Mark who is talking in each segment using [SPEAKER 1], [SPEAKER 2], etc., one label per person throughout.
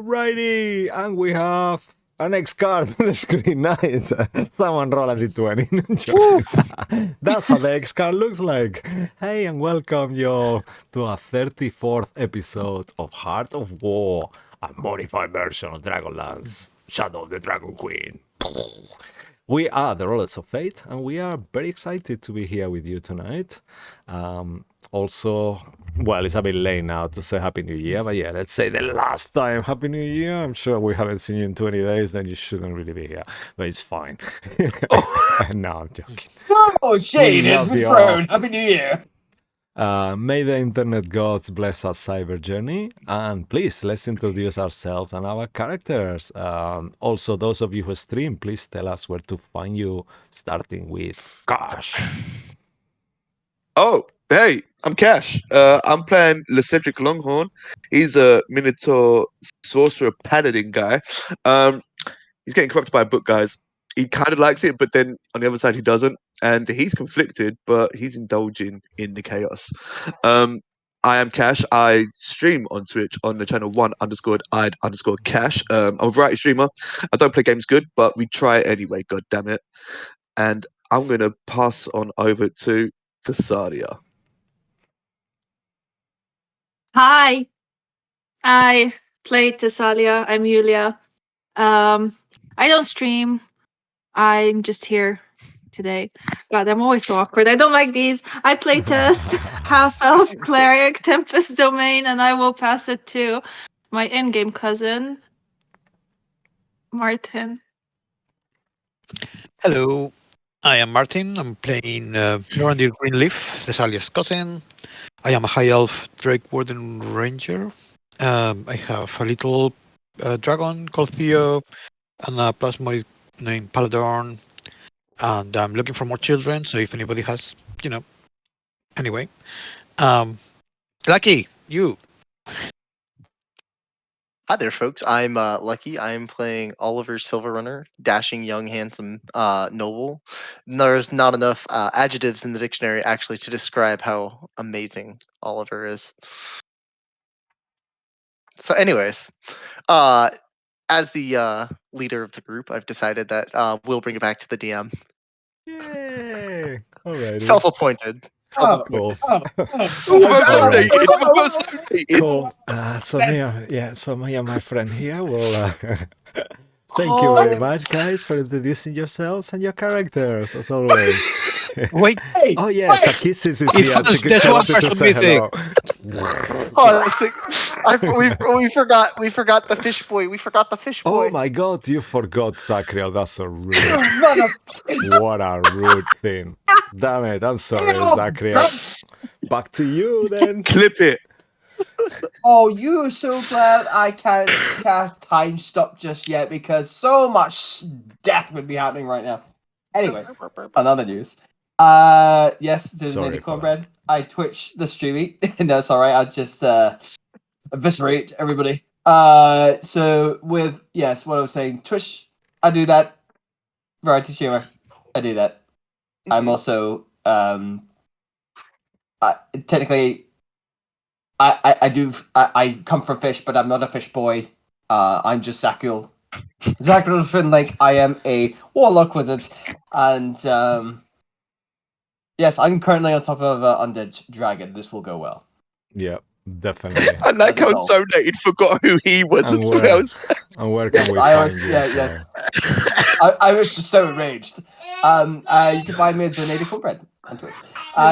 [SPEAKER 1] Alrighty, and we have an X card on the screen. Nice. Someone roll a d20. That's how the X card looks like. Hey, and welcome you to a 34th episode of Heart of War, a modified version of Dragonlance, Shadow of the Dragon Queen. We are the Rollers of Fate, and we are very excited to be here with you tonight. Also, well, it's a bit late now to say Happy New Year, but yeah, let's say the last time Happy New Year. I'm sure we haven't seen you in 20 days, then you shouldn't really be here, but it's fine. No, I'm joking.
[SPEAKER 2] Oh, shade has been thrown. Happy New Year.
[SPEAKER 1] May the internet gods bless our cyber journey, and please let's introduce ourselves and our characters. Also, those of you who stream, please tell us where to find you, starting with Cash.
[SPEAKER 3] Oh, hey, I'm Cash. I'm playing Cedric Longhorn. He's a Minotaur sorcerer paladin guy. He's getting corrupted by a book, guys. He kind of likes it, but then on the other side, he doesn't. And he's conflicted, but he's indulging in the chaos. I am Cash. I stream on Twitch on the channel 1_id_Cash. I'm a variety streamer. I don't play games good, but we try it anyway, god damn it. And I'm going to pass on over to Thessalia.
[SPEAKER 4] Hi, I play Thessalia. I'm Julia. I don't stream. I'm just here today. God, I'm always so awkward. I don't like these. I play Tess, half-elf cleric, Tempest Domain, and I will pass it to my in-game cousin, Martin.
[SPEAKER 5] Hello, I am Martin. I'm playing Norandir Greenleaf, Thessalia's cousin. I am a high elf Drake Warden Ranger. I have a little dragon called Theo and a plasmoid named Paladorn. And I'm looking for more children, so if anybody has, anyway. Lucky, you.
[SPEAKER 6] Hi there, folks. I'm Lucky. I'm playing Oliver Silverrunner, dashing, young, handsome noble. There's not enough adjectives in the dictionary actually to describe how amazing Oliver is. So, anyways, as the leader of the group, I've decided that we'll bring it back to the DM.
[SPEAKER 1] Yay! Alrighty.
[SPEAKER 6] Self-appointed.
[SPEAKER 1] Cool. Cool. So me and my friend here will thank you very much, guys, for introducing yourselves and your characters, as always.
[SPEAKER 5] Wait.
[SPEAKER 1] Oh yes, Takis is here.
[SPEAKER 5] There's one person missing.
[SPEAKER 6] Oh, that's we forgot the fish boy. We forgot the fish boy.
[SPEAKER 1] Oh my god, you forgot Sacriel. That's so rude. What a rude thing. Damn it, I'm sorry, Sacriel. Back to you then.
[SPEAKER 3] Clip it.
[SPEAKER 2] Oh, you are so glad I can't cast time stop just yet because so much death would be happening right now. Anyway, another news. Yes, there's
[SPEAKER 1] Sorry
[SPEAKER 2] Lady
[SPEAKER 1] for
[SPEAKER 2] Cornbread. I Twitch the streaming. That's all right. I'll just eviscerate everybody. So with what I was saying, Twitch, I do that. Variety streamer, I do that. I'm also technically I come from fish, but I'm not a fish boy. I'm just Zakiel. Zakiel Finlake. I am a warlock wizard, and yes, I'm currently on top of undead dragon. This will go well.
[SPEAKER 1] Yeah, definitely.
[SPEAKER 3] And like how Sonated forgot who he was as well.
[SPEAKER 1] And where can we
[SPEAKER 2] I
[SPEAKER 1] find
[SPEAKER 2] was,
[SPEAKER 1] you?
[SPEAKER 2] yes. I was just so enraged. You can find me at Zonady Cornbread on Twitch.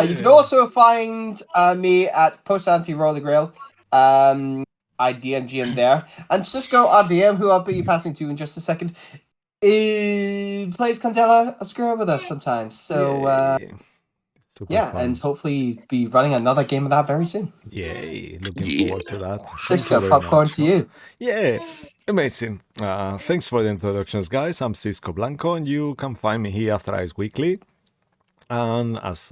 [SPEAKER 2] You can also find me at Post Anti Roll the Grail. I DMGM there. And Cisco RDM, who I'll be passing to in just a second, plays Candela Obscura with us sometimes. So, and hopefully be running another game of that very soon.
[SPEAKER 1] Yay, looking forward to that.
[SPEAKER 2] Cisco, popcorn to you.
[SPEAKER 1] Yeah, amazing. Thanks for the introductions, guys. I'm Cisco Blanco, and you can find me here thrice weekly. And as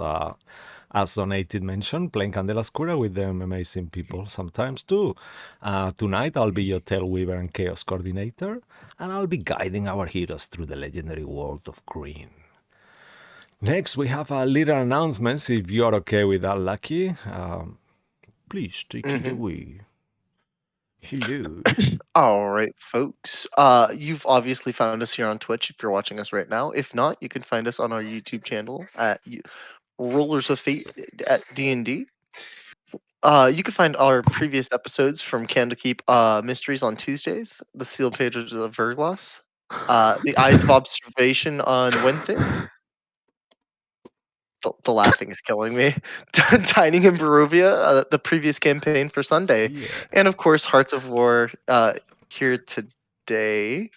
[SPEAKER 1] Donated mentioned, playing Candela Oscura with them amazing people sometimes too. Tonight I'll be your Tail Weaver and Chaos Coordinator, and I'll be guiding our heroes through the legendary world of Green. Next, we have a little announcements. If you're okay with that, Lucky, please take it away. Hello.
[SPEAKER 6] All right, folks. You've obviously found us here on Twitch if you're watching us right now. If not, you can find us on our YouTube channel at Rollers of Fate at D&D. You can find our previous episodes from Candlekeep Mysteries on Tuesdays, the Sealed Pages of Verglas, the Eyes of Observation on Wednesdays. The laughing is killing me. Dining in Barovia, the previous campaign for Sunday,
[SPEAKER 1] Yeah.
[SPEAKER 6] and of course Hearts of War here today.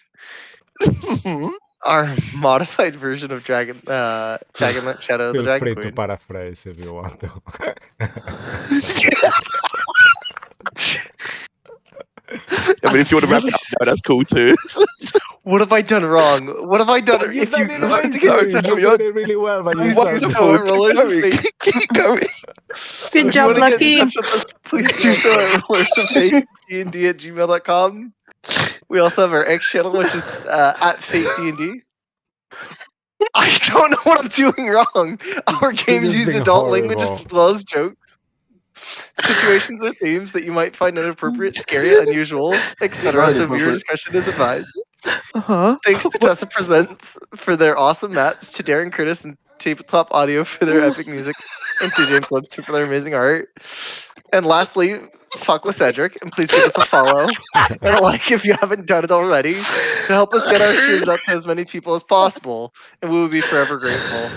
[SPEAKER 6] Our modified version of Dragonlance Shadow of the
[SPEAKER 1] Feel
[SPEAKER 6] Dragon
[SPEAKER 1] free to
[SPEAKER 6] Queen.
[SPEAKER 1] paraphrase if you want to.
[SPEAKER 3] I mean, if you want to wrap
[SPEAKER 6] Really
[SPEAKER 3] it up, no, that's cool too.
[SPEAKER 6] What have I done wrong? What have I done?
[SPEAKER 1] You've
[SPEAKER 6] If you
[SPEAKER 1] done it
[SPEAKER 3] No,
[SPEAKER 6] want to get
[SPEAKER 1] amazing.
[SPEAKER 3] no,
[SPEAKER 1] You've
[SPEAKER 3] you're-
[SPEAKER 1] done it really well, but you
[SPEAKER 6] Please
[SPEAKER 1] said
[SPEAKER 6] do so at Rollers of
[SPEAKER 3] going.
[SPEAKER 6] Fate.
[SPEAKER 3] Keep going.
[SPEAKER 4] Good
[SPEAKER 6] If you
[SPEAKER 4] job,
[SPEAKER 6] want to get in
[SPEAKER 4] Lucky.
[SPEAKER 6] touch with us, please do so at rollersoffatednd@gmail.com. We also have our X channel, which is at FateDND. I don't know what I'm doing wrong. Our games
[SPEAKER 1] just
[SPEAKER 6] use
[SPEAKER 1] being
[SPEAKER 6] adult language as
[SPEAKER 1] horrible.
[SPEAKER 6] well as jokes. Situations or themes that you might find inappropriate, scary, unusual, etc.
[SPEAKER 2] Very
[SPEAKER 6] So viewer
[SPEAKER 2] inappropriate.
[SPEAKER 6] discretion is advised.
[SPEAKER 3] Uh-huh.
[SPEAKER 6] Thanks to Tessa Presents for their awesome maps, to Darren Curtis and Tabletop Audio for their epic music, and to James Webster for their amazing art. And lastly, fuck with Cedric, and please give us a follow and a like if you haven't done it already to help us get our streams out to as many people as possible, and we would be forever grateful.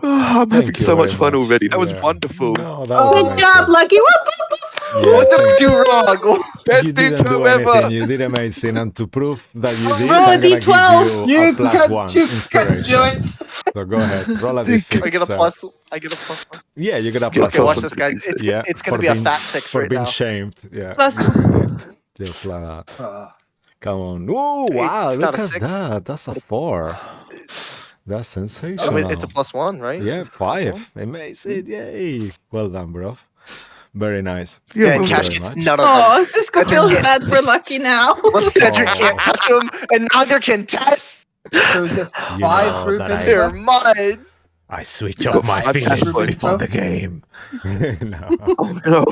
[SPEAKER 3] Oh, I'm having
[SPEAKER 1] Thank you
[SPEAKER 3] so
[SPEAKER 1] very
[SPEAKER 3] much fun already. That was
[SPEAKER 1] Yeah.
[SPEAKER 3] wonderful.
[SPEAKER 1] No, that was
[SPEAKER 2] Oh,
[SPEAKER 4] Good
[SPEAKER 1] amazing.
[SPEAKER 4] job, Lucky. Whoop, whoop, whoop.
[SPEAKER 1] Yeah,
[SPEAKER 6] What did I
[SPEAKER 1] thank-
[SPEAKER 6] do wrong?
[SPEAKER 3] Best
[SPEAKER 1] you didn't
[SPEAKER 3] intro
[SPEAKER 1] do
[SPEAKER 3] ever.
[SPEAKER 1] anything. You did amazing. And to prove that you did,
[SPEAKER 4] Roll a
[SPEAKER 1] I'm gonna give
[SPEAKER 4] D12.
[SPEAKER 1] you a
[SPEAKER 2] You
[SPEAKER 1] plus
[SPEAKER 2] can,
[SPEAKER 1] one
[SPEAKER 2] you can
[SPEAKER 1] inspiration.
[SPEAKER 2] do it.
[SPEAKER 1] So go ahead, roll a
[SPEAKER 3] I
[SPEAKER 1] d6.
[SPEAKER 6] I get a plus. I get a plus one.
[SPEAKER 1] Yeah, you get a
[SPEAKER 3] Get a
[SPEAKER 1] plus
[SPEAKER 6] Okay, watch
[SPEAKER 3] one
[SPEAKER 6] this,
[SPEAKER 3] to
[SPEAKER 6] guys.
[SPEAKER 3] the
[SPEAKER 6] It's
[SPEAKER 1] Yeah,
[SPEAKER 6] it's gonna
[SPEAKER 1] for
[SPEAKER 6] be a
[SPEAKER 1] being-
[SPEAKER 6] fat 6
[SPEAKER 1] for
[SPEAKER 6] right
[SPEAKER 1] being
[SPEAKER 6] now.
[SPEAKER 1] shamed. Yeah,
[SPEAKER 4] Plus
[SPEAKER 1] you really just like that.
[SPEAKER 2] Oh,
[SPEAKER 1] Come on. Oh wow,
[SPEAKER 6] It's
[SPEAKER 1] look
[SPEAKER 6] not a
[SPEAKER 1] at
[SPEAKER 6] 6.
[SPEAKER 1] that. That's a 4. That's
[SPEAKER 6] Oh,
[SPEAKER 1] sensational.
[SPEAKER 6] wait, it's a +1, right?
[SPEAKER 1] Yeah,
[SPEAKER 6] It's a +1?
[SPEAKER 1] 5. Amazing. Yay. Well done, bro. Very nice.
[SPEAKER 3] Yeah,
[SPEAKER 6] Yeah,
[SPEAKER 1] Thank you
[SPEAKER 6] Cash
[SPEAKER 1] very
[SPEAKER 6] gets
[SPEAKER 1] much.
[SPEAKER 6] none of them.
[SPEAKER 4] Oh, Cisco
[SPEAKER 6] Cedric
[SPEAKER 4] feels
[SPEAKER 6] can't-
[SPEAKER 4] bad for Lucky now.
[SPEAKER 6] Well, Cedric
[SPEAKER 1] Oh.
[SPEAKER 6] can't touch them, and neither can Tess.
[SPEAKER 2] so is it
[SPEAKER 1] You
[SPEAKER 2] 5
[SPEAKER 1] know
[SPEAKER 2] group
[SPEAKER 1] that I-
[SPEAKER 6] They're
[SPEAKER 2] info?
[SPEAKER 6] mine.
[SPEAKER 1] I switch
[SPEAKER 2] You
[SPEAKER 1] up
[SPEAKER 2] got
[SPEAKER 1] my
[SPEAKER 3] five
[SPEAKER 1] feelings
[SPEAKER 3] cash
[SPEAKER 1] before
[SPEAKER 2] points.
[SPEAKER 1] the game. No.
[SPEAKER 3] Oh no.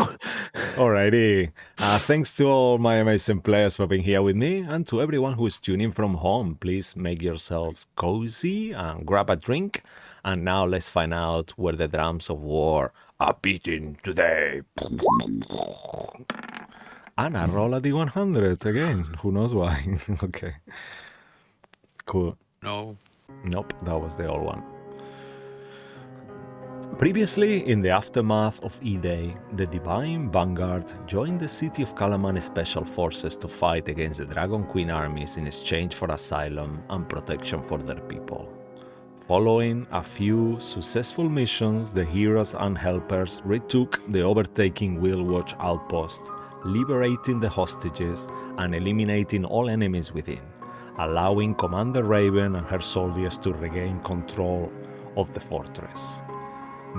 [SPEAKER 1] Alrighty. Thanks to all my amazing players for being here with me, and to everyone who is tuning from home. Please make yourselves cozy and grab a drink. And now let's find out where the drums of war are beating today. And I roll a D100 again. Who knows why? Okay. Cool.
[SPEAKER 5] No.
[SPEAKER 1] Nope, that was the old one. Previously, in the aftermath of E-Day, the Divine Vanguard joined the city of Kalaman Special Forces to fight against the Dragon Queen armies in exchange for asylum and protection for their people. Following a few successful missions, the heroes and helpers retook the overtaking Wheel Watch outpost, liberating the hostages and eliminating all enemies within, allowing Commander Raven and her soldiers to regain control of the fortress.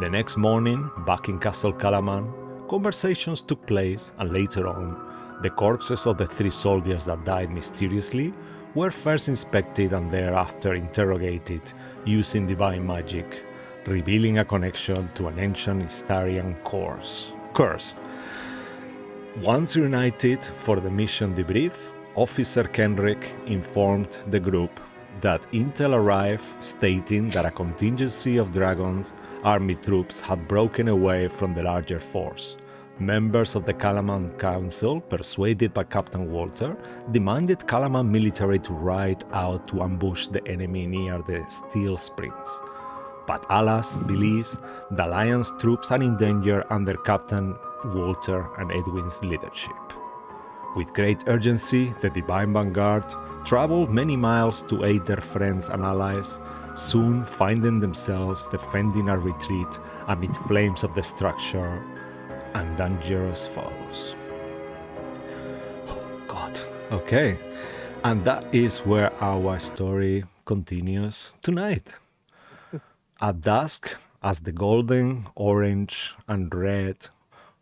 [SPEAKER 1] The next morning, back in Castle Kalaman, conversations took place, and later on, the corpses of the 3 soldiers that died mysteriously were first inspected and thereafter interrogated using divine magic, revealing a connection to an ancient Istarian curse. Once reunited for the mission debrief, Officer Kenrick informed the group that intel arrived stating that a contingency of dragons army troops had broken away from the larger force. Members of the Kalaman Council, persuaded by Captain Walter, demanded Kalaman military to ride out to ambush the enemy near the Steel Springs. But Alas believes the Alliance troops are in danger under Captain Walter and Edwin's leadership. With great urgency, the Divine Vanguard traveled many miles to aid their friends and allies, soon finding themselves defending a retreat amid flames of destruction and dangerous foes. Oh God. Okay. And that is where our story continues tonight. At dusk, as the golden, orange, and red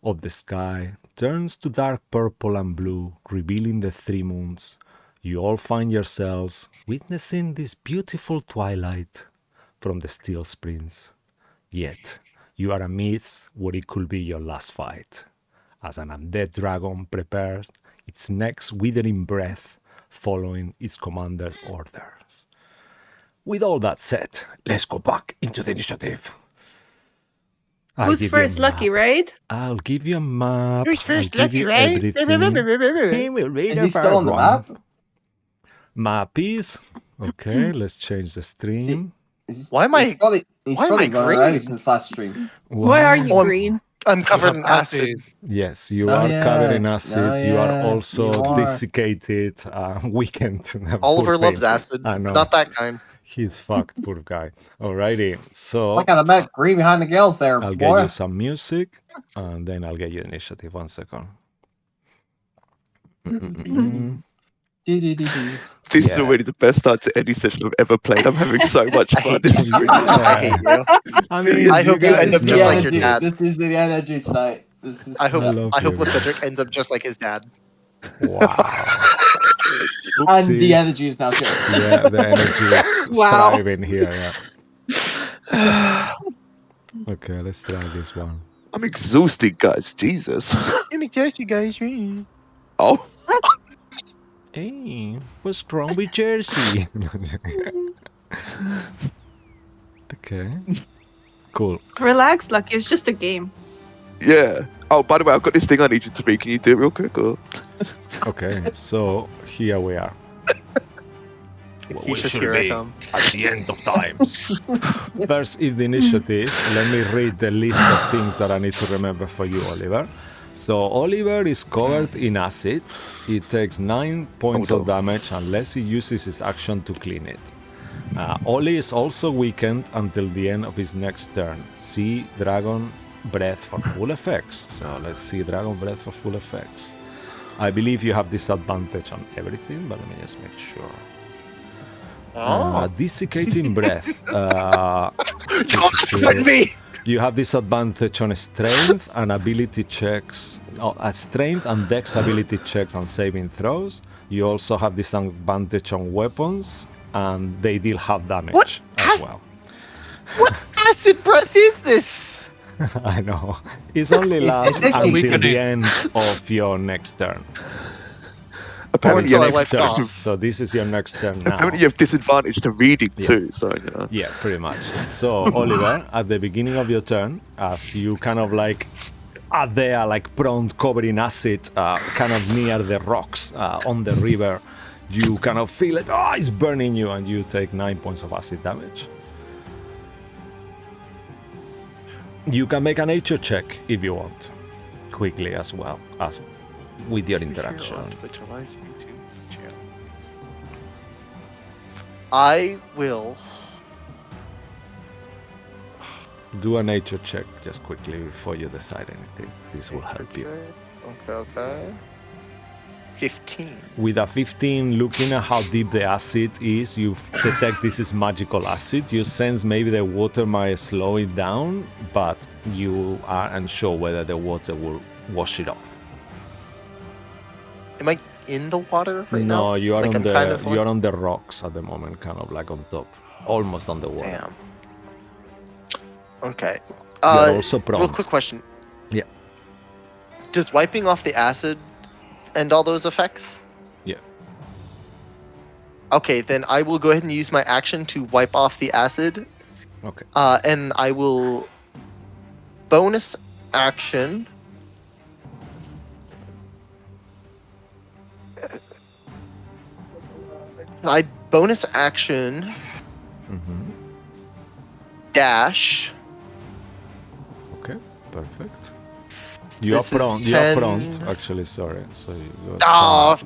[SPEAKER 1] of the sky turns to dark purple and blue, revealing the 3 moons, you all find yourselves witnessing this beautiful twilight from the Steel Springs. Yet, you are amidst what it could be your last fight, as an undead dragon prepares its next withering breath following its commander's orders. With all that said, let's go back into the initiative. I'll
[SPEAKER 4] Who's
[SPEAKER 1] give you a
[SPEAKER 4] first? Lucky,
[SPEAKER 1] map.
[SPEAKER 4] right?
[SPEAKER 1] I'll give you a map.
[SPEAKER 6] Who's first?
[SPEAKER 1] I'll give you
[SPEAKER 6] Lucky, right?
[SPEAKER 1] everything. He will read
[SPEAKER 2] Is he still on the
[SPEAKER 1] about
[SPEAKER 2] map?
[SPEAKER 1] Map is okay. Let's change the stream.
[SPEAKER 6] Why am I-
[SPEAKER 2] He's probably, he's
[SPEAKER 6] why am
[SPEAKER 2] probably
[SPEAKER 6] I
[SPEAKER 2] gone
[SPEAKER 6] green?
[SPEAKER 2] out since last stream.
[SPEAKER 4] Why are you
[SPEAKER 6] Oh, I'm-
[SPEAKER 4] green?
[SPEAKER 6] I'm covered in acid.
[SPEAKER 1] Yes, you
[SPEAKER 2] Oh,
[SPEAKER 1] are
[SPEAKER 2] yeah.
[SPEAKER 1] covered in acid.
[SPEAKER 2] Oh,
[SPEAKER 1] You are
[SPEAKER 2] yeah.
[SPEAKER 1] also
[SPEAKER 2] You are.
[SPEAKER 1] desiccated, weakened.
[SPEAKER 6] Oliver
[SPEAKER 1] Poor
[SPEAKER 6] loves
[SPEAKER 1] thing.
[SPEAKER 6] acid.
[SPEAKER 1] I know.
[SPEAKER 6] Not that kind.
[SPEAKER 1] He's fucked, poor guy. Alrighty, so
[SPEAKER 2] Look at the man green behind the gills there,
[SPEAKER 1] I'll
[SPEAKER 2] boy.
[SPEAKER 1] get you some music, and then I'll get you initiative. 1 second.
[SPEAKER 2] Do-do-do-do.
[SPEAKER 3] This is
[SPEAKER 1] Yeah.
[SPEAKER 3] already the best start to any session I've ever played. I'm having so much
[SPEAKER 6] I
[SPEAKER 3] fun.
[SPEAKER 6] hate
[SPEAKER 3] This
[SPEAKER 6] you.
[SPEAKER 3] is really
[SPEAKER 6] I hate you.
[SPEAKER 1] I
[SPEAKER 3] mean,
[SPEAKER 1] mean,
[SPEAKER 6] I hope you
[SPEAKER 1] guys
[SPEAKER 6] end up
[SPEAKER 2] This is
[SPEAKER 6] just
[SPEAKER 2] the
[SPEAKER 6] like
[SPEAKER 1] know-
[SPEAKER 6] your
[SPEAKER 2] energy.
[SPEAKER 6] dad.
[SPEAKER 2] This is the energy tonight. This is.
[SPEAKER 6] I hope
[SPEAKER 1] love
[SPEAKER 6] I hope
[SPEAKER 1] you.
[SPEAKER 6] Cedric ends up just like his dad.
[SPEAKER 1] Wow.
[SPEAKER 2] And the
[SPEAKER 1] Oopsies.
[SPEAKER 2] energy is now changed.
[SPEAKER 1] Yeah, the energy is
[SPEAKER 4] Wow.
[SPEAKER 1] thriving here. Yeah. Okay, let's try this one.
[SPEAKER 3] I'm exhausted, guys. Jesus.
[SPEAKER 6] I'm exhausted, guys.
[SPEAKER 3] Oh,
[SPEAKER 1] Hey, what's wrong with Jersey? Okay. Cool.
[SPEAKER 4] Relax, Lucky. It's just a game.
[SPEAKER 3] yeah. Oh, by the way, I've got this thing I need you to read. Can you do it real quick? Or?
[SPEAKER 1] Okay, so here we are. What we
[SPEAKER 6] He's just
[SPEAKER 1] should
[SPEAKER 6] here I
[SPEAKER 1] be
[SPEAKER 6] come.
[SPEAKER 1] at the end of times. First, if the initiative, let me read the list of things that I need to remember for you, Oliver. So Oliver is covered in acid. He takes 9 points
[SPEAKER 3] Oh, no.
[SPEAKER 1] of damage unless he uses his action to clean it. Oli is also weakened until the end of his next turn. See Dragon Breath for full effects. So let's see Dragon Breath for full effects. I believe you have disadvantage on everything, but let me just make sure. Desiccating Breath.
[SPEAKER 6] Like me.
[SPEAKER 1] You have disadvantage on strength and ability checks, strength and dex ability checks and saving throws. You also have disadvantage on weapons, and they deal half damage
[SPEAKER 6] What
[SPEAKER 1] as well.
[SPEAKER 6] What acid breath is this?
[SPEAKER 1] I know. It's only lasts
[SPEAKER 2] It's
[SPEAKER 1] until
[SPEAKER 5] weakening.
[SPEAKER 1] the end of your next turn.
[SPEAKER 3] Apparently,
[SPEAKER 6] until
[SPEAKER 3] your
[SPEAKER 6] I
[SPEAKER 3] next
[SPEAKER 6] wiped
[SPEAKER 3] turn.
[SPEAKER 6] off.
[SPEAKER 1] So this is your next turn now.
[SPEAKER 3] Apparently, you have disadvantage to reading
[SPEAKER 1] Yeah.
[SPEAKER 3] too. So you know.
[SPEAKER 1] Yeah, pretty much. So, Oliver, at the beginning of your turn, as you kind of like are there, like prone, covered in acid, kind of near the rocks on the river, you kind of feel it, it's burning you, and you take 9 points of acid damage. You can make a nature check if you want, quickly as well, as with your interaction.
[SPEAKER 6] I will.
[SPEAKER 1] Do a nature check just quickly before you decide anything. This will help you.
[SPEAKER 6] Okay. 15.
[SPEAKER 1] With a 15, looking at how deep the acid is, you detect this is magical acid. You sense maybe the water might slow it down, but you are unsure whether the water will wash it off.
[SPEAKER 6] Am I in the water right now?
[SPEAKER 1] No, you are
[SPEAKER 6] Like
[SPEAKER 1] on
[SPEAKER 6] I'm
[SPEAKER 1] the
[SPEAKER 6] kind of like-
[SPEAKER 1] you are on the rocks at the moment, kind of like on top, almost on the water.
[SPEAKER 6] Damn. Okay.
[SPEAKER 1] You're also
[SPEAKER 6] Real
[SPEAKER 1] prone.
[SPEAKER 6] quick question.
[SPEAKER 1] Yeah.
[SPEAKER 6] Does wiping off the acid end all those effects?
[SPEAKER 1] Yeah.
[SPEAKER 6] Okay, then I will go ahead and use my action to wipe off the acid.
[SPEAKER 1] Okay.
[SPEAKER 6] And I will bonus action. I bonus action
[SPEAKER 1] Mm-hmm.
[SPEAKER 6] dash.
[SPEAKER 1] Okay. Perfect. You are
[SPEAKER 6] This is
[SPEAKER 1] prone. You are
[SPEAKER 6] 10.
[SPEAKER 1] prone. Actually, sorry. So you
[SPEAKER 6] Ah,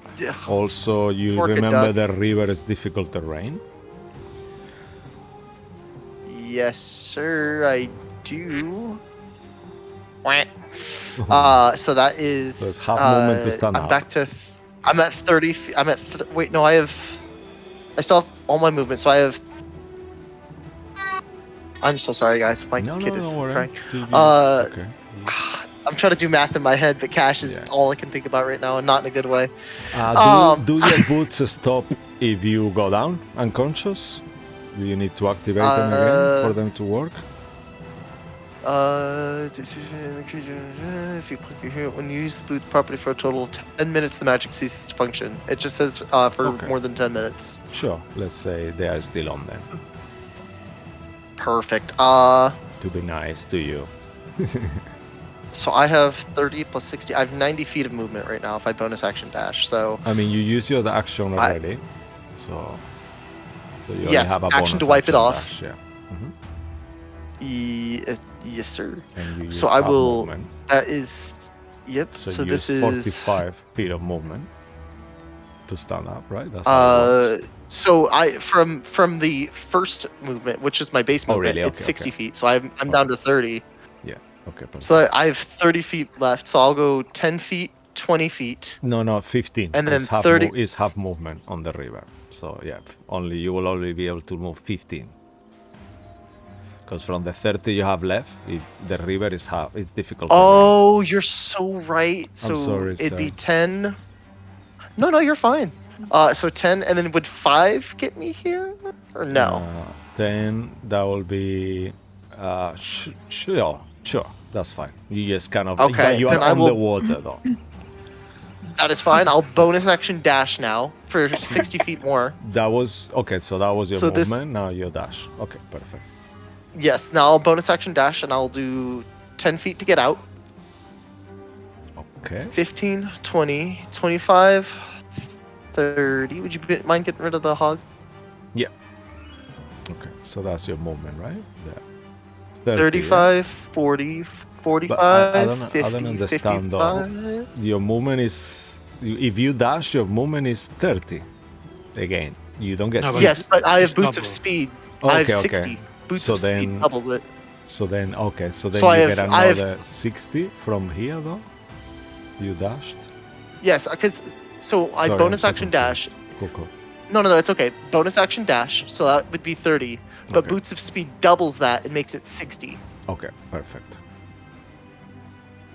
[SPEAKER 1] also, you
[SPEAKER 6] Fork and
[SPEAKER 1] remember
[SPEAKER 6] duck.
[SPEAKER 1] the river is difficult terrain.
[SPEAKER 6] yes, sir, I do. Wah. So that is.
[SPEAKER 1] So it's half movement to stand
[SPEAKER 6] I'm
[SPEAKER 1] up.
[SPEAKER 6] back to. I'm at 30. I'm at. Wait, no, I have. I still have all my movement, so I have. I'm so sorry, guys. My
[SPEAKER 1] No,
[SPEAKER 6] kid
[SPEAKER 1] no,
[SPEAKER 6] is
[SPEAKER 1] don't worry.
[SPEAKER 6] crying.
[SPEAKER 1] Okay.
[SPEAKER 6] I'm trying to do math in my head, but cash is
[SPEAKER 1] Yeah.
[SPEAKER 6] all I can think about right now, and not in a good way.
[SPEAKER 1] Do your boots stop if you go down unconscious? Do you need to activate them again for them to work?
[SPEAKER 6] If you click here, when you use the boot property for a total of 10 minutes, the magic ceases to function. It just says for
[SPEAKER 1] Okay.
[SPEAKER 6] more than 10 minutes.
[SPEAKER 1] Sure, let's say they are still on then.
[SPEAKER 6] Perfect.
[SPEAKER 1] To be nice to you.
[SPEAKER 6] So I have 30 plus 60. I have 90 feet of movement right now if I bonus action dash. So
[SPEAKER 1] I mean, you use your action already, so you only
[SPEAKER 6] Yes,
[SPEAKER 1] have a
[SPEAKER 6] action
[SPEAKER 1] bonus
[SPEAKER 6] to wipe it
[SPEAKER 1] action
[SPEAKER 6] off.
[SPEAKER 1] dash, yeah. Mhm.
[SPEAKER 6] Yes, sir.
[SPEAKER 1] And you use
[SPEAKER 6] So I
[SPEAKER 1] half
[SPEAKER 6] will.
[SPEAKER 1] movement,
[SPEAKER 6] That is. Yep.
[SPEAKER 1] so,
[SPEAKER 6] So
[SPEAKER 1] you
[SPEAKER 6] this
[SPEAKER 1] use
[SPEAKER 6] is.
[SPEAKER 1] 45 feet of movement to stand up, right? That's how it works.
[SPEAKER 6] So from the first movement, which is my base
[SPEAKER 1] Oh,
[SPEAKER 6] movement,
[SPEAKER 1] really?
[SPEAKER 6] it's
[SPEAKER 1] Okay,
[SPEAKER 6] 60
[SPEAKER 1] okay.
[SPEAKER 6] feet. So I'm down to 30.
[SPEAKER 1] Okay, perfect.
[SPEAKER 6] So I have 30 feet left. So I'll go 10 feet, 20 feet,
[SPEAKER 1] No, 15.
[SPEAKER 6] and then
[SPEAKER 1] It's half
[SPEAKER 6] 30.
[SPEAKER 1] is half movement on the river. So yeah, you will only be able to move 15. Because from the 30 you have left, if the river is half, it's difficult.
[SPEAKER 6] Oh, you're so right. So
[SPEAKER 1] sorry,
[SPEAKER 6] it'd be
[SPEAKER 1] sir.
[SPEAKER 6] 10. No, you're fine. So 10, and then would 5 get me here, or no?
[SPEAKER 1] Then that will be sure, that's fine. You just kind of
[SPEAKER 6] Okay,
[SPEAKER 1] but you are
[SPEAKER 6] then I
[SPEAKER 1] on the
[SPEAKER 6] will-
[SPEAKER 1] water though.
[SPEAKER 6] That is fine. I'll bonus action dash now for 60 feet more.
[SPEAKER 1] That was okay. So that was your
[SPEAKER 6] So this-
[SPEAKER 1] movement. Now your dash. Okay, perfect.
[SPEAKER 6] Yes, now I'll bonus action dash, and I'll do 10 feet to get out.
[SPEAKER 1] Okay.
[SPEAKER 6] 15, 20, 25, 30. Would you mind getting rid of the hog?
[SPEAKER 1] Okay. So that's your movement, right? Yeah. 30,
[SPEAKER 6] 35, 40, 45,
[SPEAKER 1] I don't
[SPEAKER 6] 50,
[SPEAKER 1] understand, though.
[SPEAKER 6] 55.
[SPEAKER 1] Your movement is if you dash, your movement is 30. Again, you don't get
[SPEAKER 5] No, but
[SPEAKER 1] 60.
[SPEAKER 6] Yes, but I have
[SPEAKER 5] It's
[SPEAKER 6] boots of
[SPEAKER 5] double.
[SPEAKER 6] speed. I have
[SPEAKER 1] Okay,
[SPEAKER 6] 60. Boots
[SPEAKER 1] So
[SPEAKER 6] of speed
[SPEAKER 1] then-
[SPEAKER 6] doubles it.
[SPEAKER 1] So then
[SPEAKER 6] So I
[SPEAKER 1] you
[SPEAKER 6] have-
[SPEAKER 1] get
[SPEAKER 6] I have-
[SPEAKER 1] another 60 from here though. You dashed.
[SPEAKER 6] Yes, because so I
[SPEAKER 1] Sorry,
[SPEAKER 6] bonus
[SPEAKER 1] I'm so
[SPEAKER 6] action
[SPEAKER 1] confused.
[SPEAKER 6] dash.
[SPEAKER 1] Cool.
[SPEAKER 6] No, it's okay. Bonus action dash, so that would be 30. But
[SPEAKER 1] Okay.
[SPEAKER 6] boots of speed doubles that and makes it 60.
[SPEAKER 1] Okay, perfect.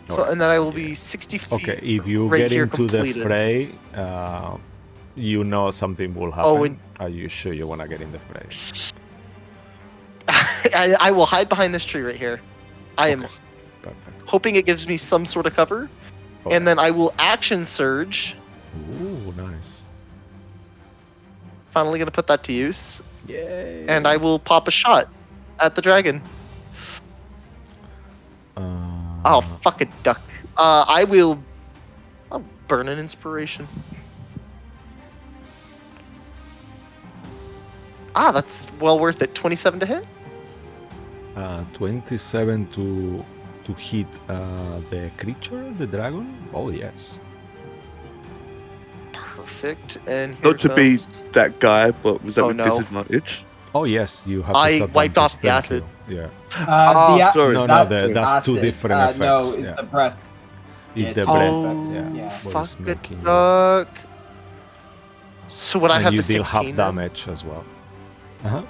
[SPEAKER 6] So
[SPEAKER 1] Alright.
[SPEAKER 6] and then I will be 60 feet.
[SPEAKER 1] Okay, if you
[SPEAKER 6] right
[SPEAKER 1] get
[SPEAKER 6] here
[SPEAKER 1] into
[SPEAKER 6] completed.
[SPEAKER 1] the fray, you know something will happen.
[SPEAKER 6] Oh, and-
[SPEAKER 1] Are you sure you want to get in the fray?
[SPEAKER 6] I will hide behind this tree right here. I am
[SPEAKER 1] Okay, perfect.
[SPEAKER 6] hoping it gives me some sort of cover,
[SPEAKER 1] Okay.
[SPEAKER 6] and then I will action surge.
[SPEAKER 1] Ooh, nice.
[SPEAKER 6] Finally gonna put that to use,
[SPEAKER 1] Yay.
[SPEAKER 6] and I will pop a shot at the dragon. Oh, fuck a duck. I'll burn an inspiration. That's well worth it. 27 to hit.
[SPEAKER 1] 27 to hit the creature, the dragon. Oh yes.
[SPEAKER 6] Perfect. And here
[SPEAKER 3] Not to be
[SPEAKER 6] comes-
[SPEAKER 3] that guy, but was that
[SPEAKER 6] Oh,
[SPEAKER 3] with
[SPEAKER 6] no.
[SPEAKER 3] disadvantage?
[SPEAKER 1] Oh yes, you have.
[SPEAKER 6] I wiped off the
[SPEAKER 1] disadvantage,
[SPEAKER 6] acid.
[SPEAKER 1] thank you. Yeah.
[SPEAKER 2] The
[SPEAKER 3] sorry.
[SPEAKER 1] No,
[SPEAKER 2] that's
[SPEAKER 1] that's two
[SPEAKER 2] acid.
[SPEAKER 1] different effects.
[SPEAKER 2] No, it's
[SPEAKER 1] yeah.
[SPEAKER 2] the breath.
[SPEAKER 1] It's
[SPEAKER 2] it's
[SPEAKER 1] the
[SPEAKER 2] two
[SPEAKER 1] breath.
[SPEAKER 2] effects,
[SPEAKER 1] Yeah.
[SPEAKER 2] yeah.
[SPEAKER 1] What is
[SPEAKER 6] Fuck a
[SPEAKER 1] making you-
[SPEAKER 6] duck. So would I
[SPEAKER 1] and
[SPEAKER 6] have
[SPEAKER 1] you
[SPEAKER 6] the
[SPEAKER 1] deal
[SPEAKER 6] 16
[SPEAKER 1] half
[SPEAKER 6] then?
[SPEAKER 1] damage as well. Uh-huh.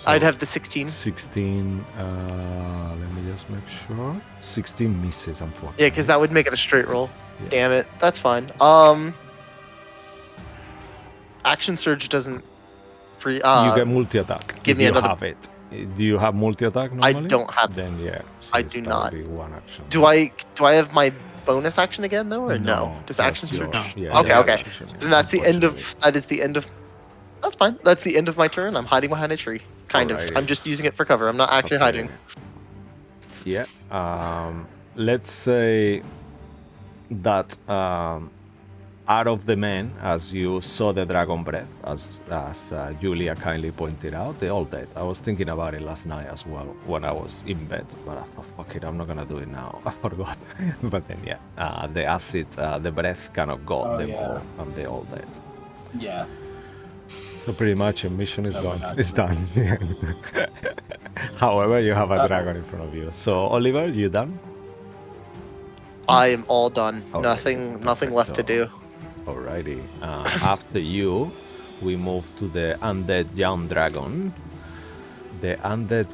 [SPEAKER 6] I'd
[SPEAKER 1] So,
[SPEAKER 6] have the 16.
[SPEAKER 1] 16. Let me just make sure. 16 misses, unfortunately.
[SPEAKER 6] Yeah, because that would make it a straight roll.
[SPEAKER 1] Yeah.
[SPEAKER 6] Damn it. That's fine. Action surge doesn't free.
[SPEAKER 1] You get multi attack.
[SPEAKER 6] give
[SPEAKER 1] if
[SPEAKER 6] me
[SPEAKER 1] you
[SPEAKER 6] another-
[SPEAKER 1] have it. Do you have multi attack normally?
[SPEAKER 6] don't have-
[SPEAKER 1] Then yeah.
[SPEAKER 6] I
[SPEAKER 1] so
[SPEAKER 6] do
[SPEAKER 1] that
[SPEAKER 6] not.
[SPEAKER 1] would be one action.
[SPEAKER 6] Do I have my bonus action again though, or no? Does
[SPEAKER 1] that's
[SPEAKER 6] action surge?
[SPEAKER 1] your-
[SPEAKER 5] No.
[SPEAKER 1] yeah,
[SPEAKER 6] Okay,
[SPEAKER 1] your
[SPEAKER 6] okay.
[SPEAKER 1] action,
[SPEAKER 6] Then that's the end
[SPEAKER 1] unfortunately.
[SPEAKER 6] of. That is the end of. That's fine. That's the end of my turn. I'm hiding behind a tree. Kind of.
[SPEAKER 1] Alrighty.
[SPEAKER 6] I'm just using it for cover. I'm not actually
[SPEAKER 1] Okay.
[SPEAKER 6] hiding.
[SPEAKER 1] Yeah. Let's say that out of the men, as you saw the dragon breath, as Julia kindly pointed out, they all dead. I was thinking about it last night as well when I was in bed, but I thought, fuck it, I'm not gonna do it now. I forgot. But then yeah, the acid, the breath kind of got
[SPEAKER 2] Oh,
[SPEAKER 1] them
[SPEAKER 2] yeah.
[SPEAKER 1] all, and they all dead.
[SPEAKER 2] Yeah.
[SPEAKER 1] So pretty much your mission is
[SPEAKER 2] Oh,
[SPEAKER 1] gone.
[SPEAKER 2] my God.
[SPEAKER 1] It's done. However, you have a dragon in front of you. So Oliver, you done?
[SPEAKER 6] I am all done.
[SPEAKER 1] Alright,
[SPEAKER 6] Nothing left to do.
[SPEAKER 1] Alrighty. After you, we move to the undead young dragon. The undead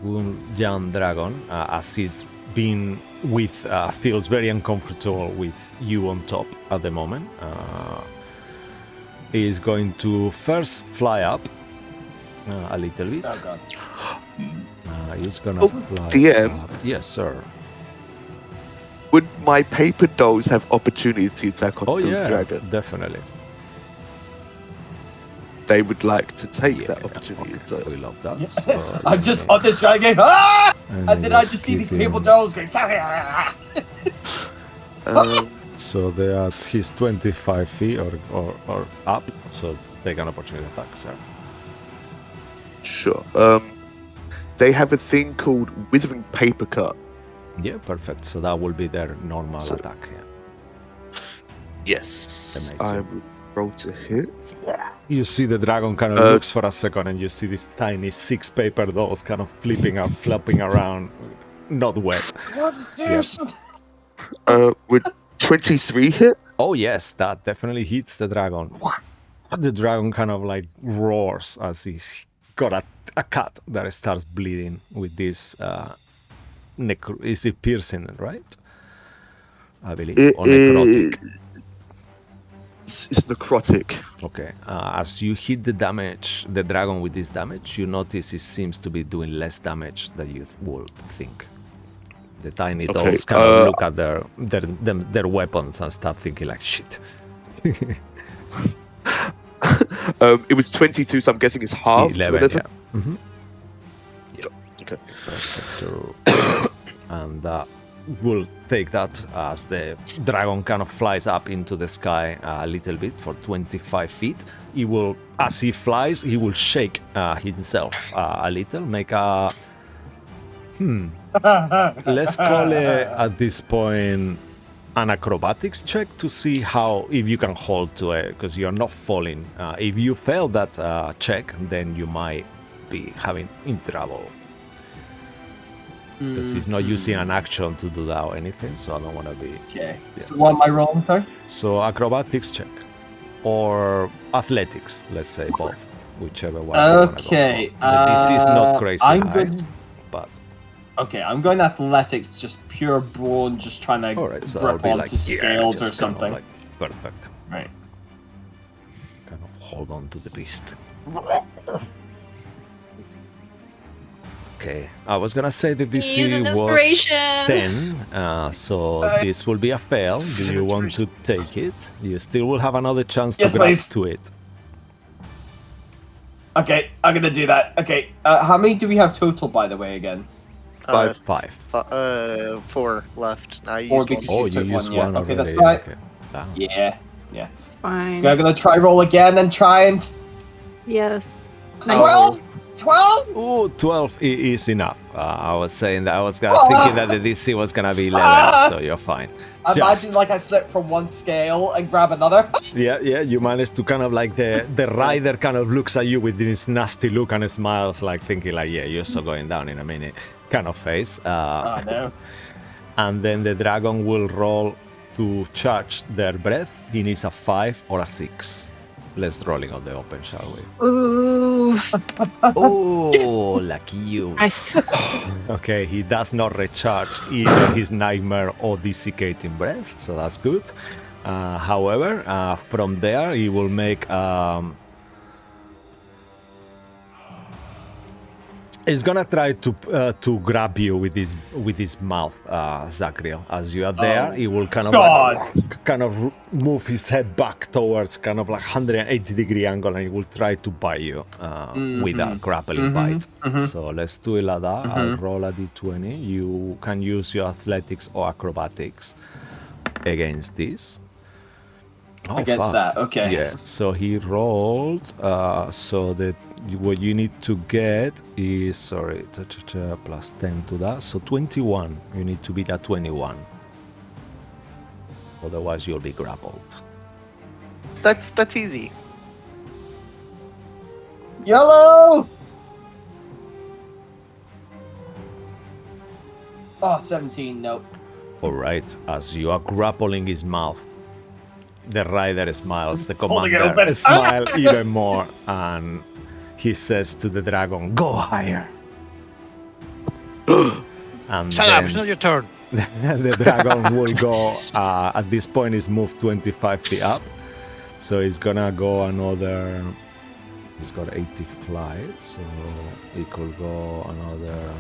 [SPEAKER 1] young dragon, as he's been with, feels very uncomfortable with you on top at the moment. Is going to first fly up a little bit.
[SPEAKER 2] Oh god.
[SPEAKER 1] He's gonna
[SPEAKER 3] Oh,
[SPEAKER 1] fly.
[SPEAKER 3] DM?
[SPEAKER 1] up. Yes, sir.
[SPEAKER 3] Would my paper dolls have opportunity to attack on
[SPEAKER 1] Oh
[SPEAKER 3] the
[SPEAKER 1] yeah,
[SPEAKER 3] dragon?
[SPEAKER 1] definitely.
[SPEAKER 3] They would like to take
[SPEAKER 1] Yeah,
[SPEAKER 3] that opportunity.
[SPEAKER 1] okay.
[SPEAKER 3] So
[SPEAKER 1] We love that.
[SPEAKER 2] Yeah.
[SPEAKER 1] So
[SPEAKER 2] I'm
[SPEAKER 1] let
[SPEAKER 2] just
[SPEAKER 1] me-
[SPEAKER 2] on this dragon. Ah!
[SPEAKER 1] let
[SPEAKER 2] And
[SPEAKER 1] me
[SPEAKER 2] then I just see these
[SPEAKER 1] keep
[SPEAKER 2] people
[SPEAKER 1] him-
[SPEAKER 2] dolls going. "Ah!"
[SPEAKER 1] So they are at his 25 feet or up, so they can opportunity attack, sir.
[SPEAKER 3] sure. They have a thing called Withering Paper Cut.
[SPEAKER 1] Yeah, perfect. So that will be their normal
[SPEAKER 3] So-
[SPEAKER 1] attack. Yeah.
[SPEAKER 3] Yes.
[SPEAKER 1] Amazing.
[SPEAKER 3] I will roll to hit.
[SPEAKER 1] You see the dragon kind of looks for a second, and you see these tiny 6 paper dolls kind of flipping and flopping around, not wet.
[SPEAKER 2] What deuce?
[SPEAKER 3] Would 23 hit?
[SPEAKER 1] Oh yes, that definitely hits the dragon. The dragon kind of like roars as he's got a cut that starts bleeding with this is it piercing, right? I believe.
[SPEAKER 3] It
[SPEAKER 1] Or necrotic.
[SPEAKER 3] It's necrotic.
[SPEAKER 1] Okay. As you hit the damage, the dragon with this damage, you notice it seems to be doing less damage than you would think. The tiny
[SPEAKER 3] Okay,
[SPEAKER 1] dolls kind of look at their weapons and start thinking like, shit.
[SPEAKER 3] It was 22, so I'm guessing it's half.
[SPEAKER 1] 11, yeah. Mm-hmm.
[SPEAKER 3] Okay.
[SPEAKER 1] Perfect. And we'll take that as the dragon kind of flies up into the sky a little bit for 25 feet. He will, as he flies, he will shake himself a little, make a... Let's call it, at this point, an acrobatics check to see how, if you can hold to it, because you're not falling. If you fail that check, then you might be having in trouble. Because he's not using an action to do that or anything, so I don't want to be...
[SPEAKER 2] Okay.
[SPEAKER 1] Yeah.
[SPEAKER 2] So what am I rolling, sorry?
[SPEAKER 1] So acrobatics check. Or athletics, let's say both. Whichever one you wanna go
[SPEAKER 2] Okay,
[SPEAKER 1] for. The DC is not crazy
[SPEAKER 2] I'm
[SPEAKER 1] high,
[SPEAKER 2] good.
[SPEAKER 1] but...
[SPEAKER 2] Okay, I'm going athletics, just pure brawn, just trying to
[SPEAKER 1] Alright, so that'll
[SPEAKER 2] grip
[SPEAKER 1] be
[SPEAKER 2] onto
[SPEAKER 1] like... yeah,
[SPEAKER 2] scales or
[SPEAKER 1] just kind of
[SPEAKER 2] something.
[SPEAKER 1] like, perfect.
[SPEAKER 2] Right.
[SPEAKER 1] Kind of hold on to the beast. Okay, I was gonna say the
[SPEAKER 4] Use
[SPEAKER 1] DC
[SPEAKER 4] an
[SPEAKER 1] was
[SPEAKER 4] inspiration.
[SPEAKER 1] 10, so this will be a fail. Do you want to take it? You still will have another chance
[SPEAKER 2] Yes,
[SPEAKER 1] to grab
[SPEAKER 2] please.
[SPEAKER 1] to it.
[SPEAKER 2] Okay, I'm gonna do that. Okay, how many do we have total, by the way, again?
[SPEAKER 3] 5.
[SPEAKER 1] 5.
[SPEAKER 6] 4 left. I used
[SPEAKER 2] 4
[SPEAKER 6] one.
[SPEAKER 2] because
[SPEAKER 1] Oh,
[SPEAKER 2] you
[SPEAKER 1] you
[SPEAKER 2] took
[SPEAKER 1] used
[SPEAKER 2] one, yeah.
[SPEAKER 1] one
[SPEAKER 2] Okay,
[SPEAKER 1] already.
[SPEAKER 2] that's fine.
[SPEAKER 1] Okay. Damn.
[SPEAKER 2] Yeah.
[SPEAKER 4] Fine.
[SPEAKER 2] Okay, I'm gonna try roll again and try and...
[SPEAKER 4] Yes.
[SPEAKER 2] 12? 12?
[SPEAKER 1] Oh, 12 is enough. I was saying that I was
[SPEAKER 2] Oh.
[SPEAKER 1] thinking that the DC was gonna be 11,
[SPEAKER 2] Ah.
[SPEAKER 1] so you're fine.
[SPEAKER 2] Imagine
[SPEAKER 1] Just-
[SPEAKER 2] like I slip from one scale and grab another.
[SPEAKER 1] Yeah, you managed to kind of like the rider kind of looks at you with this nasty look and smiles, like thinking like, yeah, you're so going down in a minute, kind of face.
[SPEAKER 2] Oh no.
[SPEAKER 1] And then the dragon will roll to charge their breath. He needs a 5 or a 6. Let's rolling on the open, shall we?
[SPEAKER 4] Ooh.
[SPEAKER 1] Oh, lucky you.
[SPEAKER 4] Nice.
[SPEAKER 1] Okay, he does not recharge either his nightmare or desiccating breath, so that's good. However, from there he will make he's gonna try to grab you with his mouth, Zachriel. As you are there, he will kind of move his head back towards kind of like 180-degree angle, and he will try to bite you with a grappling bite. So let's do it like that. I'll roll a d20. You can use your athletics or acrobatics against this. Oh,
[SPEAKER 2] Against
[SPEAKER 1] fuck.
[SPEAKER 2] that, okay.
[SPEAKER 1] Yeah. So he rolled. So that what you need to get is plus 10 to that. So 21. You need to beat at 21. Otherwise, you'll be grappled.
[SPEAKER 6] That's easy.
[SPEAKER 2] Yellow! Oh, 17, nope.
[SPEAKER 1] All right. As you are grappling his mouth, the rider smiles. The
[SPEAKER 2] Holding it
[SPEAKER 1] commander
[SPEAKER 2] open.
[SPEAKER 1] smiles even more, and he says to the dragon, "Go higher." And
[SPEAKER 5] Shut up,
[SPEAKER 1] then
[SPEAKER 5] it's not your turn.
[SPEAKER 1] the dragon will go. At this point, he's moved 25 feet up, so he's gonna go another. He's got 80 flight, so he could go another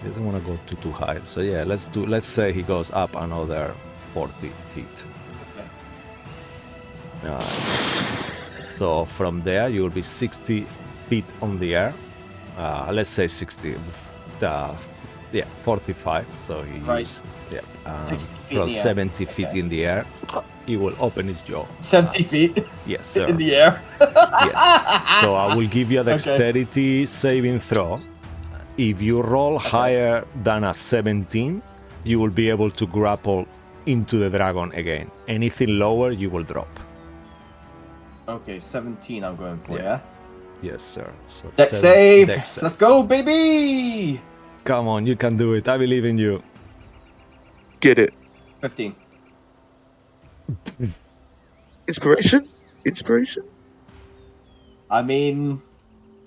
[SPEAKER 1] He doesn't want to go too high. So yeah, let's say he goes up another 40 feet. So from there you will be 60 feet on the air. Let's say 60. Yeah, 45. So he
[SPEAKER 2] Right.
[SPEAKER 1] used, yeah,
[SPEAKER 2] 60 feet in
[SPEAKER 1] from
[SPEAKER 2] the air.
[SPEAKER 1] 70 feet
[SPEAKER 2] Okay.
[SPEAKER 1] in the air. He will open his jaw.
[SPEAKER 2] 70 feet
[SPEAKER 1] Yes, sir.
[SPEAKER 2] in the air.
[SPEAKER 1] Yes. So I will give you a dexterity saving throw. If you roll higher than a 17, you will be able to grapple into the dragon again. Anything lower, you will drop.
[SPEAKER 2] Okay, 17 I'm going for,
[SPEAKER 1] Yeah.
[SPEAKER 2] yeah?
[SPEAKER 1] Yes, sir. So
[SPEAKER 2] Dex
[SPEAKER 1] 7
[SPEAKER 2] save!
[SPEAKER 1] dex save.
[SPEAKER 2] Let's go, baby!
[SPEAKER 1] Come on, you can do it. I believe in you.
[SPEAKER 3] Get it.
[SPEAKER 2] 15.
[SPEAKER 3] Inspiration? Inspiration?
[SPEAKER 2] I mean,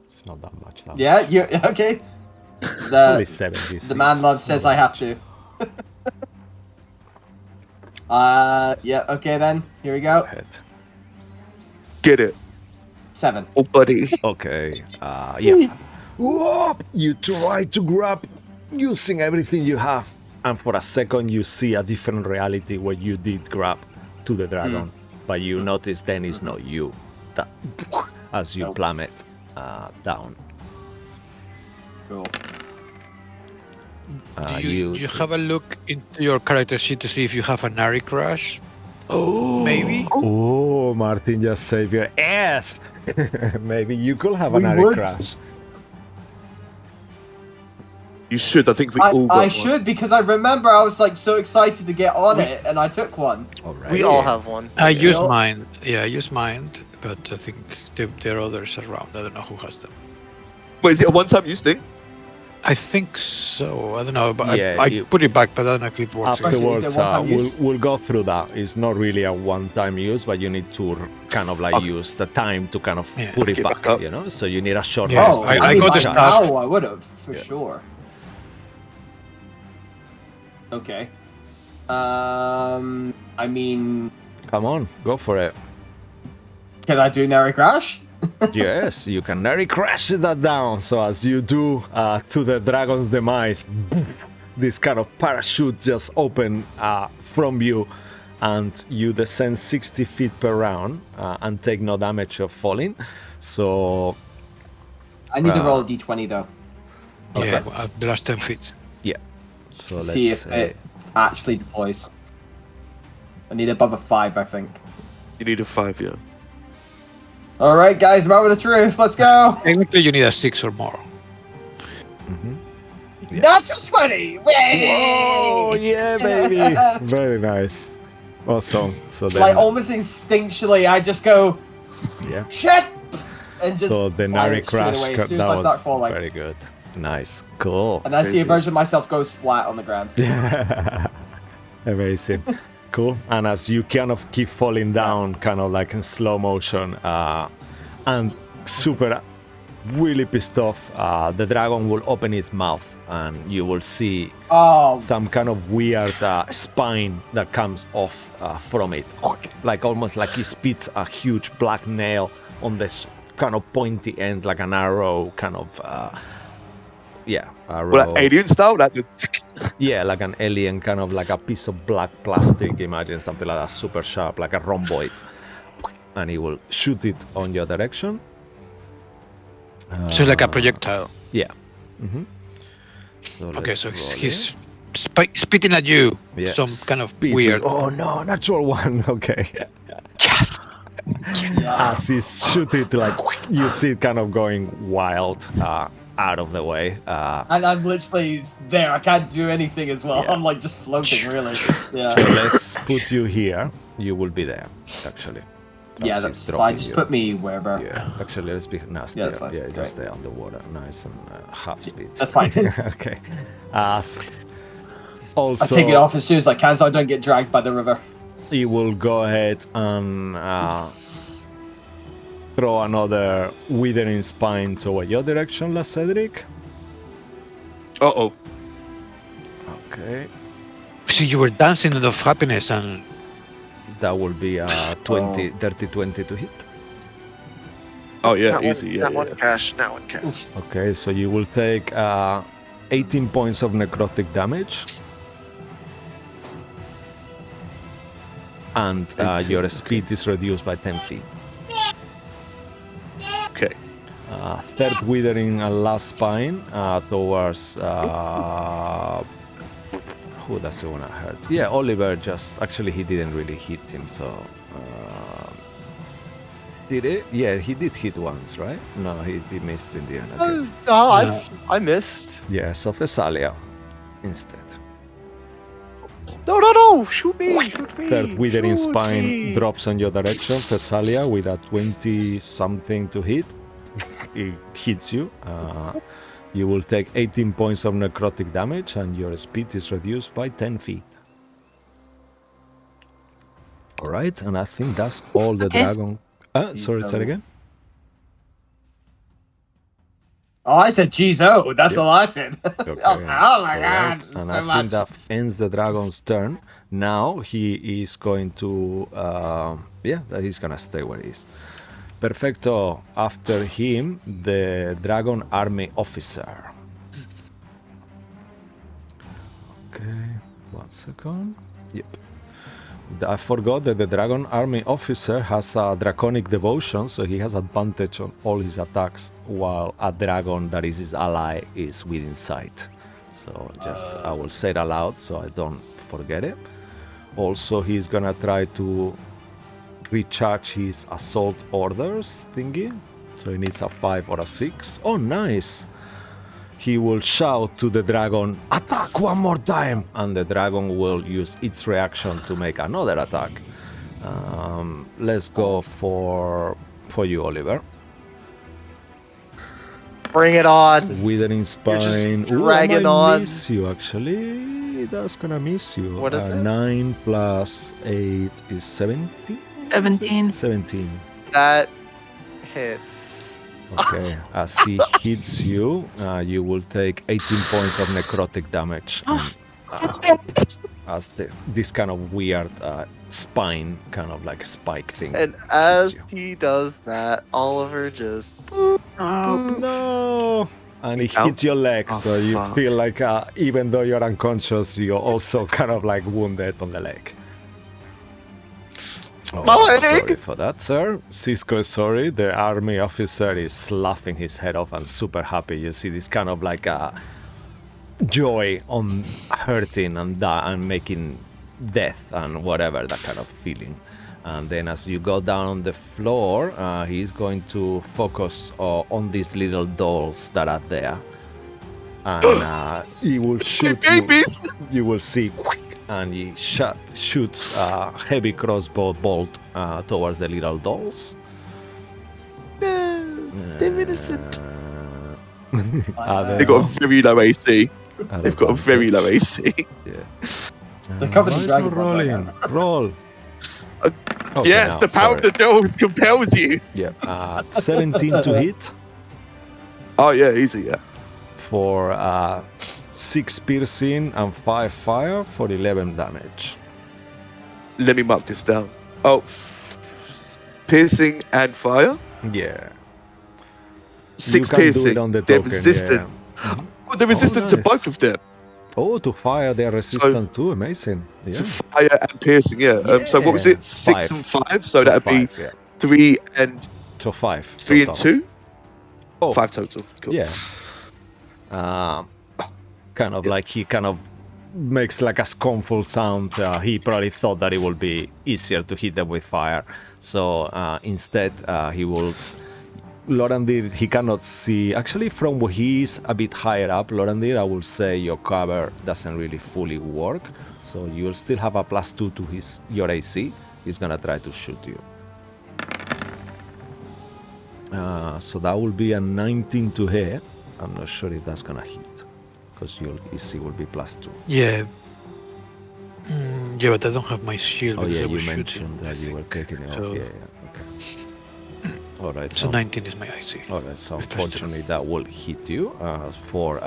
[SPEAKER 1] It's not that much. That
[SPEAKER 2] yeah,
[SPEAKER 1] much.
[SPEAKER 2] you okay?
[SPEAKER 1] Only
[SPEAKER 2] The
[SPEAKER 1] 76.
[SPEAKER 2] the man love says I have to. Yeah, okay then. Here we go.
[SPEAKER 1] Head.
[SPEAKER 3] Get it.
[SPEAKER 2] 7.
[SPEAKER 3] Oh, buddy.
[SPEAKER 1] Okay. Yeah. Whoop! You try to grab using everything you have, and for a second you see a different reality where you did grab to the dragon, but you notice then it's not you. That as you
[SPEAKER 2] Nope.
[SPEAKER 1] plummet down.
[SPEAKER 2] Cool.
[SPEAKER 5] Do you have a look into your character sheet to see if you have a Nari crash?
[SPEAKER 1] Oh,
[SPEAKER 5] Maybe?
[SPEAKER 1] Oh, Martin just saved your ass. Maybe you could have an
[SPEAKER 2] We
[SPEAKER 1] Ari
[SPEAKER 2] would.
[SPEAKER 1] crash.
[SPEAKER 3] You should. I think we all got
[SPEAKER 2] I
[SPEAKER 3] one.
[SPEAKER 2] should because I remember I was like so excited to get on it and I took one.
[SPEAKER 1] Alright.
[SPEAKER 6] We all have one.
[SPEAKER 5] I use
[SPEAKER 2] Yeah.
[SPEAKER 5] mine. Yeah, I use mine, but I think there are others around. I don't know who has them.
[SPEAKER 3] Wait, is it a one-time use thing?
[SPEAKER 5] I think so. I don't know, but
[SPEAKER 1] Yeah,
[SPEAKER 5] I
[SPEAKER 1] you-
[SPEAKER 5] put it back, but I don't know if it works.
[SPEAKER 2] After- Is
[SPEAKER 1] Afterwards,
[SPEAKER 2] it one-time use?
[SPEAKER 1] we'll go through that. It's not really a one-time use, but you need to kind of like
[SPEAKER 3] Okay.
[SPEAKER 1] use the time to kind of
[SPEAKER 5] Yeah.
[SPEAKER 1] put it
[SPEAKER 3] Get
[SPEAKER 1] back,
[SPEAKER 3] back up.
[SPEAKER 1] you know? So you need a short
[SPEAKER 5] Yeah.
[SPEAKER 1] rest.
[SPEAKER 2] Oh,
[SPEAKER 5] I
[SPEAKER 2] I, mean,
[SPEAKER 5] got
[SPEAKER 2] by
[SPEAKER 5] the
[SPEAKER 2] now I would have for
[SPEAKER 1] Yeah.
[SPEAKER 2] sure. Okay. I mean,
[SPEAKER 1] Come on, go for it.
[SPEAKER 2] can I do Nary Crash?
[SPEAKER 1] Yes, you can nearly crash that down. So as you do to the dragon's demise, this kind of parachute just open from you, and you descend 60 feet per round and take no damage of falling. So
[SPEAKER 2] I need to roll a d20 though.
[SPEAKER 5] Yeah, the last 10 feet.
[SPEAKER 1] yeah, so
[SPEAKER 2] To see
[SPEAKER 1] let's
[SPEAKER 2] if
[SPEAKER 1] say
[SPEAKER 2] it actually deploys. I need above a 5, I think.
[SPEAKER 3] You need a 5, yeah.
[SPEAKER 2] All right, guys, remember the truth. Let's go.
[SPEAKER 5] Technically, you need a 6 or more.
[SPEAKER 2] Natural 20.
[SPEAKER 1] oh yeah, baby, very nice, awesome. So then
[SPEAKER 2] Like almost instinctually, I just go
[SPEAKER 1] yeah,
[SPEAKER 2] shit, and just
[SPEAKER 1] so the
[SPEAKER 2] fire
[SPEAKER 1] Nari
[SPEAKER 2] it straight
[SPEAKER 1] crash
[SPEAKER 2] away
[SPEAKER 1] that
[SPEAKER 2] as soon as I start
[SPEAKER 1] was
[SPEAKER 2] falling.
[SPEAKER 1] very good, nice, cool.
[SPEAKER 2] And I see a version of myself go splat on the ground.
[SPEAKER 1] Amazing. Cool. And as you kind of keep falling down, kind of like in slow motion, and super really pissed off, the dragon will open its mouth and you will see
[SPEAKER 2] Oh.
[SPEAKER 1] some kind of weird spine that comes off from it. Like almost like he spits a huge black nail on this kind of pointy end, like an arrow kind of arrow.
[SPEAKER 3] Well, like alien style, like the
[SPEAKER 1] Yeah, like an alien, kind of like a piece of black plastic. Imagine something like that, super sharp, like a rhomboid. And he will shoot it on your direction.
[SPEAKER 5] So like a projectile.
[SPEAKER 1] Yeah. Mm-hmm. So
[SPEAKER 5] Okay,
[SPEAKER 1] let's
[SPEAKER 5] so
[SPEAKER 1] roll
[SPEAKER 5] he's
[SPEAKER 1] it.
[SPEAKER 5] spitting at you.
[SPEAKER 1] Yeah,
[SPEAKER 5] Some kind of
[SPEAKER 1] spitting.
[SPEAKER 5] weird.
[SPEAKER 1] Oh no, natural one. Okay.
[SPEAKER 5] Yes.
[SPEAKER 1] As he shoot it, like you see it kind of going wild out of the way.
[SPEAKER 2] And I'm literally there. I can't do anything as well.
[SPEAKER 1] Yeah.
[SPEAKER 2] I'm like just floating, really. Yeah.
[SPEAKER 1] So let's put you here. You will be there, actually.
[SPEAKER 2] Yeah,
[SPEAKER 1] As
[SPEAKER 2] that's
[SPEAKER 1] he's
[SPEAKER 2] fine.
[SPEAKER 1] dropping
[SPEAKER 2] Just
[SPEAKER 1] you.
[SPEAKER 2] put me wherever.
[SPEAKER 1] Yeah, actually, let's be nasty.
[SPEAKER 2] Yeah, that's fine.
[SPEAKER 1] Yeah, just
[SPEAKER 2] Great.
[SPEAKER 1] stay underwater, nice and half speed.
[SPEAKER 2] That's fine.
[SPEAKER 1] Okay. Also,
[SPEAKER 2] I take it off as soon as I can so I don't get dragged by the river.
[SPEAKER 1] he will go ahead and throw another withering spine toward your direction, La Cedric.
[SPEAKER 3] uh-oh.
[SPEAKER 1] Okay.
[SPEAKER 5] See, you were dancing out of happiness, and
[SPEAKER 1] That will be 30, 20 to hit.
[SPEAKER 3] Oh yeah,
[SPEAKER 6] Not
[SPEAKER 3] easy.
[SPEAKER 6] one,
[SPEAKER 3] Yeah,
[SPEAKER 6] not
[SPEAKER 3] yeah.
[SPEAKER 6] one cash. Not one cash.
[SPEAKER 1] Okay, so you will take 18 points of necrotic damage. And your speed is reduced by 10 feet.
[SPEAKER 3] Okay.
[SPEAKER 1] Third withering and last spine towards... who does it want to hurt? Yeah, Oliver just... Actually, he didn't really hit him, so... did it? Yeah, he did hit once, right? No, he missed in the end. Okay.
[SPEAKER 6] I missed.
[SPEAKER 1] Yeah, so Thessalia instead.
[SPEAKER 6] No! Shoot me!
[SPEAKER 1] Third withering
[SPEAKER 6] shoot
[SPEAKER 1] spine
[SPEAKER 6] me.
[SPEAKER 1] drops on your direction. Thessalia with a 20-something to hit. It hits you. You will take 18 points of necrotic damage and your speed is reduced by 10 feet. Alright, and I think that's all the
[SPEAKER 4] Okay.
[SPEAKER 1] dragon... sorry, say it again?
[SPEAKER 2] Oh, I said, geez, oh, that's all I said. I was like, oh my god,
[SPEAKER 1] Alright, and
[SPEAKER 2] so
[SPEAKER 1] I
[SPEAKER 2] much.
[SPEAKER 1] think that ends the dragon's turn. Now he is going to... he's gonna stay where he is. Perfecto. After him, the dragon army officer. Okay, 1 second. Yep. I forgot that the dragon army officer has a draconic devotion, so he has advantage on all his attacks while a dragon that is his ally is within sight. So just I will say it aloud so I don't forget it. Also, he's gonna try to recharge his assault orders thingy. So he needs a 5 or a 6. Oh, nice! He will shout to the dragon, "Attack one more time!" And the dragon will use its reaction to make another attack. Let's go for you, Oliver.
[SPEAKER 6] Bring it on.
[SPEAKER 1] Withering
[SPEAKER 6] You're just
[SPEAKER 1] Spine.
[SPEAKER 6] dragging
[SPEAKER 1] I
[SPEAKER 6] on.
[SPEAKER 1] miss you, actually. That's gonna miss you.
[SPEAKER 6] What is it?
[SPEAKER 1] 9 plus 8 is 17?
[SPEAKER 4] 17.
[SPEAKER 1] 17.
[SPEAKER 6] That hits.
[SPEAKER 1] Okay, as he hits you, you will take 18 points of necrotic damage. As this kind of weird spine, kind of like spike thing.
[SPEAKER 6] And
[SPEAKER 1] hits
[SPEAKER 6] as
[SPEAKER 1] you.
[SPEAKER 6] he does that, Oliver just
[SPEAKER 4] Oh.
[SPEAKER 1] No! And it
[SPEAKER 3] Ow.
[SPEAKER 1] hits your leg,
[SPEAKER 3] Oh,
[SPEAKER 1] so you
[SPEAKER 3] fuck.
[SPEAKER 1] feel like even though you're unconscious, you're also kind of like wounded on the leg. Oh,
[SPEAKER 6] My leg!
[SPEAKER 1] sorry for that, sir. Cisco is sorry. The army officer is laughing his head off and super happy. You see this kind of like joy on hurting and making death and whatever, that kind of feeling. And then as you go down on the floor, he's going to focus on these little dolls that are there. And he will shoot you.
[SPEAKER 3] Babies!
[SPEAKER 1] You will see, and he shoots a heavy crossbow bolt towards the little dolls.
[SPEAKER 6] no, they're innocent.
[SPEAKER 3] They've got a very low AC. They've got a very low AC.
[SPEAKER 1] Yeah.
[SPEAKER 2] They're covered in
[SPEAKER 1] Why is
[SPEAKER 2] dragon
[SPEAKER 1] not
[SPEAKER 2] blood right
[SPEAKER 1] rolling?
[SPEAKER 2] now.
[SPEAKER 1] Roll. Okay,
[SPEAKER 3] Yes,
[SPEAKER 1] now,
[SPEAKER 3] the power
[SPEAKER 1] sorry.
[SPEAKER 3] of the dolls compels you.
[SPEAKER 1] Yeah, 17 to hit
[SPEAKER 3] Oh yeah, easy, yeah.
[SPEAKER 1] for 6 piercing and 5 fire for 11 damage.
[SPEAKER 3] Let me mark this down. Oh, piercing and fire.
[SPEAKER 1] Yeah.
[SPEAKER 3] 6
[SPEAKER 1] you can do
[SPEAKER 3] piercing.
[SPEAKER 1] it on the
[SPEAKER 3] They're
[SPEAKER 1] token,
[SPEAKER 3] resistant.
[SPEAKER 1] yeah. Mhm.
[SPEAKER 3] Oh, they're resistant to
[SPEAKER 1] nice.
[SPEAKER 3] both of them.
[SPEAKER 1] Oh, to fire they're resistant too. Amazing. Yeah.
[SPEAKER 3] To fire and piercing, yeah. So what was
[SPEAKER 1] Yeah.
[SPEAKER 3] it? 6
[SPEAKER 1] 5.
[SPEAKER 3] and 5. So that'd be
[SPEAKER 1] 5, yeah.
[SPEAKER 3] 3 and
[SPEAKER 1] So 5.
[SPEAKER 3] 3 and
[SPEAKER 1] total.
[SPEAKER 3] 2.
[SPEAKER 1] Oh,
[SPEAKER 3] 5 total. Cool.
[SPEAKER 1] yeah. Kind of like he kind of makes like a scornful sound. He probably thought that it would be easier to hit them with fire. So instead, he will. Lorandir, he cannot see. Actually, from where he is a bit higher up, Lorandir, I will say your cover doesn't really fully work. So you will still have a +2 to your AC. He's gonna try to shoot you. So that will be a 19 to hit. I'm not sure if that's gonna hit, because your AC will be +2.
[SPEAKER 5] Yeah. Yeah, but I don't have my shield.
[SPEAKER 1] Oh
[SPEAKER 5] because
[SPEAKER 1] yeah,
[SPEAKER 5] I
[SPEAKER 1] you
[SPEAKER 5] was shooting,
[SPEAKER 1] mentioned
[SPEAKER 5] I
[SPEAKER 1] that you were
[SPEAKER 5] think.
[SPEAKER 1] taking it off.
[SPEAKER 5] So-
[SPEAKER 1] Yeah, okay. All right,
[SPEAKER 5] So 19 is my IC.
[SPEAKER 1] Alright, so
[SPEAKER 5] With +2.
[SPEAKER 1] unfortunately that will hit you for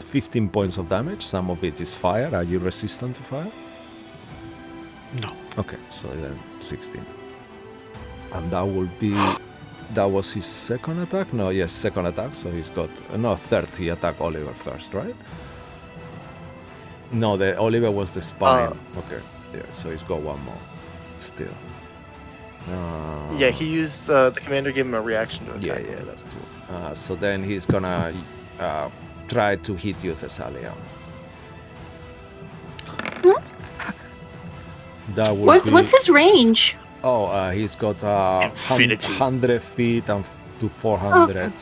[SPEAKER 1] 15 points of damage. Some of it is fire. Are you resistant to fire?
[SPEAKER 5] No.
[SPEAKER 1] Okay, so then 16. And that will be That was his second attack? No, yes, second attack. So he's got third. He attacked Oliver first, right? No, the Oliver was the spine. Okay, yeah. So he's got one more still.
[SPEAKER 6] Yeah, he used the commander gave him a reaction to attack.
[SPEAKER 1] Yeah, that's true. So then he's gonna try to hit you, Thessalia. That would be...
[SPEAKER 4] What's his range?
[SPEAKER 1] Oh, he's got
[SPEAKER 3] Infinity.
[SPEAKER 1] 100 feet and to 400,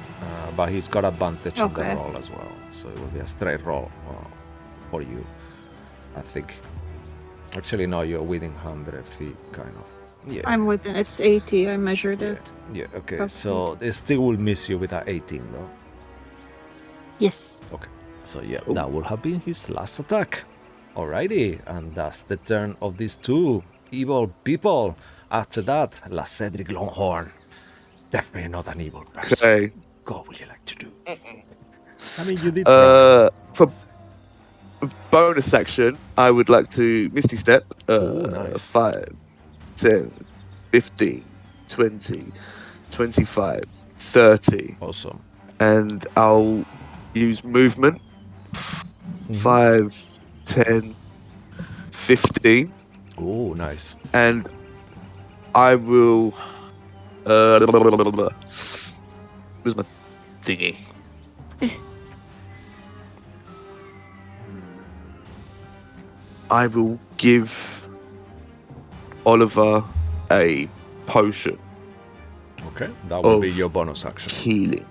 [SPEAKER 1] but he's got advantage on the
[SPEAKER 4] Okay.
[SPEAKER 1] roll as well. So it will be a straight roll for you, I think. Actually, no, you're within 100 feet, kind of. Yeah.
[SPEAKER 4] I'm within. It's 80. I measured it.
[SPEAKER 1] Yeah, okay.
[SPEAKER 4] Roughly.
[SPEAKER 1] So they still will miss you with an 18, though.
[SPEAKER 4] Yes.
[SPEAKER 1] Okay. So yeah, that will have been his last attack. Alrighty, and that's the turn of these two evil people. After that, La Cedric Longhorn. Definitely not an evil person.
[SPEAKER 3] Okay.
[SPEAKER 1] What would you like to do? I mean, you did try.
[SPEAKER 3] For bonus action, I would like to Misty Step.
[SPEAKER 1] Ooh, nice.
[SPEAKER 3] 5, 10, 15, 20, 25, 30.
[SPEAKER 1] Awesome.
[SPEAKER 3] And I'll use movement. 5, 10, 15.
[SPEAKER 1] Oh, nice.
[SPEAKER 3] And I will. Where's my thingy? I will give Oliver a potion
[SPEAKER 1] Okay, that will be
[SPEAKER 3] Of
[SPEAKER 1] your bonus action.
[SPEAKER 3] healing.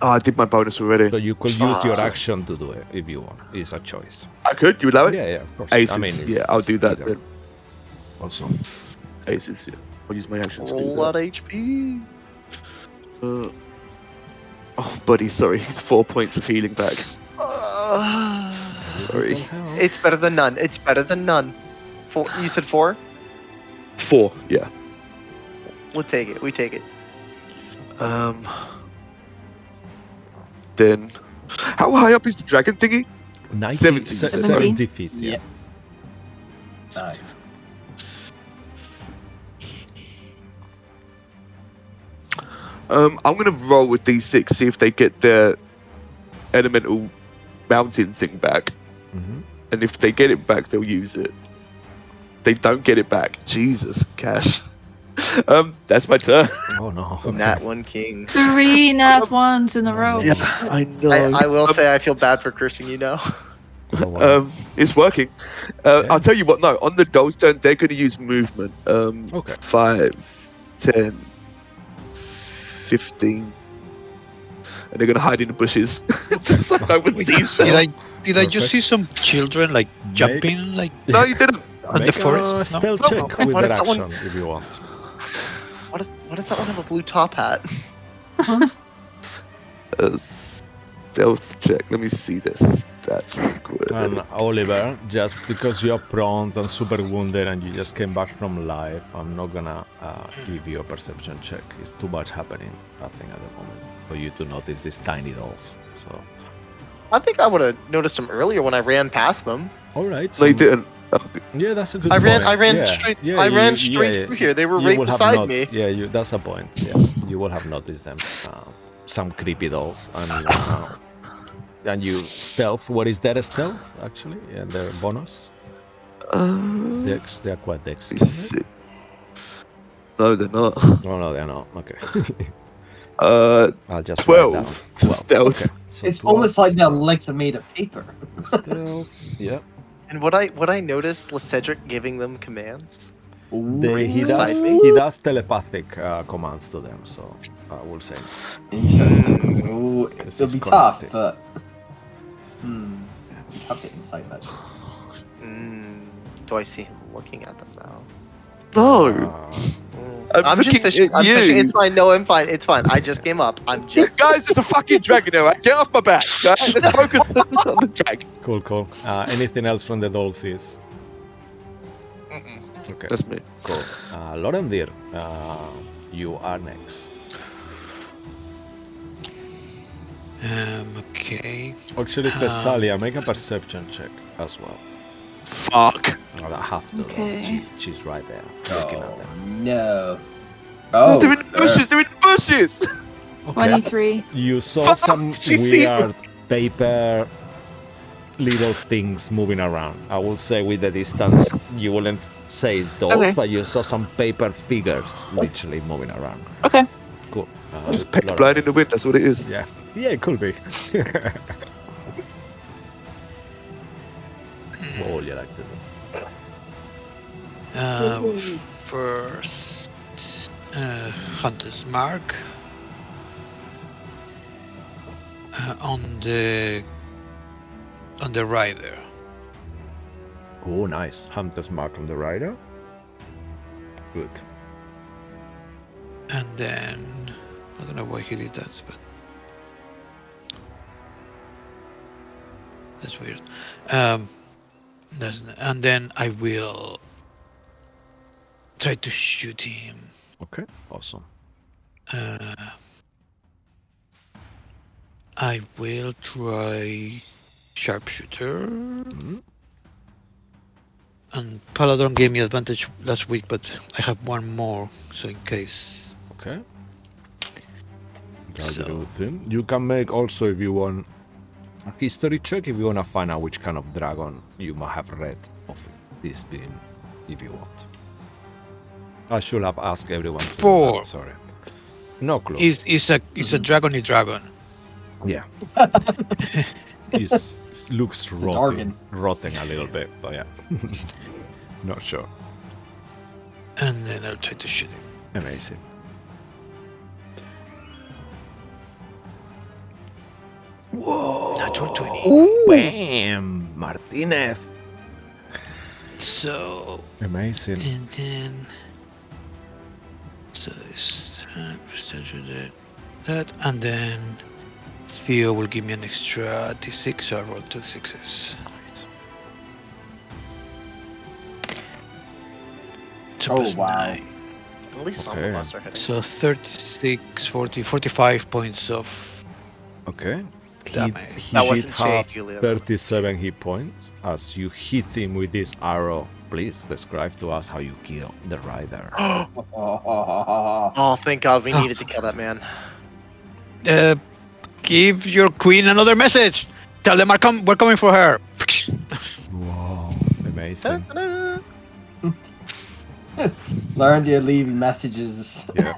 [SPEAKER 3] Oh, I did my bonus already.
[SPEAKER 1] So you could use your action to do it if you want. It's a choice.
[SPEAKER 3] I could. You allow it?
[SPEAKER 1] Yeah, of course.
[SPEAKER 3] Aces.
[SPEAKER 1] I mean,
[SPEAKER 3] Yeah, I'll do that
[SPEAKER 1] either.
[SPEAKER 3] then.
[SPEAKER 1] Awesome.
[SPEAKER 3] Aces. Yeah. I'll use my actions to do
[SPEAKER 6] Roll out
[SPEAKER 3] that.
[SPEAKER 6] HP.
[SPEAKER 3] Oh, buddy, sorry. 4 points of healing back. Sorry.
[SPEAKER 6] It's better than none. It's better than none. Four. You said 4?
[SPEAKER 3] 4. Yeah.
[SPEAKER 6] We'll take it. We take it.
[SPEAKER 3] Then, how high up is the dragon thingy? 70,
[SPEAKER 1] 70 feet, yeah.
[SPEAKER 2] Nice.
[SPEAKER 3] I'm gonna roll with D6, see if they get their elemental mountain thing back.
[SPEAKER 1] Mhm.
[SPEAKER 3] And if they get it back, they'll use it. They don't get it back. Jesus, Cash. That's my turn.
[SPEAKER 1] Oh no.
[SPEAKER 6] Nat 1 king.
[SPEAKER 4] 3 nat ones in a row.
[SPEAKER 3] Yeah, I know.
[SPEAKER 6] I will say I feel bad for cursing you now.
[SPEAKER 1] Oh, wow.
[SPEAKER 3] It's working. I'll tell you what. No, on the doll's turn, they're going to use movement.
[SPEAKER 1] Okay.
[SPEAKER 3] 5, 10, 15, and they're going to hide in the bushes. So no one sees them.
[SPEAKER 5] Did I just
[SPEAKER 1] Perfect.
[SPEAKER 5] see some children like jumping like
[SPEAKER 3] No, you didn't.
[SPEAKER 5] on the
[SPEAKER 1] Make a
[SPEAKER 5] forest? No?
[SPEAKER 1] stealth check with
[SPEAKER 6] What is
[SPEAKER 1] their
[SPEAKER 6] that one?
[SPEAKER 1] action if you want.
[SPEAKER 6] Why does that one have a blue top hat?
[SPEAKER 3] Stealth check. Let me see this. That's good.
[SPEAKER 1] And Oliver, just because you're prone and super wounded and you just came back from life, I'm not gonna give you a perception check. It's too much happening, I think, at the moment, for you to notice these tiny dolls. So,
[SPEAKER 6] I think I would have noticed them earlier when I ran past them.
[SPEAKER 1] all right.
[SPEAKER 3] No, you
[SPEAKER 1] so-
[SPEAKER 3] didn't.
[SPEAKER 1] Yeah, that's a good
[SPEAKER 6] I
[SPEAKER 1] point.
[SPEAKER 6] ran
[SPEAKER 1] Yeah,
[SPEAKER 6] straight.
[SPEAKER 1] yeah,
[SPEAKER 6] I
[SPEAKER 1] you-
[SPEAKER 6] ran
[SPEAKER 1] yeah,
[SPEAKER 6] straight
[SPEAKER 1] yeah.
[SPEAKER 6] through here. They were
[SPEAKER 1] You
[SPEAKER 6] right
[SPEAKER 1] will have
[SPEAKER 6] beside
[SPEAKER 1] not-
[SPEAKER 6] me.
[SPEAKER 1] Yeah, that's a point. Yeah, you will have noticed them. Some creepy dolls, and you stealth. What is their stealth actually? Yeah, their bonus. Dex. They are quite dex.
[SPEAKER 3] Let me see. No, they're not.
[SPEAKER 1] Oh no, they're not. Okay. I'll just
[SPEAKER 3] 12
[SPEAKER 1] write down.
[SPEAKER 3] to stealth.
[SPEAKER 1] Okay. So
[SPEAKER 2] It's
[SPEAKER 1] 12
[SPEAKER 2] almost like their
[SPEAKER 1] stealth.
[SPEAKER 2] legs are made of paper.
[SPEAKER 1] Stealth. Yeah.
[SPEAKER 6] And would I notice Cedric giving them commands?
[SPEAKER 1] He
[SPEAKER 6] beside
[SPEAKER 1] does.
[SPEAKER 6] me?
[SPEAKER 1] He does telepathic commands to them. So I will say.
[SPEAKER 2] Interesting. Ooh,
[SPEAKER 1] This
[SPEAKER 2] it'll
[SPEAKER 1] is
[SPEAKER 2] be tough,
[SPEAKER 1] connected.
[SPEAKER 2] but you'd have to insight that.
[SPEAKER 6] Do I see him looking at them now?
[SPEAKER 3] No. I'm
[SPEAKER 6] just
[SPEAKER 3] looking
[SPEAKER 6] fishing.
[SPEAKER 3] at
[SPEAKER 6] I'm fishing.
[SPEAKER 3] you.
[SPEAKER 6] It's fine. No, I'm fine. It's fine. I just came up. I'm just.
[SPEAKER 3] Guys, it's a fucking dragon, alright? Get off my back, guys. Let's focus on the dragon.
[SPEAKER 1] Cool. Anything else from the dolls is? Okay.
[SPEAKER 3] That's me.
[SPEAKER 1] Cool. Lorendir, you are next.
[SPEAKER 5] Okay.
[SPEAKER 1] Actually, Thessalia, make a perception check as well.
[SPEAKER 3] Fuck.
[SPEAKER 1] Well, I have to.
[SPEAKER 4] Okay.
[SPEAKER 1] She's right there, looking at them.
[SPEAKER 2] No. Oh,
[SPEAKER 3] They're in the
[SPEAKER 2] fair.
[SPEAKER 3] bushes. They're in the bushes.
[SPEAKER 1] Okay.
[SPEAKER 4] 23.
[SPEAKER 1] You saw
[SPEAKER 3] Fuck,
[SPEAKER 1] some
[SPEAKER 3] she sees
[SPEAKER 1] weird paper little things moving around. I will say with the distance, you wouldn't say it's dolls,
[SPEAKER 4] Okay.
[SPEAKER 1] but you saw some paper figures literally moving around.
[SPEAKER 4] Okay.
[SPEAKER 1] Cool.
[SPEAKER 3] Just paint
[SPEAKER 1] Laura.
[SPEAKER 3] blind in the wind. That's what it is.
[SPEAKER 1] Yeah. Yeah, it could be. What would you like to do?
[SPEAKER 5] First, Hunter's Mark on the rider.
[SPEAKER 1] Oh, nice. Hunter's Mark on the rider. Good.
[SPEAKER 5] And then I don't know why he did that, but that's weird. And then I will try to shoot him.
[SPEAKER 1] Okay, awesome.
[SPEAKER 5] I will try sharpshooter.
[SPEAKER 1] Mhm.
[SPEAKER 5] And Paladin gave me advantage last week, but I have one more, so in case.
[SPEAKER 1] Okay.
[SPEAKER 5] So-
[SPEAKER 1] So you can make also, if you want, a history check if you want to find out which kind of dragon you might have read of this being, if you want. I should have asked everyone. To do that,
[SPEAKER 5] 4.
[SPEAKER 1] sorry. No clue.
[SPEAKER 5] It's a dragony dragon.
[SPEAKER 1] Yeah. It looks
[SPEAKER 2] Dargan.
[SPEAKER 1] rotten a little bit, but yeah. Not sure.
[SPEAKER 5] And then I'll try to shoot him.
[SPEAKER 1] Amazing. Whoa!
[SPEAKER 5] Natural 20.
[SPEAKER 1] Bam! Martinez.
[SPEAKER 5] So
[SPEAKER 1] Amazing.
[SPEAKER 5] and then so it's that, and then Theo will give me an extra d6, so I roll 2 6s.
[SPEAKER 1] Right.
[SPEAKER 5] So
[SPEAKER 2] Oh,
[SPEAKER 5] plus
[SPEAKER 2] wow.
[SPEAKER 5] 9.
[SPEAKER 6] At least some
[SPEAKER 1] Okay.
[SPEAKER 6] of us are hitting.
[SPEAKER 5] So 36, 40, 45 points of
[SPEAKER 1] Okay.
[SPEAKER 5] damage.
[SPEAKER 1] He
[SPEAKER 6] That
[SPEAKER 1] did
[SPEAKER 6] wasn't shade,
[SPEAKER 1] have
[SPEAKER 6] Julia.
[SPEAKER 1] 37 hit points. As you hit him with this arrow, please describe to us how you kill the rider.
[SPEAKER 6] Oh, thank God, we needed to kill that man.
[SPEAKER 5] Give your queen another message. Tell them we're coming for her.
[SPEAKER 1] Wow, amazing.
[SPEAKER 6] Ta-da!
[SPEAKER 2] Larandia leaving messages
[SPEAKER 1] Yeah.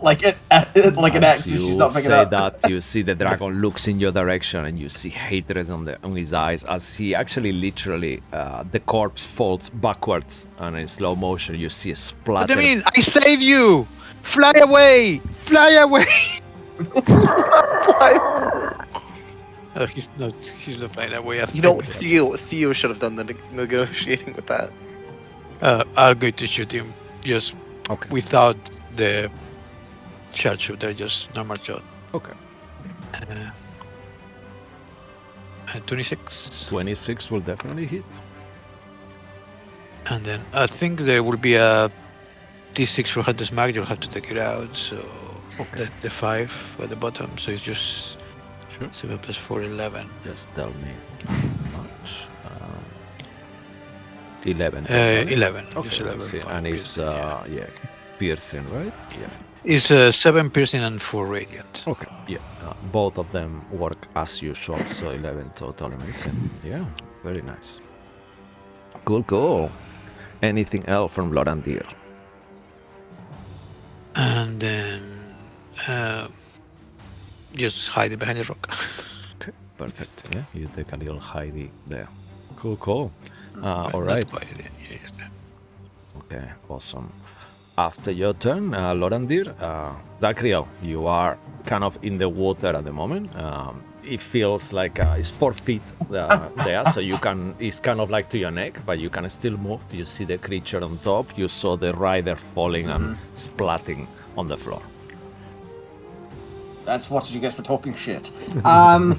[SPEAKER 2] like an ex
[SPEAKER 1] As
[SPEAKER 2] if she's
[SPEAKER 1] you
[SPEAKER 2] not picking
[SPEAKER 1] say
[SPEAKER 2] up.
[SPEAKER 1] that, you see the dragon looks in your direction, and you see hatred on his eyes as he actually literally the corpse falls backwards, and in slow motion you see a
[SPEAKER 5] What
[SPEAKER 1] splatter.
[SPEAKER 5] do you mean? I saved you. Fly away. Fly away. Oh, he's not flying away.
[SPEAKER 6] You know, Theo should have done the negotiating with that.
[SPEAKER 5] I'm going to shoot him just
[SPEAKER 1] Okay.
[SPEAKER 5] without the sharpshooter, just normal shot.
[SPEAKER 1] Okay.
[SPEAKER 5] 26.
[SPEAKER 1] 26 will definitely hit.
[SPEAKER 5] And then I think there will be a d6 for Hunter's Mark. You'll have to take it out. So
[SPEAKER 1] Okay.
[SPEAKER 5] the 5 at the bottom. So it's just
[SPEAKER 1] Sure.
[SPEAKER 5] 7 plus 4, 11.
[SPEAKER 1] Just tell me how much. 11. totally.
[SPEAKER 5] 11.
[SPEAKER 1] Okay,
[SPEAKER 5] Just 11.
[SPEAKER 1] see,
[SPEAKER 5] for
[SPEAKER 1] and it's
[SPEAKER 5] piercing, yeah.
[SPEAKER 1] piercing, right? Yeah.
[SPEAKER 5] It's 7 piercing and 4 radiant.
[SPEAKER 1] Okay. Yeah. Both of them work as usual, so 11 total. Amazing. Yeah. Very nice. Cool. Cool. Anything else from Lorandir?
[SPEAKER 5] And then just hide behind the rock.
[SPEAKER 1] Okay. Perfect. Yeah. You take a little hidey there. Cool. Cool.
[SPEAKER 5] But
[SPEAKER 1] All
[SPEAKER 5] not
[SPEAKER 1] right.
[SPEAKER 5] quite, yes.
[SPEAKER 1] Okay, awesome. After your turn, Lorandir, Zachriel, you are kind of in the water at the moment. It feels like it's 4 feet there, so you can. It's kind of like to your neck, but you can still move. You see the creature on top. You saw the rider falling and splatting on the floor.
[SPEAKER 2] That's what you get for talking shit. I'm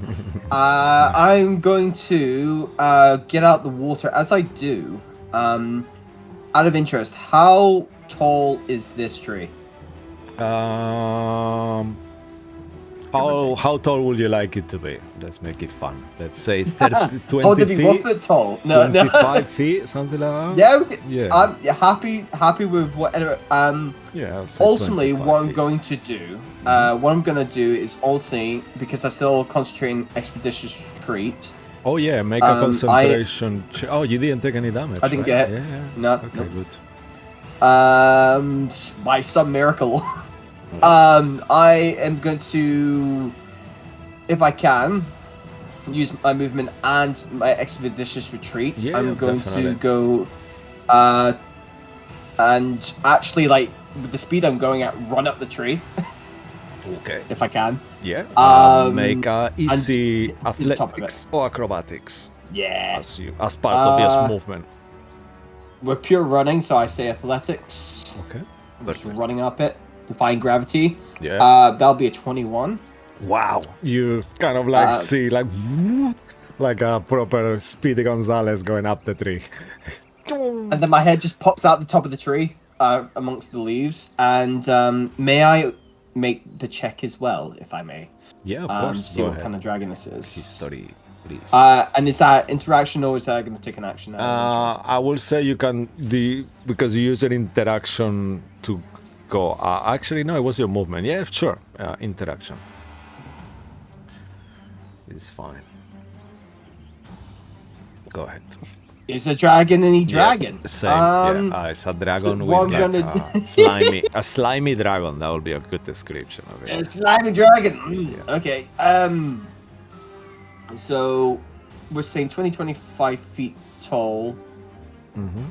[SPEAKER 2] going to get out the water. As I do, out of interest, how tall is this tree?
[SPEAKER 1] How tall would you like it to be? Let's make it fun. Let's say 30, 20
[SPEAKER 2] Oh, did he wolf
[SPEAKER 1] feet,
[SPEAKER 2] it tall? No,
[SPEAKER 1] 25 feet, something like that.
[SPEAKER 2] Yeah,
[SPEAKER 1] Yeah.
[SPEAKER 2] I'm happy with whatever.
[SPEAKER 1] Yeah. I'll say
[SPEAKER 2] Ultimately,
[SPEAKER 1] 25
[SPEAKER 2] what I'm
[SPEAKER 1] feet.
[SPEAKER 2] going to do, what I'm gonna do is ultimately, because I still concentrate on expeditious retreat.
[SPEAKER 1] Oh yeah, make a concentration. Oh, you didn't take any damage.
[SPEAKER 2] I didn't
[SPEAKER 1] right?
[SPEAKER 2] get.
[SPEAKER 1] Yeah.
[SPEAKER 2] No,
[SPEAKER 1] Okay,
[SPEAKER 2] no.
[SPEAKER 1] good.
[SPEAKER 2] By some miracle, I am going to, if I can, use my movement and my expeditious retreat.
[SPEAKER 1] Yeah,
[SPEAKER 2] I'm
[SPEAKER 1] yeah,
[SPEAKER 2] going
[SPEAKER 1] definitely.
[SPEAKER 2] to go, and actually, like with the speed I'm going at, run up the tree
[SPEAKER 1] Okay.
[SPEAKER 2] if I can.
[SPEAKER 1] Yeah.
[SPEAKER 2] Um,
[SPEAKER 1] Make a easy
[SPEAKER 2] hit the top of it.
[SPEAKER 1] athletics or acrobatics
[SPEAKER 2] Yeah,
[SPEAKER 1] as part of your
[SPEAKER 2] Uh,
[SPEAKER 1] movement.
[SPEAKER 2] we're pure running, so I say athletics.
[SPEAKER 1] Okay.
[SPEAKER 2] I'm just
[SPEAKER 1] Perfect.
[SPEAKER 2] running up it, defying gravity.
[SPEAKER 1] Yeah.
[SPEAKER 2] That'll be a 21.
[SPEAKER 1] Wow. You kind of like
[SPEAKER 2] Uh,
[SPEAKER 1] see like a proper Speedy Gonzales going up the tree.
[SPEAKER 2] And then my head just pops out the top of the tree, amongst the leaves. And may I make the check as well, if I may?
[SPEAKER 1] Yeah, of
[SPEAKER 2] To
[SPEAKER 1] course.
[SPEAKER 2] see
[SPEAKER 1] Go
[SPEAKER 2] what
[SPEAKER 1] ahead.
[SPEAKER 2] kind of dragon this is.
[SPEAKER 1] History, please.
[SPEAKER 2] And is that interaction or is that going to take an action?
[SPEAKER 1] I will say you can because you use an interaction to go. Actually, no, it was your movement. Yeah, sure. Interaction. It's fine. Go ahead.
[SPEAKER 2] Is a dragon any dragon?
[SPEAKER 1] Yeah, same. It's a dragon
[SPEAKER 2] so
[SPEAKER 1] with
[SPEAKER 2] what I'm
[SPEAKER 1] like
[SPEAKER 2] gonna
[SPEAKER 1] a slimy dragon. That would be a good description of it.
[SPEAKER 2] A slimy dragon. Okay. So we're saying 25 feet tall.
[SPEAKER 1] Mm-hmm.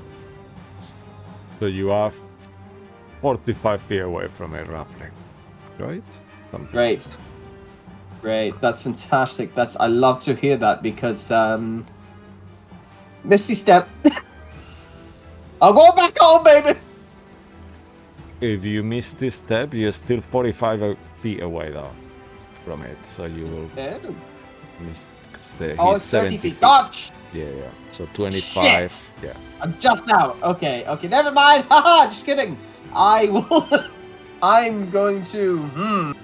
[SPEAKER 1] So you are 45 feet away from it, roughly, right? Something
[SPEAKER 2] Great.
[SPEAKER 1] like that.
[SPEAKER 2] Great. That's fantastic. I love to hear that because Misty Step. I'll go back home, baby.
[SPEAKER 1] If you miss this step, you're still 45 feet away though from it, so you will
[SPEAKER 2] Oh,
[SPEAKER 1] miss.
[SPEAKER 2] oh,
[SPEAKER 1] He's
[SPEAKER 2] it's 30
[SPEAKER 1] 70
[SPEAKER 2] feet. Dodge.
[SPEAKER 1] Yeah. So 25.
[SPEAKER 2] Shit.
[SPEAKER 1] Yeah.
[SPEAKER 2] I'm just out. Okay. Never mind. Haha. Just kidding. I will. I'm going to.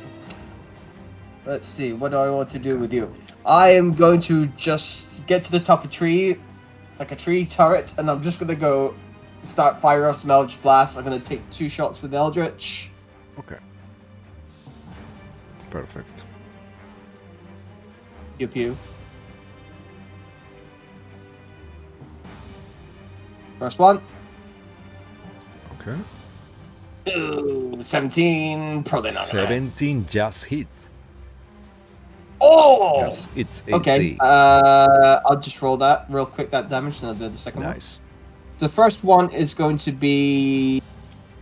[SPEAKER 2] Let's see. What do I want to do with you? I am going to just get to the top of a tree, like a tree turret, and I'm just gonna go start fire off some Eldritch Blast. I'm gonna take 2 shots with Eldritch.
[SPEAKER 1] Okay. Perfect.
[SPEAKER 2] Pew pew. First one.
[SPEAKER 1] Okay.
[SPEAKER 2] Ooh, 17. Probably not.
[SPEAKER 1] 17 just hit.
[SPEAKER 2] Oh.
[SPEAKER 1] Just, it's
[SPEAKER 2] Okay.
[SPEAKER 1] AC.
[SPEAKER 2] I'll just roll that real quick. That damage, and I'll do the second one.
[SPEAKER 1] Nice.
[SPEAKER 2] The first one is going to be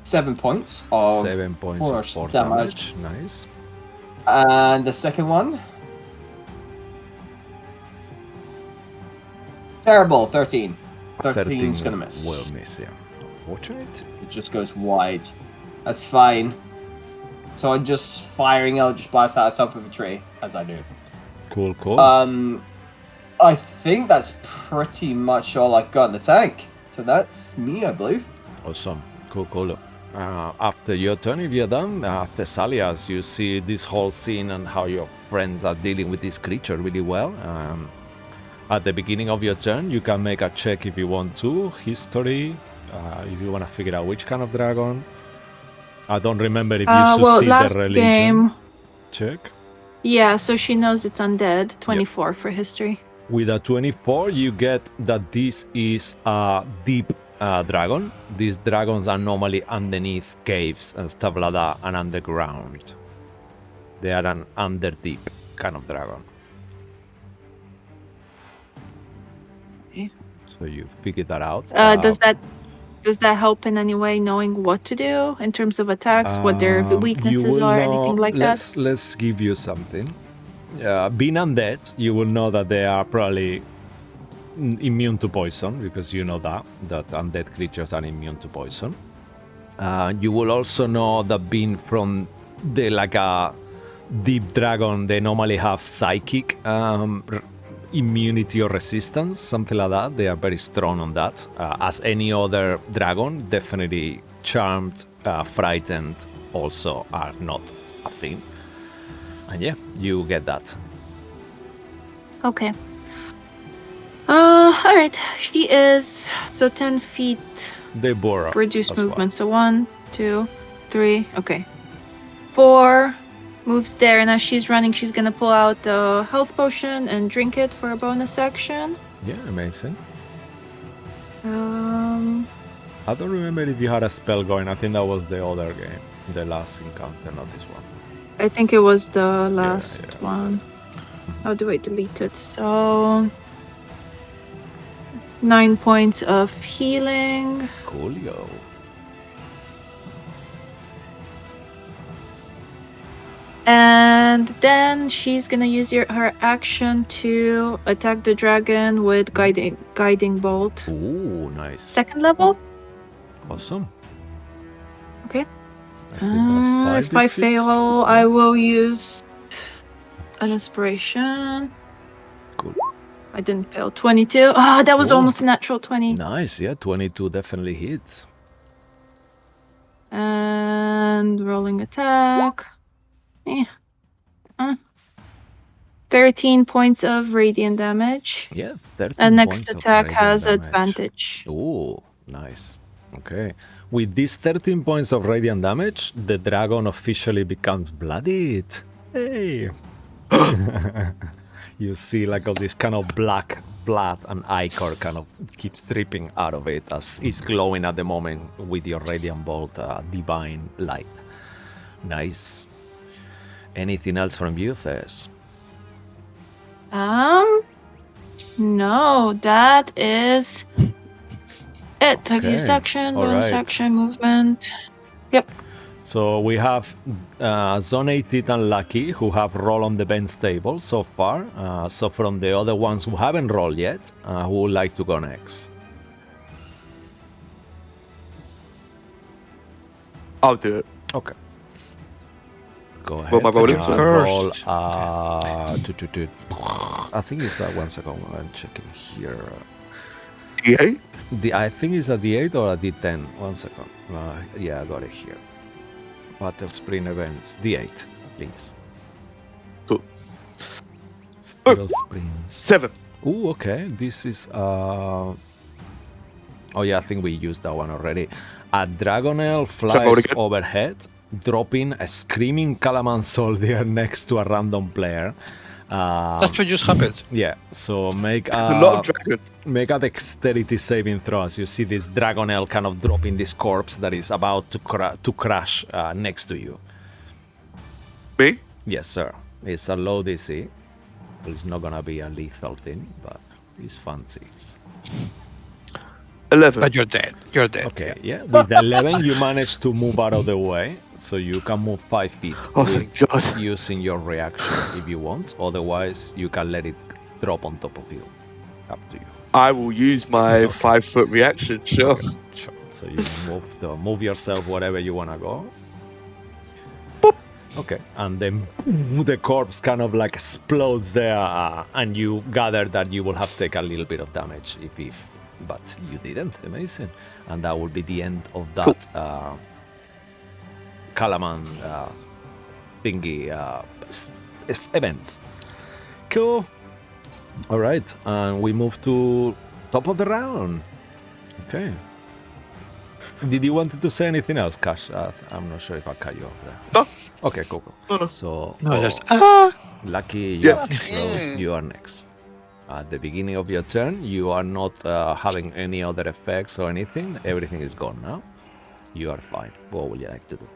[SPEAKER 2] 7 points of
[SPEAKER 1] 7 points of
[SPEAKER 2] force
[SPEAKER 1] force
[SPEAKER 2] damage.
[SPEAKER 1] damage. Nice.
[SPEAKER 2] And the second one, terrible. 13. 13's gonna miss.
[SPEAKER 1] Will miss, yeah. Unfortunate.
[SPEAKER 2] It just goes wide. That's fine. So I'm just firing Eldritch Blast out the top of a tree, as I do.
[SPEAKER 1] Cool.
[SPEAKER 2] I think that's pretty much all I've got in the tank. So that's me, I believe.
[SPEAKER 1] Awesome. Cool. After your turn, if you're done, Thessalia, as you see this whole scene and how your friends are dealing with this creature really well. At the beginning of your turn, you can make a check if you want to. History, if you want to figure out which kind of dragon. I don't remember if you succeed
[SPEAKER 4] last
[SPEAKER 1] the religion.
[SPEAKER 4] game.
[SPEAKER 1] Check.
[SPEAKER 4] Yeah, so she knows it's undead. 24 for history.
[SPEAKER 1] With a 24, you get that this is a deep dragon. These dragons are normally underneath caves and stuff like that, and underground. They are an underdeep kind of dragon.
[SPEAKER 4] Okay.
[SPEAKER 1] So you figured that out.
[SPEAKER 4] Does that help in any way, knowing what to do in terms of attacks, what their
[SPEAKER 1] you
[SPEAKER 4] weaknesses
[SPEAKER 1] will
[SPEAKER 4] are,
[SPEAKER 1] know-
[SPEAKER 4] anything like that?
[SPEAKER 1] Let's give you something. Being undead, you will know that they are probably immune to poison, because you know that undead creatures are immune to poison. You will also know that being from like a deep dragon, they normally have psychic immunity or resistance, something like that. They are very strong on that. As any other dragon, definitely charmed, frightened also are not a thing. And yeah, you get that.
[SPEAKER 4] Okay. All right. She is so 10 feet
[SPEAKER 1] Deborah.
[SPEAKER 4] reduced
[SPEAKER 1] as well.
[SPEAKER 4] movement. So 1, 2, 3. Okay. 4 moves there, and as she's running, she's gonna pull out the health potion and drink it for a bonus action.
[SPEAKER 1] Yeah, amazing.
[SPEAKER 4] I
[SPEAKER 1] I don't remember if you had a spell going. I think that was the other game, the last encounter, not this one.
[SPEAKER 4] I think it was the last
[SPEAKER 1] yeah.
[SPEAKER 4] one. How do I delete it? So 9 points of healing.
[SPEAKER 1] Coolio.
[SPEAKER 4] And then she's gonna use her action to attack the dragon with guiding bolt.
[SPEAKER 1] Ooh, nice.
[SPEAKER 4] Second level.
[SPEAKER 1] Awesome.
[SPEAKER 4] Okay.
[SPEAKER 1] I think that's
[SPEAKER 4] If I
[SPEAKER 1] 5d6.
[SPEAKER 4] fail, I will use an inspiration.
[SPEAKER 1] Cool.
[SPEAKER 4] I didn't fail. 22. Ah, that was
[SPEAKER 1] Ooh.
[SPEAKER 4] almost a natural 20.
[SPEAKER 1] Nice, yeah, 22 definitely hits.
[SPEAKER 4] And rolling attack. 13 points of radiant damage.
[SPEAKER 1] Yeah, 13
[SPEAKER 4] And next
[SPEAKER 1] points of
[SPEAKER 4] attack
[SPEAKER 1] radiant
[SPEAKER 4] has
[SPEAKER 1] damage.
[SPEAKER 4] advantage.
[SPEAKER 1] Ooh, nice. Okay. With these 13 points of radiant damage, the dragon officially becomes bloodied. Hey! You see like all this kind of black blood and ichor kind of keeps dripping out of it as it's glowing at the moment with your radiant bolt, divine light. Nice. Anything else from you, Tess?
[SPEAKER 4] No, that is it. I've used
[SPEAKER 1] Okay,
[SPEAKER 4] action,
[SPEAKER 1] all
[SPEAKER 4] bonus
[SPEAKER 1] right.
[SPEAKER 4] action, movement. Yep.
[SPEAKER 1] So we have Zonated and Lucky who have rolled on the bench table so far. So from the other ones who haven't rolled yet, who would like to go next?
[SPEAKER 3] I'll do it.
[SPEAKER 1] Okay. Go ahead.
[SPEAKER 3] What am I rolling?
[SPEAKER 1] Roll.
[SPEAKER 5] First.
[SPEAKER 1] I think it's that 1 second. I'm checking here.
[SPEAKER 3] D8?
[SPEAKER 1] I think it's a D8 or a D10. 1 second. Yeah, I got it here. Battle Spring events. D8, please.
[SPEAKER 3] Cool.
[SPEAKER 1] Steel Springs.
[SPEAKER 3] 7.
[SPEAKER 1] Ooh, okay. This is Oh yeah, I think we used that one already. A Dragonel flies overhead, dropping a screaming Calaman soldier next to a random player.
[SPEAKER 5] That's what just happened.
[SPEAKER 1] Yeah, so make
[SPEAKER 3] There's a lot of dragon.
[SPEAKER 1] make a dexterity saving throw as you see this Dragonel kind of dropping this corpse that is about to crash next to you.
[SPEAKER 3] Me?
[SPEAKER 1] Yes, sir. It's a low DC. It's not gonna be a lethal thing, but it's fancy.
[SPEAKER 3] 11.
[SPEAKER 5] But you're dead. You're dead.
[SPEAKER 1] Okay, yeah. With 11, you manage to move out of the way, so you can move 5 feet.
[SPEAKER 3] Oh, thank God.
[SPEAKER 1] Using your reaction if you want. Otherwise, you can let it drop on top of you. Up to you.
[SPEAKER 3] I will use my
[SPEAKER 1] Okay.
[SPEAKER 3] 5-foot reaction, sure.
[SPEAKER 1] Okay, sure. So you move yourself wherever you wanna go.
[SPEAKER 3] Boop.
[SPEAKER 1] Okay, and then the corpse kind of like explodes there, and you gather that you will have taken a little bit of damage if but you didn't. Amazing. And that will be the end of that Calaman thingy events. Cool. All right, and we move to top of the round. Okay. Did you want to say anything else, Cash? I'm not sure if I cut you off there.
[SPEAKER 3] No.
[SPEAKER 1] Okay, cool.
[SPEAKER 3] No.
[SPEAKER 1] So,
[SPEAKER 5] No, just
[SPEAKER 1] Lucky,
[SPEAKER 3] Yeah.
[SPEAKER 1] you are next. At the beginning of your turn, you are not having any other effects or anything. Everything is gone now. You are fine. What would you like to do?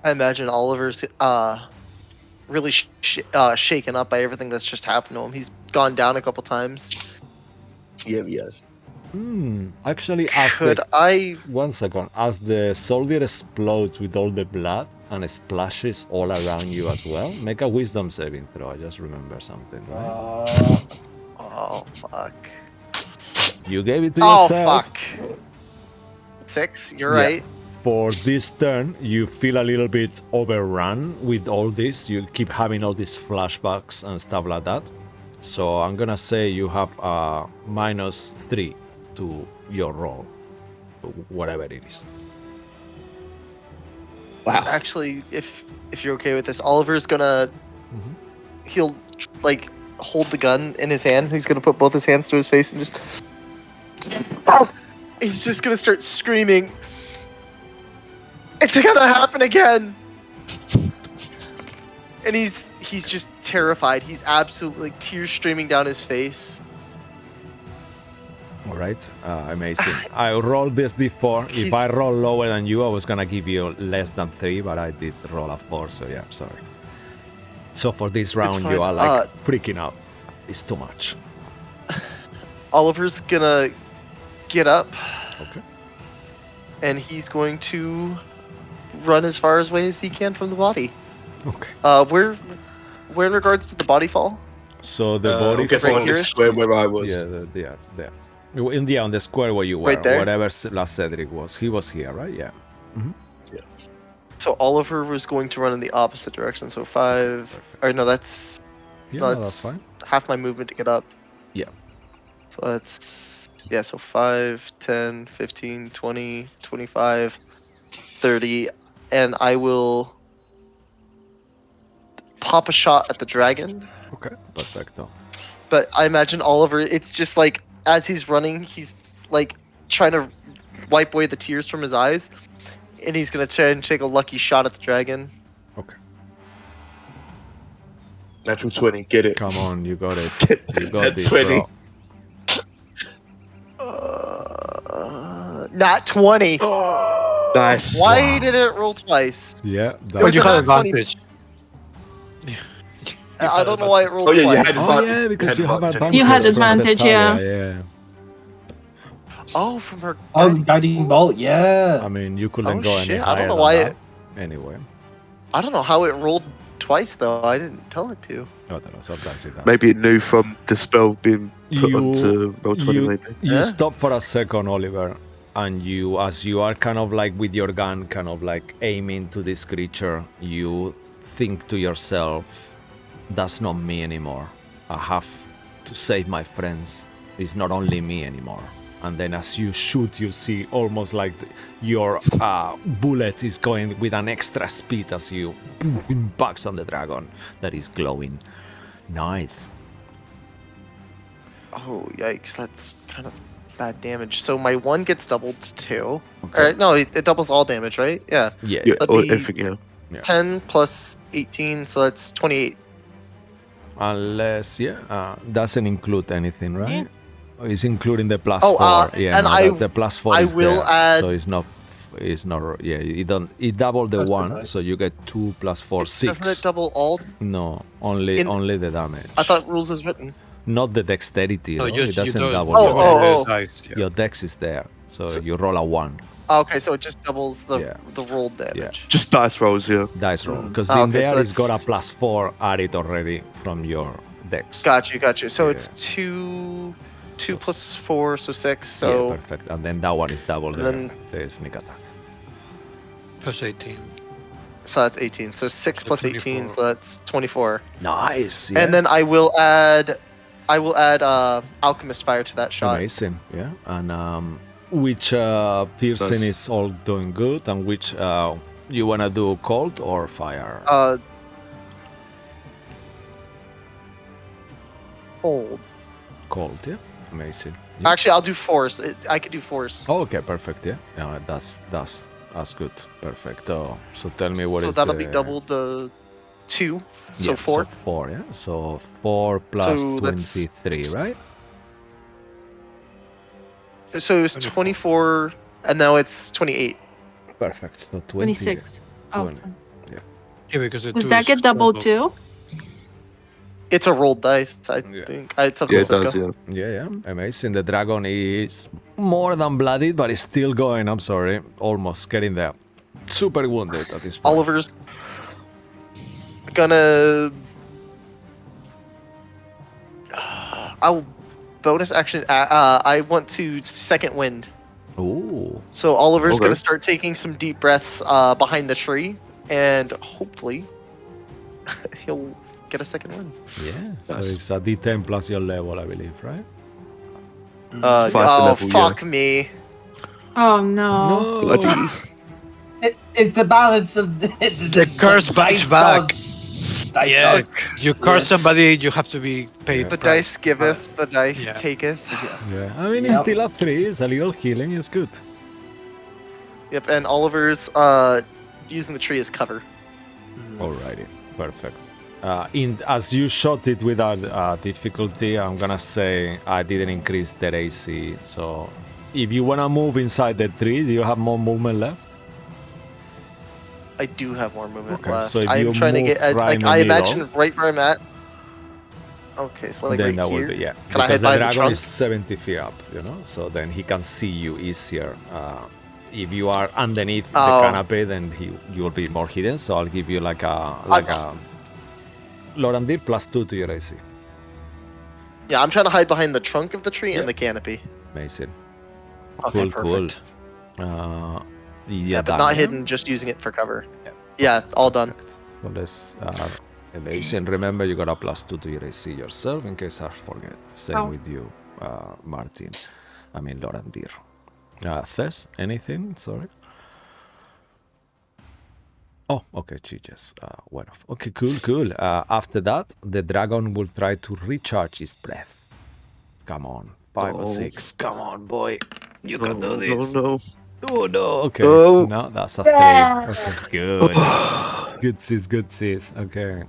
[SPEAKER 6] I imagine Oliver's really shaken up by everything that's just happened to him. He's gone down a couple times.
[SPEAKER 3] Yeah, yes.
[SPEAKER 1] Actually, one second. As the soldier explodes with all the blood and splashes all around you as well, make a wisdom saving throw. I just remember something, right?
[SPEAKER 6] Oh, fuck.
[SPEAKER 1] You gave it to
[SPEAKER 6] Oh,
[SPEAKER 1] yourself.
[SPEAKER 6] fuck. 6, you're
[SPEAKER 1] Yeah.
[SPEAKER 6] right.
[SPEAKER 1] For this turn, you feel a little bit overrun with all this. You keep having all these flashbacks and stuff like that. So I'm gonna say you have -3 to your roll, whatever it is.
[SPEAKER 3] Wow.
[SPEAKER 6] Actually, if you're okay with this, Oliver's gonna
[SPEAKER 1] Mhm.
[SPEAKER 6] he'll like hold the gun in his hand. He's gonna put both his hands to his face and just he's just gonna start screaming. It's gonna happen again. And he's just terrified. He's absolutely like, tears streaming down his face.
[SPEAKER 1] All right, amazing. I rolled this d4. If
[SPEAKER 6] He's-
[SPEAKER 1] I roll lower than you, I was gonna give you less than 3, but I did roll a 4, so yeah, sorry. So for this round, you
[SPEAKER 6] fine.
[SPEAKER 1] are like freaking out. It's too much.
[SPEAKER 6] Oliver's gonna get up
[SPEAKER 1] Okay.
[SPEAKER 6] and he's going to run as far away as he can from the body.
[SPEAKER 1] Okay.
[SPEAKER 6] Where in regards to the body fall?
[SPEAKER 1] So the
[SPEAKER 3] I'm
[SPEAKER 1] body
[SPEAKER 3] guessing
[SPEAKER 6] right
[SPEAKER 3] on the
[SPEAKER 6] here?
[SPEAKER 3] square where I was.
[SPEAKER 1] Yeah, there. On the square where you were,
[SPEAKER 6] Right there?
[SPEAKER 1] whatever last Cedric was. He was here, right? Yeah.
[SPEAKER 6] So Oliver was going to run in the opposite direction. So 5. Or no, that's
[SPEAKER 1] Yeah,
[SPEAKER 6] No,
[SPEAKER 1] no,
[SPEAKER 6] it's-
[SPEAKER 1] that's fine.
[SPEAKER 6] half my movement to get up.
[SPEAKER 1] Yeah.
[SPEAKER 6] So that's so 5, 10, 15, 20, 25, 30, and I will pop a shot at the dragon.
[SPEAKER 1] Okay, perfecto.
[SPEAKER 6] But I imagine Oliver, it's just like as he's running, he's like trying to wipe away the tears from his eyes, and he's gonna try and take a lucky shot at the dragon.
[SPEAKER 1] Okay.
[SPEAKER 3] Natural 20, get it.
[SPEAKER 1] Come on, you got it.
[SPEAKER 3] Get
[SPEAKER 1] You got
[SPEAKER 3] that
[SPEAKER 1] this,
[SPEAKER 3] 20.
[SPEAKER 6] Bro. Not 20.
[SPEAKER 3] Nice.
[SPEAKER 6] Why
[SPEAKER 1] Wow.
[SPEAKER 6] did it roll twice?
[SPEAKER 1] Yeah,
[SPEAKER 6] Was
[SPEAKER 5] But
[SPEAKER 1] that's
[SPEAKER 5] you
[SPEAKER 6] it
[SPEAKER 5] had
[SPEAKER 6] not 20?
[SPEAKER 5] advantage.
[SPEAKER 6] I don't know why it rolled
[SPEAKER 3] Oh, yeah, you
[SPEAKER 6] twice.
[SPEAKER 3] had
[SPEAKER 1] Oh
[SPEAKER 3] advantage.
[SPEAKER 1] yeah, because you have advantage.
[SPEAKER 4] You had
[SPEAKER 1] from
[SPEAKER 4] advantage,
[SPEAKER 1] Thessalia, yeah.
[SPEAKER 6] Oh, from her.
[SPEAKER 2] Oh,
[SPEAKER 6] guiding-
[SPEAKER 2] guiding bolt, yeah.
[SPEAKER 1] I mean, you couldn't
[SPEAKER 6] Oh,
[SPEAKER 1] go any
[SPEAKER 6] shit, I
[SPEAKER 1] higher
[SPEAKER 6] don't know
[SPEAKER 1] than
[SPEAKER 6] why
[SPEAKER 1] that.
[SPEAKER 6] it-
[SPEAKER 1] Anyway,
[SPEAKER 6] I don't know how it rolled twice though. I didn't tell it to.
[SPEAKER 1] I don't know, sometimes it does.
[SPEAKER 3] Maybe it knew from the spell being put
[SPEAKER 1] You-
[SPEAKER 3] onto roll 20,
[SPEAKER 1] you,
[SPEAKER 3] maybe.
[SPEAKER 1] you
[SPEAKER 6] Yeah.
[SPEAKER 1] stop for a second, Oliver, and as you are kind of like with your gun, kind of like aiming to this creature, you think to yourself, that's not me anymore. I have to save my friends. It's not only me anymore. And then as you shoot, you see almost like your bullet is going with an extra speed as you impacts on the dragon that is glowing. Nice.
[SPEAKER 6] Oh yikes! That's kind of bad damage. So my 1 gets doubled to 2.
[SPEAKER 1] Okay.
[SPEAKER 6] Alright, no, it doubles all damage, right? Yeah.
[SPEAKER 1] Yeah.
[SPEAKER 3] Yeah,
[SPEAKER 6] That'd
[SPEAKER 3] or
[SPEAKER 6] be-
[SPEAKER 3] everything, yeah.
[SPEAKER 6] 10 plus 18, so that's 28.
[SPEAKER 1] Unless, doesn't include anything, right? It's including the plus
[SPEAKER 6] Oh,
[SPEAKER 1] 4. Yeah,
[SPEAKER 6] and
[SPEAKER 1] no, the plus 4
[SPEAKER 6] I
[SPEAKER 1] is
[SPEAKER 6] will
[SPEAKER 1] there,
[SPEAKER 6] add-
[SPEAKER 1] so it's not. Yeah, it doubled the
[SPEAKER 2] That's the
[SPEAKER 1] 1,
[SPEAKER 2] nice.
[SPEAKER 1] so you get 2 plus 4, 6.
[SPEAKER 6] Doesn't it double all?
[SPEAKER 1] No, only the damage.
[SPEAKER 6] I thought rules is written.
[SPEAKER 1] Not the dexterity.
[SPEAKER 5] No,
[SPEAKER 1] though.
[SPEAKER 5] you
[SPEAKER 1] It doesn't
[SPEAKER 5] don't-
[SPEAKER 1] double.
[SPEAKER 6] Oh,
[SPEAKER 1] your
[SPEAKER 6] oh,
[SPEAKER 1] dex.
[SPEAKER 6] oh.
[SPEAKER 5] Dice, yeah.
[SPEAKER 1] Your dex is there, so you roll a 1
[SPEAKER 6] Okay, so it just doubles the
[SPEAKER 1] Yeah.
[SPEAKER 6] rolled damage.
[SPEAKER 3] Just dice rolls, yeah.
[SPEAKER 1] dice roll because
[SPEAKER 6] Oh,
[SPEAKER 1] in
[SPEAKER 6] okay,
[SPEAKER 1] there
[SPEAKER 6] so
[SPEAKER 1] it's got a
[SPEAKER 6] that's-
[SPEAKER 1] plus 4 added already from your dex.
[SPEAKER 6] Got you. So
[SPEAKER 1] Yeah.
[SPEAKER 6] it's 2 plus 4, so 6.
[SPEAKER 1] Yeah,
[SPEAKER 6] So
[SPEAKER 1] perfect. And then that one is double
[SPEAKER 6] Then-
[SPEAKER 1] the sneak attack.
[SPEAKER 5] Plus 18.
[SPEAKER 6] so that's 18. So 6
[SPEAKER 5] So
[SPEAKER 6] plus 18,
[SPEAKER 5] 24.
[SPEAKER 6] so that's 24.
[SPEAKER 1] Nice. Yeah.
[SPEAKER 6] And then I will add Alchemist Fire to that shot.
[SPEAKER 1] Amazing, yeah. And which piercing
[SPEAKER 3] Nice.
[SPEAKER 1] is all doing good, and which you wanna do cold or fire?
[SPEAKER 6] Hold.
[SPEAKER 1] Cold, yeah. Amazing. Yeah.
[SPEAKER 6] Actually, I'll do Force. I could do Force.
[SPEAKER 1] Oh, okay, perfect. Yeah, that's good. Perfect. So tell me what is
[SPEAKER 6] so that'll
[SPEAKER 1] the...
[SPEAKER 6] be doubled 2. So
[SPEAKER 1] yeah,
[SPEAKER 6] 4.
[SPEAKER 1] So 4, yeah. So 4 plus
[SPEAKER 6] So that's-
[SPEAKER 1] 23, right?
[SPEAKER 6] So it was 24, and now it's 28.
[SPEAKER 1] Perfect. So 20.
[SPEAKER 4] 26. Oh,
[SPEAKER 1] 20.
[SPEAKER 5] Yeah, because the
[SPEAKER 4] does
[SPEAKER 5] 2
[SPEAKER 4] that
[SPEAKER 5] is
[SPEAKER 4] get doubled
[SPEAKER 5] double.
[SPEAKER 4] too?
[SPEAKER 6] It's a rolled dice, I
[SPEAKER 1] Yeah.
[SPEAKER 6] think. It's up to
[SPEAKER 3] Yeah, it does,
[SPEAKER 6] Cisco.
[SPEAKER 3] yeah.
[SPEAKER 1] Yeah. Amazing. The dragon is more than bloodied, but it's still going. I'm sorry. Almost getting there. Super wounded at this point.
[SPEAKER 6] Oliver's gonna. I'll bonus action. I want to second wind.
[SPEAKER 1] Ooh.
[SPEAKER 6] So Oliver's
[SPEAKER 3] Okay.
[SPEAKER 6] gonna start taking some deep breaths behind the tree, and hopefully he'll get a second wind.
[SPEAKER 1] Yeah. So
[SPEAKER 3] Nice.
[SPEAKER 1] it's a D10 plus your level, I believe, right?
[SPEAKER 3] Fighter
[SPEAKER 6] Oh
[SPEAKER 3] level, yeah.
[SPEAKER 6] fuck me!
[SPEAKER 4] Oh no.
[SPEAKER 3] Bloody.
[SPEAKER 2] It's the balance of
[SPEAKER 5] The curse bites
[SPEAKER 2] dice
[SPEAKER 5] back.
[SPEAKER 2] gods. Dice
[SPEAKER 5] Yeah,
[SPEAKER 2] gods.
[SPEAKER 5] you curse
[SPEAKER 2] Yes.
[SPEAKER 5] somebody, you have to be paid.
[SPEAKER 1] Yeah.
[SPEAKER 6] The
[SPEAKER 5] price
[SPEAKER 6] dice
[SPEAKER 5] for
[SPEAKER 6] giveth, the dice
[SPEAKER 5] Yeah.
[SPEAKER 6] taketh.
[SPEAKER 1] Yeah, I mean, it's
[SPEAKER 2] Yep.
[SPEAKER 1] still a 3. It's a little healing. It's good.
[SPEAKER 6] Yep, and Oliver's using the tree as cover.
[SPEAKER 1] Alrighty, perfect. As you shot it without difficulty, I'm gonna say I didn't increase their AC. So, if you wanna move inside the tree, do you have more movement left?
[SPEAKER 6] I do have more movement
[SPEAKER 1] Okay,
[SPEAKER 6] left.
[SPEAKER 1] so if
[SPEAKER 6] I'm
[SPEAKER 1] you
[SPEAKER 6] trying to
[SPEAKER 1] move
[SPEAKER 6] get at,
[SPEAKER 1] right
[SPEAKER 6] like
[SPEAKER 1] in the
[SPEAKER 6] I
[SPEAKER 1] middle,
[SPEAKER 6] imagine right where I'm at. Okay, so like
[SPEAKER 1] then
[SPEAKER 6] right
[SPEAKER 1] that
[SPEAKER 6] here.
[SPEAKER 1] would be, yeah.
[SPEAKER 6] Can I
[SPEAKER 1] Because
[SPEAKER 6] hide
[SPEAKER 1] the
[SPEAKER 6] behind the
[SPEAKER 1] dragon
[SPEAKER 6] trunk?
[SPEAKER 1] is 70 feet up, you know, so then he can see you easier. If you are underneath the
[SPEAKER 6] Oh.
[SPEAKER 1] canopy, then you will be more hidden. So I'll give you like a Lorandir +2 to your AC.
[SPEAKER 6] Yeah, I'm trying to hide behind the trunk of the tree
[SPEAKER 1] Yeah.
[SPEAKER 6] and the canopy.
[SPEAKER 1] Amazing.
[SPEAKER 6] Okay,
[SPEAKER 1] Cool.
[SPEAKER 6] perfect.
[SPEAKER 1] Yeah,
[SPEAKER 6] But not hidden, just using it for cover. Yeah, all done.
[SPEAKER 1] Perfect. So let's amazing. Remember, you got a +2 to your AC yourself in case I forget. Same
[SPEAKER 4] Oh.
[SPEAKER 1] with you, Martin. I mean, Lorandir. Thes, anything? Sorry. Oh, okay, she just went off. Okay, cool. After that, the dragon will try to recharge his breath. Come on, 5 or
[SPEAKER 3] Oh.
[SPEAKER 1] 6. Come on, boy. You can do
[SPEAKER 3] No,
[SPEAKER 1] this.
[SPEAKER 3] no,
[SPEAKER 1] Oh, no. Okay.
[SPEAKER 3] Oh.
[SPEAKER 1] No, that's a 3. Okay, good.
[SPEAKER 3] no.
[SPEAKER 1] Good sis. Okay.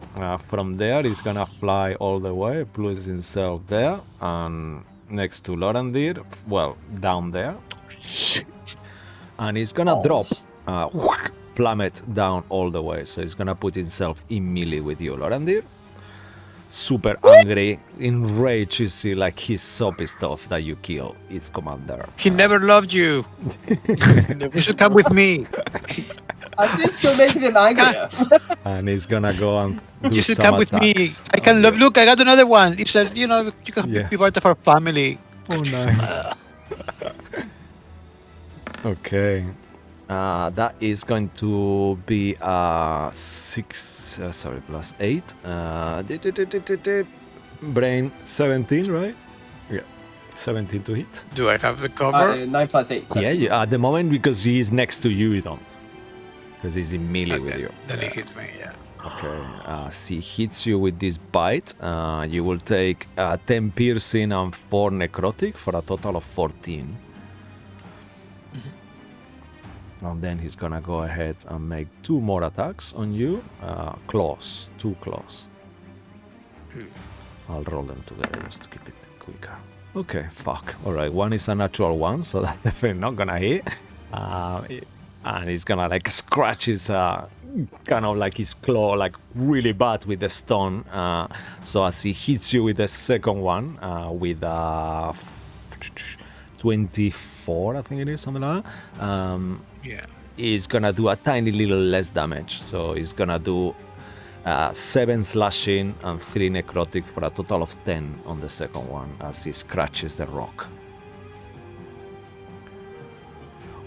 [SPEAKER 1] From there, he's gonna fly all the way, place himself there, and next to Lorandir, well, down there.
[SPEAKER 3] Shit.
[SPEAKER 1] And he's gonna
[SPEAKER 2] Balls.
[SPEAKER 1] drop, plummet down all the way. So he's gonna put himself in melee with you, Lorandir. Super angry, enraged. You see, like he's so pissed off that you kill his commander.
[SPEAKER 5] He never loved you. You should come with me.
[SPEAKER 2] I think you're making him angrier.
[SPEAKER 1] And he's gonna go and do
[SPEAKER 5] You should
[SPEAKER 1] some
[SPEAKER 5] come with me.
[SPEAKER 1] attacks.
[SPEAKER 5] I can love.
[SPEAKER 1] you.
[SPEAKER 5] Look, I got another one. He said, you can
[SPEAKER 1] Yeah.
[SPEAKER 5] be part of our family.
[SPEAKER 1] Oh, nice. Okay. That is going to be 6. +8. Brain 17, right? Yeah. 17 to hit.
[SPEAKER 5] Do I have the cover?
[SPEAKER 2] 9 + 8.
[SPEAKER 1] Yeah,
[SPEAKER 2] 17.
[SPEAKER 1] at the moment, because he is next to you, you don't. Because he's in melee with you.
[SPEAKER 5] Then he hit me. Yeah.
[SPEAKER 1] Okay. As he hits you with this bite, you will take 10 piercing and 4 necrotic for a total of 14. And then he's gonna go ahead and make 2 more attacks on you. Claws. 2 claws. I'll roll them together just to keep it quicker. Okay, fuck. Alright, one is a natural 1, so that's definitely not gonna hit. And he's gonna like scratch his kind of like his claw like really bad with the stone. So as he hits you with the second one, with 24, I think it is, something like that.
[SPEAKER 5] Yeah.
[SPEAKER 1] He's gonna do a tiny little less damage. So he's gonna do 7 slashing and 3 necrotic for a total of 10 on the second one as he scratches the rock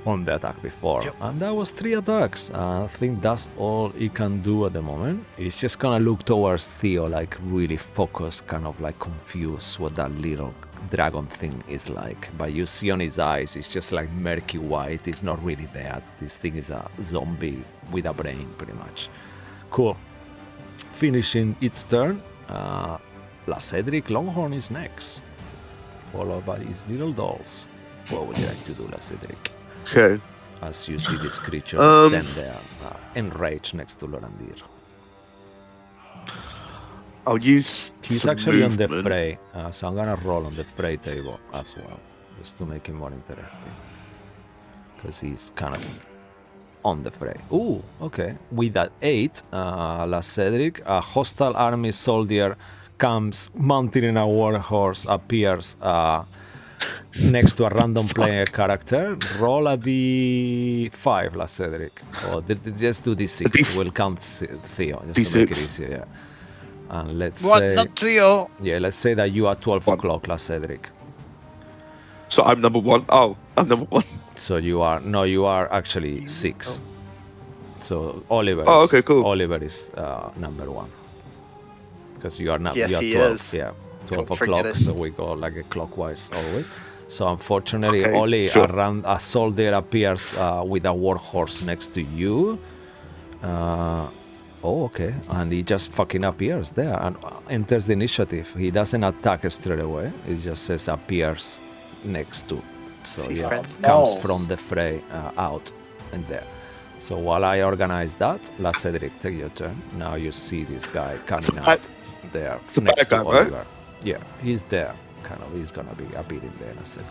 [SPEAKER 1] on the attack before.
[SPEAKER 5] Yep.
[SPEAKER 1] And that was 3 attacks. I think that's all he can do at the moment. He's just gonna look towards Theo like really focused, kind of like confused what that little dragon thing is like. But you see on his eyes, it's just like murky white. It's not really there. This thing is a zombie with a brain, pretty much. Cool. Finishing its turn, La Cedric Longhorn is next, followed by his little dolls. What would you like to do, La Cedric?
[SPEAKER 3] Okay.
[SPEAKER 1] As you see this creature descend there, enraged next to Lorandir.
[SPEAKER 3] I'll use
[SPEAKER 1] He's
[SPEAKER 3] some
[SPEAKER 1] actually on the
[SPEAKER 3] movement.
[SPEAKER 1] fray, so I'm gonna roll on the fray table as well, just to make it more interesting. Because he's kind of on the fray. Ooh, okay. With that 8, La Cedric, a hostile army soldier comes mounted in a war horse, appears next to a random player character. Roll a d5, La Cedric. Or just do d6. We'll count Theo, just to make it
[SPEAKER 3] D6.
[SPEAKER 1] easier. Yeah. And let's
[SPEAKER 5] What?
[SPEAKER 1] say,
[SPEAKER 5] Not Theo.
[SPEAKER 1] yeah, let's say that you are 12
[SPEAKER 3] One.
[SPEAKER 1] o'clock, La Cedric.
[SPEAKER 3] So I'm number 1. Oh, I'm number 1.
[SPEAKER 1] So you are actually 6. So Oliver.
[SPEAKER 3] Oh,
[SPEAKER 1] is-
[SPEAKER 3] okay, cool.
[SPEAKER 1] Oliver is number 1. Because you are not.
[SPEAKER 6] Yes,
[SPEAKER 1] you are
[SPEAKER 6] he
[SPEAKER 1] 12.
[SPEAKER 6] is.
[SPEAKER 1] Yeah, 12
[SPEAKER 6] Don't forget
[SPEAKER 1] o'clock.
[SPEAKER 6] it.
[SPEAKER 1] So we go like a clockwise always. So unfortunately,
[SPEAKER 3] Okay,
[SPEAKER 1] only
[SPEAKER 3] sure.
[SPEAKER 1] around a soldier appears with a warhorse next to you. Oh, okay. And he just fucking appears there and enters the initiative. He doesn't attack straight away. It just says appears next to. So
[SPEAKER 6] See,
[SPEAKER 1] yeah,
[SPEAKER 6] friend?
[SPEAKER 1] comes
[SPEAKER 2] Balls.
[SPEAKER 1] from the fray out and there. So while I organize that, La Cedric, take your turn. Now you see this guy coming
[SPEAKER 3] I-
[SPEAKER 1] out there
[SPEAKER 3] it's a
[SPEAKER 1] next
[SPEAKER 3] bad
[SPEAKER 1] to
[SPEAKER 3] guy, right?
[SPEAKER 1] Oliver. Yeah, he's there. Kind of, he's gonna be appearing there in a second.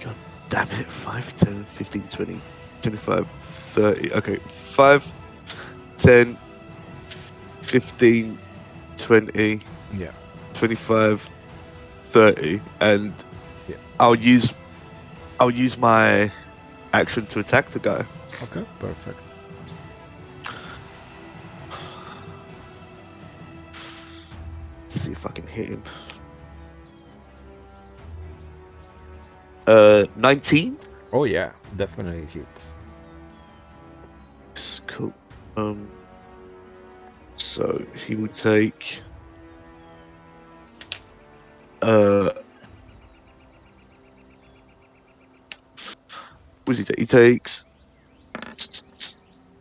[SPEAKER 3] God damn it. 5, 10, 15, 20, 25, 30. Okay. 5, 10, 15, 20,
[SPEAKER 1] Yeah.
[SPEAKER 3] 25, 30. And
[SPEAKER 1] Yeah.
[SPEAKER 3] I'll use my action to attack the guy.
[SPEAKER 1] Okay, perfect.
[SPEAKER 3] See if I can hit him. 19.
[SPEAKER 1] Oh yeah, definitely hits.
[SPEAKER 3] Cool. So he would take. What does he take? He takes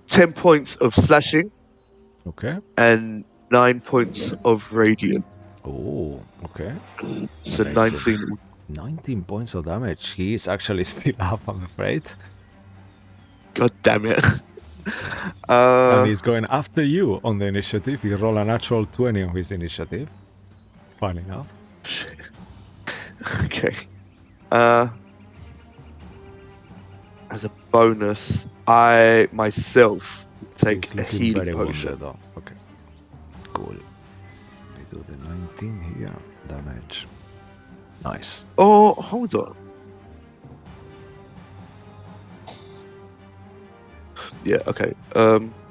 [SPEAKER 3] 10 points of slashing
[SPEAKER 1] Okay.
[SPEAKER 3] and 9 points of radiant.
[SPEAKER 1] Oh, okay.
[SPEAKER 3] So
[SPEAKER 1] Amazing.
[SPEAKER 3] 19.
[SPEAKER 1] 19 points of damage. He is actually still up, I'm afraid.
[SPEAKER 3] God damn it.
[SPEAKER 1] And he's going after you on the initiative. He rolled a natural 20 on his initiative. Fun enough.
[SPEAKER 3] Shit. Okay. As a bonus, I myself take
[SPEAKER 1] He's
[SPEAKER 3] a
[SPEAKER 1] looking
[SPEAKER 3] healing
[SPEAKER 1] very
[SPEAKER 3] potion.
[SPEAKER 1] wounded though. Okay. Cool. We do the 19 here. Damage. Nice.
[SPEAKER 3] Oh, hold on. Yeah, okay.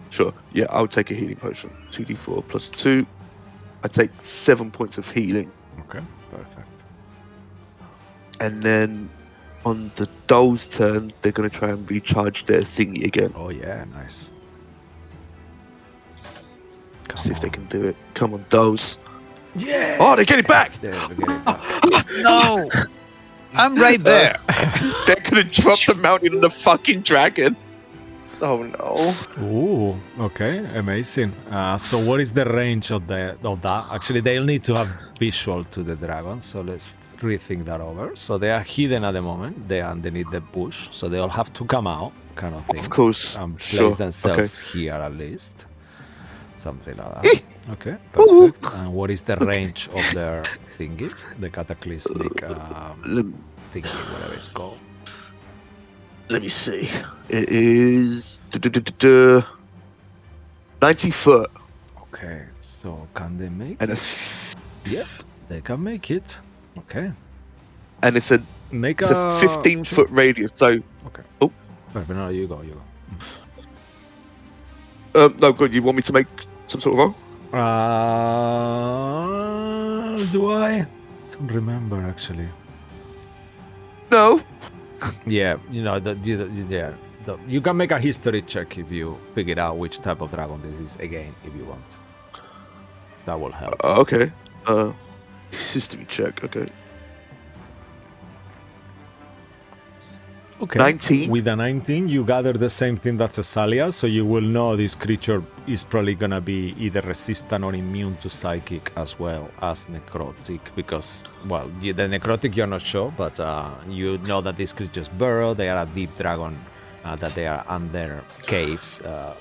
[SPEAKER 3] Sure. Yeah, I'll take a healing potion. 2d4 plus 2. I take 7 points of healing.
[SPEAKER 1] Okay, perfect.
[SPEAKER 3] And then on the doll's turn, they're going to try and recharge their thingy again.
[SPEAKER 1] Oh yeah, nice.
[SPEAKER 3] See if they
[SPEAKER 1] on.
[SPEAKER 3] can do it. Come on, dolls.
[SPEAKER 1] Yeah!
[SPEAKER 3] Oh, they get it back!
[SPEAKER 1] There, we get it back.
[SPEAKER 5] No, I'm right there.
[SPEAKER 3] They're going to drop the mountain on the fucking dragon.
[SPEAKER 6] Oh no.
[SPEAKER 1] Ooh, okay, amazing. So what is the range of that? Actually, they'll need to have visual to the dragon, so let's rethink that over. So they are hidden at the moment. They are underneath the bush, so they'll have to come out, kind of thing.
[SPEAKER 3] Of course.
[SPEAKER 1] And place
[SPEAKER 3] Sure.
[SPEAKER 1] themselves here at least. Something like that. Okay, perfect. And what is the range of their thingy? The cataclysmic thingy, whatever it's called.
[SPEAKER 3] Let me see. It is 90 foot.
[SPEAKER 1] Okay, so can they make
[SPEAKER 3] And
[SPEAKER 1] it? Yep, they can make it. Okay.
[SPEAKER 3] and it's a
[SPEAKER 1] Make
[SPEAKER 3] it's a 15 foot radius. So
[SPEAKER 1] Okay.
[SPEAKER 3] Oh.
[SPEAKER 1] Wait, but no, you go.
[SPEAKER 3] no, good. You want me to make some sort of roll?
[SPEAKER 1] Do I? Don't remember actually.
[SPEAKER 3] No.
[SPEAKER 1] Yeah, you can make a history check if you figure out which type of dragon this is again, if you want. That will help.
[SPEAKER 3] Okay. History check. Okay.
[SPEAKER 1] Okay.
[SPEAKER 3] 19.
[SPEAKER 1] With a 19, you gather the same thing that Thessalia, so you will know this creature is probably gonna be either resistant or immune to psychic as well as necrotic, because, well, the necrotic you're not sure, but you know that these creatures burrow, they are a deep dragon, that they are under caves.
[SPEAKER 3] I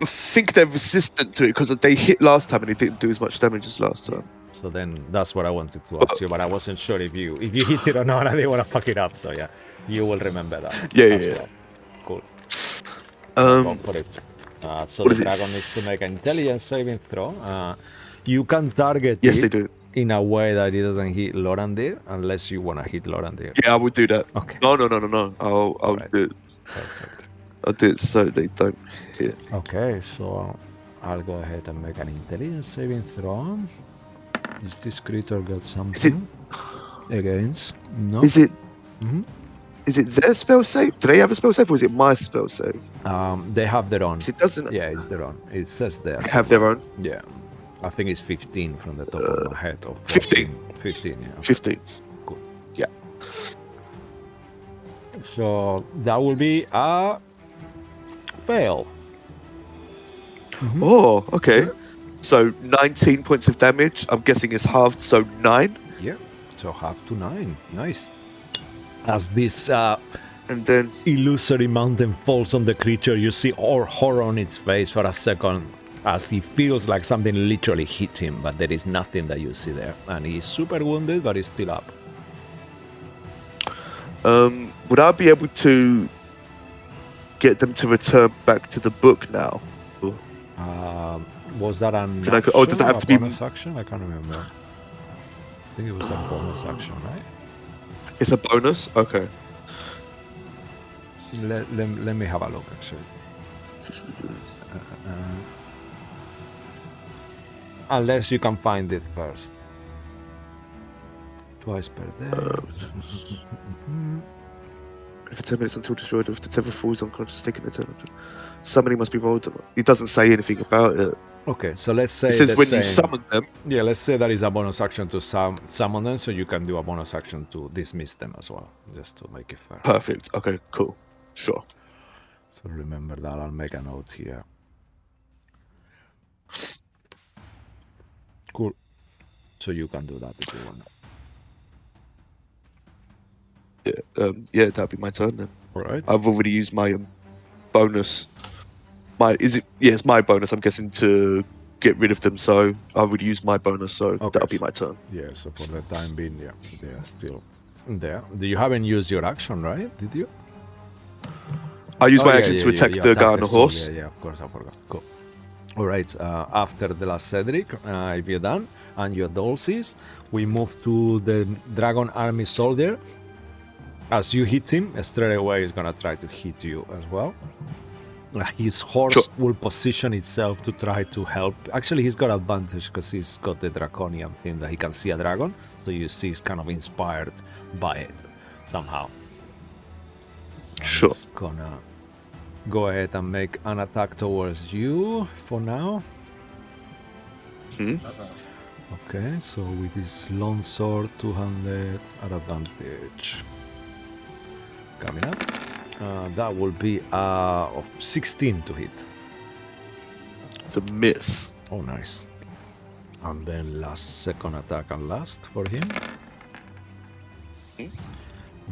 [SPEAKER 3] think they're resistant to it because they hit last time and it didn't do as much damage as last time.
[SPEAKER 1] So then that's what I wanted to ask you, but I wasn't sure if you hit it or not. I didn't want to fuck it up, so yeah, you will remember that.
[SPEAKER 3] Yeah,
[SPEAKER 1] as
[SPEAKER 3] yeah,
[SPEAKER 1] well. Cool. Go for it. So
[SPEAKER 3] what
[SPEAKER 1] the
[SPEAKER 3] is it?
[SPEAKER 1] dragon needs to make an intelligence saving throw. You can target
[SPEAKER 3] Yes,
[SPEAKER 1] it
[SPEAKER 3] they do.
[SPEAKER 1] in a way that it doesn't hit Lorandir, unless you want to hit Lorandir.
[SPEAKER 3] Yeah, I would do that.
[SPEAKER 1] Okay.
[SPEAKER 3] No. I'll
[SPEAKER 1] Alright.
[SPEAKER 3] do it.
[SPEAKER 1] Perfect.
[SPEAKER 3] I'll do it so they don't hit.
[SPEAKER 1] Okay, so I'll go ahead and make an intelligence saving throw. Is this creature got something against? No.
[SPEAKER 3] Is it?
[SPEAKER 1] Mhm.
[SPEAKER 3] Is it their spell save? Do they have a spell save, or is it my spell save?
[SPEAKER 1] They have their own.
[SPEAKER 3] 'Cause it doesn't.
[SPEAKER 1] Yeah, it's their own. It says there.
[SPEAKER 3] They have their own.
[SPEAKER 1] Yeah. I think it's 15 from the top of my head. Or
[SPEAKER 3] 15.
[SPEAKER 1] 15, yeah.
[SPEAKER 3] 15.
[SPEAKER 1] Cool.
[SPEAKER 3] Yeah.
[SPEAKER 1] So that will be a fail.
[SPEAKER 3] Oh, okay. So 19 points of damage. I'm guessing it's halved, so 9.
[SPEAKER 1] Yeah. So half to 9. Nice. As this
[SPEAKER 3] And then
[SPEAKER 1] illusory mountain falls on the creature, you see all horror on its face for a second as he feels like something literally hit him, but there is nothing that you see there. And he's super wounded, but he's still up.
[SPEAKER 3] would I be able to get them to return back to the book now?
[SPEAKER 1] Was that an
[SPEAKER 3] Can I
[SPEAKER 1] action
[SPEAKER 3] go- oh, does that
[SPEAKER 1] or
[SPEAKER 3] have
[SPEAKER 1] a
[SPEAKER 3] to be-
[SPEAKER 1] bonus action? I can't remember. I think it was a bonus action, right?
[SPEAKER 3] It's a bonus? Okay.
[SPEAKER 1] Let me have a look, actually. Unless you can find it first. Twice per day.
[SPEAKER 3] For 10 minutes until destroyed, if the tether falls unconscious, taking the turn. Somebody must be rolled. It doesn't say anything about it.
[SPEAKER 1] Okay, so let's say
[SPEAKER 3] It says
[SPEAKER 1] the
[SPEAKER 3] when
[SPEAKER 1] same.
[SPEAKER 3] you summon them.
[SPEAKER 1] Yeah, let's say that is a bonus action to summon them, so you can do a bonus action to dismiss them as well, just to make it fair.
[SPEAKER 3] Perfect. Okay, cool. Sure.
[SPEAKER 1] So remember that, I'll make a note here. Cool. So you can do that if you want.
[SPEAKER 3] Yeah, that'd be my turn then.
[SPEAKER 1] Alright.
[SPEAKER 3] I've already used my bonus. It's my bonus, I'm guessing, to get rid of them, so I've already used my bonus, so
[SPEAKER 1] Okay,
[SPEAKER 3] that'll be my turn.
[SPEAKER 1] Yeah, so for the time being, yeah, they are still there. You haven't used your action, right? Did you?
[SPEAKER 3] I use
[SPEAKER 1] Oh,
[SPEAKER 3] my
[SPEAKER 1] yeah,
[SPEAKER 3] action
[SPEAKER 1] yeah,
[SPEAKER 3] to
[SPEAKER 1] yeah,
[SPEAKER 3] attack
[SPEAKER 1] you
[SPEAKER 3] the
[SPEAKER 1] attack
[SPEAKER 3] guy on the
[SPEAKER 1] soul,
[SPEAKER 3] horse.
[SPEAKER 1] Yeah, of course, I forgot. Cool. Alright, after the last Cedric, if you're done, and your Dulcis, we move to the Dragon Army Soldier. As you hit him, straight away he's gonna try to hit you as well. His horse
[SPEAKER 3] Sure.
[SPEAKER 1] will position itself to try to help. Actually, he's got advantage because he's got the draconian thing that he can see a dragon. So you see he's kind of inspired by it somehow. And
[SPEAKER 3] Sure.
[SPEAKER 1] He's gonna go ahead and make an attack towards you for now.
[SPEAKER 3] Hmm?
[SPEAKER 1] Okay, so with his long sword, 200 at advantage. Coming up. That will be 16 to hit.
[SPEAKER 3] It's a miss.
[SPEAKER 1] Oh, nice. And then last second attack and last for him.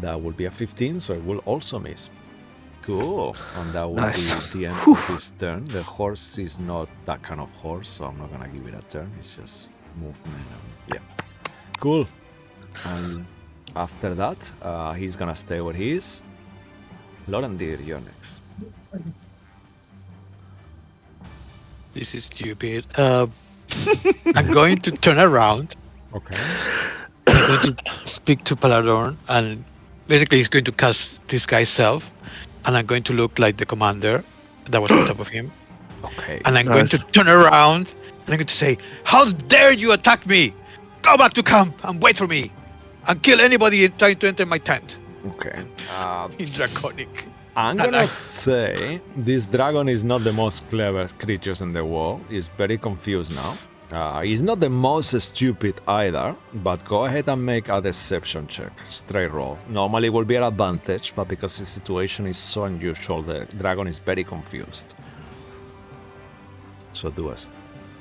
[SPEAKER 1] That will be a 15, so it will also miss. Cool. And that will
[SPEAKER 3] Nice.
[SPEAKER 1] be the end of his turn. The horse is not that kind of horse, so I'm not gonna give it a turn. It's just movement. Yeah. Cool. And after that, he's gonna stay where he is. Lorandir, you're next.
[SPEAKER 5] This is stupid. I'm going to turn around.
[SPEAKER 1] Okay.
[SPEAKER 5] I'm going to speak to Paladorn, and basically he's going to cast this guy's self, and I'm going to look like the commander that was on top of him.
[SPEAKER 1] Okay.
[SPEAKER 5] And I'm going to
[SPEAKER 3] Nice.
[SPEAKER 5] turn around, and I'm going to say, "How dare you attack me? Go back to camp and wait for me, and kill anybody trying to enter my tent."
[SPEAKER 1] Okay.
[SPEAKER 5] In Draconic.
[SPEAKER 1] I'm gonna say this dragon is not the most clever creatures in the world. He's very confused now. He's not the most stupid either, but go ahead and make a deception check. Straight roll. Normally it will be an advantage, but because the situation is so unusual, the dragon is very confused. So do it.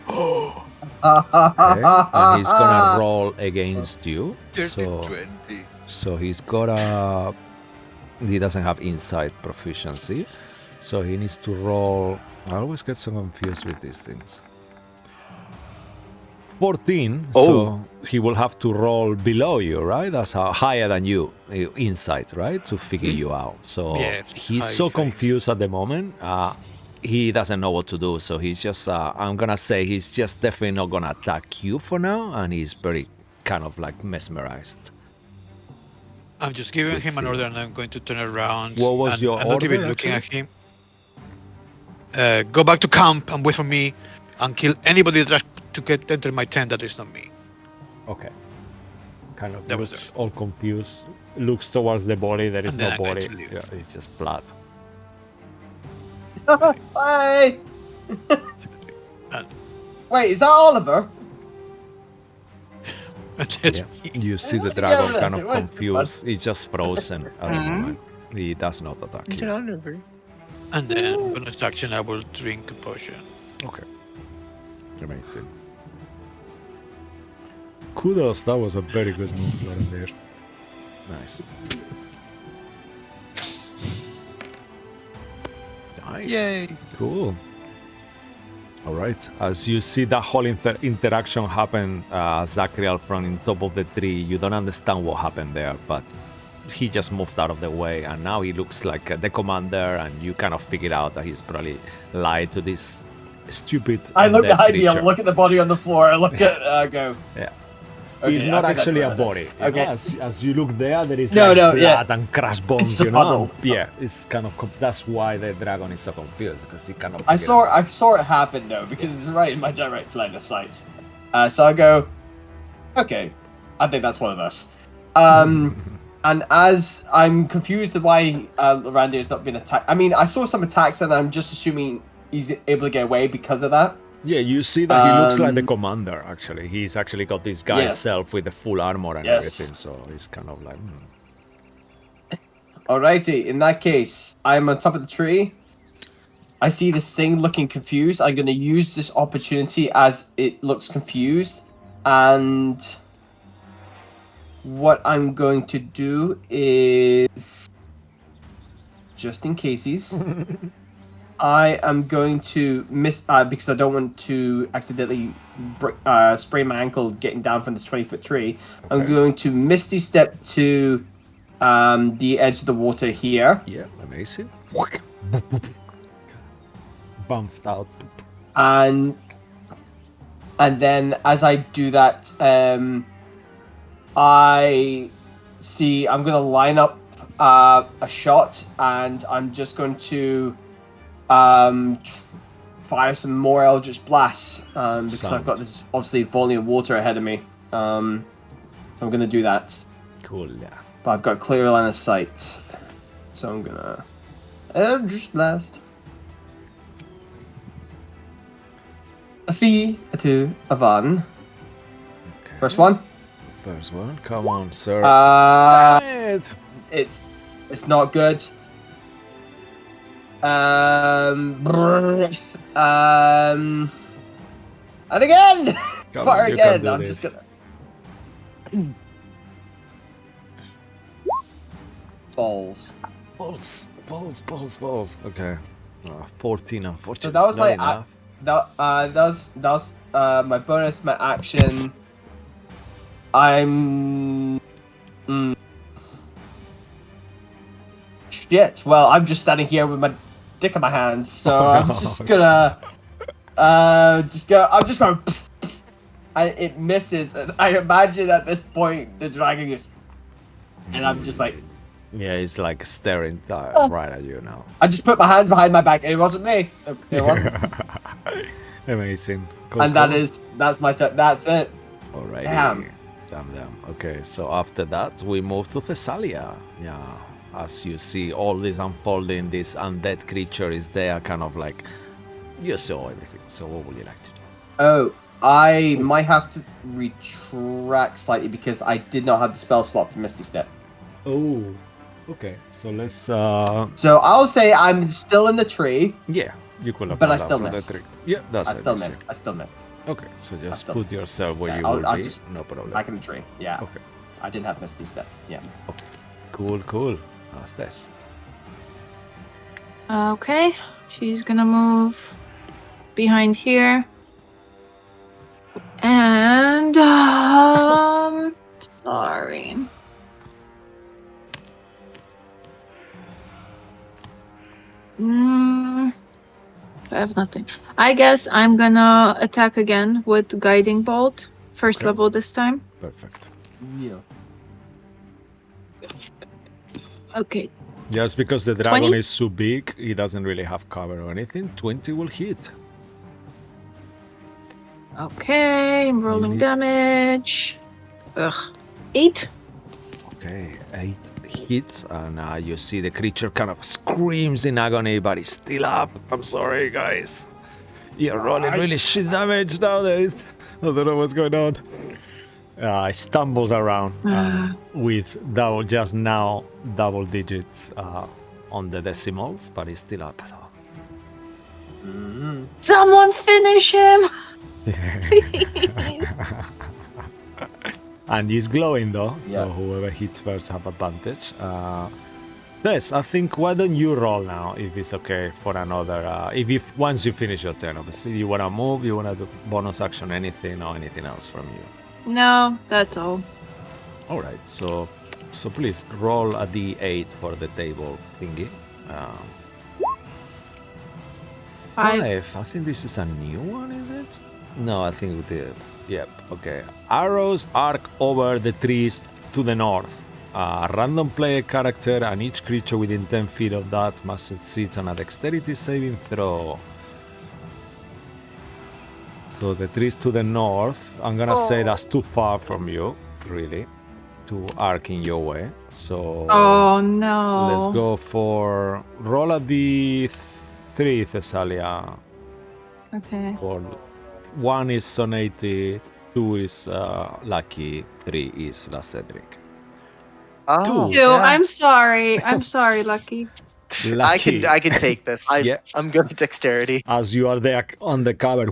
[SPEAKER 1] Okay. And he's gonna roll against you. So he's got a... He doesn't have insight proficiency, so he needs to roll... I always get so confused with these things. 14, so he will have to roll below you, right? That's higher than you, insight, right? To figure you out. So
[SPEAKER 5] Yeah,
[SPEAKER 1] he's
[SPEAKER 5] high
[SPEAKER 1] so
[SPEAKER 5] face.
[SPEAKER 1] confused at the moment. He doesn't know what to do, so he's just... I'm gonna say he's just definitely not gonna attack you for now, and he's very kind of like mesmerized.
[SPEAKER 5] I'm just giving
[SPEAKER 1] Good
[SPEAKER 5] him an
[SPEAKER 1] thing.
[SPEAKER 5] order, and I'm going to turn around.
[SPEAKER 1] What was
[SPEAKER 5] and
[SPEAKER 1] your
[SPEAKER 5] I'm not even
[SPEAKER 1] order,
[SPEAKER 5] looking
[SPEAKER 1] actually?
[SPEAKER 5] at him. Go back to camp and wait for me, and kill anybody that tries to enter my tent that is not me.
[SPEAKER 1] Okay. Kind of
[SPEAKER 5] That was
[SPEAKER 1] looks all confused. Looks towards the body. There is
[SPEAKER 5] And
[SPEAKER 1] no
[SPEAKER 5] then I'm going
[SPEAKER 1] body.
[SPEAKER 5] to leave.
[SPEAKER 1] Yeah, it's just blood.
[SPEAKER 2] Bye.
[SPEAKER 5] And-
[SPEAKER 2] Wait, is that Oliver?
[SPEAKER 5] That's
[SPEAKER 1] Yeah. You see the
[SPEAKER 2] Look at
[SPEAKER 1] dragon
[SPEAKER 2] that,
[SPEAKER 1] kind of
[SPEAKER 2] what?
[SPEAKER 1] confused. He's just frozen at the moment. He does not attack
[SPEAKER 6] It's
[SPEAKER 1] you.
[SPEAKER 6] an honor.
[SPEAKER 5] And then bonus action, I will drink a potion.
[SPEAKER 1] Okay. Amazing. Kudos, that was a very good move, Lauren there. Nice. Nice.
[SPEAKER 5] Yay!
[SPEAKER 1] Cool. All right. As you see that whole interaction happen, Zachriel from in top of the tree, you don't understand what happened there, but he just moved out of the way, and now he looks like the commander, and you kind of figured out that he's probably lied to this stupid.
[SPEAKER 2] I look
[SPEAKER 1] undead
[SPEAKER 2] behind me, I
[SPEAKER 1] creature.
[SPEAKER 2] look at the body on the floor, I look at go.
[SPEAKER 1] Yeah.
[SPEAKER 2] Okay,
[SPEAKER 1] It's
[SPEAKER 2] I
[SPEAKER 1] not
[SPEAKER 2] think that's
[SPEAKER 1] actually a
[SPEAKER 2] what-
[SPEAKER 1] body.
[SPEAKER 2] Okay.
[SPEAKER 1] As you look there is
[SPEAKER 2] No,
[SPEAKER 1] like
[SPEAKER 2] no,
[SPEAKER 1] blood
[SPEAKER 2] yeah.
[SPEAKER 1] and crash bones,
[SPEAKER 2] It's a
[SPEAKER 1] you know?
[SPEAKER 2] puddle.
[SPEAKER 1] Yeah, it's kind of that's why the dragon is so confused, because he cannot.
[SPEAKER 2] I saw it happen though, because it's right in my direct line of sight. So I go, okay, I think that's one of us. And as I'm confused why Randy has not been attacked. I mean, I saw some attacks, and I'm just assuming he's able to get away because of that.
[SPEAKER 1] Yeah, you see that he looks like the
[SPEAKER 2] Um,
[SPEAKER 1] commander, actually. He's actually got this guy's
[SPEAKER 2] Yes.
[SPEAKER 1] self with the full armor and
[SPEAKER 2] Yes.
[SPEAKER 1] everything, so he's kind of like...
[SPEAKER 2] Alrighty, in that case, I'm on top of the tree. I see this thing looking confused. I'm going to use this opportunity as it looks confused. And what I'm going to do is, just in cases, I am going to miss, because I don't want to accidentally sprain my ankle getting down from this 20-foot tree. I'm
[SPEAKER 1] Okay.
[SPEAKER 2] going to Misty Step to the edge of the water here.
[SPEAKER 1] Yeah, amazing. Bumped out.
[SPEAKER 2] And then as I do that, I see I'm gonna line up a shot, and I'm just going to fire some more Eldritch Blasts because I've got this obviously volume of water ahead of me. I'm gonna do that,
[SPEAKER 1] Cool, yeah.
[SPEAKER 2] but I've got clear line of sight, so I'm gonna Eldritch Blast. A 3, a 2, a 1.
[SPEAKER 1] Okay.
[SPEAKER 2] First one.
[SPEAKER 1] First one. Come on, sir.
[SPEAKER 2] Uh,
[SPEAKER 1] It.
[SPEAKER 2] it's not good. And again.
[SPEAKER 1] Come
[SPEAKER 2] Fire
[SPEAKER 1] on, you can
[SPEAKER 2] again.
[SPEAKER 1] do
[SPEAKER 2] I'm
[SPEAKER 1] this.
[SPEAKER 2] just gonna. Balls.
[SPEAKER 1] Balls. Okay. 14, unfortunately.
[SPEAKER 2] So that was
[SPEAKER 1] not
[SPEAKER 2] my
[SPEAKER 1] enough.
[SPEAKER 2] that was my bonus, my action. I'm. Shit. Well, I'm just standing here with my dick in my hands, so
[SPEAKER 1] Oh,
[SPEAKER 2] I'm
[SPEAKER 1] no.
[SPEAKER 2] just gonna just go. I'm just going. And it misses, and I imagine at this point the dragon is, and I'm just like,
[SPEAKER 1] Yeah, it's like staring right at you now.
[SPEAKER 2] I just put my hands behind my back. It wasn't me. It wasn't.
[SPEAKER 1] Amazing. Cool,
[SPEAKER 2] And that's my turn. That's it.
[SPEAKER 1] Alrighty.
[SPEAKER 2] Damn.
[SPEAKER 1] Damn. Okay, so after that, we move to Thessalia. Yeah, as you see all this unfolding, this undead creature is there, kind of like, you saw everything. So what would you like to do?
[SPEAKER 2] Oh, I might have to retract slightly because I did not have the spell slot for Misty Step.
[SPEAKER 1] Oh, okay. So let's,
[SPEAKER 2] So I'll say I'm still in the tree.
[SPEAKER 1] yeah, you could have
[SPEAKER 2] But I
[SPEAKER 1] done that
[SPEAKER 2] still
[SPEAKER 1] for the
[SPEAKER 2] missed.
[SPEAKER 1] trick. Yeah, that's
[SPEAKER 2] I
[SPEAKER 1] it.
[SPEAKER 2] still
[SPEAKER 1] that's
[SPEAKER 2] missed.
[SPEAKER 1] it.
[SPEAKER 2] I still missed.
[SPEAKER 1] Okay, so just
[SPEAKER 2] still
[SPEAKER 1] put
[SPEAKER 2] missed.
[SPEAKER 1] yourself where
[SPEAKER 2] Yeah,
[SPEAKER 1] you
[SPEAKER 2] I'll
[SPEAKER 1] will be.
[SPEAKER 2] just
[SPEAKER 1] No problem.
[SPEAKER 2] Back in the tree. Yeah.
[SPEAKER 1] Okay.
[SPEAKER 2] I didn't have Misty Step. Yeah.
[SPEAKER 1] Cool. How's this?
[SPEAKER 4] Okay, she's gonna move behind here. And sorry. I have nothing. I guess I'm gonna attack again with Guiding Bolt. First
[SPEAKER 1] Okay.
[SPEAKER 4] level this time.
[SPEAKER 1] Perfect.
[SPEAKER 2] Yeah.
[SPEAKER 4] Okay.
[SPEAKER 1] Just because the dragon
[SPEAKER 4] 20?
[SPEAKER 1] is so big, he doesn't really have cover or anything. 20 will hit.
[SPEAKER 4] Okay, I'm rolling
[SPEAKER 1] need-
[SPEAKER 4] damage. Ugh. 8.
[SPEAKER 1] Okay, 8 hits, and you see the creature kind of screams in agony, but he's still up. I'm sorry, guys. You're rolling really shit damage nowadays. I don't know what's going on. stumbles around with just now double digits on the decimals, but he's still up though.
[SPEAKER 4] Someone finish him! Please.
[SPEAKER 1] And he's glowing though,
[SPEAKER 2] Yeah.
[SPEAKER 1] so whoever hits first have advantage. Yes, I think why don't you roll now if it's okay for another. Once you finish your turn, obviously you wanna move, you wanna do bonus action, anything or anything else from you.
[SPEAKER 4] No, that's all.
[SPEAKER 1] All right, so please roll a d8 for the table thingy. Five. I think this is a new one, is it? No, I think we did. Yep. Okay. Arrows arc over the trees to the north. A random player character and each creature within 10 feet of that must succeed on a dexterity saving throw. So the trees to the north, I'm gonna say that's too far from you, really, to arc in your way. So
[SPEAKER 4] Oh no.
[SPEAKER 1] let's go for roll a d3, Thessalia.
[SPEAKER 4] Okay.
[SPEAKER 1] For 1 is Sonated, 2 is Lucky, 3 is La Cedric.
[SPEAKER 6] Oh,
[SPEAKER 4] Ew,
[SPEAKER 6] yeah.
[SPEAKER 4] I'm sorry. I'm sorry, Lucky.
[SPEAKER 6] I can take this.
[SPEAKER 1] Yeah.
[SPEAKER 6] I'm good at dexterity.
[SPEAKER 1] As you are there on the cover,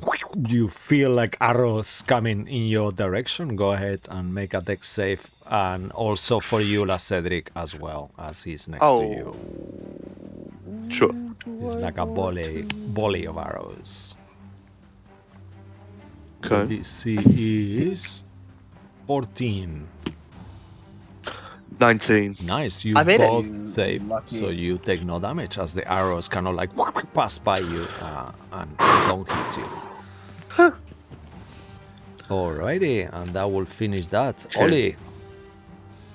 [SPEAKER 1] you feel like arrows coming in your direction. Go ahead and make a dex save. And also for you, La Cedric, as well, as he's next to you.
[SPEAKER 3] Sure.
[SPEAKER 1] It's like a volley of arrows.
[SPEAKER 3] Okay.
[SPEAKER 1] The DC is 14.
[SPEAKER 3] 19.
[SPEAKER 1] Nice, you
[SPEAKER 6] I made it.
[SPEAKER 1] both
[SPEAKER 2] You
[SPEAKER 1] save,
[SPEAKER 2] lucky.
[SPEAKER 1] so you take no damage as the arrows kind of like pass by you and don't hit you. Alrighty, and that will finish that.
[SPEAKER 3] Okay.
[SPEAKER 1] Oli,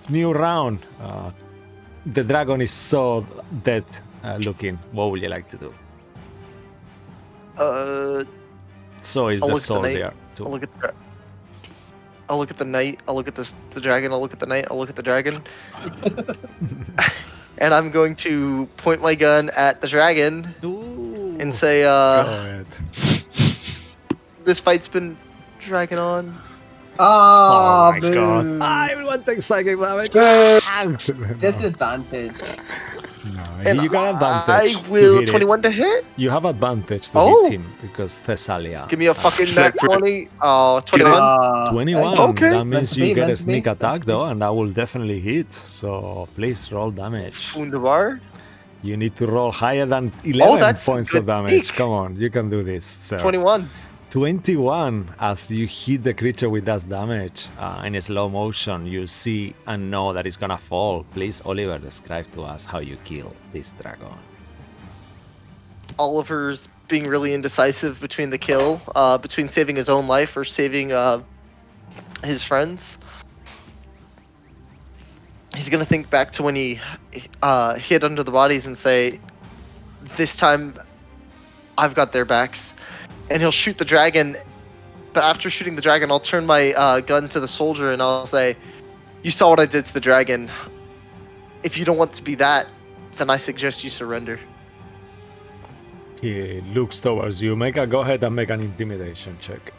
[SPEAKER 1] new round. The dragon is so dead looking. What would you like to do? So is
[SPEAKER 6] I'll
[SPEAKER 1] the
[SPEAKER 6] look at the
[SPEAKER 1] sword
[SPEAKER 6] knight.
[SPEAKER 1] there too.
[SPEAKER 6] I'll look at the. I'll look at the knight. I'll look at the dragon. I'll look at the knight. I'll look at the dragon. And I'm going to point my gun at the dragon
[SPEAKER 1] Ooh.
[SPEAKER 6] and say,
[SPEAKER 1] Go ahead.
[SPEAKER 6] "This fight's been dragging on."
[SPEAKER 2] Ah,
[SPEAKER 1] Oh my god.
[SPEAKER 2] boo.
[SPEAKER 1] Everyone takes psychic damage.
[SPEAKER 2] Boo. Disadvantage.
[SPEAKER 1] No,
[SPEAKER 6] And
[SPEAKER 1] you got advantage.
[SPEAKER 6] I will
[SPEAKER 1] to hit
[SPEAKER 6] 21
[SPEAKER 1] it.
[SPEAKER 6] to hit.
[SPEAKER 1] You have advantage to
[SPEAKER 6] Oh.
[SPEAKER 1] hit him because Thessalia.
[SPEAKER 6] Give me a fucking
[SPEAKER 3] Check
[SPEAKER 6] nat
[SPEAKER 3] for it.
[SPEAKER 6] 20. Oh, 21.
[SPEAKER 1] 21.
[SPEAKER 3] Okay.
[SPEAKER 1] That means you get a
[SPEAKER 2] Meant to be,
[SPEAKER 1] sneak
[SPEAKER 2] meant to
[SPEAKER 1] attack
[SPEAKER 2] be.
[SPEAKER 1] though, and that will definitely hit. So please roll damage.
[SPEAKER 6] Wunderbar.
[SPEAKER 1] You need to roll higher than 11
[SPEAKER 6] that's
[SPEAKER 1] points
[SPEAKER 6] good
[SPEAKER 1] of damage.
[SPEAKER 6] sneak.
[SPEAKER 1] Come on, you can do this. Sir.
[SPEAKER 6] 21.
[SPEAKER 1] 21 as you hit the creature with that damage in slow motion. You see and know that it's gonna fall. Please, Oliver, describe to us how you kill this dragon.
[SPEAKER 6] Oliver's being really indecisive between the kill, between saving his own life or saving his friends. He's gonna think back to when he hid under the bodies and say, "This time, I've got their backs," and he'll shoot the dragon. But after shooting the dragon, I'll turn my gun to the soldier and I'll say, "You saw what I did to the dragon. If you don't want to be that, then I suggest you surrender."
[SPEAKER 1] He looks towards you. Go ahead and make an intimidation check.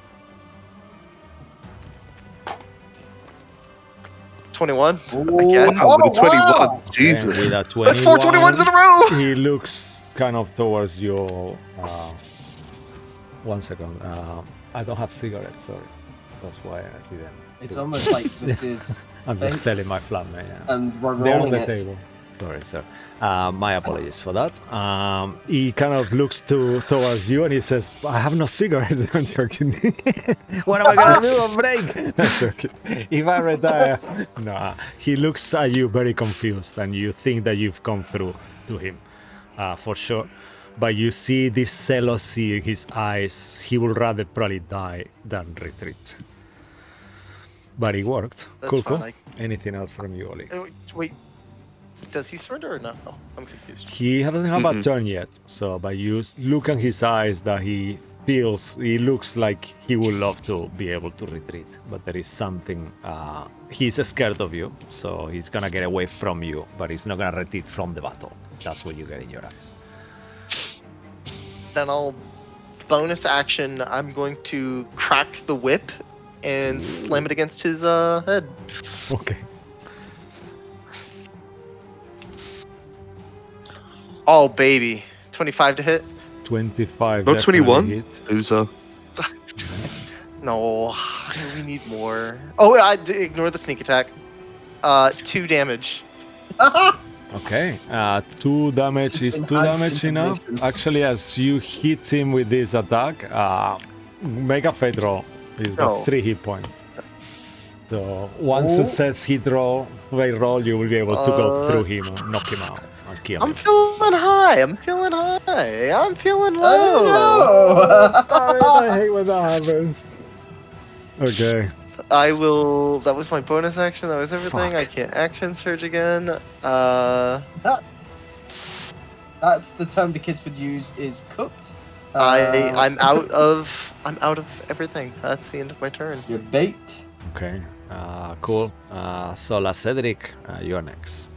[SPEAKER 6] 21.
[SPEAKER 2] Ooh.
[SPEAKER 6] Again.
[SPEAKER 3] Wow, with a 21.
[SPEAKER 2] wow.
[SPEAKER 1] And
[SPEAKER 3] Jesus.
[SPEAKER 1] with a
[SPEAKER 6] That's 4 21s in a row.
[SPEAKER 1] he looks kind of towards you. 1 second. I don't have cigarettes, sorry. That's why I didn't.
[SPEAKER 2] It's
[SPEAKER 1] do it.
[SPEAKER 2] almost like this is,
[SPEAKER 1] I'm just
[SPEAKER 2] thanks.
[SPEAKER 1] telling my flatmate. Yeah.
[SPEAKER 2] and we're
[SPEAKER 1] They're on
[SPEAKER 2] rolling
[SPEAKER 1] the
[SPEAKER 2] it.
[SPEAKER 1] table. Sorry, sir. My apologies for that. He kind of looks towards you and he says, "I have no cigarettes." I'm joking. What am I gonna do on break? No, I'm joking. If I retire, no. He looks at you very confused, and you think that you've come through to him, for sure. But you see this jealousy in his eyes. He would rather probably die than retreat. But it worked.
[SPEAKER 6] That's
[SPEAKER 1] Cool,
[SPEAKER 6] fine,
[SPEAKER 1] cool. Anything else from you, Oli?
[SPEAKER 6] Wait. Does he surrender or no? Oh, I'm confused.
[SPEAKER 1] He doesn't have a turn yet, so by you look in his eyes that he looks like he would love to be able to retreat, but there is something, he's scared of you, so he's gonna get away from you, but he's not gonna retreat from the battle. That's what you get in your eyes.
[SPEAKER 6] Then I'll bonus action. I'm going to crack the whip and slam it against his head.
[SPEAKER 1] Okay.
[SPEAKER 6] Oh baby, 25 to hit.
[SPEAKER 1] 25
[SPEAKER 3] Not
[SPEAKER 1] definitely
[SPEAKER 3] 21.
[SPEAKER 1] hit.
[SPEAKER 3] Loser.
[SPEAKER 6] No, we need more. Oh, ignore the sneak attack. 2 damage.
[SPEAKER 1] Okay. 2 damage is 2 damage enough. Actually, as you hit him with this attack, make a fate roll. He's got
[SPEAKER 6] No.
[SPEAKER 1] 3 hit points. So once
[SPEAKER 2] Oh.
[SPEAKER 1] success hit roll, fate roll, you will be able to go through him and knock him out and kill him.
[SPEAKER 6] I'm feeling high. I'm feeling high. I'm feeling low.
[SPEAKER 2] I don't know.
[SPEAKER 1] Damn it, I hate when that happens. Okay.
[SPEAKER 6] I will. That was my bonus action. That was everything. I
[SPEAKER 1] Fuck.
[SPEAKER 6] can't action surge again.
[SPEAKER 2] That's the term the kids would use is cooked.
[SPEAKER 6] I'm out of everything. That's the end of my turn.
[SPEAKER 2] You're baked.
[SPEAKER 1] Okay. Cool. So La Cedric, you're next.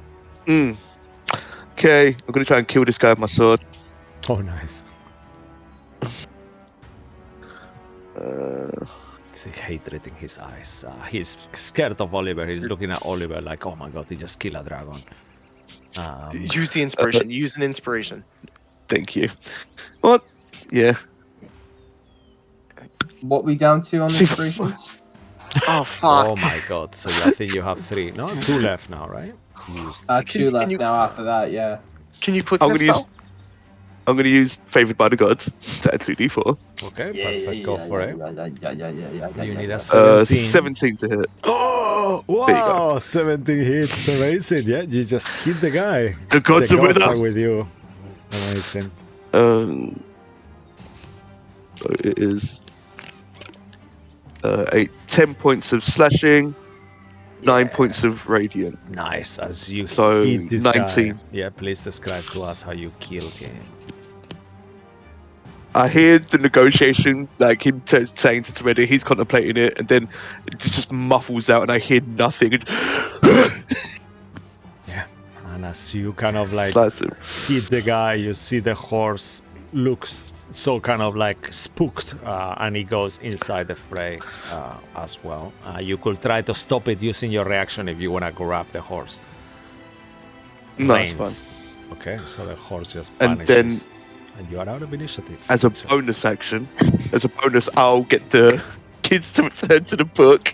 [SPEAKER 3] Okay, I'm gonna try and kill this guy with my sword.
[SPEAKER 1] Oh, nice. See hatred in his eyes. He's scared of Oliver. He's looking at Oliver like, oh my god, he just killed a dragon.
[SPEAKER 6] Use the inspiration. Use an inspiration.
[SPEAKER 3] Thank you. What? Yeah.
[SPEAKER 2] What we down to on the
[SPEAKER 3] See-
[SPEAKER 2] inspirations?
[SPEAKER 6] Oh fuck.
[SPEAKER 1] Oh my god. So I think you have 3. No, 2 left now, right? Use
[SPEAKER 2] 2 left
[SPEAKER 6] you-
[SPEAKER 2] now after that, yeah.
[SPEAKER 6] Can you put
[SPEAKER 3] I'm
[SPEAKER 6] a
[SPEAKER 3] gonna use.
[SPEAKER 6] spell?
[SPEAKER 3] I'm gonna use favored by the gods to add 2d4.
[SPEAKER 1] Okay, perfect. Go for it. You need a 17.
[SPEAKER 3] 17 to hit.
[SPEAKER 1] Oh,
[SPEAKER 3] you go.
[SPEAKER 1] wow. 17 hits. Amazing. Yeah, you just hit the guy.
[SPEAKER 3] The gods are with us.
[SPEAKER 1] with you. Amazing.
[SPEAKER 3] So it is 10 points of slashing, 9 points of radiant.
[SPEAKER 1] Nice. As you
[SPEAKER 3] So,
[SPEAKER 1] hit this
[SPEAKER 3] 19.
[SPEAKER 1] guy. Yeah, please describe to us how you killed him.
[SPEAKER 3] I hear the negotiation, like him saying to Toretti, he's contemplating it, and then it just muffles out, and I hear nothing.
[SPEAKER 1] Yeah. And as you kind of like
[SPEAKER 3] Slice him.
[SPEAKER 1] hit the guy, you see the horse looks so kind of like spooked, and he goes inside the fray as well. You could try to stop it using your reaction if you want to grab the horse.
[SPEAKER 3] No, it's fine.
[SPEAKER 1] Reins. Okay, so the horse just
[SPEAKER 3] And
[SPEAKER 1] vanishes.
[SPEAKER 3] then-
[SPEAKER 1] And you are out of initiative.
[SPEAKER 3] As a bonus action, I'll get the kids to return to the book.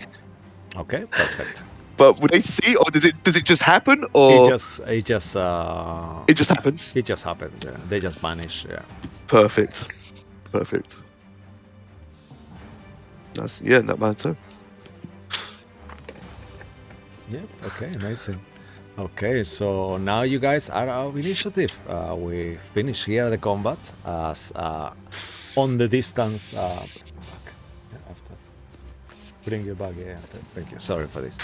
[SPEAKER 1] Okay, perfect.
[SPEAKER 3] But will they see, or does it just happen,
[SPEAKER 1] It
[SPEAKER 3] or
[SPEAKER 1] just
[SPEAKER 3] it just happens?
[SPEAKER 1] It just happened. Yeah. They just vanish. Yeah.
[SPEAKER 3] Perfect. That's not bad too.
[SPEAKER 1] Yeah. Okay. Amazing. Okay. So now you guys are out of initiative. We finish here the combat as on the distance. After bring you back. Yeah. Thank you. Sorry for this.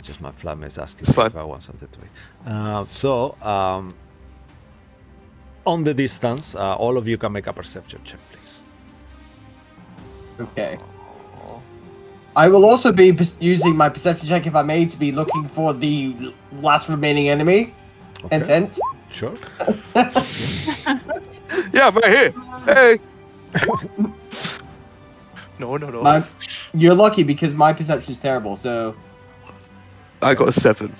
[SPEAKER 1] Just my flatmate is asking
[SPEAKER 3] It's
[SPEAKER 1] me
[SPEAKER 3] fine.
[SPEAKER 1] if I want something to eat. On the distance, all of you can make a perception check, please.
[SPEAKER 2] Okay. I will also be using my perception check, if I may, to be looking for the last remaining enemy.
[SPEAKER 1] Okay.
[SPEAKER 2] Intent.
[SPEAKER 1] Sure.
[SPEAKER 3] Yeah, I'm right here. Hey.
[SPEAKER 6] No.
[SPEAKER 2] You're lucky because my perception is terrible. So
[SPEAKER 3] I got a 7.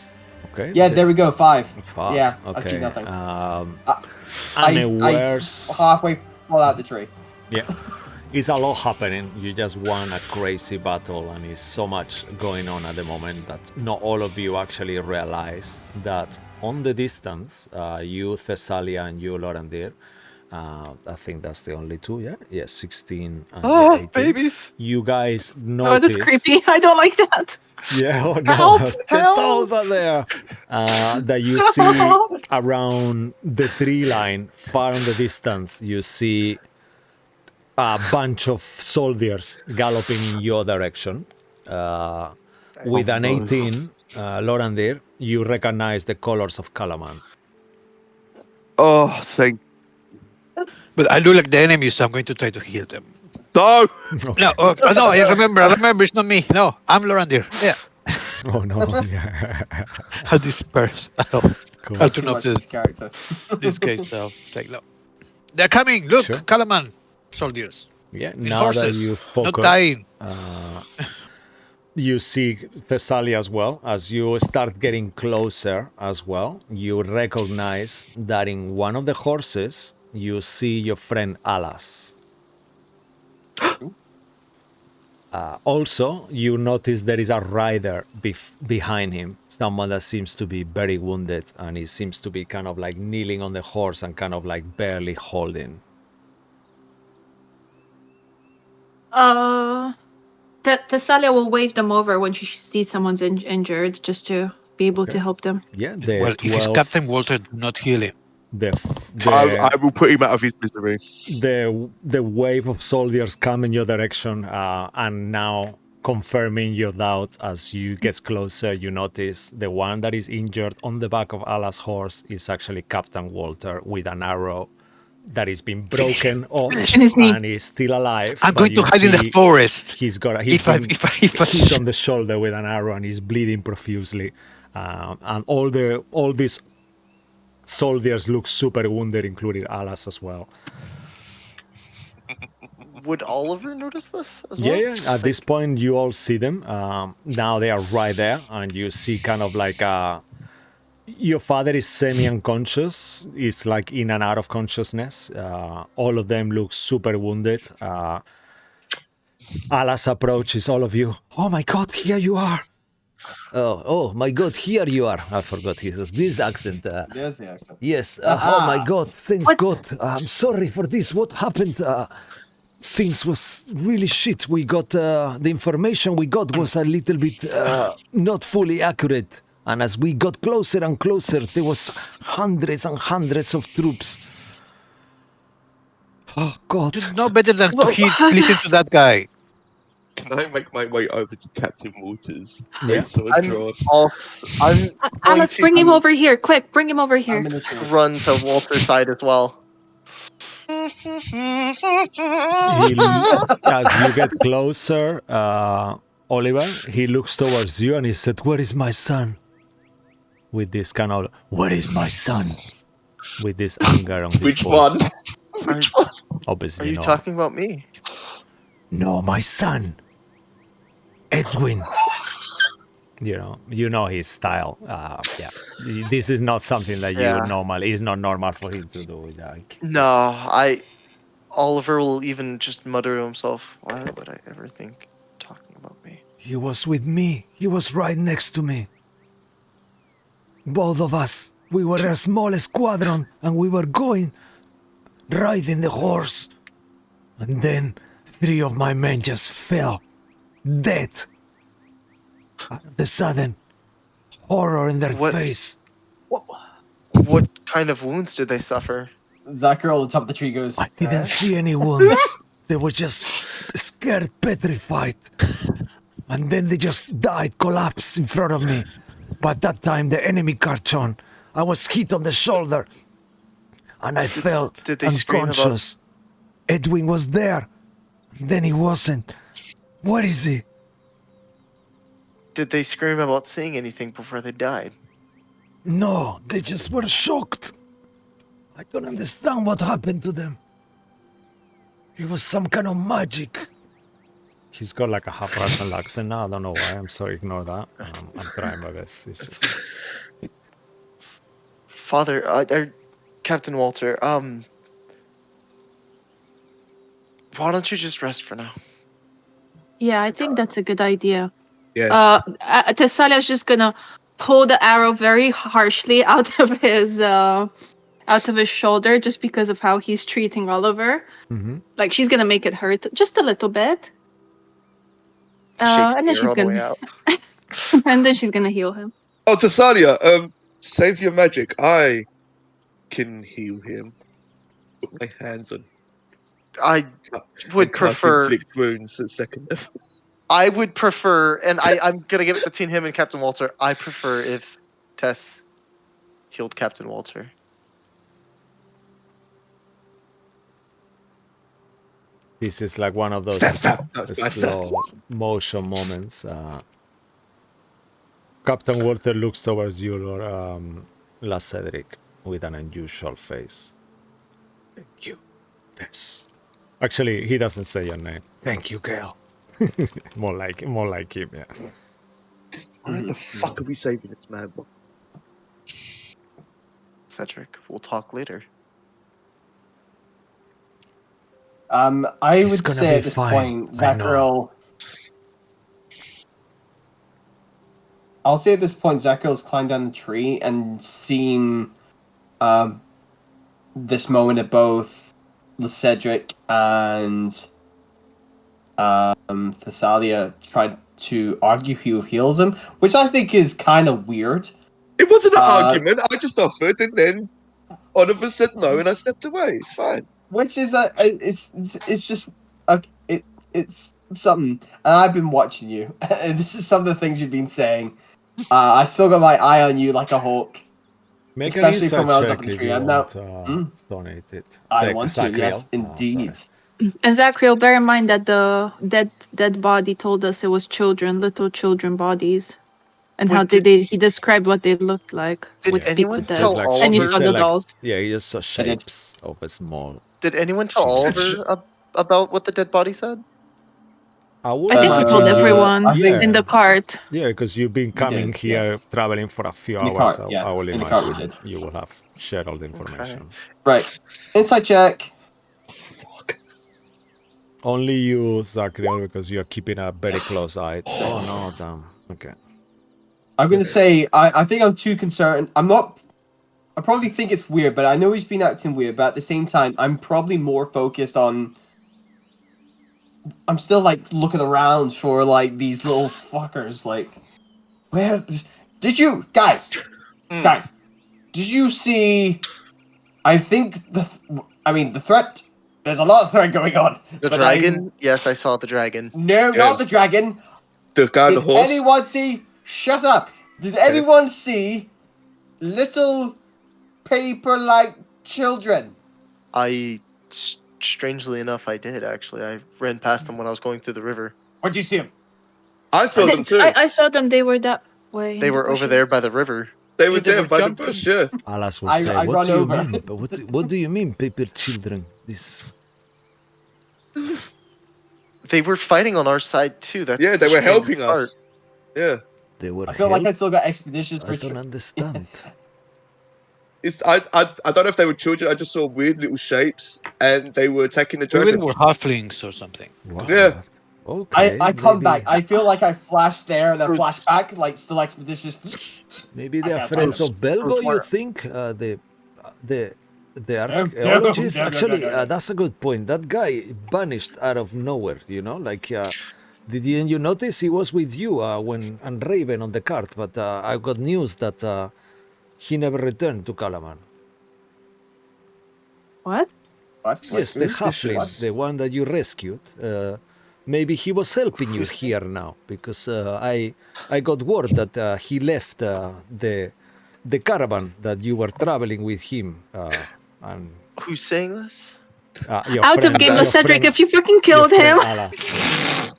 [SPEAKER 1] Okay.
[SPEAKER 2] yeah, there we go. 5.
[SPEAKER 1] Fuck,
[SPEAKER 2] Yeah,
[SPEAKER 1] okay.
[SPEAKER 2] I see nothing. I
[SPEAKER 1] Unawares.
[SPEAKER 2] halfway fall out the tree.
[SPEAKER 1] Yeah. It's a lot happening. You just won a crazy battle, and it's so much going on at the moment that not all of you actually realize that on the distance, you, Thessalia, and you, Lorandir, I think that's the only two, yeah? Yes, 16 and
[SPEAKER 6] Oh,
[SPEAKER 1] 18.
[SPEAKER 6] babies.
[SPEAKER 1] You guys
[SPEAKER 4] Oh,
[SPEAKER 1] notice...
[SPEAKER 4] that's creepy. I don't like that.
[SPEAKER 1] Yeah, oh no,
[SPEAKER 6] Help,
[SPEAKER 1] the
[SPEAKER 6] help.
[SPEAKER 1] toes are there. That you see around the tree line, far in the distance, you see a bunch of soldiers galloping in your direction. With an 18, Lorandir, you recognize the colors of Kalaman.
[SPEAKER 3] Oh, thank
[SPEAKER 5] But I look like the enemy, so I'm going to try to heal them.
[SPEAKER 3] no.
[SPEAKER 5] No, no, I remember, it's not me. No, I'm Lorandir. Yeah.
[SPEAKER 1] Oh no, yeah.
[SPEAKER 5] How disperse.
[SPEAKER 1] Cool.
[SPEAKER 5] How
[SPEAKER 2] Too
[SPEAKER 5] to know
[SPEAKER 2] much
[SPEAKER 5] this,
[SPEAKER 2] into character.
[SPEAKER 5] this case, so take look. They're coming. Look,
[SPEAKER 1] Sure.
[SPEAKER 5] Kalaman soldiers.
[SPEAKER 1] Yeah, now that
[SPEAKER 5] horses,
[SPEAKER 1] you
[SPEAKER 5] not
[SPEAKER 1] focus,
[SPEAKER 5] dying.
[SPEAKER 1] You see Thessalia as well. As you start getting closer as well, you recognize that in one of the horses, you see your friend Alas. Also, you notice there is a rider behind him, someone that seems to be very wounded, and he seems to be kind of like kneeling on the horse and kind of like barely holding.
[SPEAKER 4] Thessalia will wave them over when she sees someone's injured, just to be able to help them.
[SPEAKER 1] Yeah, the
[SPEAKER 5] Well, if it's
[SPEAKER 1] 12,
[SPEAKER 5] Captain Walter, do not heal him.
[SPEAKER 3] I will put him out of his misery.
[SPEAKER 1] the wave of soldiers come in your direction, and now confirming your doubt as you get closer, you notice the one that is injured on the back of Ala's horse is actually Captain Walter with an arrow that is been broken off
[SPEAKER 4] In his knee.
[SPEAKER 1] and is still alive.
[SPEAKER 5] I'm
[SPEAKER 1] but
[SPEAKER 5] going to
[SPEAKER 1] you
[SPEAKER 5] hide in the
[SPEAKER 1] see
[SPEAKER 5] forest.
[SPEAKER 1] He's been
[SPEAKER 5] If I
[SPEAKER 1] hit on the shoulder with an arrow and he's bleeding profusely, and all these soldiers look super wounded, including Alas as well.
[SPEAKER 6] Would Oliver notice this as well?
[SPEAKER 1] Yeah. At this point, you all see them. Now they are right there, and you see kind of like your father is semi-unconscious. He's like in and out of consciousness. All of them look super wounded. Alas approaches all of you. Oh my God, here you are. Oh my God, here you are. I forgot this accent.
[SPEAKER 2] There's the accent.
[SPEAKER 1] Yes. Oh my God, thanks God. I'm sorry for this. What happened? Things was really shit. We got the information we got was a little bit not fully accurate. And as we got closer and closer, there was hundreds and hundreds of troops. Oh God!
[SPEAKER 5] You know better than to
[SPEAKER 4] Well,
[SPEAKER 5] listen to that guy.
[SPEAKER 3] Can I make my way over to Captain Walters?
[SPEAKER 1] Yeah.
[SPEAKER 3] Sword
[SPEAKER 6] I'm
[SPEAKER 3] drawn.
[SPEAKER 6] I'm going
[SPEAKER 4] Alice,
[SPEAKER 6] to
[SPEAKER 4] bring him over here, quick! Bring him over
[SPEAKER 2] I'm
[SPEAKER 4] here.
[SPEAKER 2] gonna try.
[SPEAKER 6] run to Walter's side as well.
[SPEAKER 1] As you get closer, Oliver, he looks towards you and he said, "Where is my son?" With this kind of, "Where is my son?" With this anger on his
[SPEAKER 3] Which
[SPEAKER 1] voice.
[SPEAKER 3] one? Which one?
[SPEAKER 6] Are
[SPEAKER 1] Obviously,
[SPEAKER 6] you
[SPEAKER 1] no.
[SPEAKER 6] talking about me?
[SPEAKER 1] No, my son, Edwin. You know his style. Yeah, this is not something that you would
[SPEAKER 6] Yeah.
[SPEAKER 1] normally. It's not normal for him to do. Like,
[SPEAKER 6] No, Oliver will even just mutter to himself, "Why would I ever think talking about me?"
[SPEAKER 1] he was with me. He was right next to me. Both of us. We were a small squadron, and we were going riding the horse. And then 3 of my men just fell, dead. Out of the sudden, horror in their
[SPEAKER 6] What-
[SPEAKER 1] face.
[SPEAKER 6] What kind of wounds did they suffer?
[SPEAKER 2] Zachary on the top of the tree goes.
[SPEAKER 1] I didn't see any wounds. They were just scared, petrified. And then they just died, collapsed in front of me. But that time the enemy catch on. I was hit on the shoulder. And I fell
[SPEAKER 6] did they scream about-
[SPEAKER 1] unconscious. Edwin was there. Then he wasn't. Where is he?
[SPEAKER 6] Did they scream about seeing anything before they died?
[SPEAKER 1] No, they just were shocked. I don't understand what happened to them. It was some kind of magic. He's got like a half Russian accent now. I don't know why. I'm sorry, ignore that. I'm trying my best. It's just...
[SPEAKER 6] Father, Captain Walter, why don't you just rest for now?
[SPEAKER 4] Yeah, I think that's a good idea.
[SPEAKER 3] Yes.
[SPEAKER 4] Thessalia's just gonna pull the arrow very harshly out of his shoulder, just because of how he's treating Oliver.
[SPEAKER 1] Mhm.
[SPEAKER 4] Like, she's gonna make it hurt just a little bit.
[SPEAKER 6] Shakes
[SPEAKER 4] And
[SPEAKER 6] the
[SPEAKER 4] then
[SPEAKER 6] arrow
[SPEAKER 4] she's
[SPEAKER 6] on the way
[SPEAKER 4] gonna
[SPEAKER 6] out.
[SPEAKER 4] and then she's gonna heal him.
[SPEAKER 3] Oh, Tassalia, save your magic. I can heal him. Put my hands on.
[SPEAKER 6] I would
[SPEAKER 3] and cast
[SPEAKER 6] prefer.
[SPEAKER 3] inflict wounds at second level.
[SPEAKER 6] I would prefer, and I'm gonna give it between him and Captain Walter. I prefer if Tess healed Captain Walter.
[SPEAKER 1] This is like one of those
[SPEAKER 3] Step. That's my step.
[SPEAKER 1] slow motion moments. Captain Walter looks towards you, La Cedric, with an unusual face. Thank you. Yes. Actually, he doesn't say your name. Thank you, girl. more like him. Yeah.
[SPEAKER 3] Why the fuck are we saving this man?
[SPEAKER 6] Cedric, we'll talk later.
[SPEAKER 2] I
[SPEAKER 1] He's
[SPEAKER 2] would
[SPEAKER 1] gonna
[SPEAKER 2] say
[SPEAKER 1] be
[SPEAKER 2] at this
[SPEAKER 1] fine,
[SPEAKER 2] point,
[SPEAKER 1] I know.
[SPEAKER 2] Zakril. I'll say at this point, Zakril's climbed down the tree and seen this moment of both Cedric and Thessalia tried to argue who heals him, which I think is kind of weird.
[SPEAKER 3] It wasn't an
[SPEAKER 2] Uh,
[SPEAKER 3] argument. I just offered, and then Oliver said no, and I stepped away. It's fine.
[SPEAKER 2] Which is it's just it's something. And I've been watching you. And this is some of the things you've been saying. I still got my eye on you like a hawk.
[SPEAKER 1] Make
[SPEAKER 2] Especially
[SPEAKER 1] an
[SPEAKER 2] from when I was
[SPEAKER 1] insight
[SPEAKER 2] up in the
[SPEAKER 1] check if
[SPEAKER 2] tree.
[SPEAKER 1] you
[SPEAKER 2] I'm now.
[SPEAKER 1] want to donate it.
[SPEAKER 2] I want to.
[SPEAKER 1] Sacriel.
[SPEAKER 2] Yes,
[SPEAKER 1] Oh,
[SPEAKER 2] indeed.
[SPEAKER 1] sorry.
[SPEAKER 4] And Zacriel, bear in mind that the dead body told us it was children, little children bodies. And how
[SPEAKER 6] Wait,
[SPEAKER 4] did he described what they looked like.
[SPEAKER 6] Did
[SPEAKER 4] Would speak
[SPEAKER 6] anyone
[SPEAKER 4] with
[SPEAKER 1] He
[SPEAKER 4] them.
[SPEAKER 1] said
[SPEAKER 6] tell
[SPEAKER 1] like
[SPEAKER 4] And you
[SPEAKER 1] he
[SPEAKER 6] Oliver?
[SPEAKER 4] saw
[SPEAKER 1] said
[SPEAKER 4] the
[SPEAKER 1] like
[SPEAKER 4] dolls.
[SPEAKER 1] yeah, he just saw
[SPEAKER 2] I did.
[SPEAKER 1] shapes of a small.
[SPEAKER 6] Did anyone tell
[SPEAKER 1] Jesus.
[SPEAKER 6] Oliver about what the dead body said?
[SPEAKER 1] I would
[SPEAKER 4] I think we told
[SPEAKER 1] imagine you.
[SPEAKER 4] everyone
[SPEAKER 2] I think
[SPEAKER 4] in the cart.
[SPEAKER 1] Yeah, because you've been
[SPEAKER 2] We
[SPEAKER 1] coming
[SPEAKER 2] did,
[SPEAKER 1] here,
[SPEAKER 2] yes.
[SPEAKER 1] traveling for a few
[SPEAKER 2] In the
[SPEAKER 1] hours.
[SPEAKER 2] cart, yeah.
[SPEAKER 1] I will
[SPEAKER 2] In the cart we
[SPEAKER 1] imagine
[SPEAKER 2] did.
[SPEAKER 1] you will have shared all the information.
[SPEAKER 2] Right. Insight check.
[SPEAKER 1] Only you, Zacriel, because you are keeping a very close eye. Oh no, damn. Okay.
[SPEAKER 2] I'm gonna say I think I'm too concerned. I'm not. I probably think it's weird, but I know he's been acting weird. But at the same time, I'm probably more focused on. I'm still like looking around for like these little fuckers. Like, where did you guys? Guys, did you see? I think the threat. There's a lot of threat going on.
[SPEAKER 6] The
[SPEAKER 2] but
[SPEAKER 6] dragon? Yes, I saw the dragon.
[SPEAKER 2] No,
[SPEAKER 3] Yeah.
[SPEAKER 2] not the dragon.
[SPEAKER 3] The guy on the
[SPEAKER 2] Did
[SPEAKER 3] horse.
[SPEAKER 2] anyone see? Shut up! Did anyone see little paper-like children?
[SPEAKER 6] Strangely enough, I did actually. I ran past them when I was going through the river.
[SPEAKER 2] Where'd you see them?
[SPEAKER 3] I saw them too.
[SPEAKER 4] I saw them. They were that way.
[SPEAKER 6] They were over there by the river.
[SPEAKER 3] They were
[SPEAKER 5] Yeah, they
[SPEAKER 3] there
[SPEAKER 5] were
[SPEAKER 3] by the
[SPEAKER 5] jumping.
[SPEAKER 3] bush. Yeah.
[SPEAKER 1] Alas will
[SPEAKER 2] I
[SPEAKER 1] say, what
[SPEAKER 2] run
[SPEAKER 1] do you
[SPEAKER 2] over.
[SPEAKER 1] mean? But what do you mean, paper children? This.
[SPEAKER 6] They were fighting on our side too. That's
[SPEAKER 3] Yeah,
[SPEAKER 6] the
[SPEAKER 3] they were
[SPEAKER 6] strange
[SPEAKER 3] helping
[SPEAKER 6] part.
[SPEAKER 3] us. Yeah.
[SPEAKER 1] They were
[SPEAKER 2] I feel like I
[SPEAKER 1] help?
[SPEAKER 2] still got expeditions
[SPEAKER 1] I
[SPEAKER 2] for.
[SPEAKER 1] don't understand.
[SPEAKER 3] It's I don't know if they were children. I just saw weird little shapes, and they were attacking the
[SPEAKER 5] Maybe they
[SPEAKER 3] dragon.
[SPEAKER 5] were halflings or something.
[SPEAKER 1] Wow.
[SPEAKER 3] Yeah.
[SPEAKER 1] Okay.
[SPEAKER 2] I come
[SPEAKER 1] maybe,
[SPEAKER 2] back. I feel like I flashed there and then flash back, like still expeditious.
[SPEAKER 1] Maybe
[SPEAKER 2] I
[SPEAKER 1] they are
[SPEAKER 2] can't
[SPEAKER 1] friends
[SPEAKER 2] find
[SPEAKER 1] of Belgo. You
[SPEAKER 2] Report.
[SPEAKER 1] think the
[SPEAKER 2] No,
[SPEAKER 1] archaeologist?
[SPEAKER 2] no,
[SPEAKER 1] Actually,
[SPEAKER 2] no.
[SPEAKER 1] that's a good point. That guy vanished out of nowhere. You know, like didn't you notice he was with you when and Raven on the cart? But I got news that he never returned to Calaman.
[SPEAKER 4] What?
[SPEAKER 2] What?
[SPEAKER 1] Yes, the halfling, the one that you rescued. Maybe he was helping you here now because I got word that he left the caravan that you were traveling with him and
[SPEAKER 6] Who's saying this?
[SPEAKER 1] your
[SPEAKER 4] Out
[SPEAKER 1] friend,
[SPEAKER 4] of game
[SPEAKER 1] your
[SPEAKER 4] of Cedric
[SPEAKER 1] friend-
[SPEAKER 4] if you fucking
[SPEAKER 1] your
[SPEAKER 4] killed
[SPEAKER 1] friend
[SPEAKER 4] him.
[SPEAKER 1] Alas.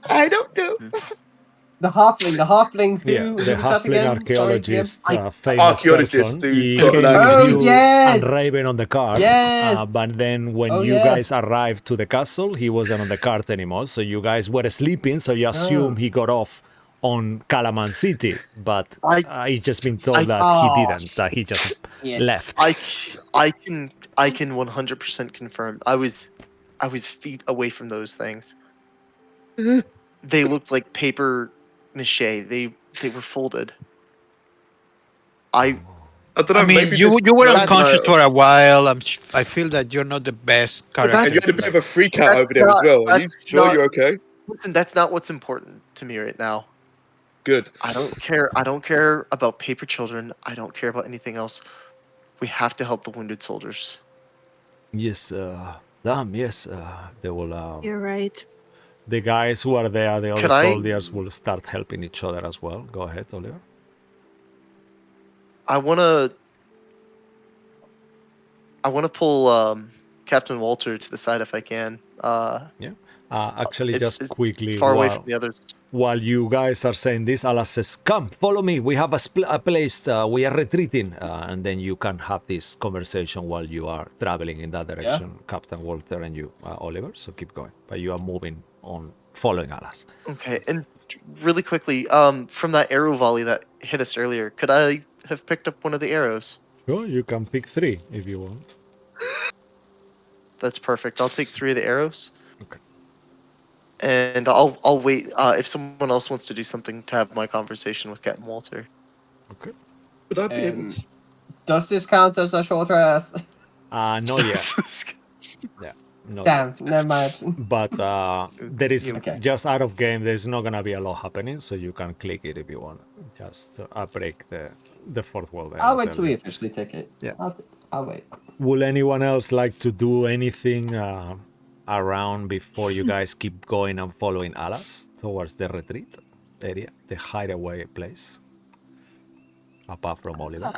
[SPEAKER 3] I don't know.
[SPEAKER 2] The halfling who,
[SPEAKER 1] Yeah,
[SPEAKER 2] who
[SPEAKER 1] the
[SPEAKER 2] was that
[SPEAKER 1] halfling
[SPEAKER 2] again? Sorry, DM.
[SPEAKER 1] archaeologist, famous
[SPEAKER 3] Archaeologist
[SPEAKER 1] person.
[SPEAKER 3] who's
[SPEAKER 1] He
[SPEAKER 3] got
[SPEAKER 1] came
[SPEAKER 3] like-
[SPEAKER 1] with
[SPEAKER 2] Oh,
[SPEAKER 1] you
[SPEAKER 2] yes!
[SPEAKER 1] and Raven on the cart.
[SPEAKER 2] Yes!
[SPEAKER 1] But then when
[SPEAKER 2] Oh,
[SPEAKER 1] you
[SPEAKER 2] yes.
[SPEAKER 1] guys arrived to the castle, he wasn't on the cart anymore. So you guys were sleeping. So you assume he got off on Calaman City. But I just been told that he didn't. That he just
[SPEAKER 2] Yes.
[SPEAKER 1] left.
[SPEAKER 6] I can 100% confirm. I was feet away from those things. They looked like paper mache. They were folded.
[SPEAKER 3] I don't know.
[SPEAKER 5] I mean,
[SPEAKER 3] maybe
[SPEAKER 5] you
[SPEAKER 3] this-
[SPEAKER 5] were
[SPEAKER 3] maybe
[SPEAKER 5] unconscious
[SPEAKER 3] my-
[SPEAKER 5] for a while. I feel that you're not the best character.
[SPEAKER 3] And you had a bit of a freak out
[SPEAKER 6] That's
[SPEAKER 3] over there as
[SPEAKER 6] not-
[SPEAKER 3] well. Are you
[SPEAKER 6] that's
[SPEAKER 3] sure
[SPEAKER 6] not-
[SPEAKER 3] you're okay?
[SPEAKER 6] Listen, that's not what's important to me right now.
[SPEAKER 3] Good.
[SPEAKER 6] I don't care. I don't care about paper children. I don't care about anything else. We have to help the wounded soldiers.
[SPEAKER 1] Yes, damn, yes. They will.
[SPEAKER 4] You're right.
[SPEAKER 1] The guys who are there, the other
[SPEAKER 6] Could I-
[SPEAKER 1] soldiers, will start helping each other as well. Go ahead, Oliver.
[SPEAKER 6] I wanna pull Captain Walter to the side if I can.
[SPEAKER 1] Actually,
[SPEAKER 6] It's-
[SPEAKER 1] just quickly,
[SPEAKER 6] Far away from the others.
[SPEAKER 1] while you guys are saying this, Alas says, "Come, follow me. We have a place. We are retreating, and then you can have this conversation while you are traveling in that direction, Captain Walter and you, Oliver. So keep going. But you are moving on following Alas.
[SPEAKER 6] Okay, and really quickly, from that arrow volley that hit us earlier, could I have picked up one of the arrows?
[SPEAKER 1] Sure, you can pick 3 if you want.
[SPEAKER 6] That's perfect. I'll take 3 of the arrows.
[SPEAKER 1] Okay.
[SPEAKER 6] And I'll wait if someone else wants to do something to have my conversation with Captain Walter.
[SPEAKER 1] Okay.
[SPEAKER 3] Would I be able
[SPEAKER 2] Um,
[SPEAKER 3] to?
[SPEAKER 2] Does this count as a short rest?
[SPEAKER 1] Not yet. Yeah, not
[SPEAKER 2] Damn,
[SPEAKER 1] yet.
[SPEAKER 2] never mind.
[SPEAKER 1] But there is
[SPEAKER 2] Okay.
[SPEAKER 1] just out of game. There's not gonna be a lot happening, so you can click it if you want. Just break the fourth wall there.
[SPEAKER 2] I'll
[SPEAKER 1] and
[SPEAKER 2] wait
[SPEAKER 1] tell
[SPEAKER 2] till we
[SPEAKER 1] you.
[SPEAKER 2] officially take it.
[SPEAKER 1] Yeah.
[SPEAKER 2] I'll wait.
[SPEAKER 1] Will anyone else like to do anything around before you guys keep going and following Alas towards the retreat area, the hideaway place? Apart from Oliver.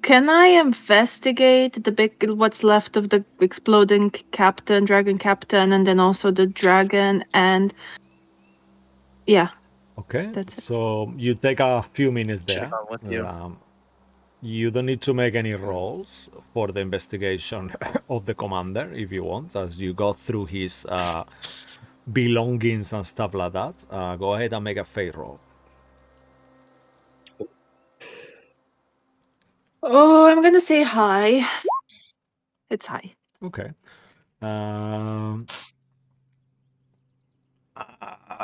[SPEAKER 4] Can I investigate the what's left of the exploding dragon captain, and then also the dragon, and yeah,
[SPEAKER 1] Okay,
[SPEAKER 4] that's it.
[SPEAKER 1] so you take a few minutes
[SPEAKER 6] Should have
[SPEAKER 1] there.
[SPEAKER 6] gone with you.
[SPEAKER 1] You don't need to make any rolls for the investigation of the commander if you want, as you go through his belongings and stuff like that. Go ahead and make a fate roll.
[SPEAKER 4] Oh, I'm gonna say hi. It's high.
[SPEAKER 1] Okay.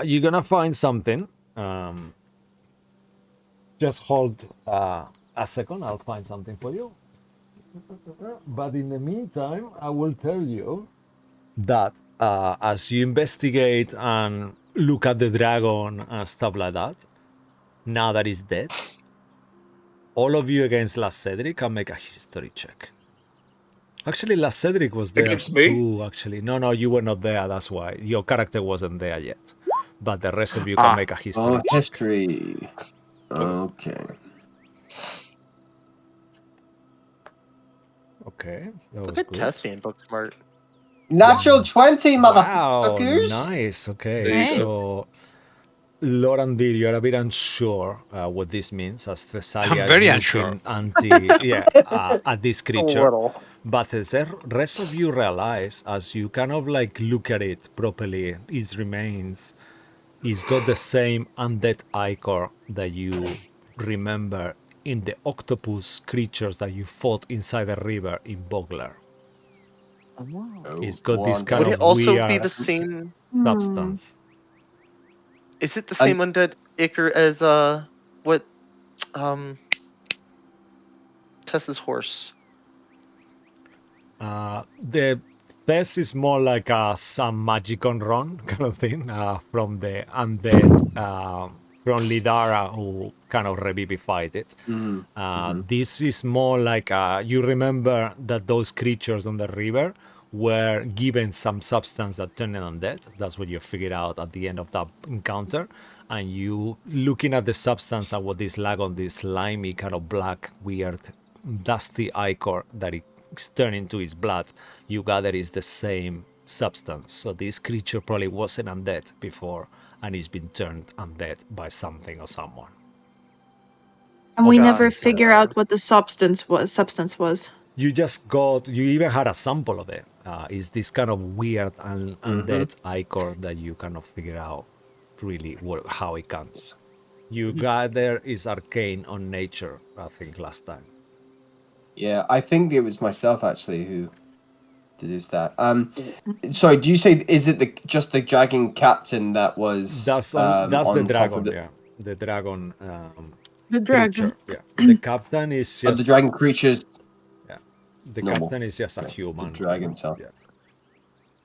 [SPEAKER 1] You're gonna find something. Just hold a second. I'll find something for you. But in the meantime, I will tell you that as you investigate and look at the dragon and stuff like that, now that he's dead, all of you against Last Cedric can make a history check. Actually, Last Cedric was there
[SPEAKER 3] Against me?
[SPEAKER 1] too, actually. No, you were not there, that's why. Your character wasn't there yet. But the rest of you can make a history
[SPEAKER 2] Oh,
[SPEAKER 1] check.
[SPEAKER 2] history. Okay.
[SPEAKER 1] Okay, that
[SPEAKER 6] Look
[SPEAKER 1] was
[SPEAKER 6] at
[SPEAKER 1] good.
[SPEAKER 6] Tess being book smart.
[SPEAKER 2] Natural 20,
[SPEAKER 1] Wow,
[SPEAKER 2] motherfuckers!
[SPEAKER 1] nice. Okay,
[SPEAKER 3] There you go.
[SPEAKER 1] so Lorandir, you're a bit unsure what this means, as Thessalia
[SPEAKER 5] I'm very
[SPEAKER 1] is
[SPEAKER 5] unsure.
[SPEAKER 1] looking at this creature.
[SPEAKER 6] little.
[SPEAKER 1] But the rest of you realize, as you kind of like look at it properly, its remains, it's got the same undead ichor that you remember in the octopus creatures that you fought inside the river in Bogler. It's got this kind
[SPEAKER 6] Would it
[SPEAKER 1] of
[SPEAKER 6] also be
[SPEAKER 1] weird
[SPEAKER 6] the same?
[SPEAKER 1] substance.
[SPEAKER 6] Is it the same undead ichor as what Tess's horse?
[SPEAKER 1] The This is more like some Magicon run kind of thing from the undead from Lidara who kind of revivified it. This is more like you remember that those creatures on the river were given some substance that turned them undead. That's what you figured out at the end of that encounter. And you looking at the substance and what is like on this slimy kind of black, weird, dusty ichor that it's turned into his blood, you gather is the same substance. So this creature probably wasn't undead before, and he's been turned undead by something or someone.
[SPEAKER 4] And we never
[SPEAKER 1] Gotcha.
[SPEAKER 4] figure out what the substance was.
[SPEAKER 1] You just got, you even had a sample of it. It's this kind of weird and undead ichor that you kind of figure out really how it comes. You gather is arcane on nature, I think, last time.
[SPEAKER 2] Yeah, I think it was myself actually who deduced that. Sorry, do you say is it just the dragon captain that was
[SPEAKER 1] That's
[SPEAKER 2] on
[SPEAKER 1] the
[SPEAKER 2] top
[SPEAKER 1] dragon,
[SPEAKER 2] of the,
[SPEAKER 1] yeah. The dragon
[SPEAKER 4] The dragon.
[SPEAKER 1] creature. Yeah. The captain is just
[SPEAKER 2] the dragon creatures?
[SPEAKER 1] yeah. The
[SPEAKER 2] Normal.
[SPEAKER 1] captain is just a
[SPEAKER 2] Yeah,
[SPEAKER 1] human.
[SPEAKER 2] the dragon himself.
[SPEAKER 1] Yeah.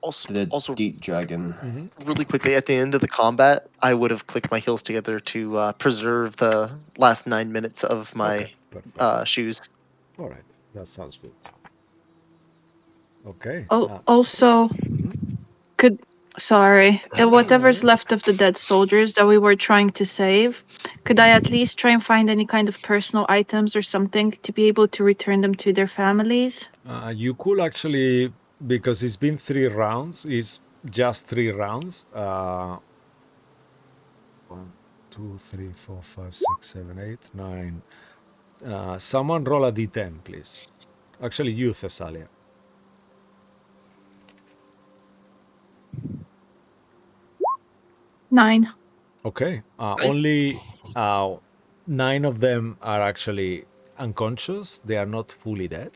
[SPEAKER 6] Also,
[SPEAKER 2] Deep dragon.
[SPEAKER 6] really quickly at the end of the combat, I would have clicked my heels together to preserve the last 9 minutes of my
[SPEAKER 1] Okay, perfect.
[SPEAKER 6] shoes.
[SPEAKER 1] All right, that sounds good. Okay.
[SPEAKER 4] Oh, also, whatever's left of the dead soldiers that we were trying to save, could I at least try and find any kind of personal items or something to be able to return them to their families?
[SPEAKER 1] You could actually, because it's been 3 rounds, it's just 3 rounds. 1, 2, 3, 4, 5, 6, 7, 8, 9. Someone roll a d10, please. Actually, you, Thessalia.
[SPEAKER 4] Nine.
[SPEAKER 1] Okay.
[SPEAKER 3] Nice.
[SPEAKER 1] Only 9 of them are actually unconscious. They are not fully dead.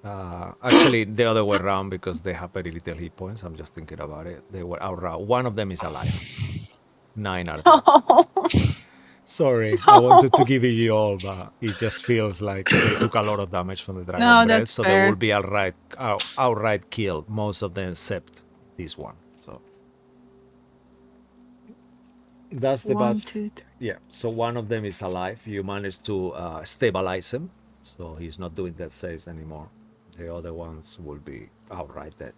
[SPEAKER 1] Actually, the other way around because they have very little hit points. I'm just thinking about it. They were outright. One of them is alive. 9 are dead. Sorry, I wanted to give it you all, but it just feels like they took a lot of damage from the dragon
[SPEAKER 4] No,
[SPEAKER 1] breath,
[SPEAKER 4] that's
[SPEAKER 1] so they
[SPEAKER 4] fair.
[SPEAKER 1] will be outright killed. Most of them except this one. So that's the
[SPEAKER 4] One,
[SPEAKER 1] bad.
[SPEAKER 4] 2, 3.
[SPEAKER 1] Yeah. So one of them is alive. You managed to stabilize him, so he's not doing death saves anymore. The other ones will be outright dead.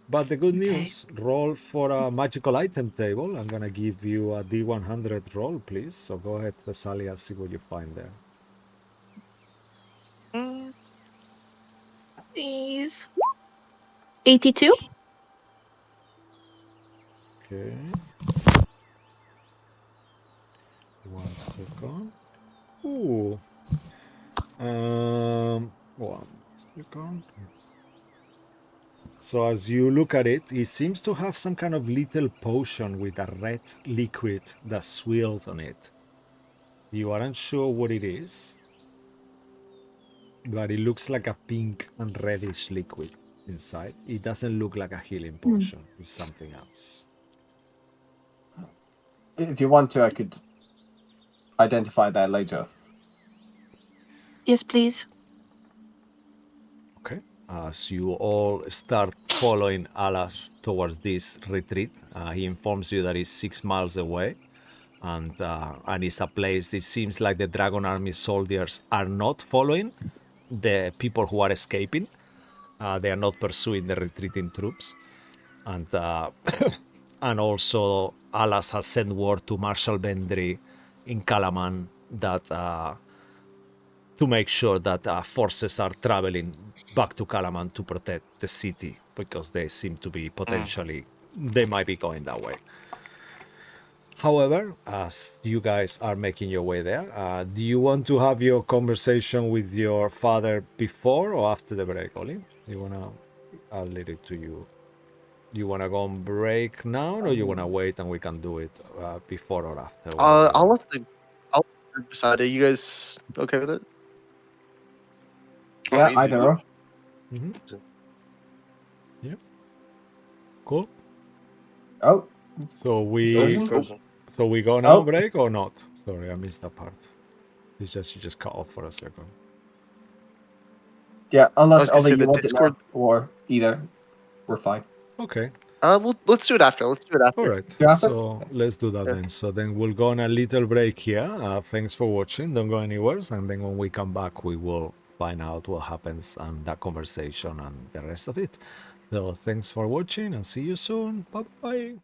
[SPEAKER 1] But the good
[SPEAKER 4] Okay.
[SPEAKER 1] news, roll for a magical item table. I'm gonna give you a D100 roll, please. So go ahead, Thessalia, see what you find there.
[SPEAKER 4] Please. 82.
[SPEAKER 1] Okay. 1 second. Ooh. 1 second. So as you look at it, it seems to have some kind of little potion with a red liquid that swirls on it. You aren't sure what it is, but it looks like a pink and reddish liquid inside. It doesn't look like a healing potion. It's something else.
[SPEAKER 2] If you want to, I could identify that later.
[SPEAKER 4] Yes, please.
[SPEAKER 1] Okay. As you all start following Alas towards this retreat, he informs you that he's 6 miles away, and it's a place. It seems like the Dragon Army soldiers are not following the people who are escaping. They are not pursuing the retreating troops, and and also Alas has sent word to Marshal Bendry in Kalaman that to make sure that forces are traveling back to Kalaman to protect the city because they seem to be potentially they might be going that way. However, as you guys are making your way there, do you want to have your conversation with your father before or after the break, Ollie? You wanna? I'll leave it to you. You wanna go on break now, or you wanna wait and we can do it before or after?
[SPEAKER 6] I'll let the group decide. Are you guys okay with it?
[SPEAKER 2] Yeah,
[SPEAKER 3] easy.
[SPEAKER 2] either or.
[SPEAKER 1] Mm-hmm. Yeah. Cool.
[SPEAKER 2] Oh,
[SPEAKER 1] So
[SPEAKER 2] Frozen?
[SPEAKER 1] we go now
[SPEAKER 2] Oh.
[SPEAKER 1] break or not? Sorry, I missed that part. It's just you just cut off for a second.
[SPEAKER 2] yeah,
[SPEAKER 6] I
[SPEAKER 2] unless
[SPEAKER 6] was gonna say
[SPEAKER 2] you
[SPEAKER 6] the
[SPEAKER 2] want
[SPEAKER 6] Discord.
[SPEAKER 2] it now, or either. We're fine.
[SPEAKER 1] Okay.
[SPEAKER 6] Let's do it after. Let's do it after.
[SPEAKER 1] All right.
[SPEAKER 2] You after?
[SPEAKER 1] So let's do that
[SPEAKER 6] Yeah.
[SPEAKER 1] then. So then we'll go on a little break here. Thanks for watching. Don't go anywhere. And then when we come back, we will find out what happens and that conversation and the rest of it. So thanks for watching and see you soon. Bye bye.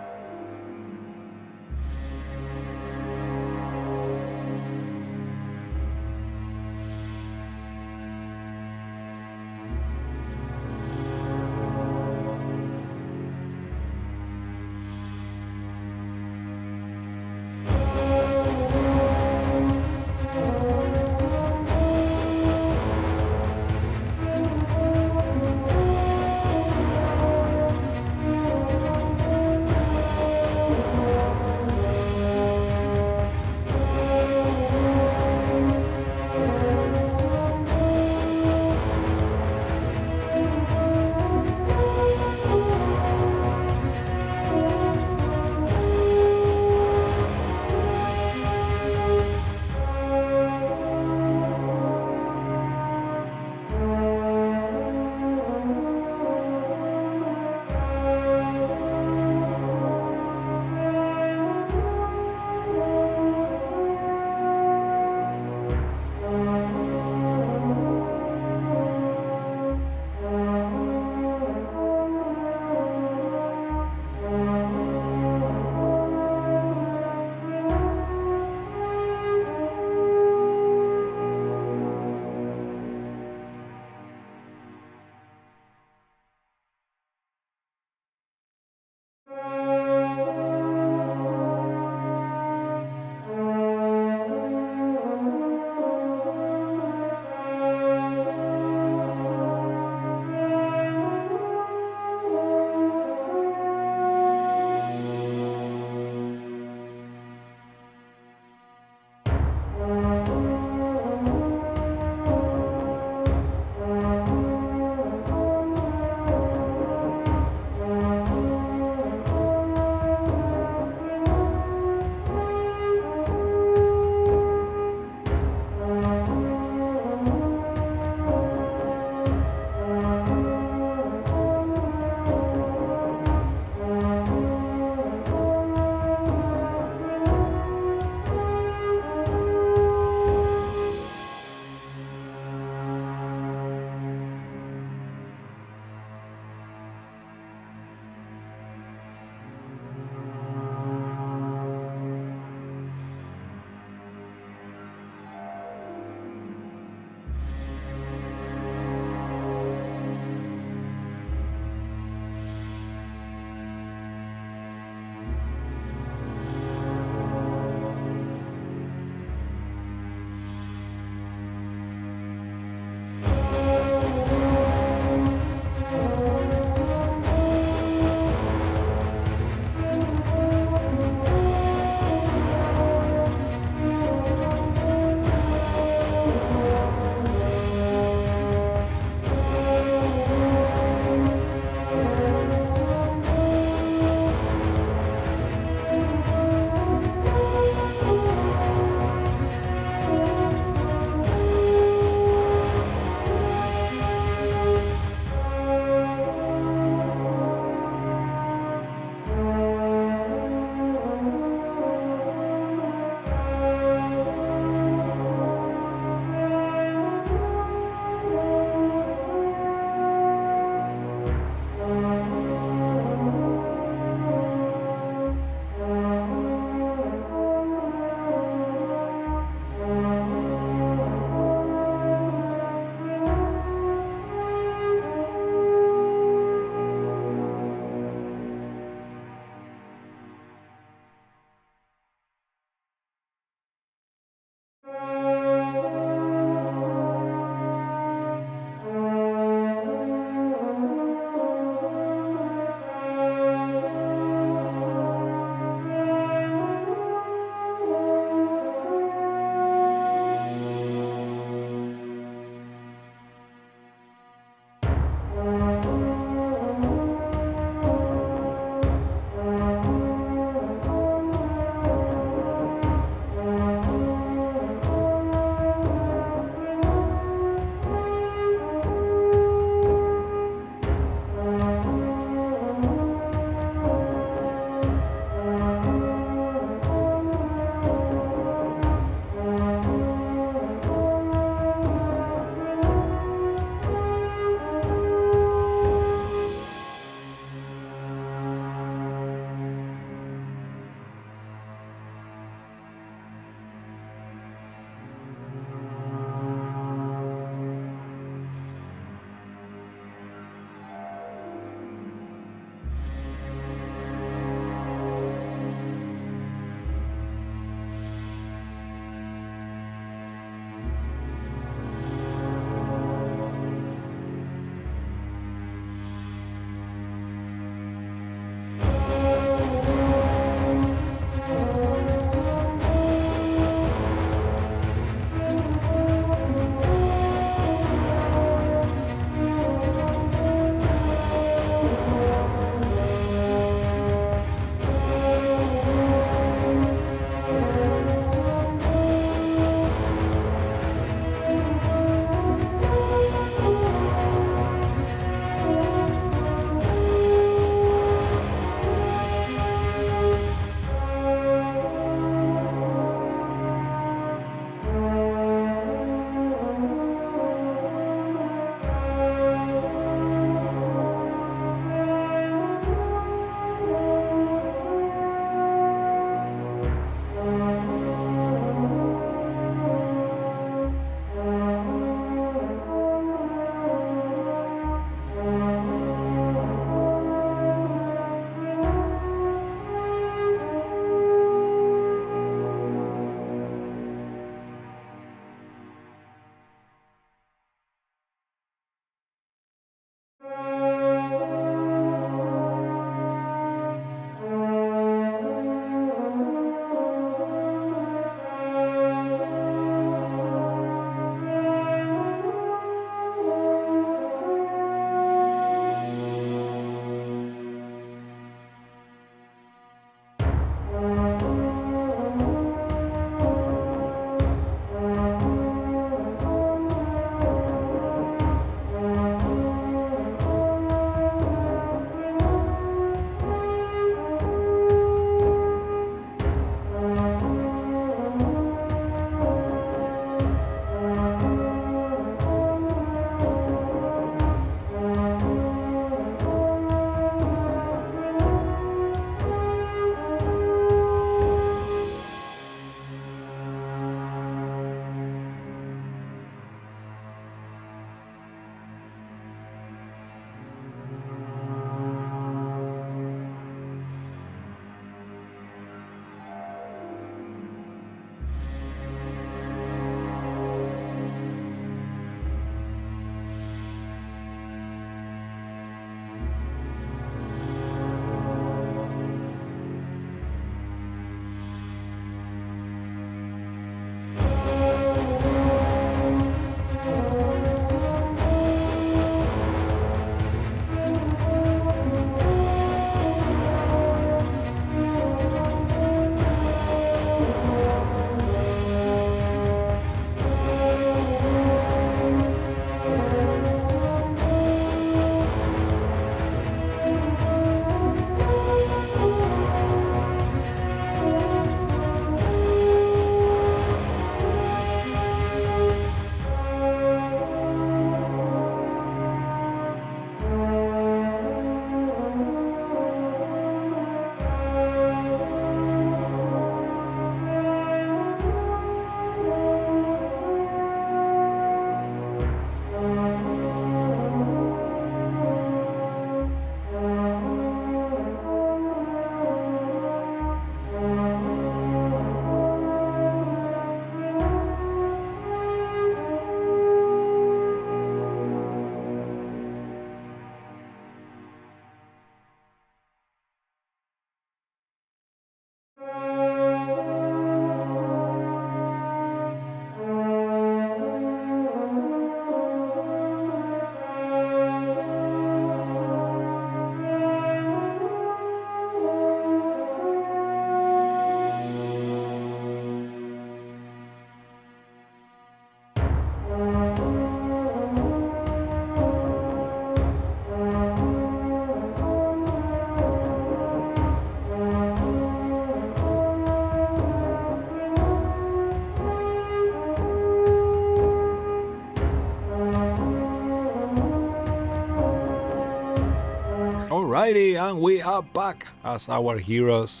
[SPEAKER 1] Alrighty, and we are back as our heroes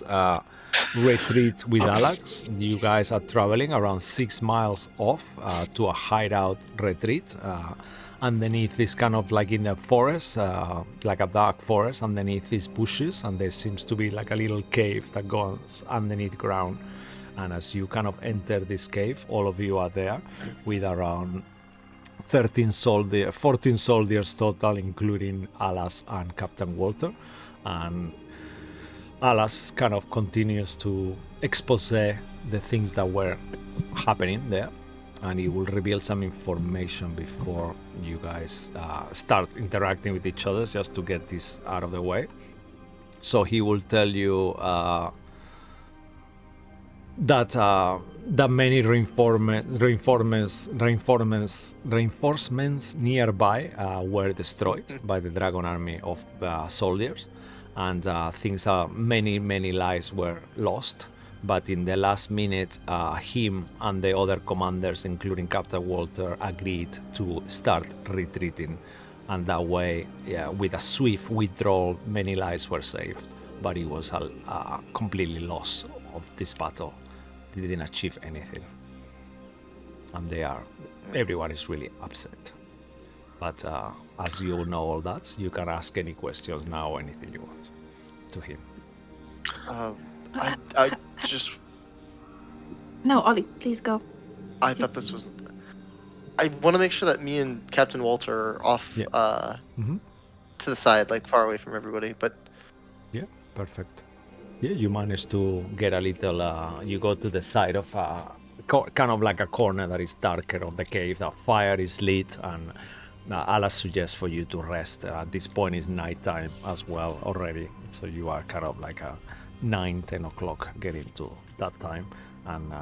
[SPEAKER 1] retreat with Alex. You guys are traveling around 6 miles off to a hideout retreat underneath this kind of like in a forest, like a dark forest underneath these bushes, and there seems to be like a little cave that goes underneath ground. And as you kind of enter this cave, all of you are there with around 14 soldiers total, including Alas and Captain Walter. And Alas kind of continues to expose the things that were happening there, and he will reveal some information before you guys start interacting with each other, just to get this out of the way. So he will tell you that many reinforcements nearby were destroyed by the dragon army of soldiers, and many lives were lost. But in the last minute, him and the other commanders, including Captain Walter, agreed to start retreating, and that way, with a swift withdrawal, many lives were saved. But it was a completely loss of this battle. They didn't achieve anything, and everyone is really upset. But as you all know all that, you can ask any questions now or anything you want to him.
[SPEAKER 6] I just
[SPEAKER 4] No, Ollie, please go.
[SPEAKER 6] I thought this was. I want to make sure that me and Captain Walter are off
[SPEAKER 1] Mhm.
[SPEAKER 6] to the side, like far away from everybody. But
[SPEAKER 1] Yeah, perfect. Yeah, you manage to get a little. You go to the side of kind of like a corner that is darker of the cave. The fire is lit, and Alas suggests for you to rest. At this point, it's nighttime as well already, so you are kind of like a 9-10 o'clock getting to that time, and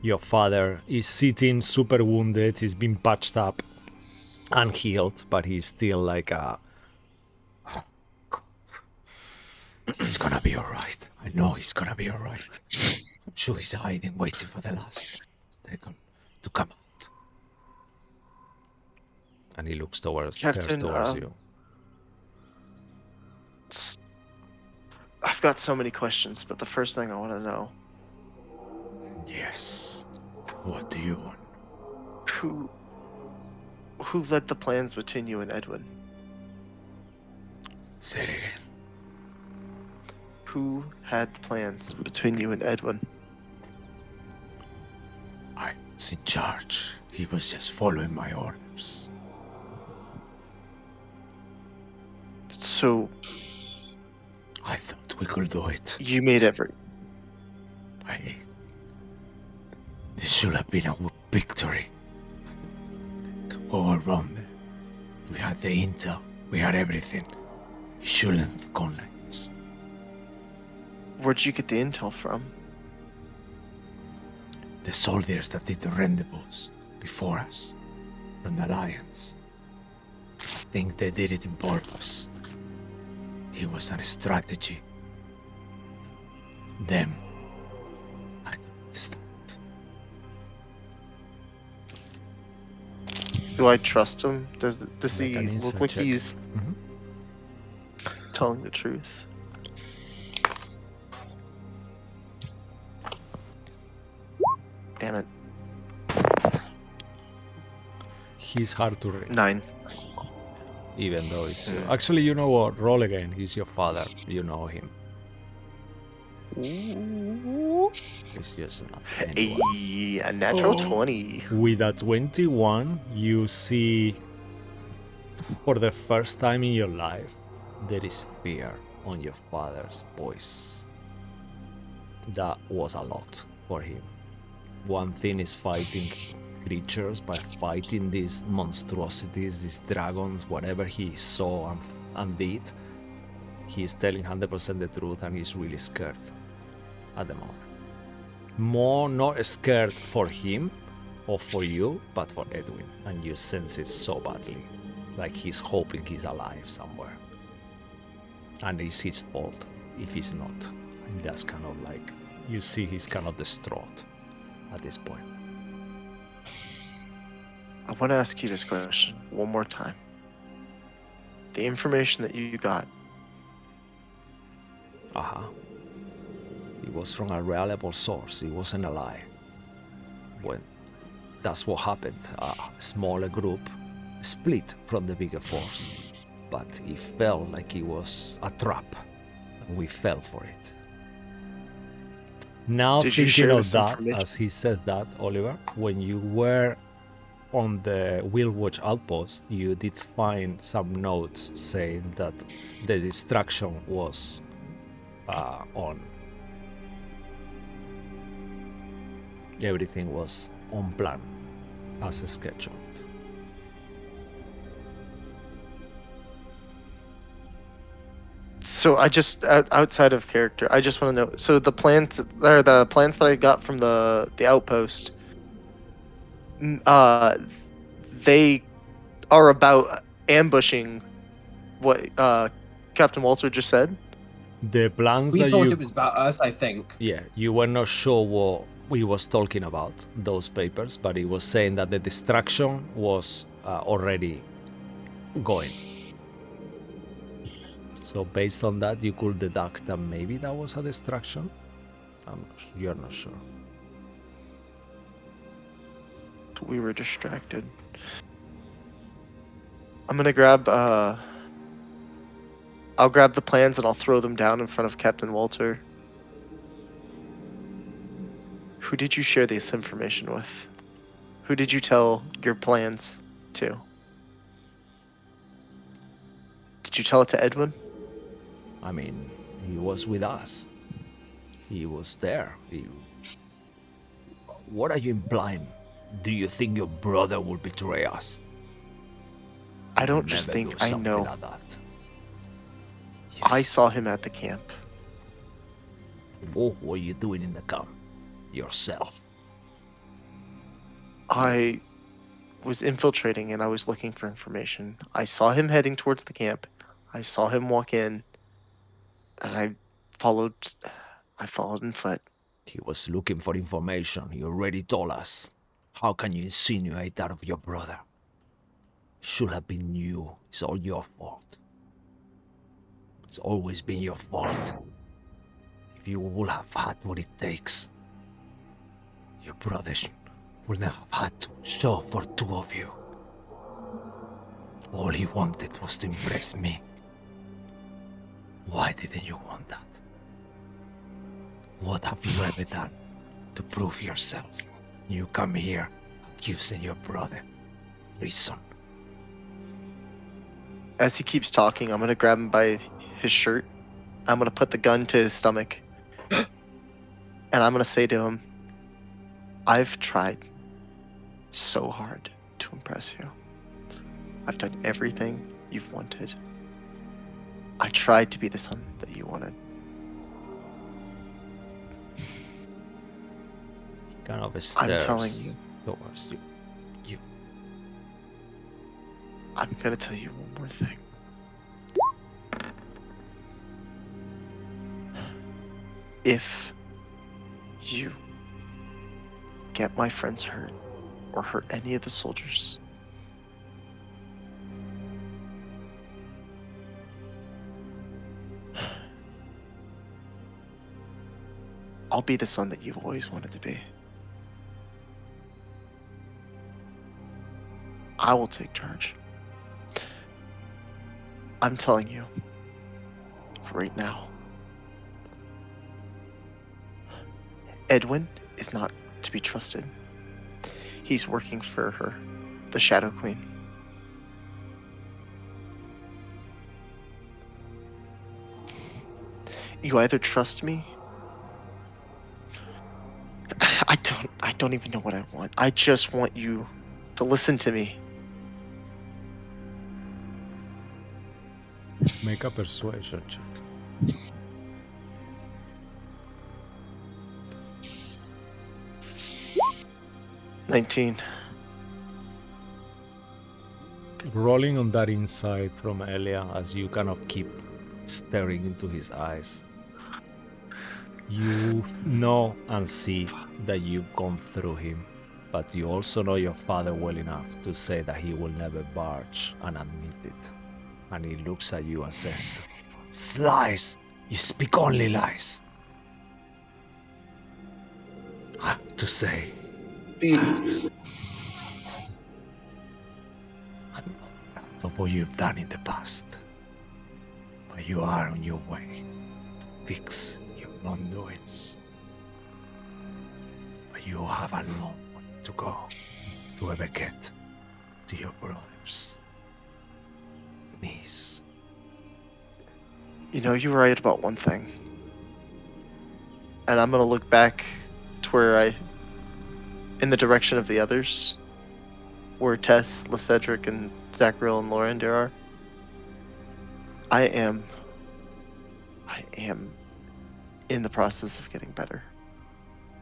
[SPEAKER 1] your father is sitting super wounded. He's been patched up and healed, but he's still like he's gonna be alright. I know he's gonna be alright. I'm sure he's hiding, waiting for the last dragon to come out. And he looks
[SPEAKER 6] Captain,
[SPEAKER 1] towards you.
[SPEAKER 6] I've got so many questions, but the first thing I want to know:
[SPEAKER 1] Yes. What do you want?
[SPEAKER 6] who led the plans between you and Edwin?
[SPEAKER 1] Say it again.
[SPEAKER 6] Who had plans between you and Edwin?
[SPEAKER 1] I was in charge. He was just following my orders.
[SPEAKER 6] So
[SPEAKER 1] I thought we could do it.
[SPEAKER 6] you made
[SPEAKER 1] This should have been a victory. All around there. We had the intel. We had everything. It shouldn't have gone like this.
[SPEAKER 6] Where'd you get the intel from?
[SPEAKER 1] The soldiers that did the rendezvous before us, from the Alliance. I think they did it in purpose. It was a strategy. Them. I don't understand.
[SPEAKER 6] Do I trust him? Does
[SPEAKER 1] Make
[SPEAKER 6] he
[SPEAKER 1] an
[SPEAKER 6] look
[SPEAKER 1] insight
[SPEAKER 6] like
[SPEAKER 1] check.
[SPEAKER 6] he's
[SPEAKER 1] Mhm.
[SPEAKER 6] telling the truth? Damn it.
[SPEAKER 1] He's hard to read.
[SPEAKER 6] 9.
[SPEAKER 1] Even though he's... Actually, you know what? Roll again. He's your father. You know him. He's just not anyone.
[SPEAKER 6] A natural 20.
[SPEAKER 1] With a 21, you see, for the first time in your life, there is fear on your father's voice. That was a lot for him. One thing is fighting creatures, but fighting these monstrosities, these dragons, whatever he saw and did, he's telling 100% the truth, and he's really scared at the moment. More not scared for him or for you, but for Edwin, and you sense it so badly, like he's hoping he's alive somewhere, and it's his fault if he's not. And that's kind of like, you see he's kind of distraught at this point.
[SPEAKER 6] I want to ask you this question one more time. The information that you got
[SPEAKER 1] It was from a reliable source. It wasn't a lie. Well, that's what happened. A smaller group split from the bigger force, but it felt like it was a trap, and we fell for it. Now,
[SPEAKER 6] Did you
[SPEAKER 1] thinking
[SPEAKER 6] share
[SPEAKER 1] of
[SPEAKER 6] this
[SPEAKER 1] that,
[SPEAKER 6] information?
[SPEAKER 1] as he said that, Oliver, when you were on the Wheelwatch outpost, you did find some notes saying that the distraction was on. Everything was on plan, as scheduled.
[SPEAKER 6] So I just outside of character, I just want to know. So the plans that I got from the outpost, they are about ambushing what Captain Walter just said.
[SPEAKER 1] The plans
[SPEAKER 2] We
[SPEAKER 1] that
[SPEAKER 2] thought
[SPEAKER 1] you,
[SPEAKER 2] it was about us, I think.
[SPEAKER 1] yeah, you were not sure what we was talking about, those papers, but it was saying that the distraction was already going. So based on that, you could deduct that maybe that was a distraction. You're not sure.
[SPEAKER 6] We were distracted. I'm gonna grab I'll grab the plans and I'll throw them down in front of Captain Walter. Who did you share this information with? Who did you tell your plans to? Did you tell it to Edwin?
[SPEAKER 1] I mean, he was with us. He was there. What are you implying? Do you think your brother will betray us?
[SPEAKER 6] I
[SPEAKER 1] He
[SPEAKER 6] don't
[SPEAKER 1] would
[SPEAKER 6] just
[SPEAKER 1] never
[SPEAKER 6] think,
[SPEAKER 1] do
[SPEAKER 6] I
[SPEAKER 1] something
[SPEAKER 6] know.
[SPEAKER 1] like that.
[SPEAKER 6] I
[SPEAKER 1] Yes.
[SPEAKER 6] saw him at the camp.
[SPEAKER 1] What were you doing in the camp? Yourself.
[SPEAKER 6] I was infiltrating and I was looking for information. I saw him heading towards the camp. I saw him walk in and I followed in foot.
[SPEAKER 1] He was looking for information. He already told us. How can you insinuate that of your brother? Should have been you. It's all your fault. It's always been your fault. If you would have had what it takes, your brother would not have had to show for two of you. All he wanted was to impress me. Why didn't you want that? What have you ever done to prove yourself? You come here accusing your brother. Reason.
[SPEAKER 6] As he keeps talking, I'm gonna grab him by his shirt. I'm gonna put the gun to his stomach. And I'm gonna say to him, I've tried so hard to impress you. I've done everything you've wanted. I tried to be the son that you wanted.
[SPEAKER 1] Kind of stares
[SPEAKER 6] I'm telling you.
[SPEAKER 1] towards you.
[SPEAKER 6] I'm gonna tell you one more thing. If you get my friends hurt or hurt any of the soldiers, I'll be the son that you've always wanted to be. I will take charge. I'm telling you right now. Edwin is not to be trusted. He's working for her, the Shadow Queen. You either trust me. I don't even know what I want. I just want you to listen to me.
[SPEAKER 1] Make a persuasion check.
[SPEAKER 6] $19.
[SPEAKER 1] Rolling on that insight from Elia as you kind of keep staring into his eyes. You know and see that you've gone through him, but you also know your father well enough to say that he will never budge and admit it. And he looks at you and says, "Slice, You speak only lies. I have to say,
[SPEAKER 3] Thieves.
[SPEAKER 1] I'm not proud of what you've done in the past. But you are on your way to fix your wrongdoings. But you have a long way to go to ever get to your brother's knees.
[SPEAKER 6] You know, you're right about one thing. And I'm gonna look back to where in the direction of the others, where Tess, Lacedric, and Zachriel and Lorander are. I am in the process of getting better.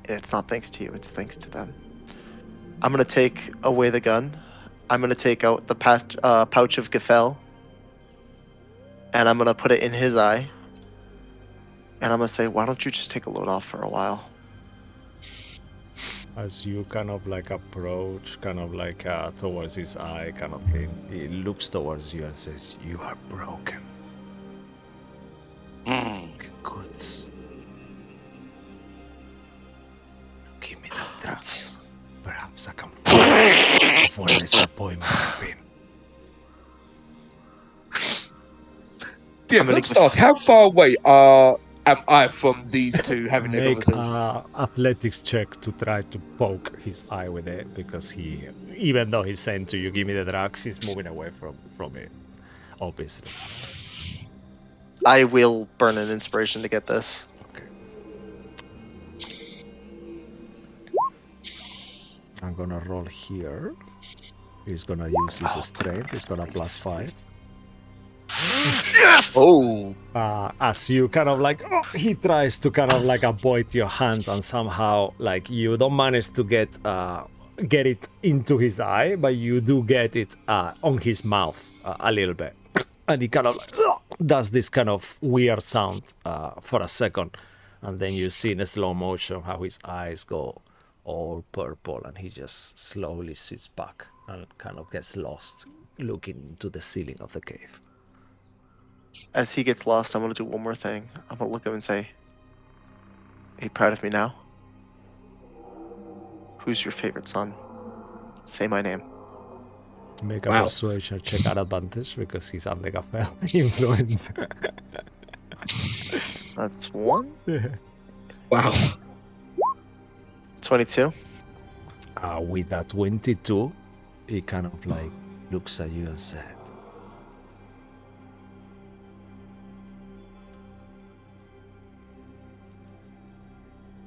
[SPEAKER 6] And it's not thanks to you, it's thanks to them. I'm gonna take away the gun. I'm gonna take out the pouch of Gefel. And I'm gonna put it in his eye. And I'm gonna say, why don't you just take a load off for a while?
[SPEAKER 1] As you kind of like approach, kind of like towards his eye, kind of thing, he looks towards you and says, "You are broken. Goods. Give me that drugs. Perhaps I can find for a disappointment I've been."
[SPEAKER 3] Yeah, let's ask, how far away am I from these two having their
[SPEAKER 1] Make
[SPEAKER 3] conversation?
[SPEAKER 1] athletics check to try to poke his eye with it, because he, even though he's saying to you, "Give me the drugs," he's moving away from it, obviously.
[SPEAKER 6] I will burn an inspiration to get this.
[SPEAKER 1] Okay. I'm gonna roll here. He's gonna use his strength. He's gonna +5.
[SPEAKER 6] Yes!
[SPEAKER 3] Oh,
[SPEAKER 1] As you kind of like, he tries to kind of like avoid your hand, and somehow like you don't manage to get it into his eye, but you do get it on his mouth a little bit, and he kind of like does this kind of weird sound for a second, and then you see in a slow motion how his eyes go all purple, and he just slowly sits back and kind of gets lost looking into the ceiling of the cave.
[SPEAKER 6] As he gets lost, I'm gonna do one more thing. I'm gonna look at him and say, "Are you proud of me now? Who's your favorite son? Say my name."
[SPEAKER 1] Make a
[SPEAKER 3] Wow.
[SPEAKER 1] persuasion check at advantage because he's under a fell influence.
[SPEAKER 6] That's 1.
[SPEAKER 3] wow.
[SPEAKER 6] 22.
[SPEAKER 1] With that 22, he kind of like looks at you and said,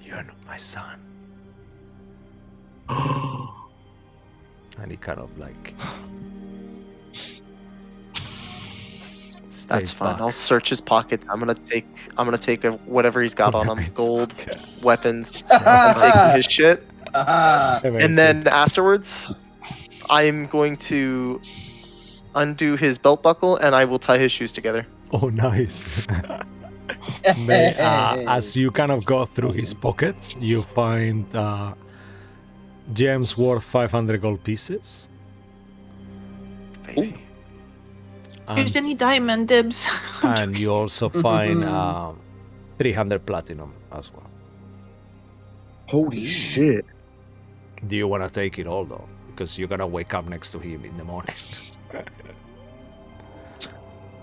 [SPEAKER 1] "You're not my son." And he kind of like
[SPEAKER 6] That's
[SPEAKER 1] stays
[SPEAKER 6] fine.
[SPEAKER 1] back.
[SPEAKER 6] I'll search his pockets. I'm gonna take whatever he's got on him.
[SPEAKER 1] Right,
[SPEAKER 6] Gold,
[SPEAKER 1] okay.
[SPEAKER 6] weapons. I'm taking his shit. And
[SPEAKER 1] Amazing.
[SPEAKER 6] then afterwards, I'm going to undo his belt buckle and I will tie his shoes together.
[SPEAKER 1] Oh, nice. As you kind of go through his pockets, you find gems worth 500 gold pieces.
[SPEAKER 6] Baby.
[SPEAKER 4] Here's
[SPEAKER 1] And,
[SPEAKER 4] any diamond dibs.
[SPEAKER 1] and you also find 300 platinum as well.
[SPEAKER 3] Holy shit.
[SPEAKER 1] Do you want to take it all though? Because you're gonna wake up next to him in the morning.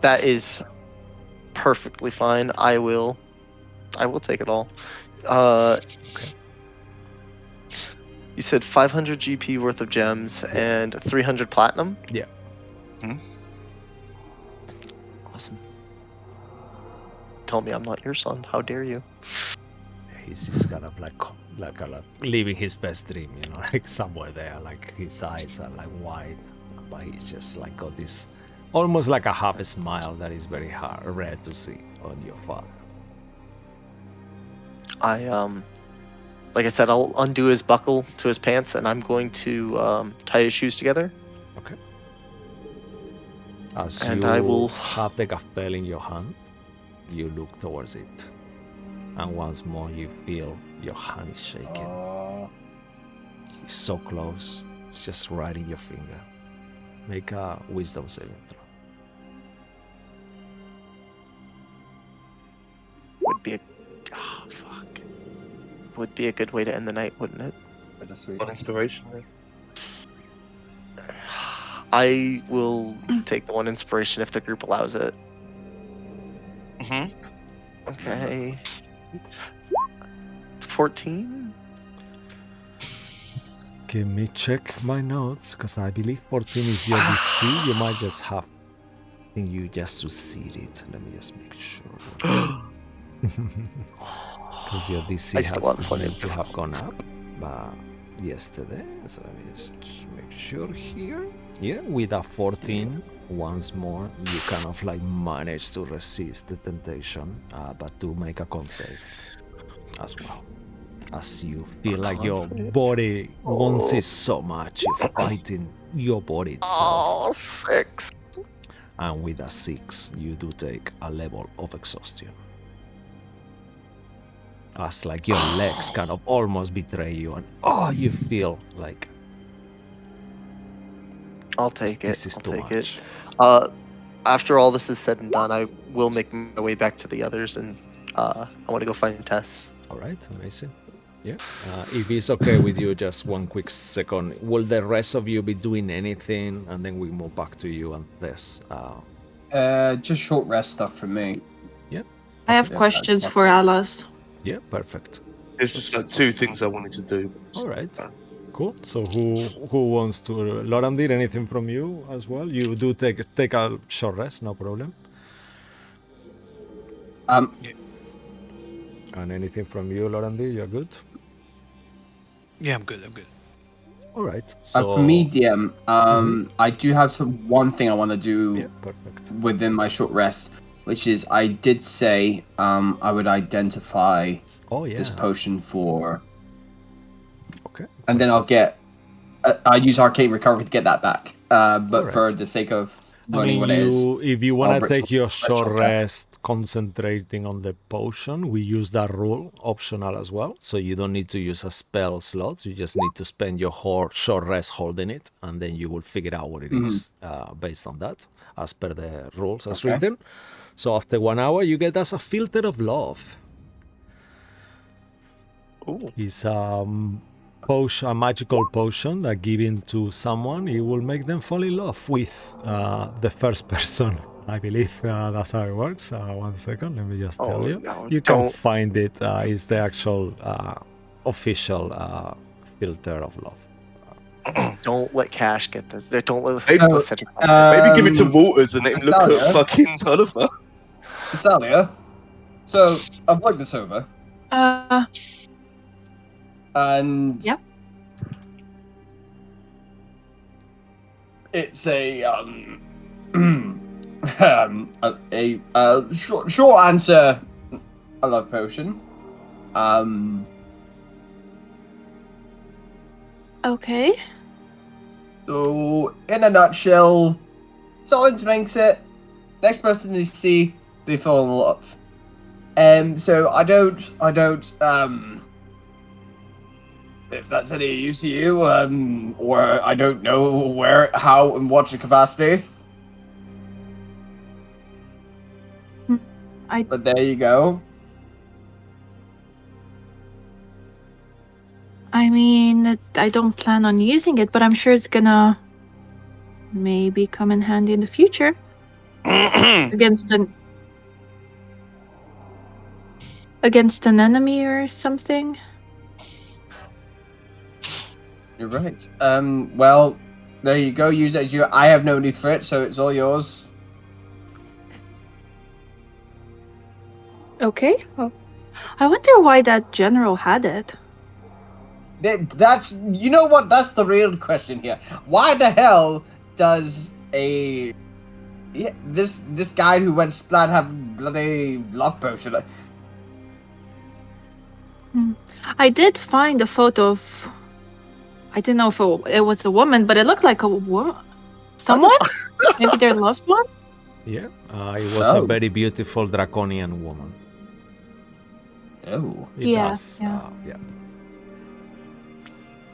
[SPEAKER 6] That is perfectly fine. I will take it all. You said 500 GP worth of gems and 300 platinum?
[SPEAKER 1] Yeah.
[SPEAKER 6] Awesome. Tell me I'm not your son. How dare you?
[SPEAKER 1] He's just kind of like living his best dream, you know, like somewhere there, like his eyes are like wide, but he's just like got this almost like a half smile that is very rare to see on your father.
[SPEAKER 6] Like I said, I'll undo his buckle to his pants and I'm going to tie his shoes together.
[SPEAKER 1] Okay. As
[SPEAKER 6] And
[SPEAKER 1] you
[SPEAKER 6] I will-
[SPEAKER 1] have the gaffel in your hand, you look towards it, and once more you feel your hand is shaking. It's so close, it's just right in your finger. Make a wisdom saving throw.
[SPEAKER 6] be a would be a good way to end the night, wouldn't it?
[SPEAKER 2] Bittersweet.
[SPEAKER 3] On inspiration then.
[SPEAKER 6] I will take the 1 inspiration if the group allows it.
[SPEAKER 3] Mhm.
[SPEAKER 6] Okay. 14?
[SPEAKER 1] Give me check my notes, because I believe 14 is your DC. You might just have. I think you just succeeded. Let me just make sure. Because your DC
[SPEAKER 6] I still have
[SPEAKER 1] is
[SPEAKER 6] plenty
[SPEAKER 1] meant
[SPEAKER 6] of
[SPEAKER 1] to have gone up yesterday. So let me just make sure here. Yeah, with a 14, once more, you kind of like manage to resist the temptation, but to make a con save as well. As you feel like your body wants it so much, you're fighting your body itself.
[SPEAKER 6] Oh, 6.
[SPEAKER 1] And with a 6, you do take a level of exhaustion. As like your legs kind of almost betray you, and you feel like
[SPEAKER 6] I'll take
[SPEAKER 1] this
[SPEAKER 6] it.
[SPEAKER 1] is
[SPEAKER 6] I'll
[SPEAKER 1] too
[SPEAKER 6] take
[SPEAKER 1] much.
[SPEAKER 6] it. After all this is said and done, I will make my way back to the others, and I want to go find Tess.
[SPEAKER 1] All right, amazing. Yeah. If it's okay with you, just one quick second. Will the rest of you be doing anything, and then we move back to you and this?
[SPEAKER 2] Just short rest stuff for me.
[SPEAKER 1] Yeah.
[SPEAKER 4] I have
[SPEAKER 2] Okay, that's
[SPEAKER 4] questions
[SPEAKER 2] fine.
[SPEAKER 4] for Alas.
[SPEAKER 1] Yeah. Perfect.
[SPEAKER 3] There's just like 2 things I wanted to do.
[SPEAKER 1] All right. Cool. So who wants to? Lauren, did anything from you as well? You do take a short rest, no problem. And anything from you, Lauren? You're good.
[SPEAKER 5] Yeah, I'm good.
[SPEAKER 1] All right. So
[SPEAKER 2] For me, DM, I do have one thing I want to do
[SPEAKER 1] yeah, perfect.
[SPEAKER 2] within my short rest, which is I did say I would identify
[SPEAKER 1] Oh yeah.
[SPEAKER 2] this potion for,
[SPEAKER 1] Okay.
[SPEAKER 2] and then I'll get. I use Arcane Recovery to get that back. But
[SPEAKER 1] Alright.
[SPEAKER 2] for the sake of
[SPEAKER 1] I
[SPEAKER 2] learning
[SPEAKER 1] mean,
[SPEAKER 2] what it is,
[SPEAKER 1] if you want to
[SPEAKER 2] I'll
[SPEAKER 1] take your
[SPEAKER 2] ritual
[SPEAKER 1] short
[SPEAKER 2] death.
[SPEAKER 1] rest concentrating on the potion, we use that rule optional as well. So you don't need to use a spell slot. You just need to spend your whole short rest holding it, and then you will figure out what it is based on that, as per the rules as
[SPEAKER 2] Okay.
[SPEAKER 1] written. So after 1 hour, you get as a filter of love.
[SPEAKER 6] Ooh.
[SPEAKER 1] It's a magical potion that given to someone, it will make them fall in love with the first person. I believe that's how it works. 1 second, let me just tell you.
[SPEAKER 6] No,
[SPEAKER 1] You can
[SPEAKER 6] don't.
[SPEAKER 1] find it. It's the actual official filter of love.
[SPEAKER 6] Don't let Cash get this. Don't let
[SPEAKER 3] Hey,
[SPEAKER 2] So,
[SPEAKER 6] Cedric.
[SPEAKER 3] Maybe give it to Waters and let him look
[SPEAKER 2] Thalia?
[SPEAKER 3] at fucking Oliver.
[SPEAKER 2] Thalia, so I've looked this over, and
[SPEAKER 4] Yep.
[SPEAKER 2] it's a a short answer. I love potion.
[SPEAKER 4] Okay.
[SPEAKER 2] So in a nutshell, someone drinks it. Next person they see, they fall in love. So I don't if that's any use to you, or I don't know where, how, and what your capacity. But there you go.
[SPEAKER 4] I mean, I don't plan on using it, but I'm sure it's gonna maybe come in handy in the future against an enemy or something.
[SPEAKER 2] You're right. Well, there you go. Use it as you. I have no need for it, so it's all yours.
[SPEAKER 4] Okay. Well, I wonder why that general had it.
[SPEAKER 2] That's, you know what? That's the real question here. Why the hell does this guy who went splat have bloody love potion?
[SPEAKER 4] I did find a photo of. I didn't know if it was a woman, but it looked like a woman. Someone? Maybe their loved one?
[SPEAKER 1] Yeah, it was a very beautiful draconian woman.
[SPEAKER 2] Oh.
[SPEAKER 1] It
[SPEAKER 4] Yeah,
[SPEAKER 1] does.
[SPEAKER 4] yeah.
[SPEAKER 1] Yeah.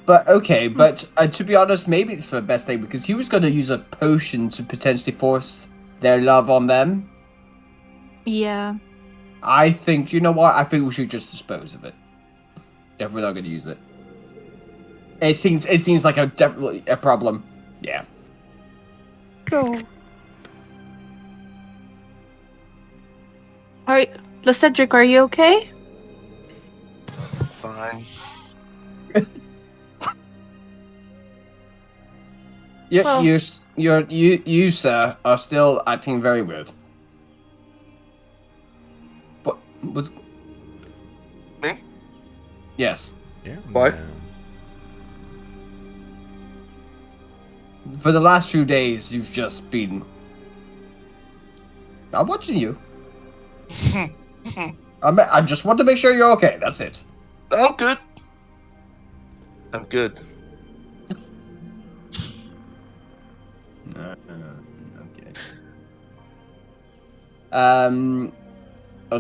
[SPEAKER 2] But okay, but to be honest, maybe it's for the best thing, because he was going to use a potion to potentially force their love on them.
[SPEAKER 4] Yeah.
[SPEAKER 2] I think, you know what? I think we should just dispose of it. If we're not going to use it. It seems like definitely a problem. Yeah.
[SPEAKER 4] So, Cedric, are you okay?
[SPEAKER 3] Fine.
[SPEAKER 2] Yeah,
[SPEAKER 4] Well-
[SPEAKER 2] you, sir, are still acting very weird. What was?
[SPEAKER 3] Me?
[SPEAKER 2] Yes.
[SPEAKER 1] Yeah.
[SPEAKER 3] Why?
[SPEAKER 2] For the last few days, you've just been. I'm watching you. I just want to make sure you're okay. That's it.
[SPEAKER 3] I'm good. I'm good.
[SPEAKER 2] Okay. And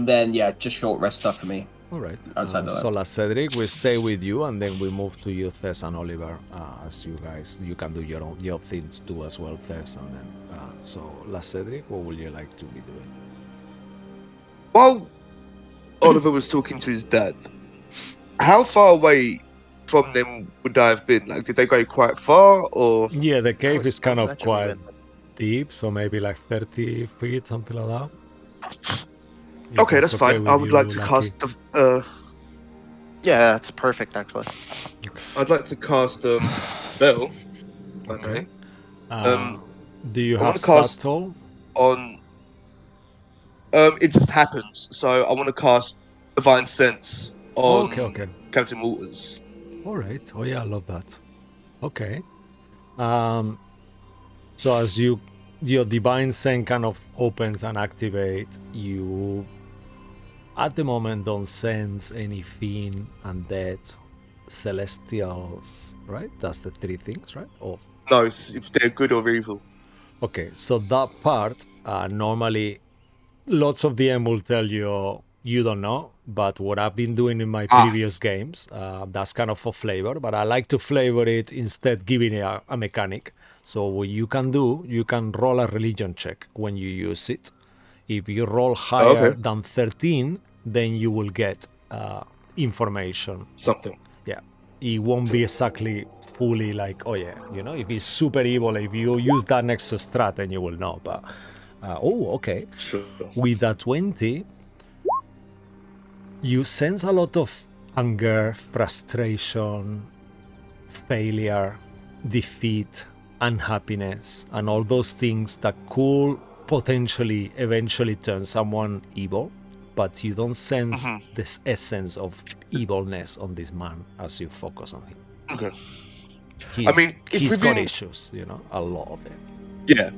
[SPEAKER 2] then yeah, just short rest stuff for me.
[SPEAKER 1] All right.
[SPEAKER 2] Outside of that.
[SPEAKER 1] So, La Cedric, we stay with you, and then we move to you, Tess and Oliver. As you guys, you can do your things too as well, Tess, and then. So, La Cedric, what would you like to be doing?
[SPEAKER 3] While Oliver was talking to his dad, how far away from them would I have been? Like, did they go quite far, or?
[SPEAKER 1] Yeah, the
[SPEAKER 6] I
[SPEAKER 1] cave
[SPEAKER 6] would
[SPEAKER 1] is kind of
[SPEAKER 6] imagine we
[SPEAKER 1] quite
[SPEAKER 6] went-
[SPEAKER 1] deep, so maybe like 30 feet, something like that. If
[SPEAKER 3] Okay, that's fine.
[SPEAKER 1] with
[SPEAKER 3] I would
[SPEAKER 1] you,
[SPEAKER 3] like to
[SPEAKER 1] Lucky.
[SPEAKER 3] cast the.
[SPEAKER 6] Yeah, that's perfect actually.
[SPEAKER 3] I'd like to cast spell. if I
[SPEAKER 1] Okay.
[SPEAKER 3] may.
[SPEAKER 1] Do you
[SPEAKER 3] I
[SPEAKER 1] have
[SPEAKER 3] wanna cast-
[SPEAKER 1] subtle?
[SPEAKER 3] On. It just happens. So I want to cast Divine Sense on
[SPEAKER 1] Okay.
[SPEAKER 3] Captain Waters.
[SPEAKER 1] All right. Oh yeah, I love that. Okay. So as your divine sense kind of opens and activate, you at the moment don't sense any fiend, undead, celestials, right? That's the three things, right? Or
[SPEAKER 3] No, it's if they're good or evil.
[SPEAKER 1] okay, so that part normally lots of DM will tell you you don't know, but what I've been doing in my previous games, that's kind of for flavor, but I like to flavor it instead giving it a mechanic. So what you can do, you can roll a religion check when you use it. If you roll higher
[SPEAKER 3] Okay.
[SPEAKER 1] than 13, then you will get information.
[SPEAKER 3] Something.
[SPEAKER 1] Yeah, it won't be exactly fully like, oh yeah, if it's super evil, if you use that next to strat, then you will know. But okay.
[SPEAKER 3] Sure.
[SPEAKER 1] With that 20, you sense a lot of anger, frustration, failure, defeat, unhappiness, and all those things that could potentially eventually turn someone evil, but you don't sense this essence of evilness on this man as you focus on him.
[SPEAKER 3] Okay.
[SPEAKER 1] He's,
[SPEAKER 3] it's
[SPEAKER 1] he's got
[SPEAKER 3] within-
[SPEAKER 1] issues, a lot of it.
[SPEAKER 3] Yeah.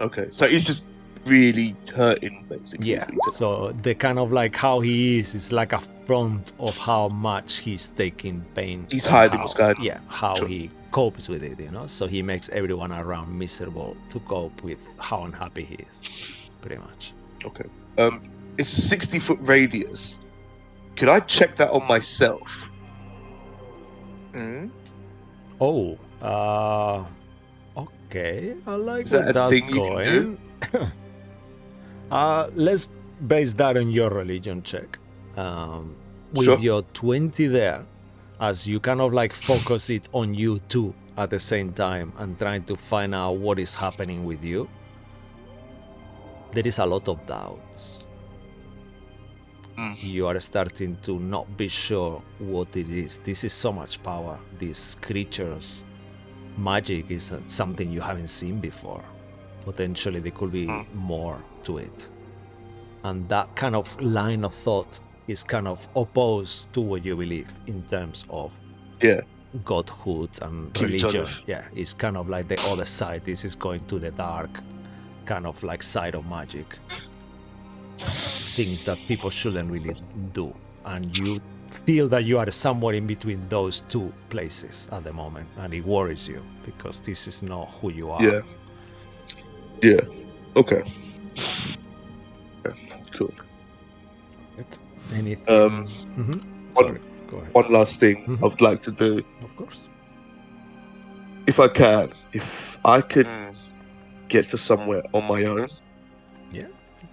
[SPEAKER 3] Okay. So he's just really hurting, basically.
[SPEAKER 1] Yeah, so the kind of like how he is like a front of how much he's taking pain.
[SPEAKER 3] He's
[SPEAKER 1] and
[SPEAKER 3] hiding
[SPEAKER 1] how-
[SPEAKER 3] what's going on.
[SPEAKER 1] Yeah, how
[SPEAKER 3] Sure.
[SPEAKER 1] he copes with it, So he makes everyone around miserable to cope with how unhappy he is, pretty much.
[SPEAKER 3] Okay. It's a 60-foot radius. Could I check that on myself?
[SPEAKER 6] Mm?
[SPEAKER 1] Oh, okay, I like
[SPEAKER 3] Is that
[SPEAKER 1] where
[SPEAKER 3] a
[SPEAKER 1] that's
[SPEAKER 3] thing you can
[SPEAKER 1] going. Let's base that on your religion check. With
[SPEAKER 3] Sure.
[SPEAKER 1] your 20 there, as you kind of like focus it on you too at the same time and trying to find out what is happening with you, there is a lot of doubts. You are starting to not be sure what it is. This is so much power. These creatures, magic is something you haven't seen before. Potentially there could be more to it. And that kind of line of thought is kind of opposed to what you believe in terms of
[SPEAKER 3] Yeah.
[SPEAKER 1] godhood and
[SPEAKER 3] Keep each
[SPEAKER 1] religion.
[SPEAKER 3] other.
[SPEAKER 1] Yeah, it's kind of like the other side. This is going to the dark kind of like side of magic. Things that people shouldn't really do. And you feel that you are somewhere in between those two places at the moment. And it worries you because this is not who you are.
[SPEAKER 3] Yeah. Yeah. Okay. Cool.
[SPEAKER 1] Anything?
[SPEAKER 3] One-
[SPEAKER 1] Sorry, go ahead.
[SPEAKER 3] One last thing I would like to do,
[SPEAKER 1] Of course.
[SPEAKER 3] if I can get to somewhere on my own.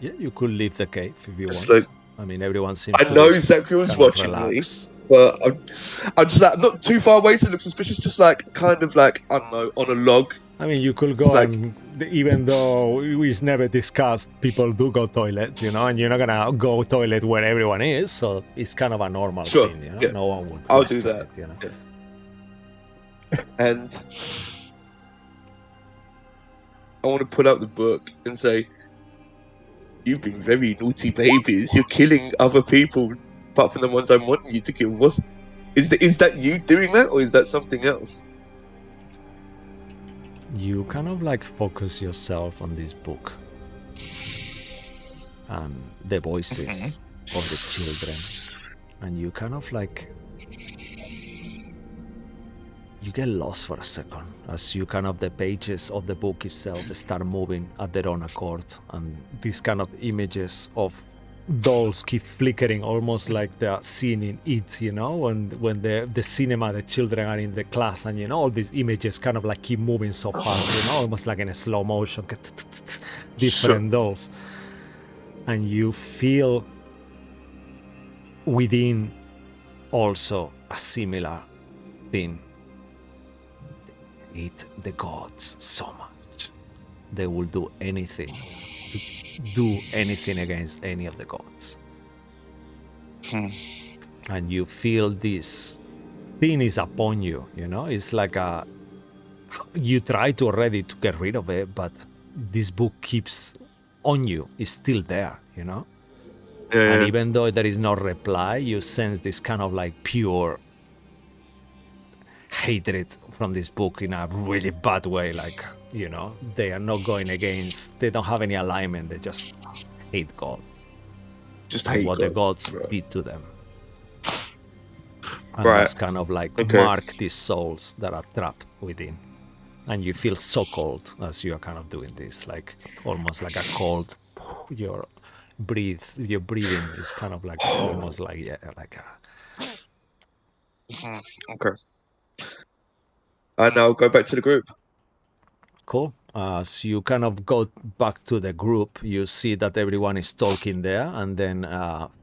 [SPEAKER 1] Yeah, you could leave the cave if you
[SPEAKER 3] It's
[SPEAKER 1] want.
[SPEAKER 3] like-
[SPEAKER 1] I mean, everyone seems
[SPEAKER 3] I
[SPEAKER 1] to
[SPEAKER 3] know
[SPEAKER 1] be
[SPEAKER 3] exactly who's
[SPEAKER 1] kind of
[SPEAKER 3] watching me,
[SPEAKER 1] relaxed.
[SPEAKER 3] but I'm just like not too far away to look suspicious. Just like kind of like I don't know, on a log.
[SPEAKER 1] I mean, you could
[SPEAKER 3] It's
[SPEAKER 1] go
[SPEAKER 3] like-
[SPEAKER 1] and, even though we've never discussed, people do go toilet, you know, and you're not gonna go toilet where everyone is, so it's kind of a normal
[SPEAKER 3] Sure,
[SPEAKER 1] thing, you know.
[SPEAKER 3] yeah.
[SPEAKER 1] No one would
[SPEAKER 3] I'll do
[SPEAKER 1] question
[SPEAKER 3] that.
[SPEAKER 1] it, you know.
[SPEAKER 3] Yeah. And I want to pull out the book and say, "You've been very naughty babies. You're killing other people, apart from the ones I'm wanting you to kill. Is that you doing that, or is that something else?"
[SPEAKER 1] You kind of like focus yourself on this book and the voices of the children, and you kind of like you get lost for a second as you kind of the pages of the book itself start moving at their own accord, and these kind of images of dolls keep flickering, almost like the scene in It, you know, when the cinema, the children are in the class, and you know all these images kind of like keep moving so fast, you know, almost like in a slow motion, different dolls, and you feel within also a similar thing. Hate the gods so much. They will do anything to do anything against any of the gods. And you feel this thing is upon you, you know? It's like you try to already to get rid of it, but this book keeps on you. It's still there, you know?
[SPEAKER 3] Yeah.
[SPEAKER 1] And even though there is no reply, you sense this kind of like pure hatred from this book in a really bad way, like, you know, they are not going against, they don't have any alignment, they just hate gods,
[SPEAKER 3] Just
[SPEAKER 1] and
[SPEAKER 3] hate
[SPEAKER 1] what the gods
[SPEAKER 3] Right.
[SPEAKER 1] did to them, and
[SPEAKER 3] Right.
[SPEAKER 1] that's kind of like
[SPEAKER 3] Okay.
[SPEAKER 1] mark these souls that are trapped within, and you feel so cold as you are kind of doing this, like almost like a cold, your breathing is kind of like almost like, yeah, like a
[SPEAKER 3] Okay. And now go back to the group.
[SPEAKER 1] cool. As you kind of go back to the group, you see that everyone is talking there, and then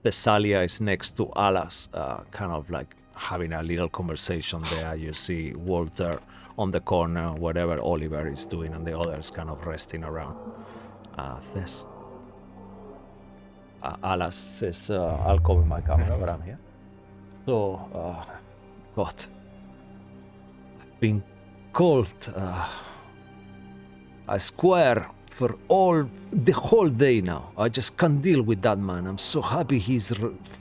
[SPEAKER 1] Thessalia is next to Alas, kind of like having a little conversation there. You see Walter on the corner, whatever Oliver is doing, and the others kind of resting around. Thess. Alas says, I'll cover my camera, but I'm here. So, God, been called a square for the whole day now. I just can't deal with that man. I'm so happy he's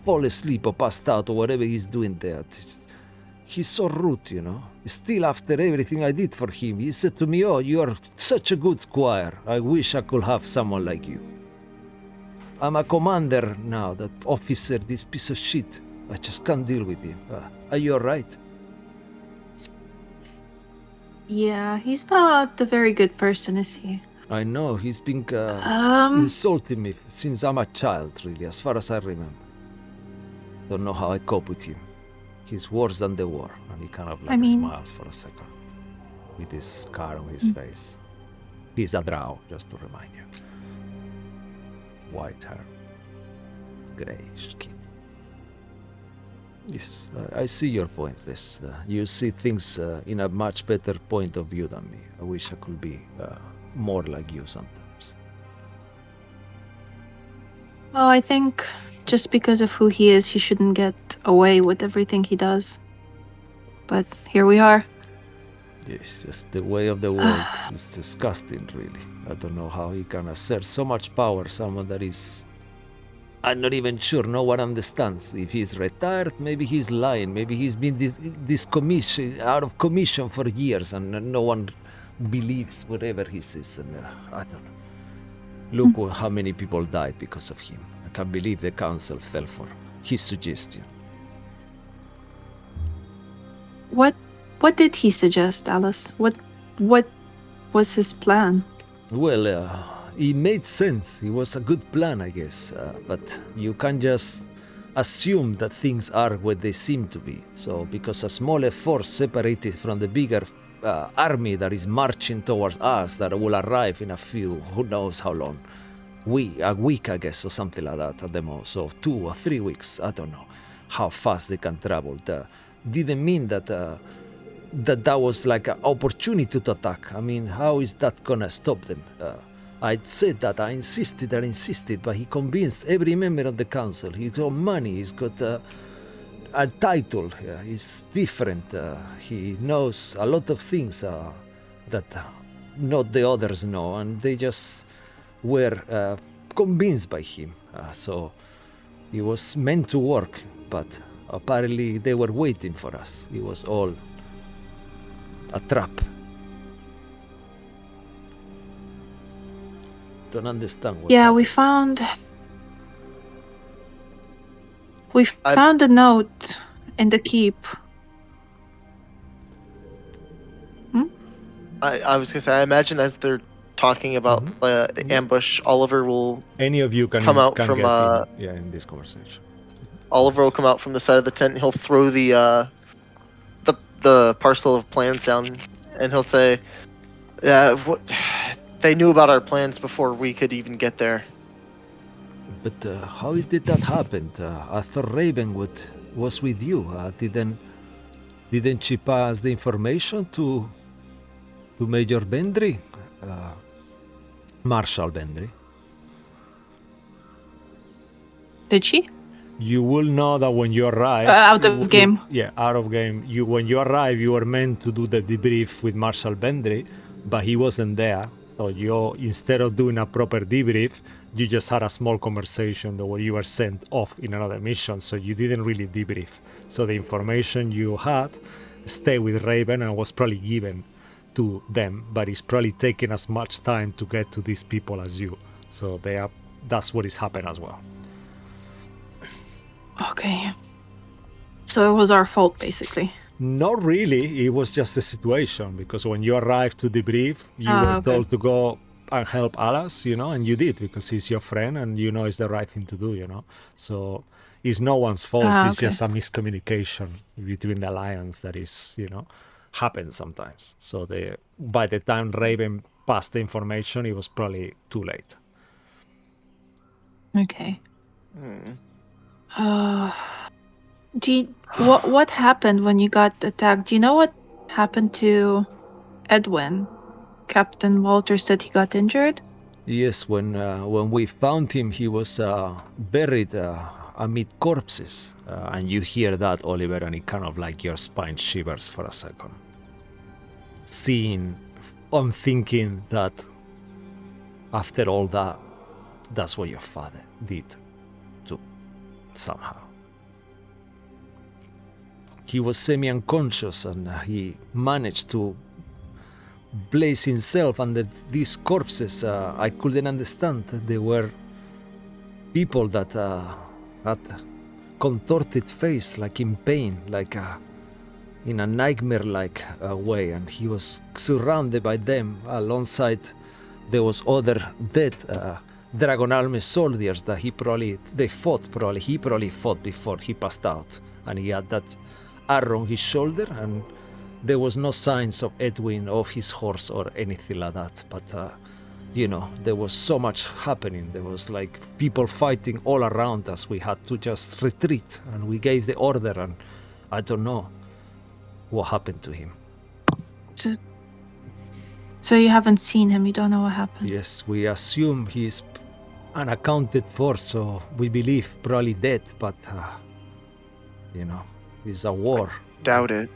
[SPEAKER 1] fall asleep or passed out or whatever he's doing there. He's so rude, you know. Still, after everything I did for him, he said to me, "Oh, you are such a good squire. I wish I could have someone like you. I'm a commander now, that officer, this piece of shit. I just can't deal with him. Are you alright?"
[SPEAKER 4] Yeah, he's not a very good person, is he?
[SPEAKER 1] I know, he's been insulting me since I'm a child, really, as far as I remember. Don't know how I cope with him. He's worse than the war. And he kind of like smiles for a second with this scar on his face. He's a drow, just to remind you. White hair, grey skin. Yes, I see your point, this. You see things in a much better point of view than me. I wish I could be more like you sometimes.
[SPEAKER 4] Well, I think just because of who he is, he shouldn't get away with everything he does. But here we are.
[SPEAKER 1] Yes, just the way of the world is disgusting, really. I don't know how he can assert so much power, someone that is... I'm not even sure, no one understands. If he's retired, maybe he's lying, maybe he's been out of commission for years, and no one believes whatever he says, and I don't know. Look how many people died because of him. I can't believe the council fell for his suggestion.
[SPEAKER 4] What did he suggest, Alice? What was his plan?
[SPEAKER 1] Well, it made sense. It was a good plan, I guess. But you can't just assume that things are what they seem to be. So, because a smaller force separated from the bigger army that is marching towards us, that will arrive in a few, who knows how long, a week, I guess, or something like that at the most. So 2 or 3 weeks. I don't know how fast they can travel. Didn't mean that that was like an opportunity to attack. I mean, how is that gonna stop them? I said that, I insisted, but he convinced every member of the council. He's got money, he's got a title, he's different. He knows a lot of things that not the others know, and they just were convinced by him. So it was meant to work, but apparently they were waiting for us. It was all a trap. Don't understand what
[SPEAKER 4] Yeah,
[SPEAKER 1] happened.
[SPEAKER 4] we found a note in the keep.
[SPEAKER 6] I was gonna say, I imagine as they're talking about the ambush, Oliver will
[SPEAKER 1] Any of you can
[SPEAKER 6] come out
[SPEAKER 1] can
[SPEAKER 6] from
[SPEAKER 1] get in this conversation.
[SPEAKER 6] Oliver will come out from the side of the tent. And he'll throw the parcel of plans down, and he'll say, "Yeah, what? They knew about our plans before we could even get there."
[SPEAKER 1] But how did that happen? I thought Ravenwood was with you. Didn't she pass the information to Major Bendry? Marshal Bendry.
[SPEAKER 4] Did she?
[SPEAKER 1] You will know that when you arrive.
[SPEAKER 4] Out of game.
[SPEAKER 1] Yeah, out of game. When you arrive, you were meant to do the debrief with Marshal Bendry, but he wasn't there. So instead of doing a proper debrief, you just had a small conversation where you were sent off in another mission. So you didn't really debrief. So the information you had stayed with Raven and was probably given to them, but it's probably taking as much time to get to these people as you. So that's what is happening as well.
[SPEAKER 4] Okay. So it was our fault, basically.
[SPEAKER 1] Not really. It was just a situation, because when you arrived to debrief, you were told to go and help Alas, and you did, because he's your friend and it's the right thing to do, So it's no one's fault. It's just a miscommunication between the alliance that is, happens sometimes. So by the time Raven passed the information, it was probably too late.
[SPEAKER 4] Okay. What happened when you got attacked? Do you know what happened to Edwin? Captain Walter said he got injured.
[SPEAKER 1] Yes, when we found him, he was buried amid corpses, and you hear that, Oliver, and it kind of like your spine shivers for a second. I'm thinking that after all that, that's what your father did too, somehow. He was semi-unconscious, and he managed to place himself under these corpses. I couldn't understand. They were people that had contorted face, like in pain, like in a nightmare-like way, and he was surrounded by them. Alongside, there was other dead Dragonlance soldiers that he probably fought before he passed out, and he had that arrow on his shoulder, and there was no signs of Edwin, of his horse, or anything like that. But there was so much happening. There was like people fighting all around us. We had to just retreat, and we gave the order, and I don't know what happened to him.
[SPEAKER 4] So you haven't seen him, you don't know what happened?
[SPEAKER 1] Yes, we assume he's unaccounted for, so we believe probably dead, but it's a war.
[SPEAKER 6] Doubt it.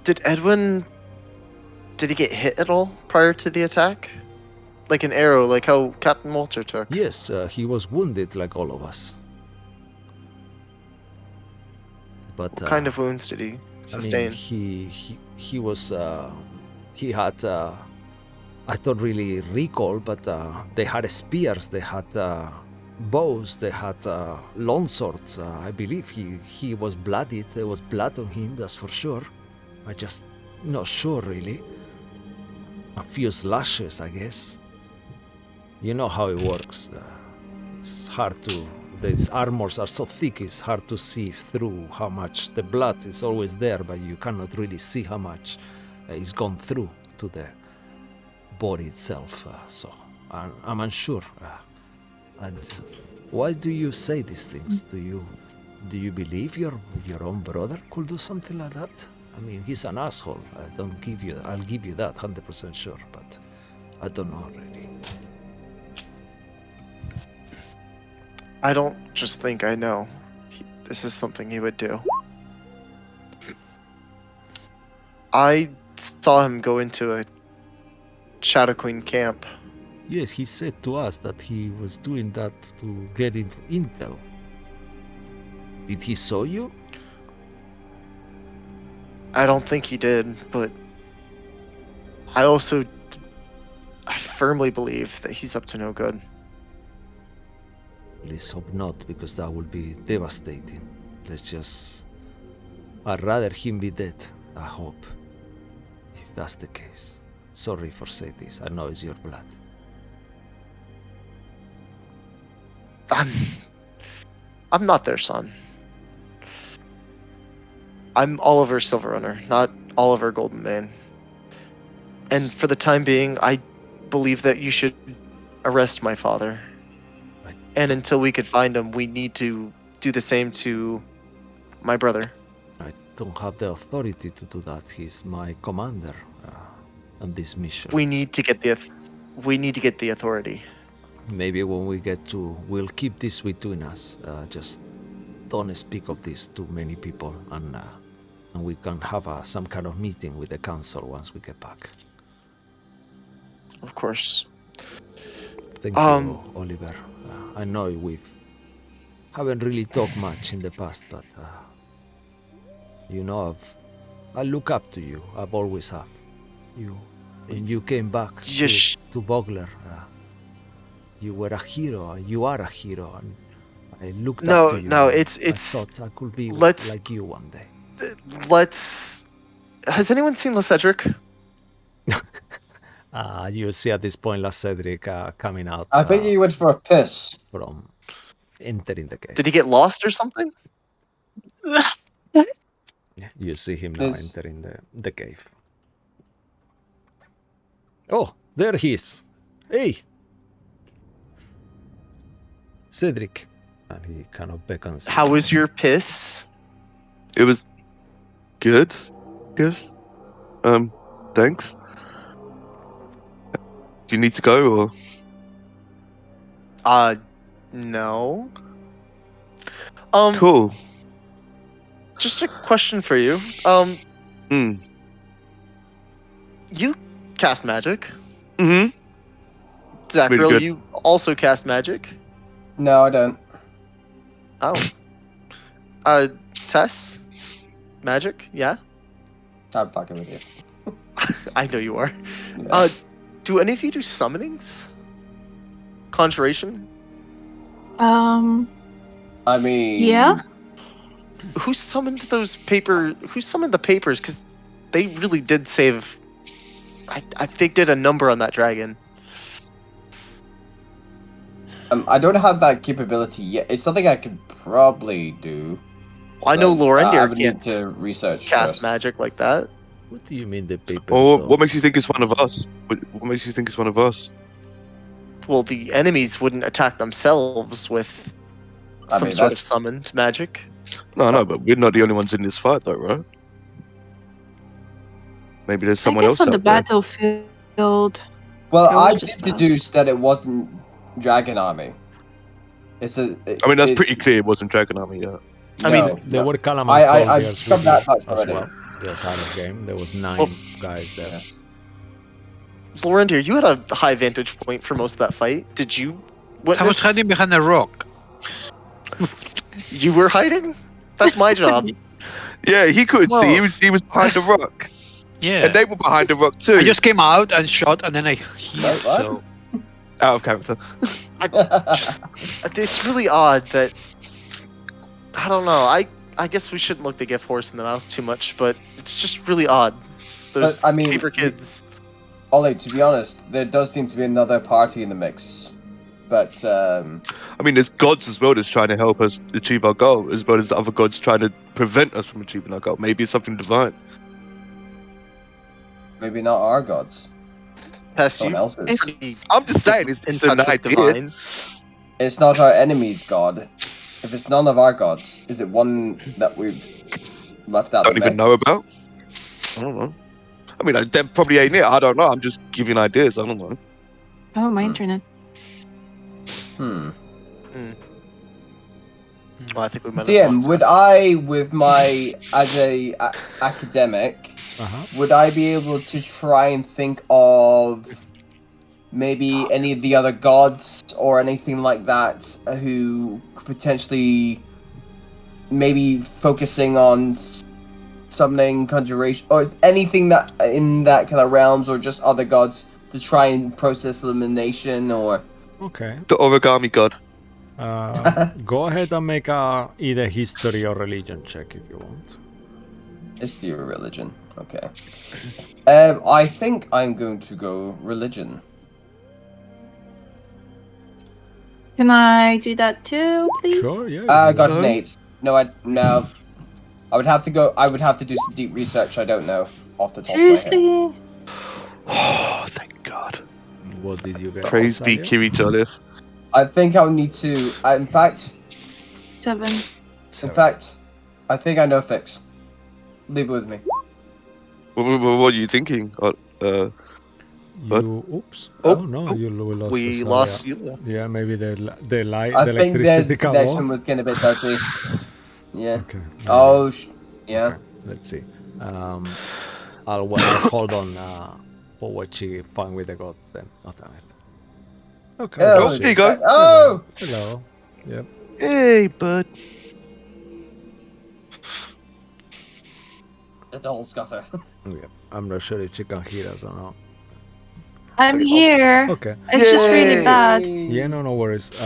[SPEAKER 6] Did he get hit at all prior to the attack? Like an arrow, like how Captain Walter took?
[SPEAKER 1] Yes, he was wounded like all of us. But
[SPEAKER 6] What kind of wounds did he sustain?
[SPEAKER 1] I mean, he was he had I don't really recall, but they had spears, they had bows, they had long swords. I believe he was bloodied. There was blood on him, that's for sure. I just not sure really. A few slashes, I guess. You know how it works. It's hard to. These armors are so thick, it's hard to see through how much. The blood is always there, but you cannot really see how much is gone through. to the body itself. So I'm unsure. And why do you say these things? Do you believe your own brother could do something like that? I mean, he's an asshole. I'll give you that 100% sure, but I don't know really.
[SPEAKER 6] I don't just think I know. This is something he would do. I saw him go into a Shadow Queen camp.
[SPEAKER 1] Yes, he said to us that he was doing that to get intel. Did he saw you?
[SPEAKER 6] I don't think he did, but I firmly believe that he's up to no good.
[SPEAKER 1] Let's hope not, because that would be devastating. I'd rather him be dead, I hope. If that's the case. Sorry for saying this, I know it's your blood.
[SPEAKER 6] I'm not their son. I'm Oliver Silverrunner, not Oliver Goldenmane. And for the time being, I believe that you should arrest my father. And until we could find him, we need to do the same to my brother.
[SPEAKER 1] I don't have the authority to do that. He's my commander on this mission.
[SPEAKER 6] We need to get the authority.
[SPEAKER 1] Maybe when we get to, we'll keep this between us. Just don't speak of this to many people, and we can have some kind of meeting with the council once we get back.
[SPEAKER 6] Of course.
[SPEAKER 1] Thank you, Oliver. I know we haven't really talked much in the past, but I look up to you. I've always have. When you came back to Bogler, you were a hero. You are a hero, and I looked up to you.
[SPEAKER 6] No,
[SPEAKER 1] I thought I could be like you one day.
[SPEAKER 6] Has anyone seen LeCedric?
[SPEAKER 1] You see at this point Cedric coming out.
[SPEAKER 2] I think he went for a piss.
[SPEAKER 1] From entering the cave.
[SPEAKER 6] Did he get lost or something?
[SPEAKER 1] You see him now entering the cave. Oh, there he is. Hey! Cedric. And he kind of beckons.
[SPEAKER 6] How was your piss?
[SPEAKER 3] It was good. Yes. Thanks. Do you need to go or?
[SPEAKER 6] No.
[SPEAKER 3] Cool.
[SPEAKER 6] Just a question for you. You cast magic.
[SPEAKER 3] Mm-hmm.
[SPEAKER 6] Zacriel,
[SPEAKER 3] Really good.
[SPEAKER 6] you also cast magic.
[SPEAKER 2] No, I don't.
[SPEAKER 6] Oh. Tess? Magic? Yeah?
[SPEAKER 2] I'm fucking with you.
[SPEAKER 6] I know you are.
[SPEAKER 2] Yeah.
[SPEAKER 6] Do any of you do summonings? Conjuration?
[SPEAKER 2] I mean...
[SPEAKER 4] Yeah?
[SPEAKER 6] Who summoned the papers? Because they really did save... I think did a number on that dragon.
[SPEAKER 2] I don't have that capability yet. It's something I could probably do.
[SPEAKER 6] I know
[SPEAKER 2] I
[SPEAKER 6] Lorendir
[SPEAKER 2] would need
[SPEAKER 6] can't
[SPEAKER 2] to research
[SPEAKER 6] cast
[SPEAKER 2] first.
[SPEAKER 6] magic like that.
[SPEAKER 1] What do you mean the paper?
[SPEAKER 3] Or what makes you think it's one of us? What makes you think it's one of us?
[SPEAKER 6] Well, the enemies wouldn't attack themselves with some sort of summoned magic.
[SPEAKER 3] No, but we're not the only ones in this fight, though, right? Maybe there's someone else
[SPEAKER 4] on the
[SPEAKER 3] out there.
[SPEAKER 4] battlefield.
[SPEAKER 2] Well,
[SPEAKER 4] It was
[SPEAKER 2] I
[SPEAKER 4] just
[SPEAKER 2] did deduce that it wasn't Dragon Army. That's
[SPEAKER 3] pretty clear it wasn't Dragon Army yet.
[SPEAKER 6] I mean,
[SPEAKER 1] there were Calamar
[SPEAKER 2] I
[SPEAKER 1] soldiers
[SPEAKER 2] discovered that much
[SPEAKER 1] as
[SPEAKER 2] already.
[SPEAKER 1] well. Yes, out of game. There was 9 guys there.
[SPEAKER 6] Lorendir, you had a high vantage point for most of that fight. Did you witness?
[SPEAKER 5] I was hiding behind a rock.
[SPEAKER 6] You were hiding? That's my job.
[SPEAKER 3] Yeah, he couldn't see. He was behind the rock.
[SPEAKER 5] Yeah.
[SPEAKER 3] And they were behind the rock too.
[SPEAKER 5] I just came out and shot, and then I healed.
[SPEAKER 2] Wait, what?
[SPEAKER 5] So
[SPEAKER 3] Out of character.
[SPEAKER 6] It's really odd that I don't know. I guess we shouldn't look the gift horse in the mouth too much, but it's just really odd. Those paper kids.
[SPEAKER 2] Ollie, to be honest, there does seem to be another party in the mix. But
[SPEAKER 3] I mean, there's gods as well that's trying to help us achieve our goal, as well as other gods trying to prevent us from achieving our goal. Maybe it's something divine.
[SPEAKER 2] Maybe not our gods.
[SPEAKER 6] Pest,
[SPEAKER 2] Someone
[SPEAKER 6] you
[SPEAKER 2] else's.
[SPEAKER 6] pretty
[SPEAKER 3] I'm just saying,
[SPEAKER 6] in
[SPEAKER 3] it's an
[SPEAKER 6] touch with
[SPEAKER 3] idea.
[SPEAKER 6] divine.
[SPEAKER 2] It's not our enemy's god. If it's none of our gods, is it one that we've left out
[SPEAKER 3] Don't
[SPEAKER 2] the
[SPEAKER 3] even
[SPEAKER 2] mix?
[SPEAKER 3] know about. I don't know. I mean, that probably ain't it. I don't know. I'm just giving ideas. I don't know.
[SPEAKER 4] Oh, my
[SPEAKER 2] Hmm.
[SPEAKER 4] internet.
[SPEAKER 6] Well, I think we might have
[SPEAKER 2] DM,
[SPEAKER 6] lost
[SPEAKER 2] would
[SPEAKER 6] that.
[SPEAKER 2] I, with my as a academic,
[SPEAKER 1] Uh-huh.
[SPEAKER 2] would I be able to try and think of maybe any of the other gods or anything like that who could potentially maybe focusing on summoning, conjuration, or anything that in that kind of realms, or just other gods to try and process elimination, or
[SPEAKER 1] Okay.
[SPEAKER 3] The origami god.
[SPEAKER 1] Go ahead and make a either history or religion check if you want.
[SPEAKER 2] is your religion? Okay. I think I'm going to go religion.
[SPEAKER 4] Can I do that too, please?
[SPEAKER 1] Sure, yeah.
[SPEAKER 2] I
[SPEAKER 1] you
[SPEAKER 2] got
[SPEAKER 1] can.
[SPEAKER 2] an 8. No. I would have to go. I would have to do some deep research. I don't know off the top of my head.
[SPEAKER 4] Seriously?
[SPEAKER 3] Oh, thank God.
[SPEAKER 1] What did you get?
[SPEAKER 3] Praise be
[SPEAKER 1] Salia?
[SPEAKER 3] Kiri Joliffe.
[SPEAKER 2] I think I'll need to. In fact,
[SPEAKER 4] 7.
[SPEAKER 2] I think I know fix. Leave it with me.
[SPEAKER 3] What are you thinking? What?
[SPEAKER 1] You oops.
[SPEAKER 6] Oh,
[SPEAKER 1] Oh no,
[SPEAKER 6] oh,
[SPEAKER 1] we lost
[SPEAKER 6] we
[SPEAKER 1] Salia.
[SPEAKER 6] lost Yulia.
[SPEAKER 1] Yeah, maybe the light,
[SPEAKER 2] I
[SPEAKER 1] the
[SPEAKER 2] think
[SPEAKER 1] electricity
[SPEAKER 2] the
[SPEAKER 1] come
[SPEAKER 2] connection
[SPEAKER 1] off.
[SPEAKER 2] was getting a bit dodgy. Yeah.
[SPEAKER 1] Okay. maybe.
[SPEAKER 2] Oh, yeah.
[SPEAKER 1] Okay, let's see. I'll hold on for what she find with the gods then. Oh, damn it. Okay.
[SPEAKER 2] Oh,
[SPEAKER 3] there you go.
[SPEAKER 2] Oh,
[SPEAKER 1] Hello. Yep.
[SPEAKER 3] Hey, bud.
[SPEAKER 2] the doll's got her.
[SPEAKER 1] Yep. I'm not sure if she can hear us or not.
[SPEAKER 4] I'm here.
[SPEAKER 1] Okay.
[SPEAKER 4] It's just really
[SPEAKER 3] Yay.
[SPEAKER 4] bad.
[SPEAKER 1] Yeah, no worries.
[SPEAKER 2] That's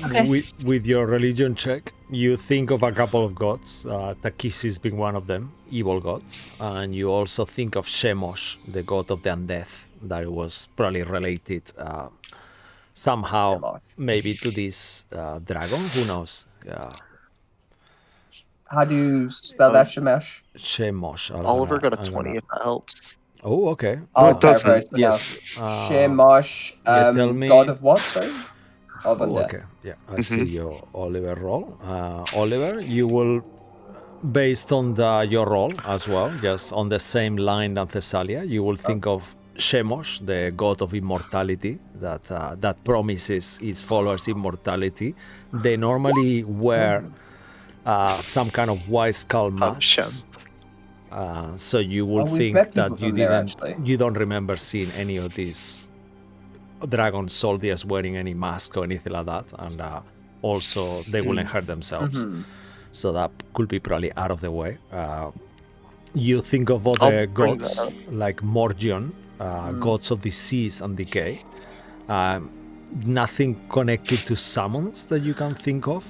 [SPEAKER 2] fine.
[SPEAKER 4] Okay.
[SPEAKER 1] with your religion check, you think of a couple of gods. Takisi's being one of them, evil gods, and you also think of Shemosh, the god of the undead, that it was probably related somehow,
[SPEAKER 2] Shemosh.
[SPEAKER 1] maybe to this dragon. Who knows?
[SPEAKER 2] How do you spell that, Shemesh?
[SPEAKER 1] Shemosh.
[SPEAKER 6] Oliver got a 20 if that helps.
[SPEAKER 1] Oh, okay.
[SPEAKER 2] I'll
[SPEAKER 3] it doesn't.
[SPEAKER 2] paraphrase for now.
[SPEAKER 1] Yes.
[SPEAKER 2] Shemosh,
[SPEAKER 1] yeah, tell me-
[SPEAKER 2] god of what? Sorry, of
[SPEAKER 1] Oh,
[SPEAKER 2] undeath.
[SPEAKER 1] okay. Yeah, I see your Oliver roll. Oliver, you will, based on your roll as well, just on the same line than Thessalia, you will think of Shemosh, the god of immortality, that promises his followers immortality. They normally wear some kind of white skull masks. So you will
[SPEAKER 2] Oh, we've
[SPEAKER 1] think
[SPEAKER 2] met
[SPEAKER 1] that
[SPEAKER 2] people from there, actually.
[SPEAKER 1] you don't remember seeing any of these dragon soldiers wearing any mask or anything like that, and also they wouldn't hurt themselves. So that could be probably out of the way. You think of other
[SPEAKER 6] I'll bring
[SPEAKER 1] gods
[SPEAKER 6] that up.
[SPEAKER 1] like Morgion, gods of disease and decay. Nothing connected to summons that you can think of.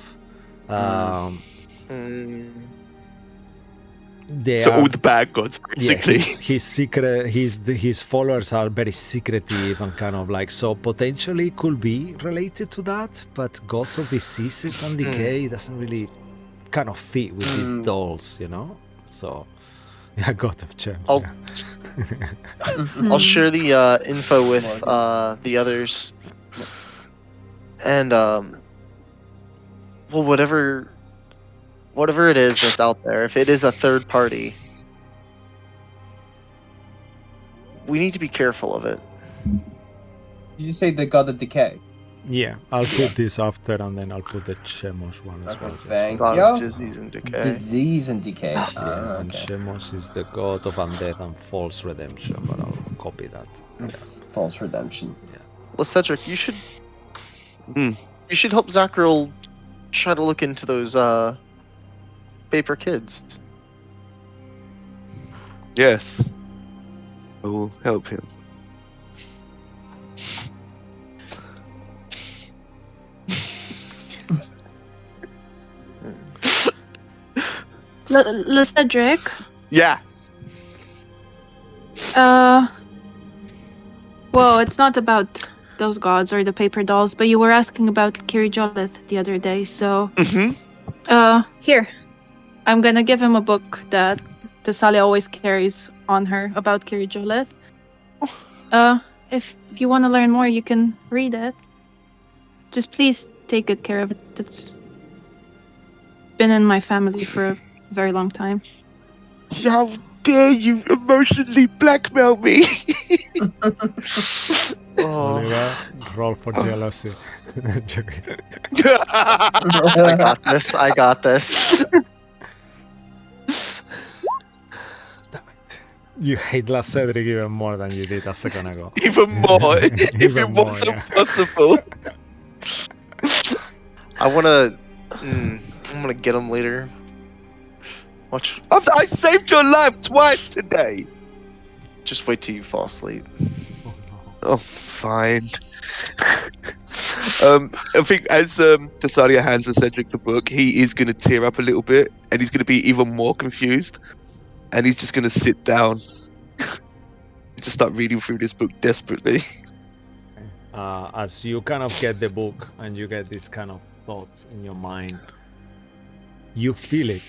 [SPEAKER 1] They
[SPEAKER 3] So
[SPEAKER 1] are,
[SPEAKER 3] all the bad gods, basically.
[SPEAKER 1] his secret, his followers are very secretive and kind of like, so potentially could be related to that, but gods of diseases and decay doesn't really kind of fit with these dolls, you know. So yeah, god of gems.
[SPEAKER 6] I'll-
[SPEAKER 1] Yeah.
[SPEAKER 6] I'll share the info with the others. And well, whatever it is that's out there, if it is a third party, we need to be careful of it.
[SPEAKER 2] You say the god of decay.
[SPEAKER 1] Yeah, I'll put this after, and then I'll put the Chemosh one as
[SPEAKER 2] Okay,
[SPEAKER 1] well. just
[SPEAKER 2] thank
[SPEAKER 1] for-
[SPEAKER 6] God
[SPEAKER 2] you.
[SPEAKER 6] of disease and decay.
[SPEAKER 2] Disease and decay.
[SPEAKER 1] Yeah, and
[SPEAKER 2] Okay.
[SPEAKER 1] Chemosh is the god of undeath and false redemption, but I'll copy that.
[SPEAKER 2] False redemption.
[SPEAKER 6] Cedric, you should help Zakril try to look into those paper kids.
[SPEAKER 3] Yes. I will help him.
[SPEAKER 4] Cedric,
[SPEAKER 3] Yeah.
[SPEAKER 4] well, it's not about those gods or the paper dolls, but you were asking about Kiri Jolith the other day, so
[SPEAKER 3] Mm-hmm.
[SPEAKER 4] here. I'm gonna give him a book that Thessalia always carries on her about Kirijolith. If you want to learn more, you can read it. Just please take good care of it. It's been in my family for a very long time.
[SPEAKER 3] How dare you emotionally blackmail me?
[SPEAKER 6] Oh,
[SPEAKER 1] Oliver, roll for jealousy. Joking.
[SPEAKER 6] I got this. I got this.
[SPEAKER 1] You hate La Cedric even more than you did a second ago.
[SPEAKER 3] Even more, if
[SPEAKER 1] Even
[SPEAKER 3] it
[SPEAKER 1] more,
[SPEAKER 3] wasn't
[SPEAKER 1] yeah.
[SPEAKER 3] possible.
[SPEAKER 6] I wanna. I'm gonna get him later. Watch.
[SPEAKER 3] I saved your life twice today.
[SPEAKER 6] Just wait till you fall asleep.
[SPEAKER 1] Oh, no.
[SPEAKER 3] Oh, fine. I think as Thessalia hands Cedric the book, he is going to tear up a little bit, and he's going to be even more confused, and he's just going to sit down, just start reading through this book desperately.
[SPEAKER 1] As you kind of get the book and you get this kind of thoughts in your mind, you feel it.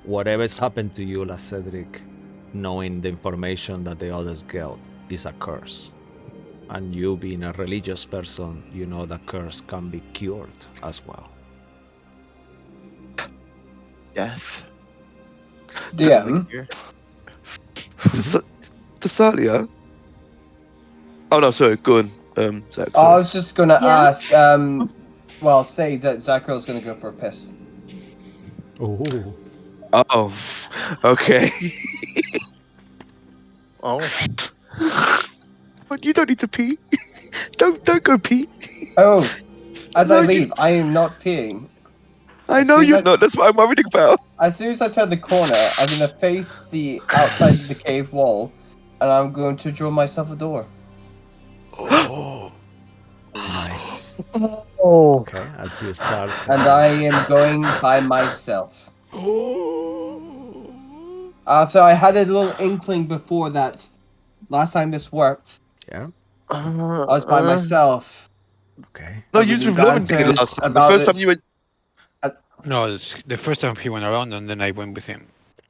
[SPEAKER 1] Whatever's happened to you, La Cedric, knowing the information that the others get is a curse. And you being a religious person, you know that curse can be cured as well.
[SPEAKER 6] Death.
[SPEAKER 2] DM.
[SPEAKER 3] Thessalia? Oh no, sorry, go on. Zach,
[SPEAKER 2] I
[SPEAKER 3] sorry.
[SPEAKER 2] was just gonna
[SPEAKER 4] Yeah?
[SPEAKER 2] ask. Well, say that Zacharyl's gonna go for a piss.
[SPEAKER 1] Oh,
[SPEAKER 3] Oh, okay.
[SPEAKER 6] Oh.
[SPEAKER 3] But you don't need to pee. Don't go pee.
[SPEAKER 2] Oh, as
[SPEAKER 3] No,
[SPEAKER 2] I
[SPEAKER 3] you-
[SPEAKER 2] leave, I am not peeing.
[SPEAKER 3] I
[SPEAKER 2] As
[SPEAKER 3] know
[SPEAKER 2] soon as
[SPEAKER 3] you're
[SPEAKER 2] I-
[SPEAKER 3] not. That's what I'm worried about.
[SPEAKER 2] As soon as I turn the corner, I'm gonna face the outside of the cave wall, and I'm going to draw myself a door.
[SPEAKER 1] oh, nice.
[SPEAKER 6] Oh.
[SPEAKER 1] Okay, as you start.
[SPEAKER 2] And I am going by myself. After I had a little inkling before that, last time this worked,
[SPEAKER 1] Yeah.
[SPEAKER 2] I was by myself.
[SPEAKER 1] Okay.
[SPEAKER 3] No,
[SPEAKER 2] I'll
[SPEAKER 3] you
[SPEAKER 2] give
[SPEAKER 3] was
[SPEAKER 2] you
[SPEAKER 3] with Lauren did it
[SPEAKER 2] answers
[SPEAKER 3] last time. The
[SPEAKER 2] about
[SPEAKER 3] first time
[SPEAKER 2] this-
[SPEAKER 3] you went.
[SPEAKER 5] No, it's the first time he went around, and then I went with him.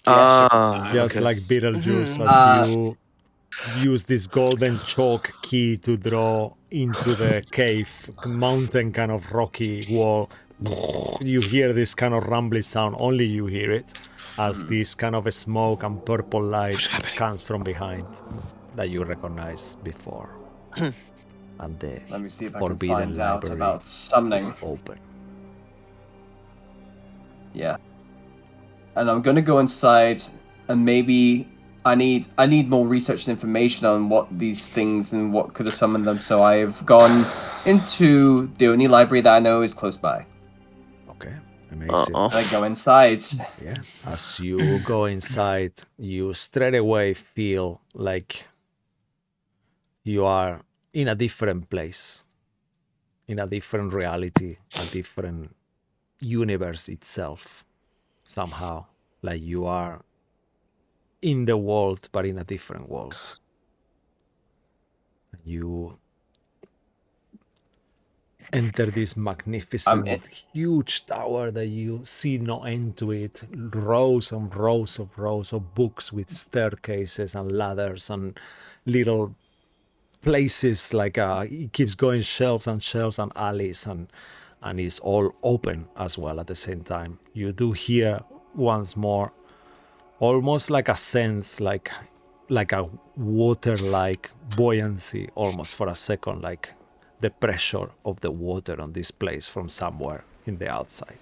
[SPEAKER 2] Yes.
[SPEAKER 1] Just
[SPEAKER 3] Okay.
[SPEAKER 1] like Beetlejuice,
[SPEAKER 6] Mhm.
[SPEAKER 1] as you use this golden chalk key to draw into the cave mountain kind of rocky wall, you hear this kind of rumbly sound. Only you hear it, as this kind of a smoke and purple light comes from behind that you recognize before. And the
[SPEAKER 2] Let me see if I can
[SPEAKER 1] forbidden
[SPEAKER 2] find out
[SPEAKER 1] library
[SPEAKER 2] about summoning.
[SPEAKER 1] is open.
[SPEAKER 2] Yeah. And I'm gonna go inside, and maybe I need more research and information on what these things and what could have summoned them. So I've gone into the only library that I know is close by.
[SPEAKER 1] Okay, amazing.
[SPEAKER 2] And I go inside.
[SPEAKER 1] Yeah, as you go inside, you straight away feel like you are in a different place, in a different reality, a different universe itself, somehow. Like you are in the world, but in a different world. You enter this magnificent, huge tower that you see no end to it. Rows and rows of books with staircases and ladders and little places like it keeps going shelves and alleys and it's all open as well at the same time. You do hear once more almost like a sense like a water-like buoyancy almost for a second, like the pressure of the water on this place from somewhere in the outside.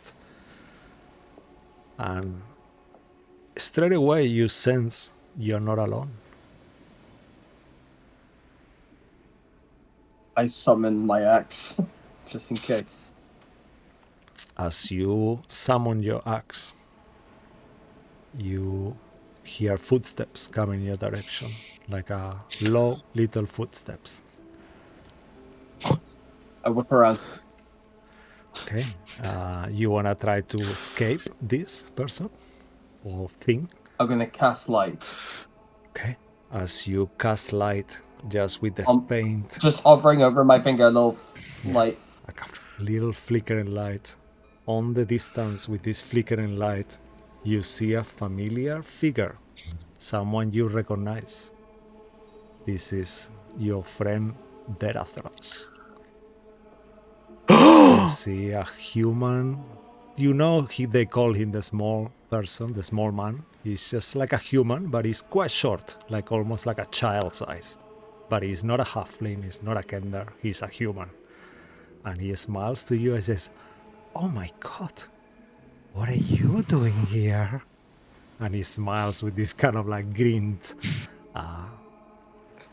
[SPEAKER 1] And straight away you sense you're not alone.
[SPEAKER 2] I summon my axe, just in case.
[SPEAKER 1] As you summon your axe, you hear footsteps coming in your direction, like a low little footsteps.
[SPEAKER 2] I whip around.
[SPEAKER 1] Okay, you wanna try to escape this person or thing?
[SPEAKER 2] I'm gonna cast light.
[SPEAKER 1] Okay, as you cast light, just with the faint,
[SPEAKER 2] Just hovering over my finger, a little light.
[SPEAKER 1] like a little flickering light, on the distance with this flickering light, you see a familiar figure, someone you recognize. This is your friend Derathros. You see a human. You know they call him the small person, the small man. He's just like a human, but he's quite short, like almost like a child size. But he's not a halfling, he's not a kender, he's a human. And he smiles to you and says, "Oh my god, what are you doing here?" And he smiles with this kind of like glint.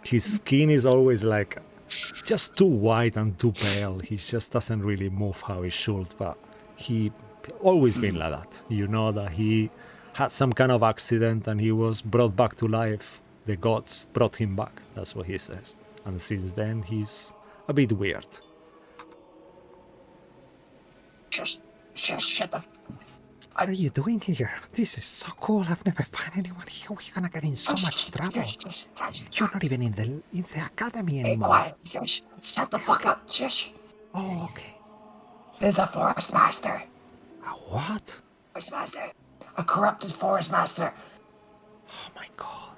[SPEAKER 1] His skin is always like just too white and too pale. He just doesn't really move how he should, but he always been like that. You know that he had some kind of accident and he was brought back to life. The gods brought him back. That's what he says. And since then, he's a bit weird.
[SPEAKER 2] Just shut the.
[SPEAKER 1] What are you doing here? This is so cool. I've never found anyone here. We're gonna get in so much trouble. You're not even in the academy
[SPEAKER 2] Be
[SPEAKER 1] anymore.
[SPEAKER 2] quiet. Shush. Shut the fuck up. Shush.
[SPEAKER 1] Oh, okay.
[SPEAKER 2] There's a forest master.
[SPEAKER 1] A what?
[SPEAKER 2] Forest master. A corrupted forest master.
[SPEAKER 1] Oh my god.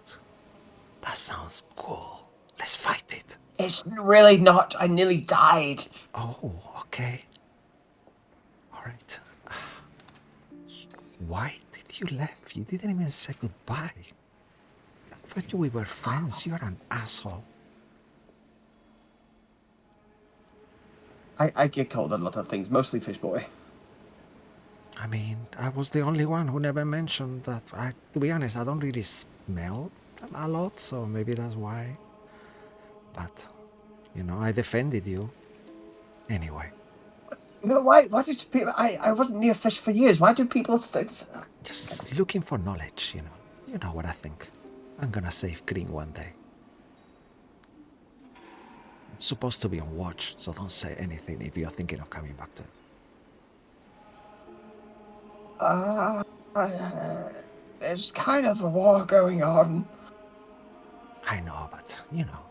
[SPEAKER 1] That sounds cool. Let's fight it.
[SPEAKER 2] It's really not. I nearly died.
[SPEAKER 1] Oh, okay. Alright. Why did you leave? You didn't even say goodbye. I thought we were friends. You're an asshole.
[SPEAKER 2] I get called a lot of things, mostly fish boy.
[SPEAKER 1] I mean, I was the only one who never mentioned that. To be honest, I don't really smell a lot, so maybe that's why. But, you know, I defended you. Anyway,
[SPEAKER 2] No, why did people? I wasn't near fish for years. Why do people
[SPEAKER 1] just looking for knowledge, you know. You know what I think. I'm gonna save Green one day. I'm supposed to be on watch, so don't say anything if you're thinking of coming back to it.
[SPEAKER 2] There's kind of a war going on.
[SPEAKER 1] I know, but, you know.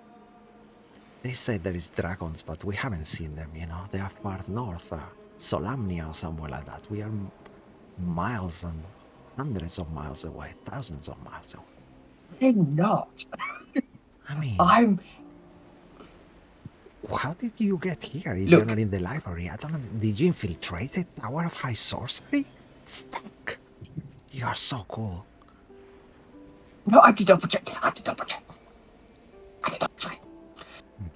[SPEAKER 1] They say there is dragons, but we haven't seen them, you know. They are far north, Solamnia or somewhere like that. We are miles and hundreds of miles away, thousands of miles away.
[SPEAKER 2] I'm not.
[SPEAKER 1] I mean,
[SPEAKER 2] I'm.
[SPEAKER 1] how did you get here if
[SPEAKER 2] Look.
[SPEAKER 1] you're not in the library? I don't know. Did you infiltrate the Tower of High Sorcery? Fuck. You are so cool.
[SPEAKER 2] No, I did double check.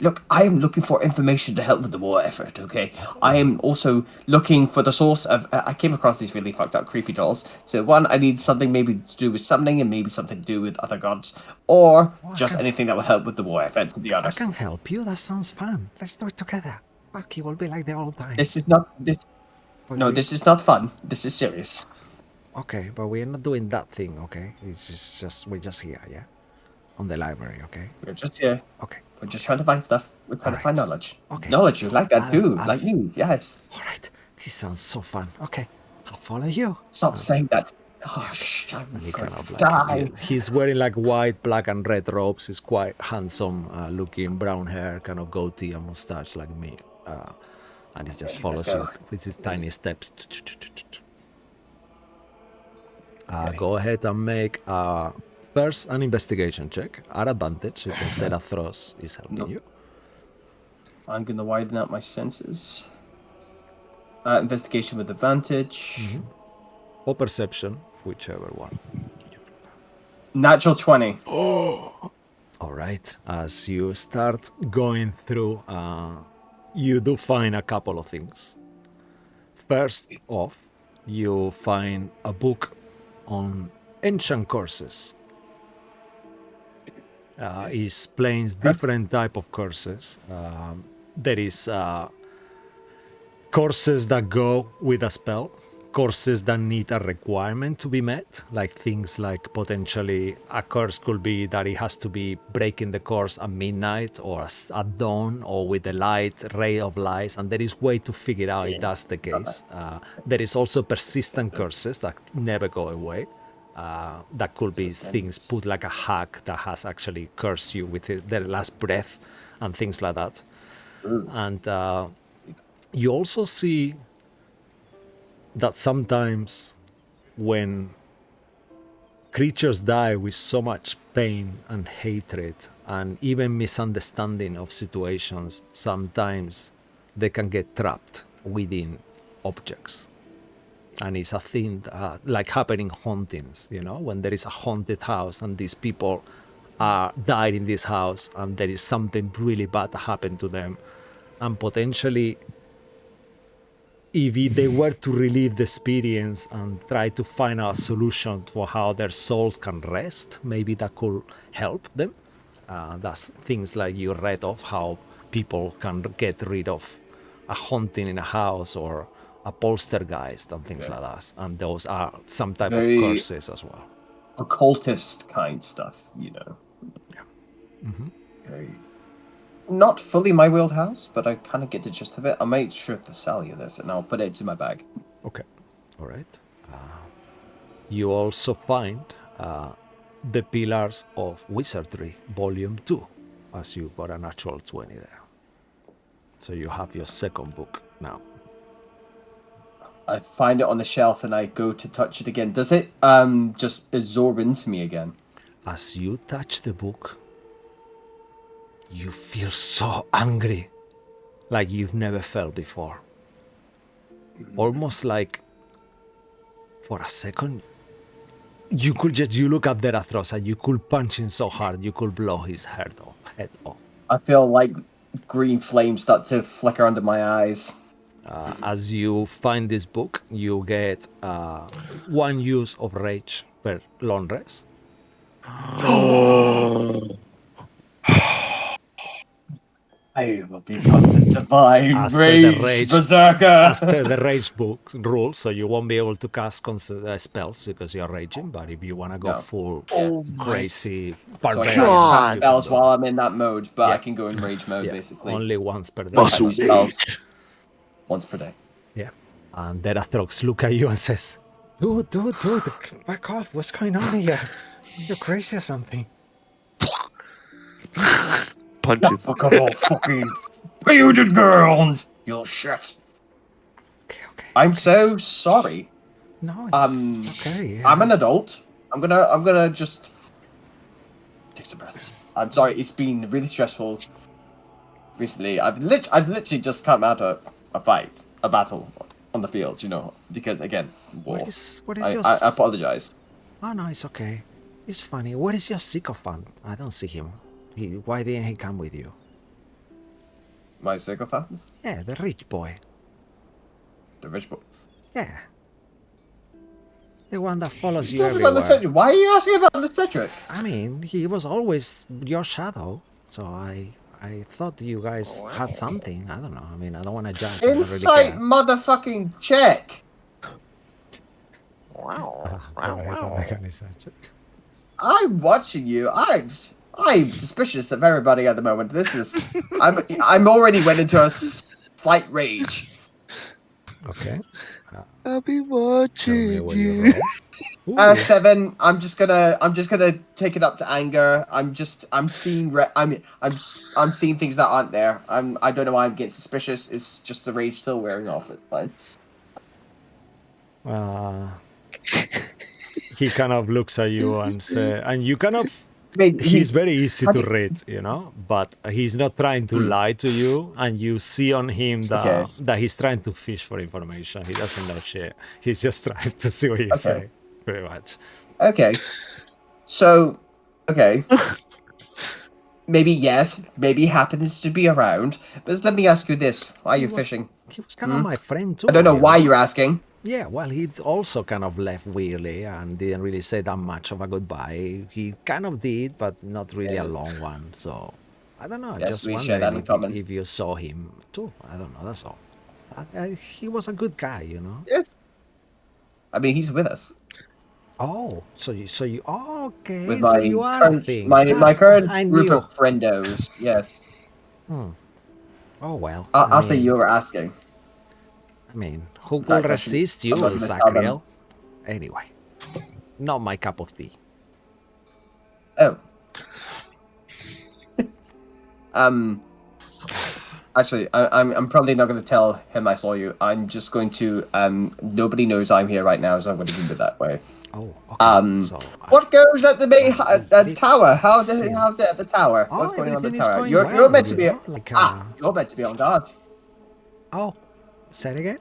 [SPEAKER 2] Look, I am looking for information to help with the war effort, okay? I am also looking for the source of... I came across these really fucked up creepy dolls. So one, I need something maybe to do with summoning and maybe something to do with other gods. Or just anything that will help with the war effort, to be
[SPEAKER 1] I
[SPEAKER 2] honest.
[SPEAKER 1] can help you. That sounds fun. Let's do it together. Fuck, it will be like the old times.
[SPEAKER 2] This is not...
[SPEAKER 1] But
[SPEAKER 2] No,
[SPEAKER 1] we-
[SPEAKER 2] this is not fun. This is serious.
[SPEAKER 1] Okay, but we're not doing that thing, okay? It's just we're just here, yeah? On the library, okay?
[SPEAKER 2] We're just here.
[SPEAKER 1] Okay.
[SPEAKER 2] We're just trying to find stuff. We're trying to find
[SPEAKER 1] Alright.
[SPEAKER 2] knowledge.
[SPEAKER 1] Okay.
[SPEAKER 2] Knowledge, you like that too.
[SPEAKER 1] I'll-
[SPEAKER 2] Like me, yes.
[SPEAKER 1] Alright. This sounds so fun. Okay. I'll follow you.
[SPEAKER 2] Stop saying that. Oh, shh, I'm
[SPEAKER 1] And he
[SPEAKER 2] going
[SPEAKER 1] kind of
[SPEAKER 2] to
[SPEAKER 1] like
[SPEAKER 2] die.
[SPEAKER 1] he's wearing like white, black, and red robes. He's quite handsome looking, brown hair, kind of goatee and mustache like me. And he just
[SPEAKER 2] Okay,
[SPEAKER 1] follows
[SPEAKER 2] let's
[SPEAKER 1] you
[SPEAKER 2] go.
[SPEAKER 1] with his tiny steps. Go ahead and make first an investigation check at advantage because Derathros is helping
[SPEAKER 2] Nope.
[SPEAKER 1] you.
[SPEAKER 2] I'm going to widen out my senses. Investigation with advantage.
[SPEAKER 1] Or perception, whichever one.
[SPEAKER 2] Natural 20.
[SPEAKER 1] All right. As you start going through, you do find a couple of things. First off, you find a book on ancient curses. It explains different type of curses. There is curses that go with a spell, curses that need a requirement to be met, like things like potentially a curse could be that it has to be breaking the course at midnight or at dawn or with the light ray of light, and there is way to figure out if that's the case. There is also persistent curses that never go away. That could be things put like a hack that has actually cursed you with their last breath and things like that. And you also see that sometimes when creatures die with so much pain and hatred and even misunderstanding of situations. Sometimes they can get trapped within objects. And it's a thing like happening hauntings, you know, when there is a haunted house and these people are died in this house and there is something really bad that happened to them. And potentially, if they were to relive the experience and try to find a solution for how their souls can rest, maybe that could help them. That's things like you read of how people can get rid of a haunting in a house or a poltergeist and things like that. And those are some type
[SPEAKER 2] Very-
[SPEAKER 1] of curses as well.
[SPEAKER 2] Occultist kind stuff, you know.
[SPEAKER 1] Mm-hmm.
[SPEAKER 2] Okay. Not fully my wheelhouse, but I kind of get the gist of it. I made sure to sell you this, and I'll put it in my bag.
[SPEAKER 1] Okay, all right. You also find the Pillars of Wizardry, Volume 2, as you got a natural 20 there. So you have your second book now.
[SPEAKER 2] I find it on the shelf, and I go to touch it again. Does it just absorb into me again?
[SPEAKER 1] As you touch the book, you feel so angry, like you've never felt before. Almost like, for a second, you look at Derathros and you could punch him so hard you could blow his head off.
[SPEAKER 2] I feel like green flames start to flicker under my eyes.
[SPEAKER 1] As you find this book, you get 1 use of rage per long rest.
[SPEAKER 2] I will become the divine
[SPEAKER 1] As per the rage
[SPEAKER 2] berserker.
[SPEAKER 1] As per the rage book rules, so you won't be able to cast spells because you're raging. But if you want to go
[SPEAKER 2] No.
[SPEAKER 1] full
[SPEAKER 6] Oh my
[SPEAKER 1] crazy
[SPEAKER 2] So I
[SPEAKER 1] barbarian,
[SPEAKER 2] can't
[SPEAKER 6] God.
[SPEAKER 2] cast
[SPEAKER 1] you
[SPEAKER 2] spells
[SPEAKER 1] can do
[SPEAKER 2] while I'm in that mode, but
[SPEAKER 1] Yeah.
[SPEAKER 2] I can go in rage mode
[SPEAKER 1] yeah,
[SPEAKER 2] basically.
[SPEAKER 1] only once per day.
[SPEAKER 3] Muscle
[SPEAKER 2] Use spells
[SPEAKER 3] rage.
[SPEAKER 2] once per day.
[SPEAKER 1] Yeah. And Derathrox look at you and says, Dude, back off. What's going on here? You're crazy or something.
[SPEAKER 3] Punch him.
[SPEAKER 2] Fuckable fucking bearded girls! You'll shit.
[SPEAKER 1] Okay.
[SPEAKER 2] I'm so sorry.
[SPEAKER 1] No, it's okay. Yeah.
[SPEAKER 2] I'm an adult. I'm gonna just take a breath. I'm sorry. It's been really stressful recently. I've literally just come out of a battle on the field. You know, because again, war.
[SPEAKER 1] What is your...
[SPEAKER 2] I apologize.
[SPEAKER 1] Oh, no, it's okay. It's funny. Where is your sycophant? I don't see him. Why didn't he come with you?
[SPEAKER 2] My sycophant,
[SPEAKER 1] Yeah, the rich boy.
[SPEAKER 2] the rich boy.
[SPEAKER 1] Yeah. The one that follows you
[SPEAKER 2] Talking about the
[SPEAKER 1] everywhere.
[SPEAKER 2] Cedric. Why are you asking about the Cedric?
[SPEAKER 1] I mean, he was always your shadow. So I thought you guys had something. I don't know. I mean, I don't want to judge. I don't really
[SPEAKER 2] Insight
[SPEAKER 1] care.
[SPEAKER 2] motherfucking check.
[SPEAKER 6] Wow.
[SPEAKER 2] I'm watching you. I'm suspicious of everybody at the moment. This is I'm already went into a slight rage.
[SPEAKER 1] Okay.
[SPEAKER 3] I'll be
[SPEAKER 1] Tell me
[SPEAKER 3] watching
[SPEAKER 1] what you
[SPEAKER 3] you.
[SPEAKER 1] roll. Ooh,
[SPEAKER 2] 7. I'm just gonna take it up to anger. I'm seeing I'm seeing things that aren't there. I don't know why I'm getting suspicious. It's just the rage still wearing off. It's fine.
[SPEAKER 1] he kind of looks at you and say, and you kind of...
[SPEAKER 2] Wait,
[SPEAKER 1] He's very easy
[SPEAKER 2] how
[SPEAKER 1] to
[SPEAKER 2] do-
[SPEAKER 1] read, you know, but he's not trying to lie to you, and you see on him that, that he's trying to fish for information. He doesn't know shit. He's just trying to see what you say, pretty much.
[SPEAKER 2] Okay. So, okay. Maybe yes. Maybe he happens to be around. But let me ask you this: why are you fishing?
[SPEAKER 1] He was kind of my friend too.
[SPEAKER 2] I don't know
[SPEAKER 1] you
[SPEAKER 2] why you're asking.
[SPEAKER 1] Yeah, well, he also kind of left weirdly and didn't really say that much of a goodbye. He kind of did, but not really a long one. So, I don't know.
[SPEAKER 2] Yes,
[SPEAKER 1] Just
[SPEAKER 2] we share that in
[SPEAKER 1] wondering
[SPEAKER 2] common.
[SPEAKER 1] if you saw him too. I don't know. That's all. He was a good guy, you know.
[SPEAKER 2] Yes. I mean, he's with us.
[SPEAKER 1] Oh, so you okay?
[SPEAKER 2] With
[SPEAKER 1] So
[SPEAKER 2] my
[SPEAKER 1] you are a
[SPEAKER 2] current,
[SPEAKER 1] thing.
[SPEAKER 2] my current
[SPEAKER 1] I
[SPEAKER 2] group
[SPEAKER 1] knew.
[SPEAKER 2] of friendos. Yes.
[SPEAKER 1] Oh well.
[SPEAKER 2] I'll say you were asking.
[SPEAKER 1] I mean, who
[SPEAKER 2] That
[SPEAKER 1] could
[SPEAKER 2] question-
[SPEAKER 1] resist you,
[SPEAKER 2] I'm not gonna tell them.
[SPEAKER 1] Zachriel? Anyway, not my cup of tea.
[SPEAKER 2] Oh. Actually, I'm probably not going to tell him I saw you. I'm just going to nobody knows I'm here right now, so I'm going to keep it that way.
[SPEAKER 1] Oh, okay. So,
[SPEAKER 2] What goes at the main
[SPEAKER 1] did
[SPEAKER 2] tower? How's
[SPEAKER 1] see.
[SPEAKER 2] it at the tower?
[SPEAKER 1] Oh,
[SPEAKER 2] What's going on at the
[SPEAKER 1] everything is
[SPEAKER 2] tower?
[SPEAKER 1] going
[SPEAKER 2] You're
[SPEAKER 1] well,
[SPEAKER 2] meant to
[SPEAKER 1] you
[SPEAKER 2] be
[SPEAKER 1] know, like,
[SPEAKER 2] you're meant to be on guard.
[SPEAKER 1] Oh, say it again.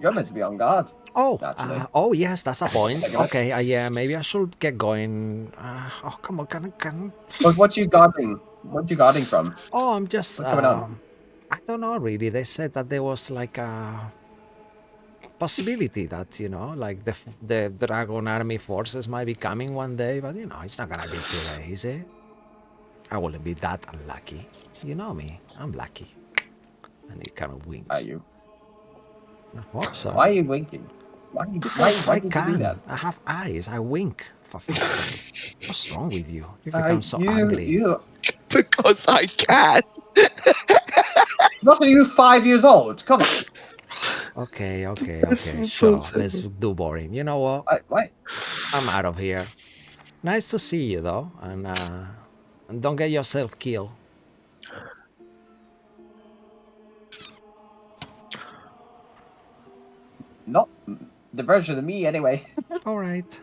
[SPEAKER 2] You're meant to be on guard.
[SPEAKER 1] Oh,
[SPEAKER 2] Naturally.
[SPEAKER 1] oh yes, that's a point.
[SPEAKER 2] Take a look.
[SPEAKER 1] Okay, yeah, maybe I should get going. Oh, come on, can.
[SPEAKER 2] What you guarding? What you guarding from?
[SPEAKER 1] Oh, I'm just.
[SPEAKER 2] What's going on?
[SPEAKER 1] I don't know really. They said that there was like a possibility that like the Dragon Army forces might be coming one day, but it's not gonna be today, is it? I wouldn't be that unlucky. You know me, I'm lucky. And he kind of winks.
[SPEAKER 2] Are you?
[SPEAKER 1] I hope so.
[SPEAKER 2] Why are you winking? Why
[SPEAKER 1] Because I
[SPEAKER 2] did you do
[SPEAKER 1] can.
[SPEAKER 2] that?
[SPEAKER 1] I have eyes. I wink. For fuck's sake. What's wrong with you? You become so angry.
[SPEAKER 2] You.
[SPEAKER 3] Because I can.
[SPEAKER 2] What are you 5 years old? Come on.
[SPEAKER 1] Okay, sure. Let's do boring. You know what?
[SPEAKER 2] What?
[SPEAKER 1] I'm out of here. Nice to see you though, and don't get yourself killed.
[SPEAKER 2] Not the version of me, anyway.
[SPEAKER 1] All right.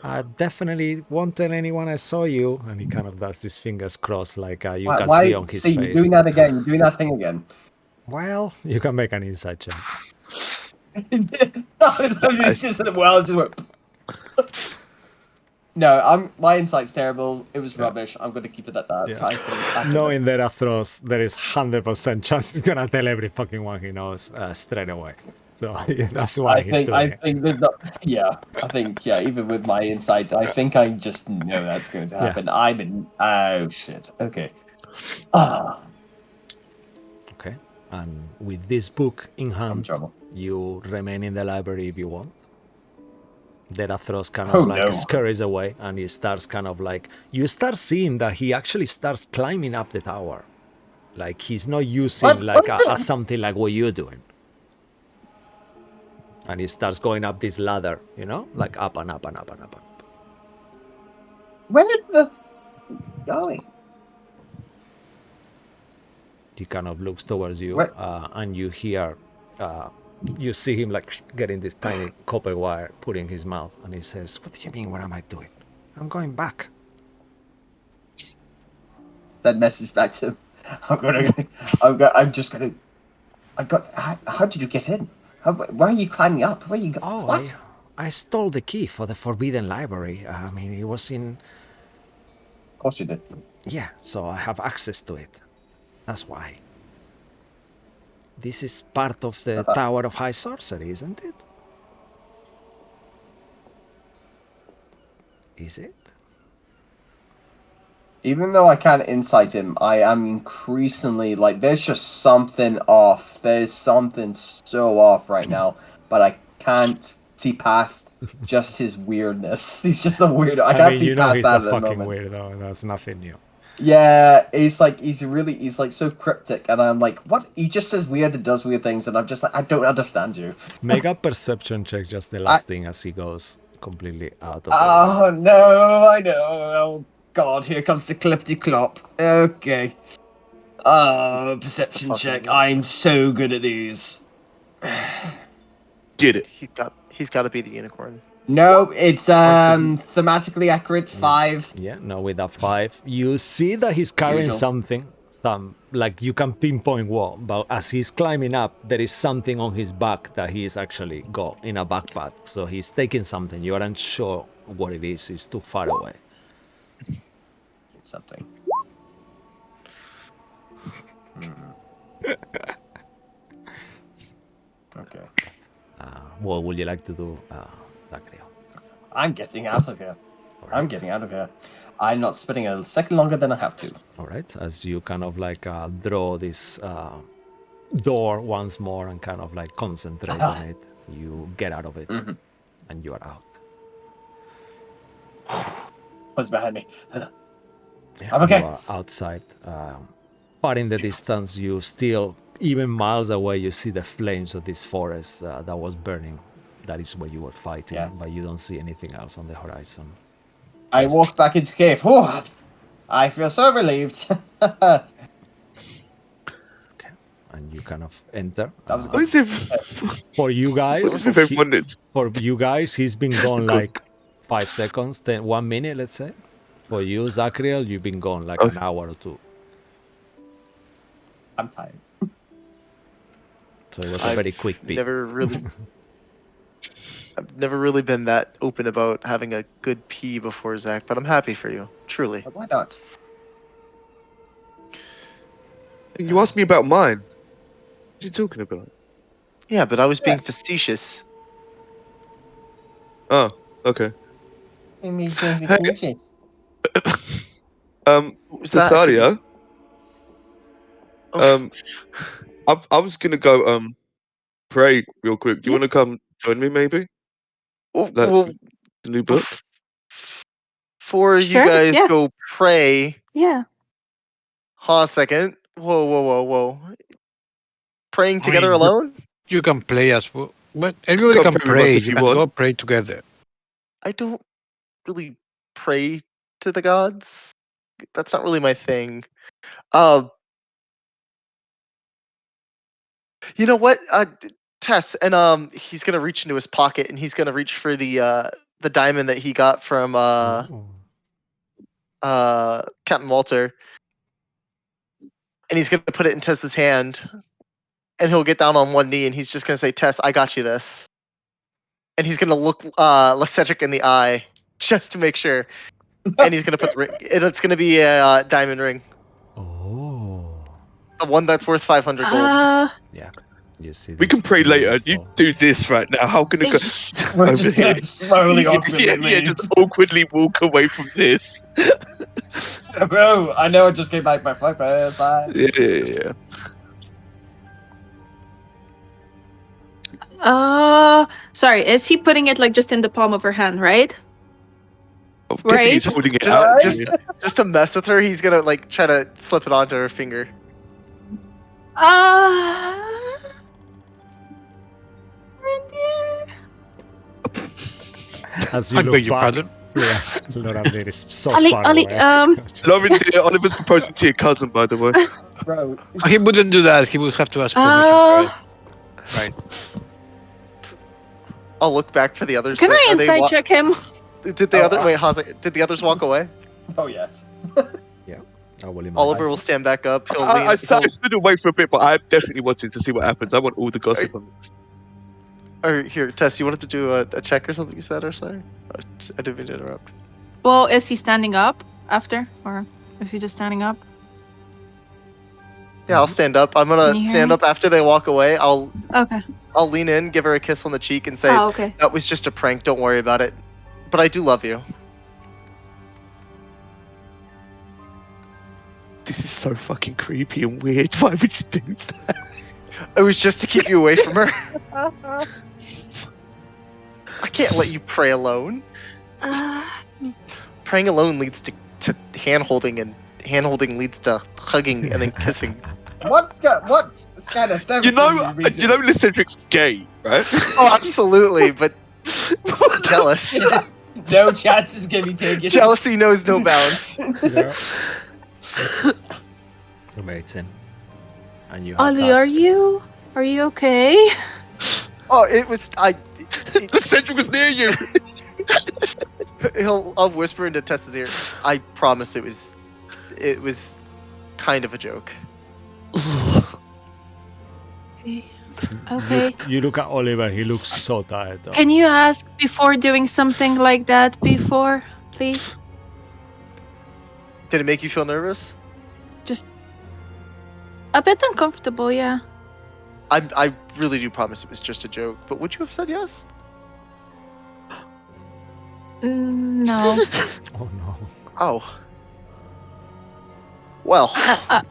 [SPEAKER 1] I definitely won't tell anyone I saw you. And he kind of does his fingers crossed, like you can see on his
[SPEAKER 2] see,
[SPEAKER 1] face.
[SPEAKER 2] you're doing that again. You're doing that thing again.
[SPEAKER 1] Well, you can make an insight check.
[SPEAKER 2] It's just just went. No, my insight's terrible. It was rubbish. I'm going to keep it at that.
[SPEAKER 1] Yeah.
[SPEAKER 2] I think
[SPEAKER 1] Knowing that Athros, there is 100% chance he's gonna tell every fucking one he knows straight away. So yeah, that's why he's doing it.
[SPEAKER 2] think there's not. Yeah, I think even with my insight, I think I just know that's going to happen.
[SPEAKER 1] Yeah.
[SPEAKER 2] I'm in. Oh shit. Okay. Ah,
[SPEAKER 1] Okay. And with this book in
[SPEAKER 2] I'm in
[SPEAKER 1] hand,
[SPEAKER 2] trouble.
[SPEAKER 1] you remain in the library if you want. Derathros kind
[SPEAKER 2] Oh,
[SPEAKER 1] of like
[SPEAKER 2] no.
[SPEAKER 1] scurries away, and he starts kind of like, you start seeing that he actually starts climbing up the tower, like he's not using
[SPEAKER 2] What?
[SPEAKER 1] like a something like what you're doing, and he starts going up this ladder, like up and up and up and up and up.
[SPEAKER 2] Where did the going?
[SPEAKER 1] He kind of looks towards you,
[SPEAKER 2] What?
[SPEAKER 1] and you hear, you see him like getting this tiny copper wire put in his mouth, and he says, "What do you mean? What am I doing? I'm going back."
[SPEAKER 2] That message back to him. I'm just gonna. How did you get in? Why are you climbing up? Where are you?
[SPEAKER 1] Oh,
[SPEAKER 2] What?
[SPEAKER 1] I stole the key for the Forbidden Library. I mean, it was in.
[SPEAKER 2] Of course you did.
[SPEAKER 1] Yeah, so I have access to it. That's why. This is part of the Tower of High Sorcery, isn't it? Is it?
[SPEAKER 2] Even though I can't insight him, I am increasingly like, there's just something off. There's something so off right now, but I can't see past just his weirdness. He's just a weirdo. I can't see past
[SPEAKER 1] he's
[SPEAKER 2] that
[SPEAKER 1] a
[SPEAKER 2] at the
[SPEAKER 1] fucking
[SPEAKER 2] moment.
[SPEAKER 1] weirdo, and that's nothing new.
[SPEAKER 2] Yeah, he's like so cryptic, and I'm like, what? He just says weird and does weird things, and I'm just like, I don't understand you.
[SPEAKER 1] Make a perception check, just the last thing, as he goes completely out of.
[SPEAKER 2] Oh no, I know. Oh god, here comes the clippity clop. Okay. Perception check. I'm so good at these.
[SPEAKER 3] Get it.
[SPEAKER 6] He's got to be the unicorn.
[SPEAKER 2] No, it's thematically accurate 5.
[SPEAKER 1] Yeah, no, with a 5. You see that he's carrying
[SPEAKER 2] Usual.
[SPEAKER 1] something, like you can pinpoint what, but as he's climbing up, there is something on his back that he's actually got in a backpack. So he's taking something. You aren't sure what it is. It's too far away.
[SPEAKER 2] Something. Okay.
[SPEAKER 1] What would you like to do, Dacrio?
[SPEAKER 2] I'm getting out of here. I'm getting out of here. I'm not spending a second longer than I have to.
[SPEAKER 1] All right, as you kind of like draw this door once more and kind of like concentrate on it, you get out of it, and you are out.
[SPEAKER 2] What's behind me?
[SPEAKER 1] Yeah,
[SPEAKER 2] I'm okay.
[SPEAKER 1] You are outside. Far in the distance, you still, even miles away, you see the flames of this forest that was burning. That is where you were fighting, but you don't see anything else on the horizon.
[SPEAKER 2] I walk back into cave. Oh, I feel so relieved.
[SPEAKER 1] and you kind of enter.
[SPEAKER 2] That was
[SPEAKER 3] What
[SPEAKER 2] good.
[SPEAKER 3] is it?
[SPEAKER 1] For you
[SPEAKER 3] That
[SPEAKER 1] guys,
[SPEAKER 3] must be very
[SPEAKER 1] he-
[SPEAKER 3] funny.
[SPEAKER 1] for you guys, he's been gone
[SPEAKER 3] Cool.
[SPEAKER 1] like 5 seconds, then 1 minute, let's say. For you, Zachriel, you've been gone like
[SPEAKER 3] Okay.
[SPEAKER 1] an hour or two.
[SPEAKER 2] I'm tired.
[SPEAKER 1] So it was a very quick peek.
[SPEAKER 6] I've never really been that open about having a good pee before, Zach, but I'm happy for you, truly.
[SPEAKER 2] But why not?
[SPEAKER 3] You asked me about mine. What are you talking about?
[SPEAKER 6] Yeah, but I was being facetious.
[SPEAKER 3] Oh, okay.
[SPEAKER 2] It means being
[SPEAKER 3] Hey.
[SPEAKER 2] facetious.
[SPEAKER 6] What was that?
[SPEAKER 3] Cesaria,
[SPEAKER 6] Oh,
[SPEAKER 3] I was gonna go pray real quick. Do you
[SPEAKER 4] Yeah.
[SPEAKER 3] want to come join me, maybe?
[SPEAKER 6] well,
[SPEAKER 3] Like
[SPEAKER 6] well,
[SPEAKER 3] the new book.
[SPEAKER 6] before you
[SPEAKER 4] Sure,
[SPEAKER 6] guys
[SPEAKER 4] yeah.
[SPEAKER 6] go pray,
[SPEAKER 4] Yeah.
[SPEAKER 6] hold on a second. Whoa. Praying
[SPEAKER 5] I
[SPEAKER 6] together
[SPEAKER 5] mean,
[SPEAKER 6] alone?
[SPEAKER 5] You can play as well. But everybody
[SPEAKER 3] Come
[SPEAKER 5] can
[SPEAKER 3] pray with us
[SPEAKER 5] pray.
[SPEAKER 3] if
[SPEAKER 5] You
[SPEAKER 3] you
[SPEAKER 5] can
[SPEAKER 3] want.
[SPEAKER 5] go pray together.
[SPEAKER 6] I don't really pray to the gods. That's not really my thing. You know what? Tess, and he's gonna reach into his pocket and he's gonna reach for the diamond that he got from
[SPEAKER 1] Oh.
[SPEAKER 6] Captain Walter, and he's gonna put it in Tess's hand, and he'll get down on one knee and he's just gonna say, "Tess, I got you this," and he's gonna look Cedric in the eye just to make sure, and he's gonna put the ring. It's gonna be a diamond ring,
[SPEAKER 1] Oh.
[SPEAKER 6] the one that's worth 500 gold.
[SPEAKER 1] Yeah. You see
[SPEAKER 3] We
[SPEAKER 1] this
[SPEAKER 3] can pray later. You
[SPEAKER 1] beautiful-
[SPEAKER 3] do this right now. How can it go?
[SPEAKER 2] We're
[SPEAKER 3] over
[SPEAKER 2] just
[SPEAKER 3] here?
[SPEAKER 2] gonna slowly, awkwardly
[SPEAKER 3] yeah,
[SPEAKER 2] leave.
[SPEAKER 3] just awkwardly walk away from this.
[SPEAKER 2] Bro, I know I just came back, but fuck that. Bye.
[SPEAKER 3] Yeah.
[SPEAKER 4] Sorry, is he putting it like just in the palm of her hand, right?
[SPEAKER 3] I'm guessing he's
[SPEAKER 4] Right.
[SPEAKER 3] holding it
[SPEAKER 6] Just,
[SPEAKER 3] out.
[SPEAKER 6] just, just to mess with her, he's gonna like try to slip it onto her finger.
[SPEAKER 4] Reindeer.
[SPEAKER 1] As you
[SPEAKER 5] I beg
[SPEAKER 1] look
[SPEAKER 5] your
[SPEAKER 1] back,
[SPEAKER 5] pardon.
[SPEAKER 1] yeah, Lorandir is so
[SPEAKER 4] Ali,
[SPEAKER 1] far
[SPEAKER 4] Ali,
[SPEAKER 1] away.
[SPEAKER 3] Loving dear, Oliver's proposing to your cousin, by the way.
[SPEAKER 2] Bro,
[SPEAKER 5] He wouldn't do that. He would have to ask permission
[SPEAKER 4] Uh,
[SPEAKER 5] first. Right.
[SPEAKER 6] I'll look back for the others.
[SPEAKER 4] Can I
[SPEAKER 6] Are they
[SPEAKER 4] inside check him?
[SPEAKER 6] Did the
[SPEAKER 2] Oh,
[SPEAKER 6] other wait? Did the others walk away?
[SPEAKER 2] oh yes.
[SPEAKER 1] I will imagine.
[SPEAKER 6] Oliver will stand back up. He'll lean.
[SPEAKER 3] I stood away for a bit, but I'm definitely watching to see what happens. I want all the gossip on this.
[SPEAKER 6] Or here, Tess, you wanted to do a check or something? You said, or sorry, I didn't mean to interrupt.
[SPEAKER 4] Well, is he standing up after, or is he just standing up?
[SPEAKER 6] Yeah, I'll stand up. I'm
[SPEAKER 4] Can
[SPEAKER 6] gonna
[SPEAKER 4] you hear
[SPEAKER 6] stand
[SPEAKER 4] me?
[SPEAKER 6] up after they walk away. I'll
[SPEAKER 4] Okay.
[SPEAKER 6] lean in, give her a kiss on the cheek, and say,
[SPEAKER 4] Oh, okay.
[SPEAKER 6] "That was just a prank. Don't worry about it. But I do love you."
[SPEAKER 3] This is so fucking creepy and weird. Why would you do that?
[SPEAKER 6] It was just to keep you away from her. I can't let you pray alone. Praying alone leads to hand holding, and hand holding leads to hugging and then kissing.
[SPEAKER 2] What kind of services
[SPEAKER 3] You know,
[SPEAKER 2] are
[SPEAKER 3] Lycedric's gay, right?
[SPEAKER 6] Oh, absolutely, but jealous.
[SPEAKER 2] no chances can be taken.
[SPEAKER 6] Jealousy knows no bounds.
[SPEAKER 1] Yeah. Amazing. And you have
[SPEAKER 4] Ali,
[SPEAKER 1] that.
[SPEAKER 4] are you okay?
[SPEAKER 6] Oh, it was
[SPEAKER 3] Lycedric was near you.
[SPEAKER 6] I'll whisper into Tessa's ear. I promise it was kind of a joke.
[SPEAKER 4] Okay.
[SPEAKER 1] You look at Oliver, he looks so tired. Though.
[SPEAKER 4] Can you ask before doing something like that before, please?
[SPEAKER 6] Did it make you feel nervous?
[SPEAKER 4] Just a bit uncomfortable, yeah.
[SPEAKER 6] I really do promise it was just a joke. But would you have said yes?
[SPEAKER 4] No.
[SPEAKER 1] Oh no.
[SPEAKER 6] Oh. Well.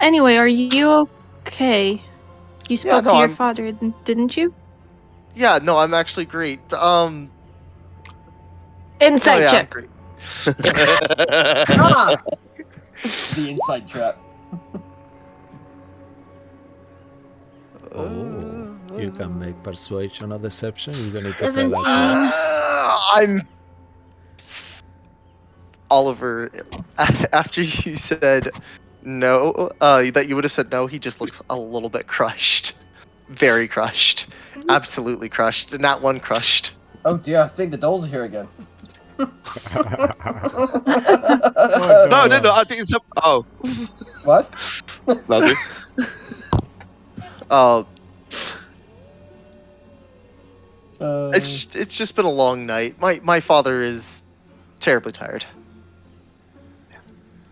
[SPEAKER 4] Anyway, are you okay? You spoke
[SPEAKER 6] no,
[SPEAKER 4] to your
[SPEAKER 6] I'm-
[SPEAKER 4] father, didn't you?
[SPEAKER 6] Yeah. No, I'm actually great.
[SPEAKER 4] Inside
[SPEAKER 6] I'm
[SPEAKER 4] check.
[SPEAKER 6] great.
[SPEAKER 2] Ah! The inside trap.
[SPEAKER 1] Oh, you can make persuasion or deception. You don't need to tell
[SPEAKER 4] 17.
[SPEAKER 1] us. What.
[SPEAKER 6] I'm Oliver. After you said No, that you would have said no. He just looks a little bit crushed. Very crushed. Absolutely crushed. And not one crushed.
[SPEAKER 2] Oh dear, I think the dolls are here again.
[SPEAKER 1] Oh,
[SPEAKER 3] No, no,
[SPEAKER 1] God.
[SPEAKER 3] I think it's oh,
[SPEAKER 2] What?
[SPEAKER 3] nothing.
[SPEAKER 6] Uh,
[SPEAKER 2] Uh,
[SPEAKER 6] it's just been a long night. My father is terribly tired.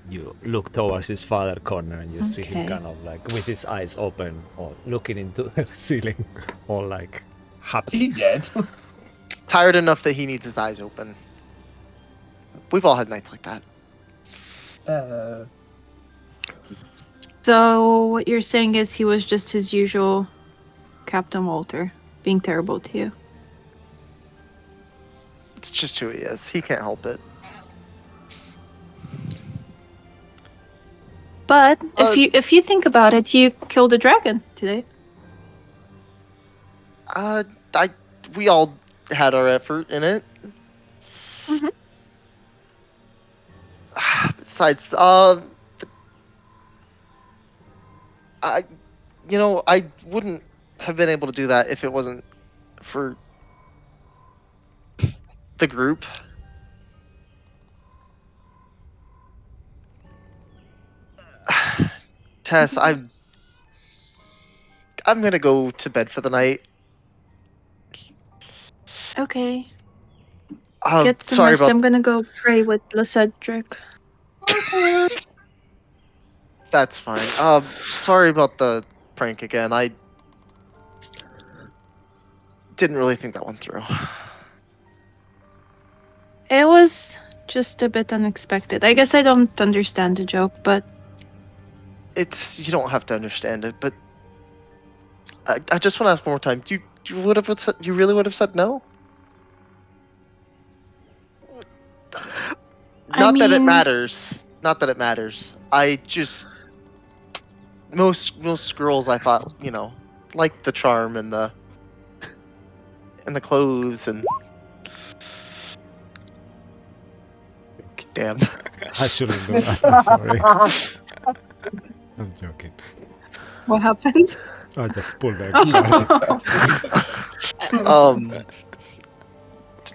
[SPEAKER 1] You look towards his father corner and you see him
[SPEAKER 4] Okay.
[SPEAKER 1] kind of like with his eyes open or looking into the ceiling, all like
[SPEAKER 2] is
[SPEAKER 1] happy.
[SPEAKER 2] he dead?
[SPEAKER 6] Tired enough that he needs his eyes open. We've all had nights like that.
[SPEAKER 4] So what you're saying is he was just his usual Captain Walter, being terrible to you.
[SPEAKER 6] It's just who he is. He can't help it.
[SPEAKER 4] But
[SPEAKER 6] Uh,
[SPEAKER 4] if you think about it, you killed a dragon today.
[SPEAKER 6] Uh, I we all had our effort in it.
[SPEAKER 4] Mhm.
[SPEAKER 6] Besides, I, I wouldn't have been able to do that if it wasn't for the group. Tess, I'm gonna go to bed for the night.
[SPEAKER 4] Okay. Get some
[SPEAKER 6] Sorry
[SPEAKER 4] rest.
[SPEAKER 6] about
[SPEAKER 4] I'm gonna go pray with Cedric.
[SPEAKER 6] that's fine. Sorry about the prank again. I didn't really think that one through.
[SPEAKER 4] It was just a bit unexpected. I guess I don't understand the joke, but
[SPEAKER 6] You don't have to understand it, but I just want to ask one more time. You really would have said no?
[SPEAKER 4] I
[SPEAKER 6] Not that it
[SPEAKER 4] mean,
[SPEAKER 6] matters. Not that it matters. I just most girls I thought, liked the charm and the clothes and damn.
[SPEAKER 1] I shouldn't do that. I'm sorry. I'm joking.
[SPEAKER 4] what happened?
[SPEAKER 1] I just pulled the
[SPEAKER 2] Jesus
[SPEAKER 1] card.
[SPEAKER 2] Christ.
[SPEAKER 6] um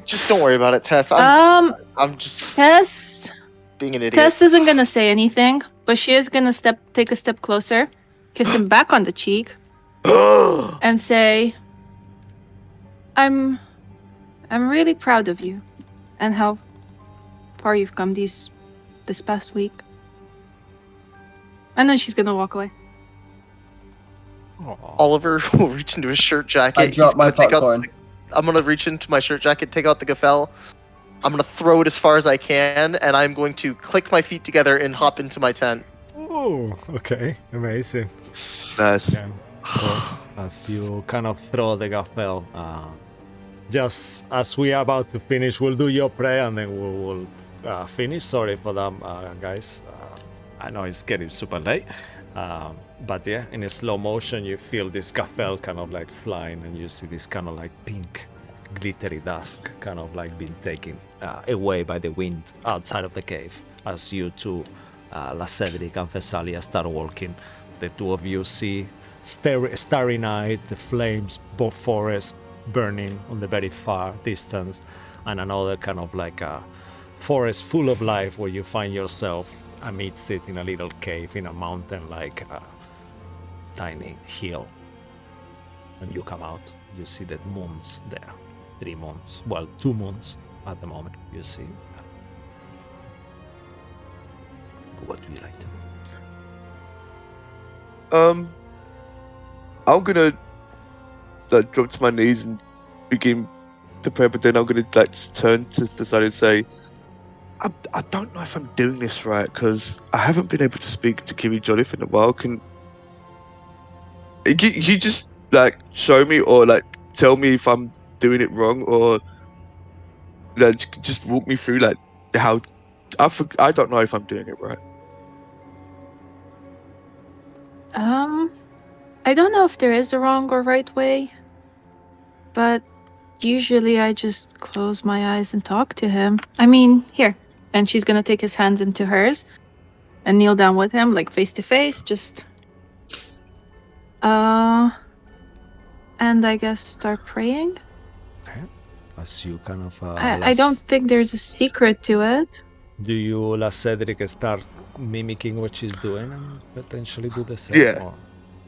[SPEAKER 6] just don't worry about it, Tess. I'm just
[SPEAKER 4] Tess
[SPEAKER 6] being an idiot.
[SPEAKER 4] Tess isn't gonna say anything, but she is gonna take a step closer, kiss him back on the cheek, and say, I'm really proud of you and how far you've come this past week. And then she's gonna walk away.
[SPEAKER 1] Aw.
[SPEAKER 6] Oliver will reach into his shirt jacket.
[SPEAKER 2] I
[SPEAKER 6] He's
[SPEAKER 2] dropped my
[SPEAKER 6] gonna take out
[SPEAKER 2] popcorn.
[SPEAKER 6] I'm gonna reach into my shirt jacket, take out the gaffel. I'm gonna throw it as far as I can, and I'm going to click my feet together and hop into my tent.
[SPEAKER 1] Oh, okay. Amazing.
[SPEAKER 3] Nice.
[SPEAKER 1] Yeah. Cool. As you kind of throw the gaffel, just as we are about to finish, we'll do your prayer and then we will finish. Sorry for that, guys. I know it's getting super late. But yeah, in a slow motion, you feel this gaffel kind of like flying and you see this kind of like pink, glittery dust kind of like being taken away by the wind outside of the cave as you two, Cedric and Thessalia, start walking. The two of you see starry night, the flames, both forests burning on the very far distance, and another kind of like a forest full of life where you find yourself amidst it in a little cave in a mountain like a tiny hill. And you come out, you see that moons there. 3 moons. Well, 2 moons at the moment, you see. What do you like to do?
[SPEAKER 3] I'm gonna like drop to my knees and begin to pray, but then I'm gonna like just turn to the side and say, I don't know if I'm doing this right because I haven't been able to speak to Kimmy Jolliffe in a while. Can you just like show me or like tell me if I'm doing it wrong or like just walk me through like how I don't know if I'm doing it right.
[SPEAKER 4] I don't know if there is a wrong or right way, but usually I just close my eyes and talk to him. I mean, here. And she's gonna take his hands into hers. and kneel down with him, like face to face, just and I guess start praying.
[SPEAKER 1] Okay. As you kind of
[SPEAKER 4] I don't think there's a secret to it.
[SPEAKER 1] do you let Cedric start mimicking what she's doing and potentially do the same?
[SPEAKER 3] Yeah.
[SPEAKER 1] Or,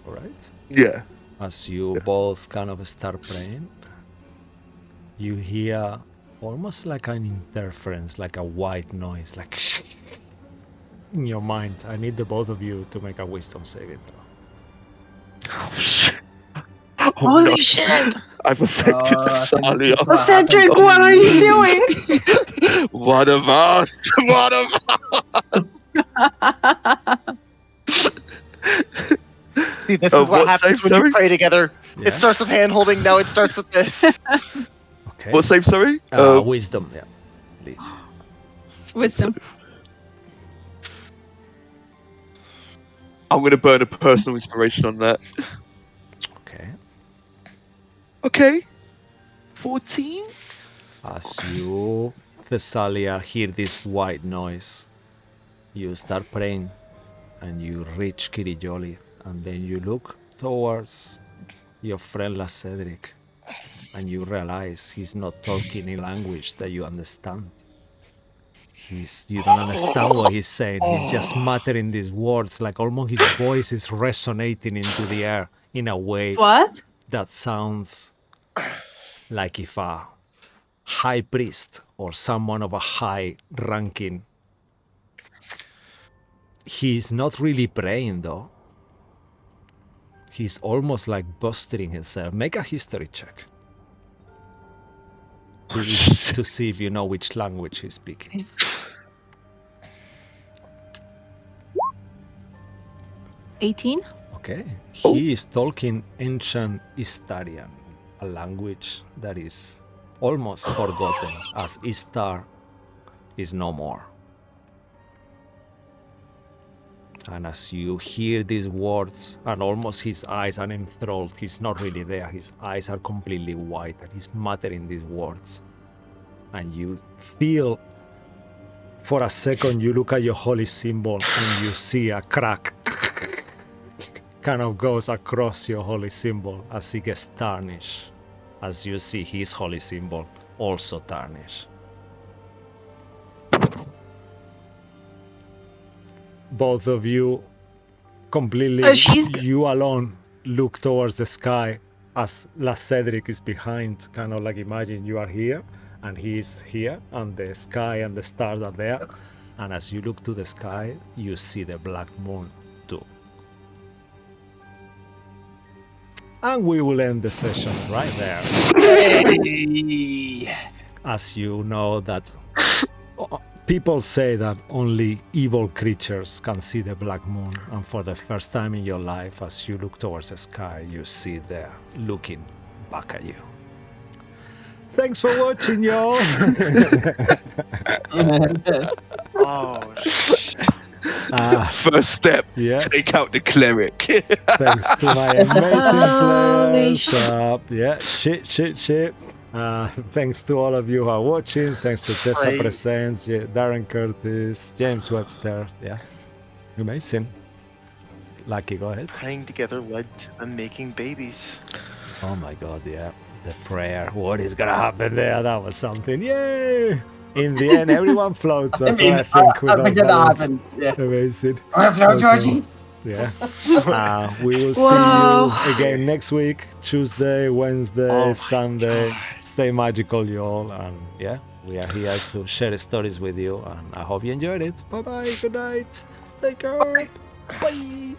[SPEAKER 1] all right.
[SPEAKER 3] Yeah.
[SPEAKER 1] As you both kind of start praying, you hear almost like an interference, like a white noise, like in your mind. I need the both of you to make a wisdom saving throw.
[SPEAKER 3] Oh,
[SPEAKER 4] Holy
[SPEAKER 3] no.
[SPEAKER 4] shit!
[SPEAKER 3] I've affected
[SPEAKER 2] I think
[SPEAKER 3] Salia.
[SPEAKER 2] this is what
[SPEAKER 4] Cedric,
[SPEAKER 2] happened to
[SPEAKER 4] what are you
[SPEAKER 2] me.
[SPEAKER 4] doing?
[SPEAKER 3] One of us. One of
[SPEAKER 6] See, this is what happens
[SPEAKER 3] save,
[SPEAKER 6] when
[SPEAKER 3] sorry?
[SPEAKER 6] you pray together.
[SPEAKER 1] Yeah.
[SPEAKER 6] It starts with hand holding. Now it starts with this.
[SPEAKER 1] Okay.
[SPEAKER 3] What save, sorry?
[SPEAKER 1] Wisdom, yeah. Please.
[SPEAKER 4] Wisdom.
[SPEAKER 3] I'm going to burn a personal inspiration on that.
[SPEAKER 1] Okay.
[SPEAKER 3] Okay. 14?
[SPEAKER 1] As you, Thessalia, hear this white noise, you start praying and you reach Kiriyoli, and then you look towards your friend La Cedric and you realize he's not talking in language that you understand. You don't understand what he's saying. He's just muttering these words, like almost his voice is resonating into the air in a way
[SPEAKER 4] What?
[SPEAKER 1] that sounds like if a high priest or someone of a high ranking. He's not really praying though. He's almost like boasting himself. Make a history check to see if you know which language he's speaking.
[SPEAKER 4] 18?
[SPEAKER 1] Okay. He is talking ancient Istarian, a language that is almost forgotten as Istar is no more. And as you hear these words, and almost his eyes are enthralled, he's not really there. His eyes are completely white, and he's muttering these words. And you feel, for a second, you look at your holy symbol, and you see a crack kind of goes across your holy symbol as it gets tarnished. As you see his holy symbol also tarnished. Both of you completely, you alone, look towards the sky as La Cedric is behind, kind of like imagine you are here and he is here, and the sky and the stars are there. And as you look to the sky, you see the black moon too. And we will end the session right there.
[SPEAKER 2] Hey.
[SPEAKER 1] As you know that people say that only evil creatures can see the black moon, and for the first time in your life, as you look towards the sky, you see it there, looking back at you. Thanks for watching, y'all.
[SPEAKER 6] Oh,
[SPEAKER 3] First step,
[SPEAKER 1] Yeah.
[SPEAKER 3] take out the cleric.
[SPEAKER 1] Thanks to my amazing
[SPEAKER 4] Holy
[SPEAKER 1] players. Yeah, shit. Thanks to all of you who are watching. Thanks to Tessa
[SPEAKER 6] Right.
[SPEAKER 1] Presents, Darren Curtis, James Webster. Yeah, amazing. Lucky, go ahead.
[SPEAKER 6] praying together led to them making babies.
[SPEAKER 1] Oh my god, yeah. The prayer. What is gonna happen there? That was something. Yay! In the end, everyone floats. That's what I think with
[SPEAKER 2] I
[SPEAKER 1] those
[SPEAKER 2] think that
[SPEAKER 1] balloons.
[SPEAKER 2] happens. Yeah.
[SPEAKER 1] Amazing.
[SPEAKER 2] Wanna float,
[SPEAKER 1] Okay.
[SPEAKER 2] Georgie?
[SPEAKER 1] Yeah. We will
[SPEAKER 4] Wow.
[SPEAKER 1] see you again next week, Tuesday, Wednesday,
[SPEAKER 6] Oh my
[SPEAKER 1] Sunday.
[SPEAKER 6] God.
[SPEAKER 1] Stay magical, y'all. And yeah, we are here to share stories with you. And I hope you enjoyed it. Bye bye. Good night. Take care. Bye.